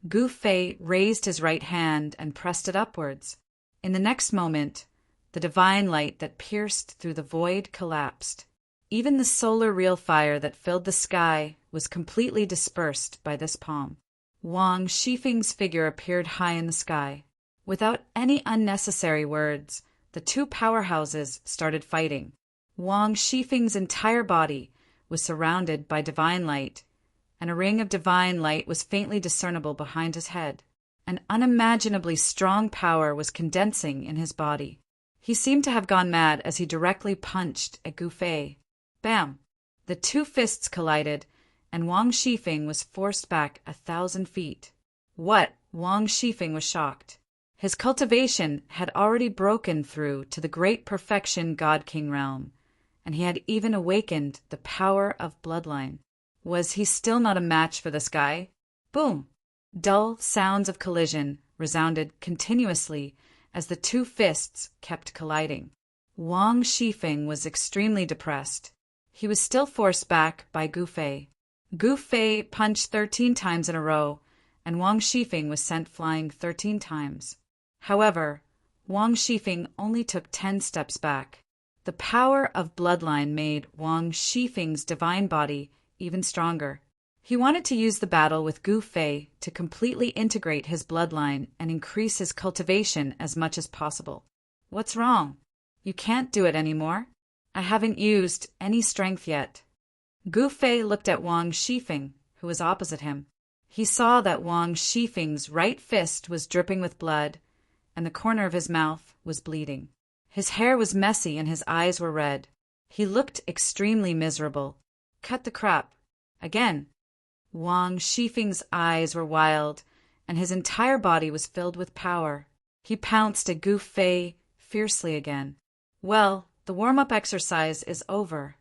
Gu Fei raised his right hand and pressed it upwards. In the next moment, the divine light that pierced through the void collapsed. Even the solar real fire that filled the sky was completely dispersed by this palm. Wang Shifeng's figure appeared high in the sky. Without any unnecessary words, the two powerhouses started fighting. Wang Shifeng's entire body was surrounded by divine light, and a ring of divine light was faintly discernible behind his head. An unimaginably strong power was condensing in his body. He seemed to have gone mad as he directly punched at Gu Fei. Bam! The two fists collided, and Wang Shifeng was forced back 1,000 feet. What? Wang Shifeng was shocked. His cultivation had already broken through to the great perfection God-King realm, and he had even awakened the power of bloodline. Was he still not a match for this guy? Boom! Dull sounds of collision resounded continuously as the two fists kept colliding. Wang Shifeng was extremely depressed. He was still forced back by Gu Fei. Gu Fei punched 13 times in a row, and Wang Shifeng was sent flying 13 times. However, Wang Shifeng only took 10 steps back. The power of bloodline made Wang Shifeng's divine body even stronger. He wanted to use the battle with Gu Fei to completely integrate his bloodline and increase his cultivation as much as possible. What's wrong? You can't do it anymore. I haven't used any strength yet. Gu Fei looked at Wang Shifeng, who was opposite him. He saw that Wang Shifeng's right fist was dripping with blood, and the corner of his mouth was bleeding. His hair was messy and his eyes were red. He looked extremely miserable. Cut the crap. Again. Wang Shifeng's eyes were wild, and his entire body was filled with power. He pounced at Gu Fei fiercely again. Well, the warm-up exercise is over.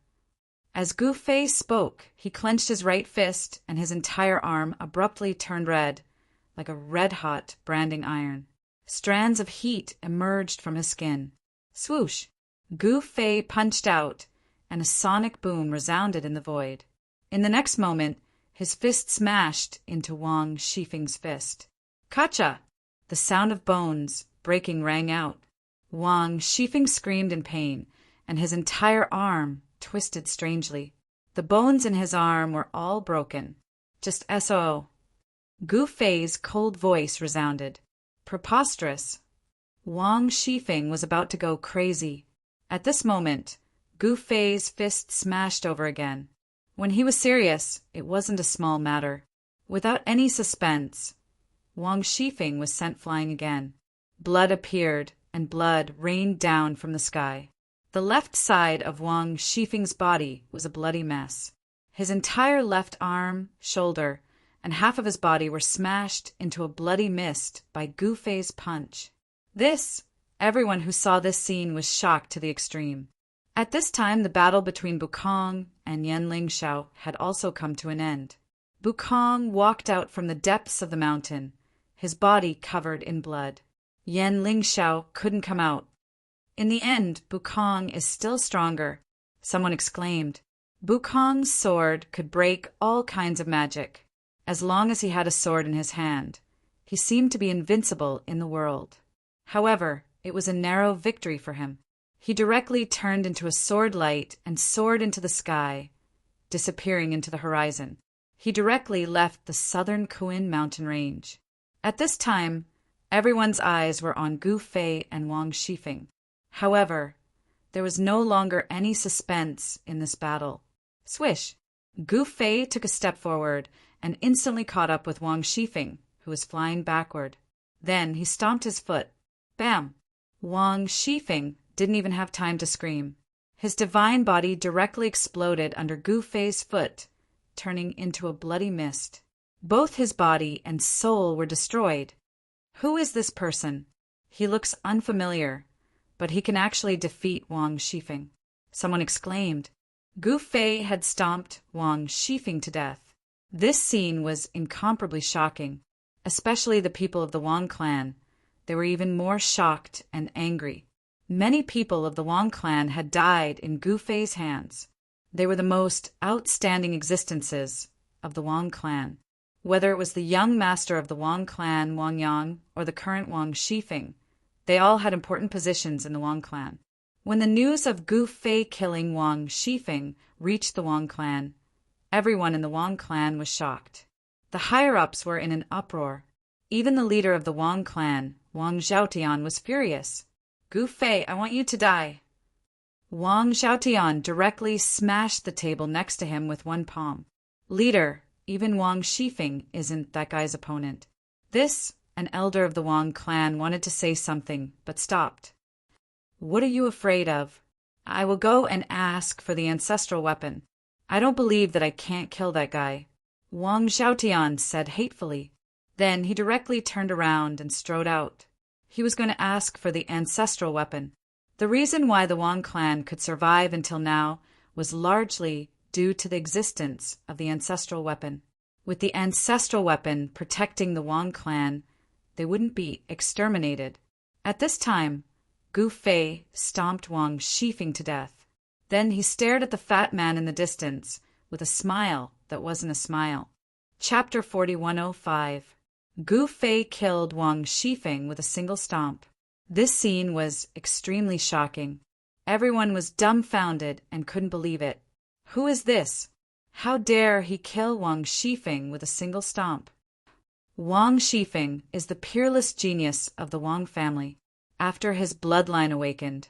As Gu Fei spoke, he clenched his right fist, and his entire arm abruptly turned red, like a red-hot branding iron. Strands of heat emerged from his skin. Swoosh! Gu Fei punched out, and a sonic boom resounded in the void. In the next moment, his fist smashed into Wang Shifeng's fist. Kacha! The sound of bones breaking rang out. Wang Shifeng screamed in pain, and his entire arm twisted strangely. The bones in his arm were all broken. Just SOO. Gu Fei's cold voice resounded. Preposterous. Wang Shifeng was about to go crazy. At this moment, Gu Fei's fist smashed over again. When he was serious, it wasn't a small matter. Without any suspense, Wang Shifeng was sent flying again. Blood appeared, and blood rained down from the sky. The left side of Wang Shifeng's body was a bloody mess. His entire left arm, shoulder, and half of his body were smashed into a bloody mist by Gu Fei's punch. Everyone who saw this scene was shocked to the extreme. At this time, the battle between Bukong and Yan Lingxiao had also come to an end. Bukong walked out from the depths of the mountain, his body covered in blood. Yan Lingxiao couldn't come out. In the end, Bukong is still stronger. Someone exclaimed. Bukong's sword could break all kinds of magic. As long as he had a sword in his hand, he seemed to be invincible in the world. However, it was a narrow victory for him. He directly turned into a sword light and soared into the sky, disappearing into the horizon. He directly left the southern Kuin mountain range. At this time, everyone's eyes were on Gu Fei and Wang Shifeng. However, there was no longer any suspense in this battle. Swish! Gu Fei took a step forward and instantly caught up with Wang Shifeng, who was flying backward. Then he stomped his foot. Bam! Wang Shifeng didn't even have time to scream. His divine body directly exploded under Gu Fei's foot, turning into a bloody mist. Both his body and soul were destroyed. Who is this person? He looks unfamiliar, but he can actually defeat Wang Shifeng. Someone exclaimed. Gu Fei had stomped Wang Shifeng to death. This scene was incomparably shocking, especially the people of the Wang clan. They were even more shocked and angry. Many people of the Wang clan had died in Gu Fei's hands. They were the most outstanding existences of the Wang clan. Whether it was the young master of the Wang clan, Wang Yang, or the current Wang Shifeng, they all had important positions in the Wang clan. When the news of Gu Fei killing Wang Shifeng reached the Wang clan, everyone in the Wang clan was shocked. The higher-ups were in an uproar. Even the leader of the Wang clan, Wang Zhaotian, was furious. Gu Fei, I want you to die. Wang Zhaotian directly smashed the table next to him with one palm. Leader, even Wang Shifeng isn't that guy's opponent. This, an elder of the Wang clan, wanted to say something, but stopped. What are you afraid of? I will go and ask for the ancestral weapon. I don't believe that I can't kill that guy, Wang Zhaotian said hatefully. Then he directly turned around and strode out. He was going to ask for the ancestral weapon. The reason why the Wang clan could survive until now was largely due to the existence of the ancestral weapon. With the ancestral weapon protecting the Wang clan, they wouldn't be exterminated. At this time, Gu Fei stomped Wang Shifeng to death. Then he stared at the fat man in the distance with a smile that wasn't a smile. Chapter 4105. Gu Fei killed Wang Shifeng with a single stomp. This scene was extremely shocking. Everyone was dumbfounded and couldn't believe it. Who is this? How dare he kill Wang Shifeng with a single stomp? Wang Shifeng is the peerless genius of the Wang family. After his bloodline awakened,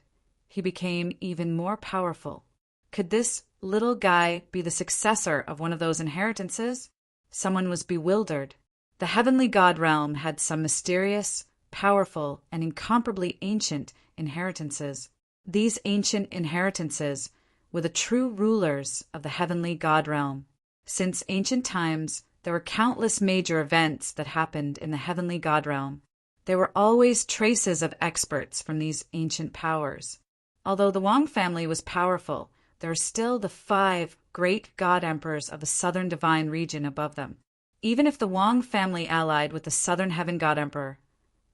he became even more powerful. Could this little guy be the successor of one of those inheritances? Someone was bewildered. The heavenly god realm had some mysterious, powerful, and incomparably ancient inheritances. These ancient inheritances were the true rulers of the heavenly god realm. Since ancient times, there were countless major events that happened in the heavenly god realm. There were always traces of experts from these ancient powers. Although the Wang family was powerful, there are still the 5 great god emperors of the southern divine region above them. Even if the Wang family allied with the southern heaven god emperor,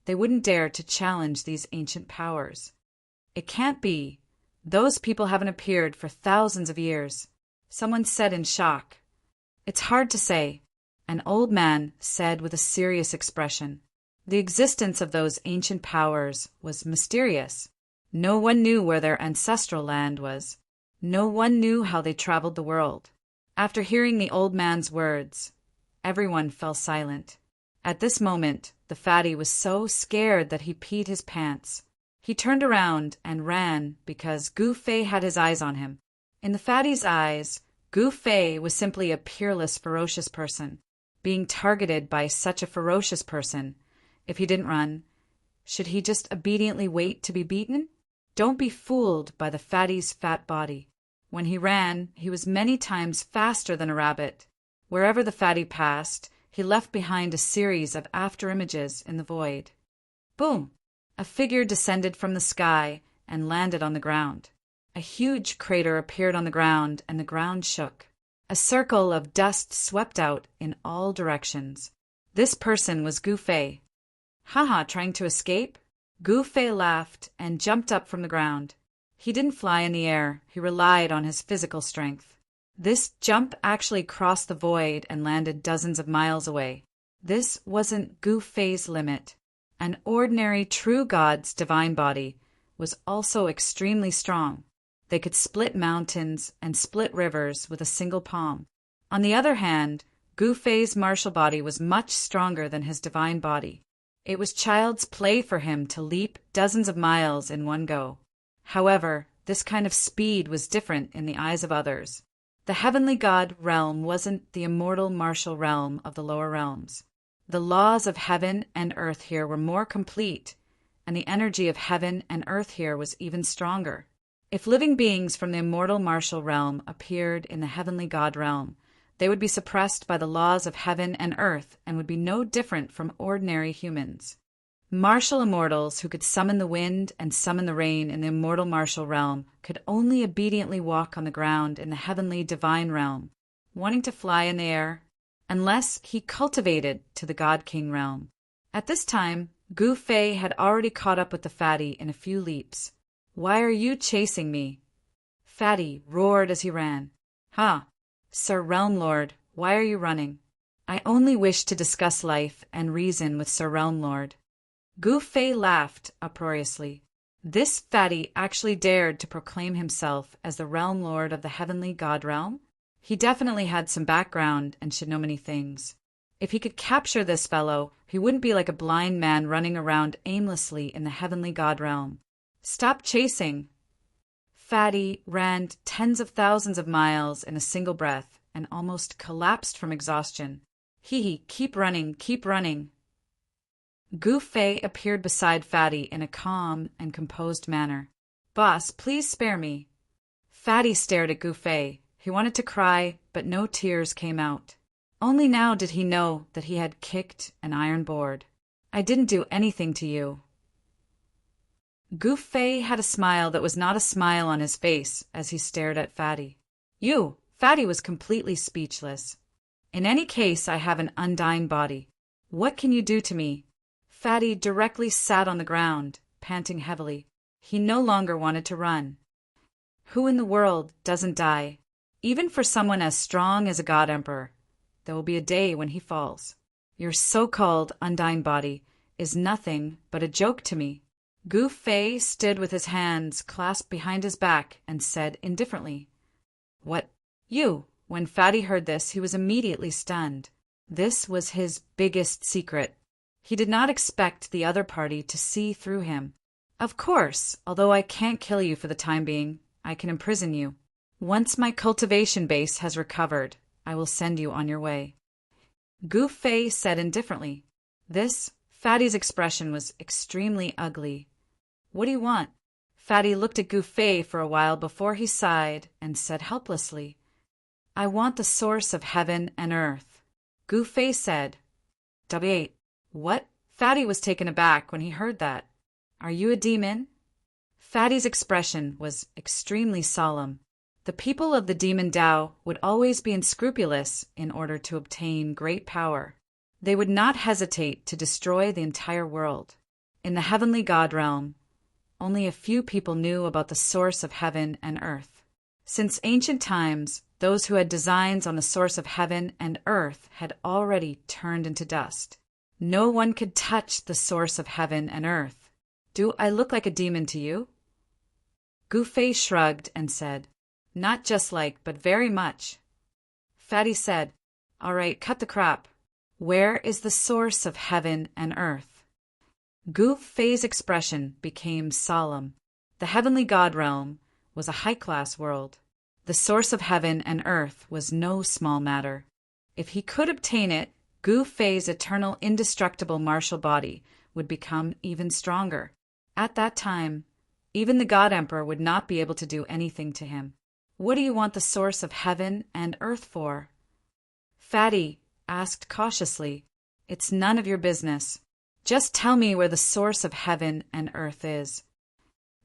they wouldn't dare to challenge these ancient powers. It can't be. Those people haven't appeared for thousands of years. Someone said in shock. It's hard to say, an old man said with a serious expression. The existence of those ancient powers was mysterious. No one knew where their ancestral land was. No one knew how they traveled the world. After hearing the old man's words, everyone fell silent. At this moment, the fatty was so scared that he peed his pants. He turned around and ran because Gu Fei had his eyes on him. In the fatty's eyes, Gu Fei was simply a peerless, ferocious person. Being targeted by such a ferocious person, if he didn't run, should he just obediently wait to be beaten? Don't be fooled by the fatty's fat body. When he ran, he was many times faster than a rabbit. Wherever the fatty passed, he left behind a series of after-images in the void. Boom! A figure descended from the sky and landed on the ground. A huge crater appeared on the ground, and the ground shook. A circle of dust swept out in all directions. This person was Gu Fei. Haha, trying to escape? Gu Fei laughed and jumped up from the ground. He didn't fly in the air. He relied on his physical strength. This jump actually crossed the void and landed dozens of miles away. This wasn't Gu Fei's limit. An ordinary true god's divine body was also extremely strong. They could split mountains and split rivers with a single palm. On the other hand, Gu Fei's martial body was much stronger than his divine body. It was child's play for him to leap dozens of miles in one go. However, this kind of speed was different in the eyes of others. The heavenly god realm wasn't the immortal martial realm of the lower realms. The laws of heaven and earth here were more complete, and the energy of heaven and earth here was even stronger. If living beings from the immortal martial realm appeared in the heavenly god realm, They would be suppressed by the laws of heaven and earth and would be no different from ordinary humans. Martial immortals who could summon the wind and summon the rain in the immortal martial realm could only obediently walk on the ground in the heavenly divine realm, wanting to fly in the air, unless he cultivated to the God-King realm. At this time, Gu Fei had already caught up with the fatty in a few leaps. "Why are you chasing me?" Fatty roared as he ran. "Ha! Sir Realm Lord, why are you running?" "I only wish to discuss life and reason with Sir Realm Lord." Gu Fei laughed uproariously. This fatty actually dared to proclaim himself as the Realm Lord of the heavenly God realm? He definitely had some background and should know many things. If he could capture this fellow, he wouldn't be like a blind man running around aimlessly in the heavenly God realm. "Stop chasing!" Fatty ran tens of thousands of miles in a single breath and almost collapsed from exhaustion. "Hee, keep running, keep running." Gu Fei appeared beside Fatty in a calm and composed manner. "Boss, please spare me." Fatty stared at Gu Fei. He wanted to cry, but no tears came out. Only now did he know that he had kicked an iron board. "I didn't do anything to you." Gu Fei had a smile that was not a smile on his face as he stared at Fatty. "You!" Fatty was completely speechless. "In any case, I have an undying body. What can you do to me?" Fatty directly sat on the ground, panting heavily. He no longer wanted to run. Who in the world doesn't die? Even for someone as strong as a God Emperor, there will be a day when he falls. Your so-called undying body is nothing but a joke to me. Gu Fei stood with his hands clasped behind his back and said indifferently, "What? You?" When Fatty heard this, he was immediately stunned. This was his biggest secret. He did not expect the other party to see through him. "Of course, although I can't kill you for the time being, I can imprison you. Once my cultivation base has recovered, I will send you on your way." Gu Fei said indifferently. Fatty's expression was extremely ugly. "What do you want?" Fatty looked at Gu Fei for a while before he sighed and said helplessly, "I want the source of heaven and earth." Gu Fei said, "W8. What?" Fatty was taken aback when he heard that. "Are you a demon?" Fatty's expression was extremely solemn. The people of the demon Tao would always be unscrupulous in order to obtain great power. They would not hesitate to destroy the entire world. In the heavenly God realm, only a few people knew about the source of heaven and earth. Since ancient times, those who had designs on the source of heaven and earth had already turned into dust. No one could touch the source of heaven and earth. "Do I look like a demon to you?" Gu Fei shrugged and said, "Not just like, but very much." Fatty said, "All right, cut the crap. Where is the source of heaven and earth?" Gu Fei's expression became solemn. The heavenly God realm was a high-class world. The source of heaven and earth was no small matter. If he could obtain it, Gu Fei's eternal indestructible martial body would become even stronger. At that time, even the God Emperor would not be able to do anything to him. "What do you want the source of heaven and earth for?" Fatty asked cautiously. "It's none of your business. Just tell me where the source of heaven and earth is."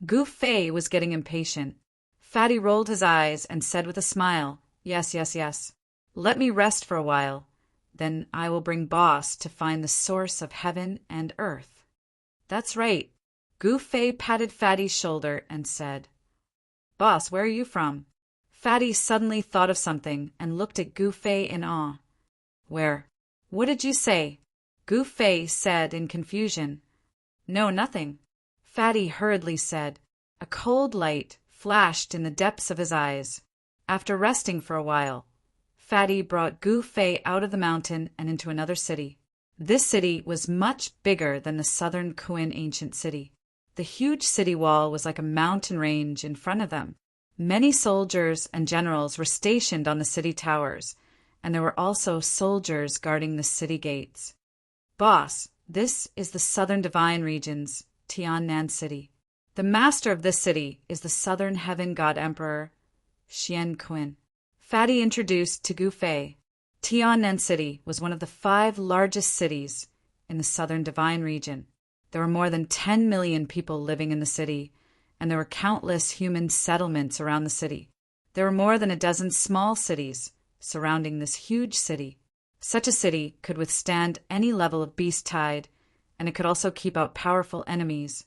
Gu Fei was getting impatient. Fatty rolled his eyes and said with a smile, "Yes, yes, yes. Let me rest for a while. Then I will bring Boss to find the source of heaven and earth." "That's right." Gu Fei patted Fatty's shoulder and said, "Boss, where are you from?" Fatty suddenly thought of something and looked at Gu Fei in awe. "Where? What did you say?" Gu Fei said in confusion. "No, nothing." Fatty hurriedly said. A cold light flashed in the depths of his eyes. After resting for a while, Fatty brought Gu Fei out of the mountain and into another city. This city was much bigger than the southern Kuin ancient city. The huge city wall was like a mountain range in front of them. Many soldiers and generals were stationed on the city towers, and there were also soldiers guarding the city gates. "Boss, this is the southern divine regions, Tiannan City. The master of this city is the southern heaven god emperor, Xian Qin." Fatty introduced to Gu Fei. Tiannan City was one of the 5 largest cities in the southern divine region. There were more than 10 million people living in the city, and there were countless human settlements around the city. There were more than a dozen small cities surrounding this huge city. Such a city could withstand any level of beast tide, and it could also keep out powerful enemies.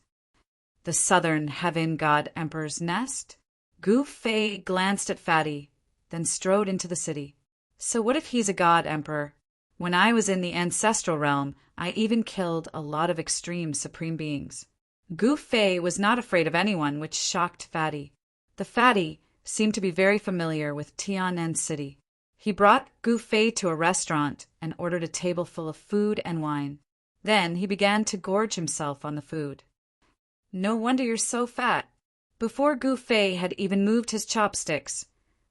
The southern heaven god emperor's nest? Gu Fei glanced at Fatty, then strode into the city. So what if he's a god emperor? When I was in the ancestral realm, I even killed a lot of extreme supreme beings. Gu Fei was not afraid of anyone, which shocked Fatty. The Fatty seemed to be very familiar with Tiannan City. He brought Gu Fei to a restaurant and ordered a table full of food and wine. Then he began to gorge himself on the food. No wonder you're so fat. Before Gu Fei had even moved his chopsticks,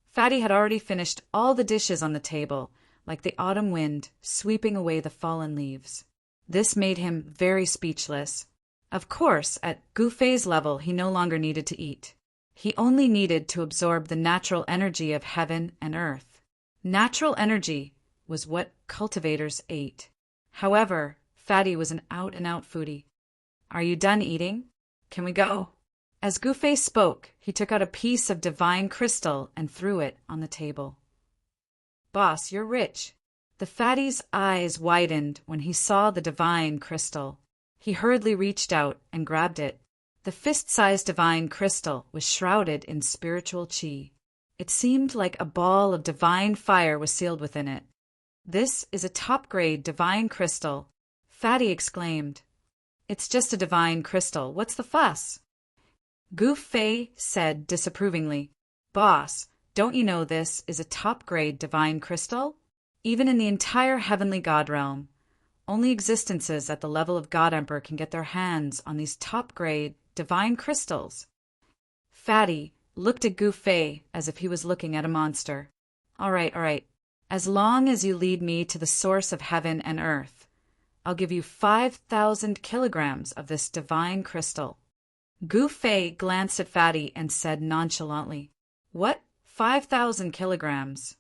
Fatty had already finished all the dishes on the table, like the autumn wind sweeping away the fallen leaves. This made him very speechless. Of course, at Gu Fei's level, he no longer needed to eat. He only needed to absorb the natural energy of heaven and earth. Natural energy was what cultivators ate. However, Fatty was an out-and-out foodie. Are you done eating? Can we go? As Gu Fei spoke, he took out a piece of divine crystal and threw it on the table. Boss, you're rich. The Fatty's eyes widened when he saw the divine crystal. He hurriedly reached out and grabbed it. The fist-sized divine crystal was shrouded in spiritual chi. It seemed like a ball of divine fire was sealed within it. This is a top-grade divine crystal, Fatty exclaimed. It's just a divine crystal. What's the fuss? Gu Fei said disapprovingly. Boss, don't you know this is a top-grade divine crystal? Even in the entire heavenly god realm, only existences at the level of God Emperor can get their hands on these top-grade divine crystals. Fatty looked at Gu Fei as if he was looking at a monster. All right. As long as you lead me to the source of heaven and earth, I'll give you 5,000 kilograms of this divine crystal. Gu Fei glanced at Fatty and said nonchalantly, What? 5,000 kilograms?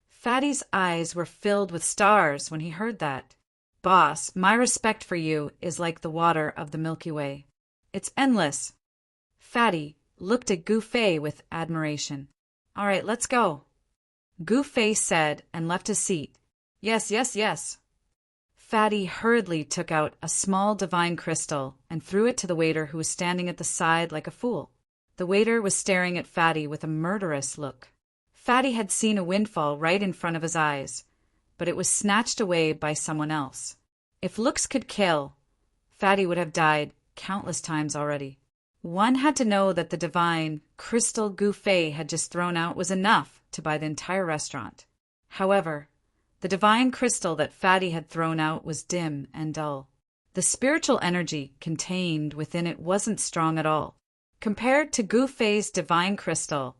Fatty's eyes were filled with stars when he heard that. Boss, my respect for you is like the water of the Milky Way. It's endless. Fatty looked at Gu Fei with admiration. All right, let's go. Gu Fei said and left his seat. Yes. Fatty hurriedly took out a small divine crystal and threw it to the waiter who was standing at the side like a fool. The waiter was staring at Fatty with a murderous look. Fatty had seen a windfall right in front of his eyes, but it was snatched away by someone else. If looks could kill, Fatty would have died countless times already. One had to know that the divine crystal Gu Fei had just thrown out was enough to buy the entire restaurant. However, the divine crystal that Fatty had thrown out was dim and dull. The spiritual energy contained within it wasn't strong at all. Compared to Gu Fei's divine crystal,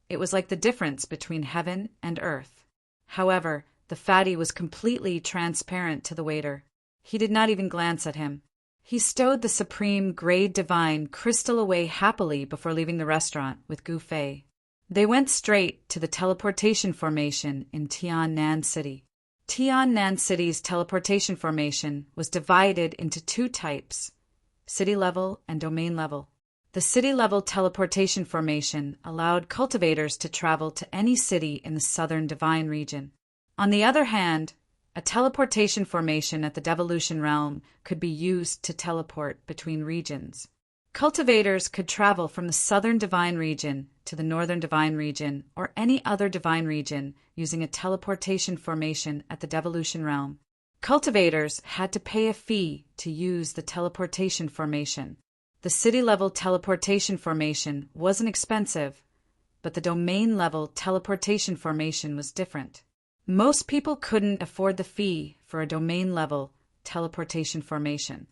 it was like the difference between heaven and earth. However, the Fatty was completely transparent to the waiter. He did not even glance at him. He stowed the supreme grade divine crystal away happily before leaving the restaurant with Gu Fei. They went straight to the teleportation formation in Tiannan City. Tiannan City's teleportation formation was divided into 2 types, city level and domain level. The city-level teleportation formation allowed cultivators to travel to any city in the southern divine region. On the other hand, a teleportation formation at the devolution realm could be used to teleport between regions. Cultivators could travel from the southern divine region to the northern divine region or any other divine region using a teleportation formation at the devolution realm. Cultivators had to pay a fee to use the teleportation formation. The city-level teleportation formation wasn't expensive, but the domain-level teleportation formation was different. Most people couldn't afford the fee for a domain-level teleportation formation.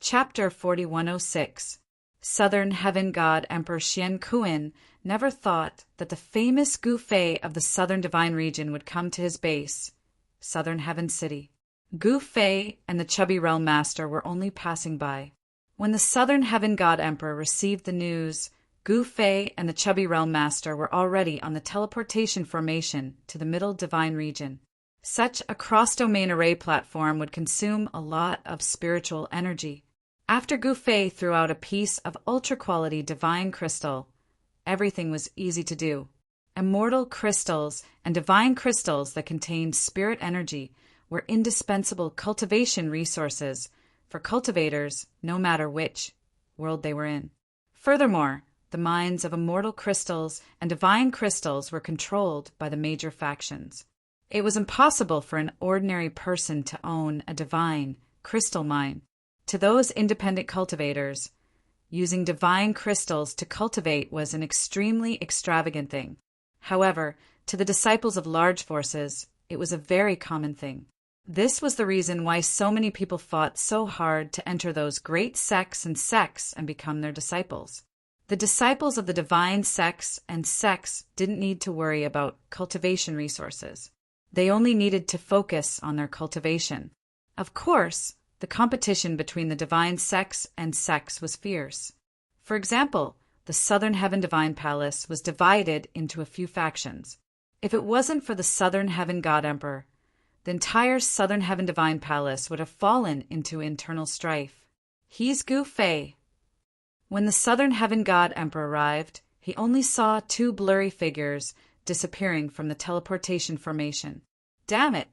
Chapter 4106. Southern Heaven God Emperor Xian Kuan never thought that the famous Gu Fei of the Southern Divine Region would come to his base, Southern Heaven City. Gu Fei and the Chubby Realm Master were only passing by. When the Southern Heaven God Emperor received the news, Gu Fei and the Chubby Realm Master were already on the teleportation formation to the Middle Divine Region. Such a cross-domain array platform would consume a lot of spiritual energy. After Gu Fei threw out a piece of ultra-quality divine crystal, everything was easy to do. Immortal crystals and divine crystals that contained spirit energy were indispensable cultivation resources for cultivators, no matter which world they were in. Furthermore, the minds of immortal crystals and divine crystals were controlled by the major factions. It was impossible for an ordinary person to own a divine crystal mine. To those independent cultivators, using divine crystals to cultivate was an extremely extravagant thing. However, to the disciples of large forces, it was a very common thing. This was the reason why so many people fought so hard to enter those great sects and become their disciples. The disciples of the divine sects and sects didn't need to worry about cultivation resources. They only needed to focus on their cultivation. Of course, the competition between the divine sects and sects was fierce. For example, the Southern Heaven Divine Palace was divided into a few factions. If it wasn't for the Southern Heaven God Emperor, the entire Southern Heaven Divine Palace would have fallen into internal strife. He's Gu Fei. When the Southern Heaven God Emperor arrived, he only saw two blurry figures disappearing from the teleportation formation. Damn it!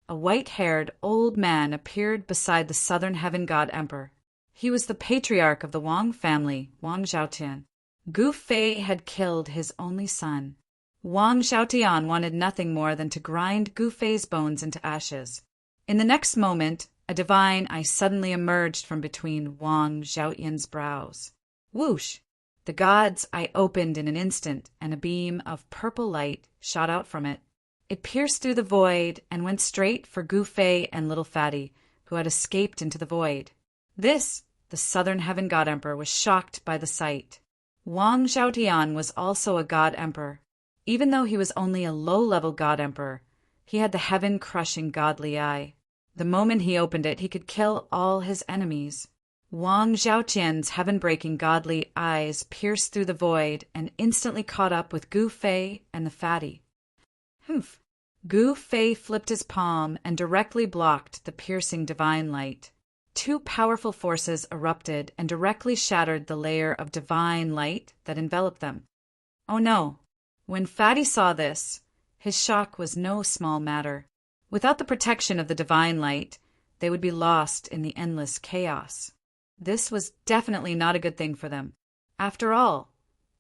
A white-haired old man appeared beside the Southern Heaven God Emperor. He was the patriarch of the Wang family, Wang Zhaotian. Gu Fei had killed his only son. Wang Zhaotian wanted nothing more than to grind Gu Fei's bones into ashes. In the next moment, a divine eye suddenly emerged from between Wang Zhaotian's brows. Whoosh! The god's eye opened in an instant, and a beam of purple light shot out from it. It pierced through the void and went straight for Gu Fei and little Fatty, who had escaped into the void. This, the Southern Heaven God Emperor, was shocked by the sight. Wang Zhaotian was also a God Emperor. Even though he was only a low-level God Emperor, he had the heaven-crushing godly eye. The moment he opened it, he could kill all his enemies. Wang Zhaotian's heaven-breaking godly eyes pierced through the void and instantly caught up with Gu Fei and the Fatty. Humph! Gu Fei flipped his palm and directly blocked the piercing divine light. Two powerful forces erupted and directly shattered the layer of divine light that enveloped them. Oh no! When Fatty saw this, his shock was no small matter. Without the protection of the divine light, they would be lost in the endless chaos. This was definitely not a good thing for them. After all,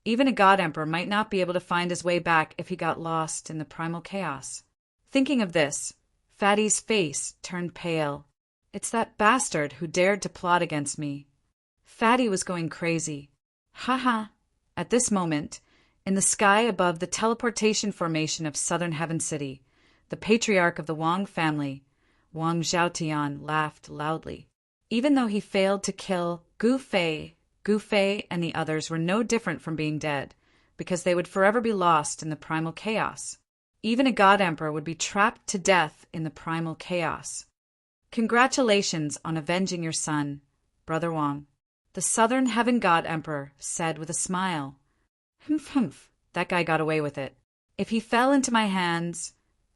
even a God Emperor might not be able to find his way back if he got lost in the primal chaos. Thinking of this, Fatty's face turned pale. It's that bastard who dared to plot against me. Fatty was going crazy. Haha! At this moment, in the sky above the teleportation formation of Southern Heaven City, the patriarch of the Wang family, Wang Zhaotian, laughed loudly. Even though he failed to kill Gu Fei and the others were no different from being dead, because they would forever be lost in the primal chaos. Even a God Emperor would be trapped to death in the primal chaos. Congratulations on avenging your son, Brother Wang, the Southern Heaven God Emperor said with a smile. Humph, that guy got away with it. If he fell into my hands,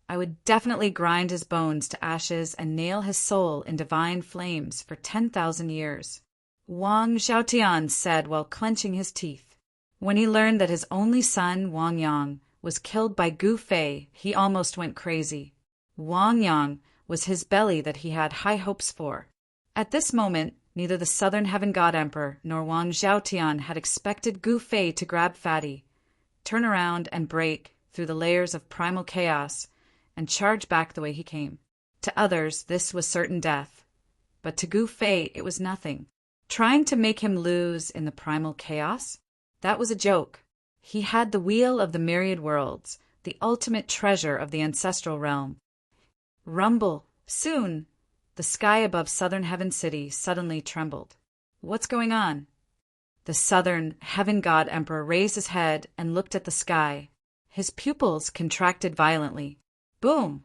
I would definitely grind his bones to ashes and nail his soul in divine flames for 10,000 years. Wang Zhaotian said while clenching his teeth. When he learned that his only son, Wang Yang, was killed by Gu Fei, he almost went crazy. Wang Yang was his belly that he had high hopes for. At this moment, neither the Southern Heaven God Emperor nor Wang Zhaotian had expected Gu Fei to grab Fatty, turn around and break through the layers of primal chaos, and charge back the way he came. To others, this was certain death, but to Gu Fei it was nothing. Trying to make him lose in the primal chaos? That was a joke. He had the wheel of the myriad worlds, the ultimate treasure of the ancestral realm. Rumble! Soon! The sky above Southern Heaven City suddenly trembled. What's going on? The Southern Heaven God Emperor raised his head and looked at the sky. His pupils contracted violently. Boom!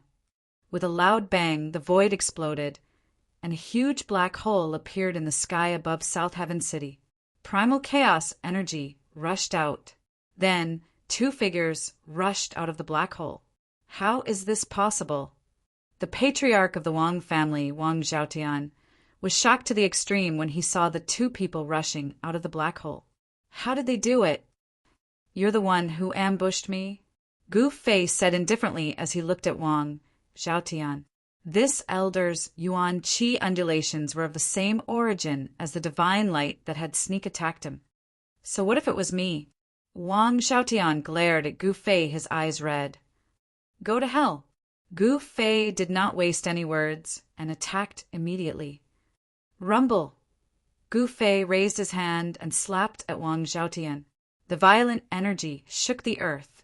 With a loud bang, the void exploded, and a huge black hole appeared in the sky above South Heaven City. Primal chaos energy rushed out. Then, two figures rushed out of the black hole. How is this possible? The patriarch of the Wang family, Wang Zhaotian, was shocked to the extreme when he saw the two people rushing out of the black hole. How did they do it? You're the one who ambushed me? Gu Fei said indifferently as he looked at Wang Zhaotian. This elder's yuan qi undulations were of the same origin as the divine light that had sneak attacked him. So what if it was me? Wang Zhaotian glared at Gu Fei, his eyes red. Go to hell. Gu Fei did not waste any words and attacked immediately. Rumble! Gu Fei raised his hand and slapped at Wang Zhaotian. The violent energy shook the earth,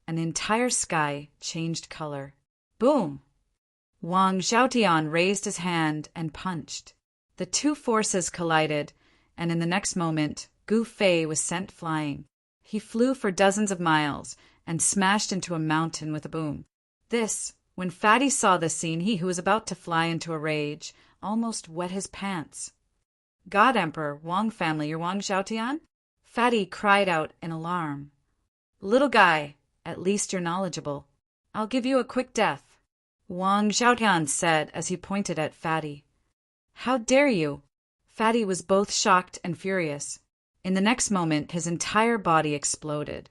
and the entire sky changed color. Boom! Wang Zhaotian raised his hand and punched. The two forces collided, and in the next moment, Gu Fei was sent flying. He flew for dozens of miles and smashed into a mountain with a boom. When Fatty saw this scene, he who was about to fly into a rage almost wet his pants. God Emperor, Wang family, you're Wang Zhaotian? Fatty cried out in alarm. Little guy, at least you're knowledgeable. I'll give you a quick death. Wang Zhaotian said as he pointed at Fatty. How dare you? Fatty was both shocked and furious. In the next moment, his entire body exploded.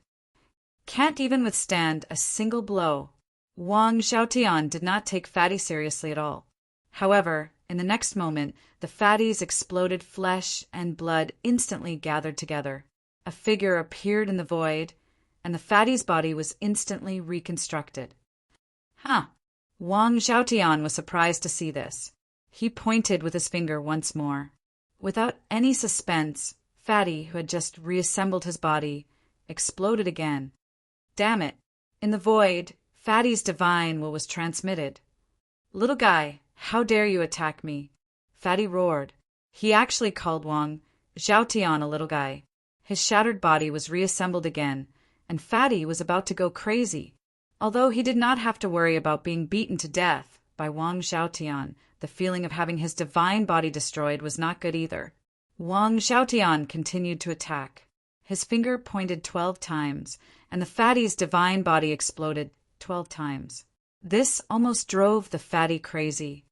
Can't even withstand a single blow. Wang Zhaotian did not take Fatty seriously at all. However, in the next moment, the Fatty's exploded flesh and blood instantly gathered together. A figure appeared in the void, and the Fatty's body was instantly reconstructed. Wang Zhaotian was surprised to see this. He pointed with his finger once more. Without any suspense, Fatty, who had just reassembled his body, exploded again. Damn it! In the void, Fatty's divine will was transmitted. Little guy, how dare you attack me? Fatty roared. He actually called Wang Zhaotian a little guy. His shattered body was reassembled again, and Fatty was about to go crazy. Although he did not have to worry about being beaten to death by Wang Zhaotian, the feeling of having his divine body destroyed was not good either. Wang Zhaotian continued to attack. His finger pointed 12 times, and the Fatty's divine body exploded 12 times. This almost drove the Fatty crazy.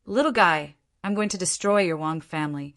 Little guy, I'm going to destroy your Wang family.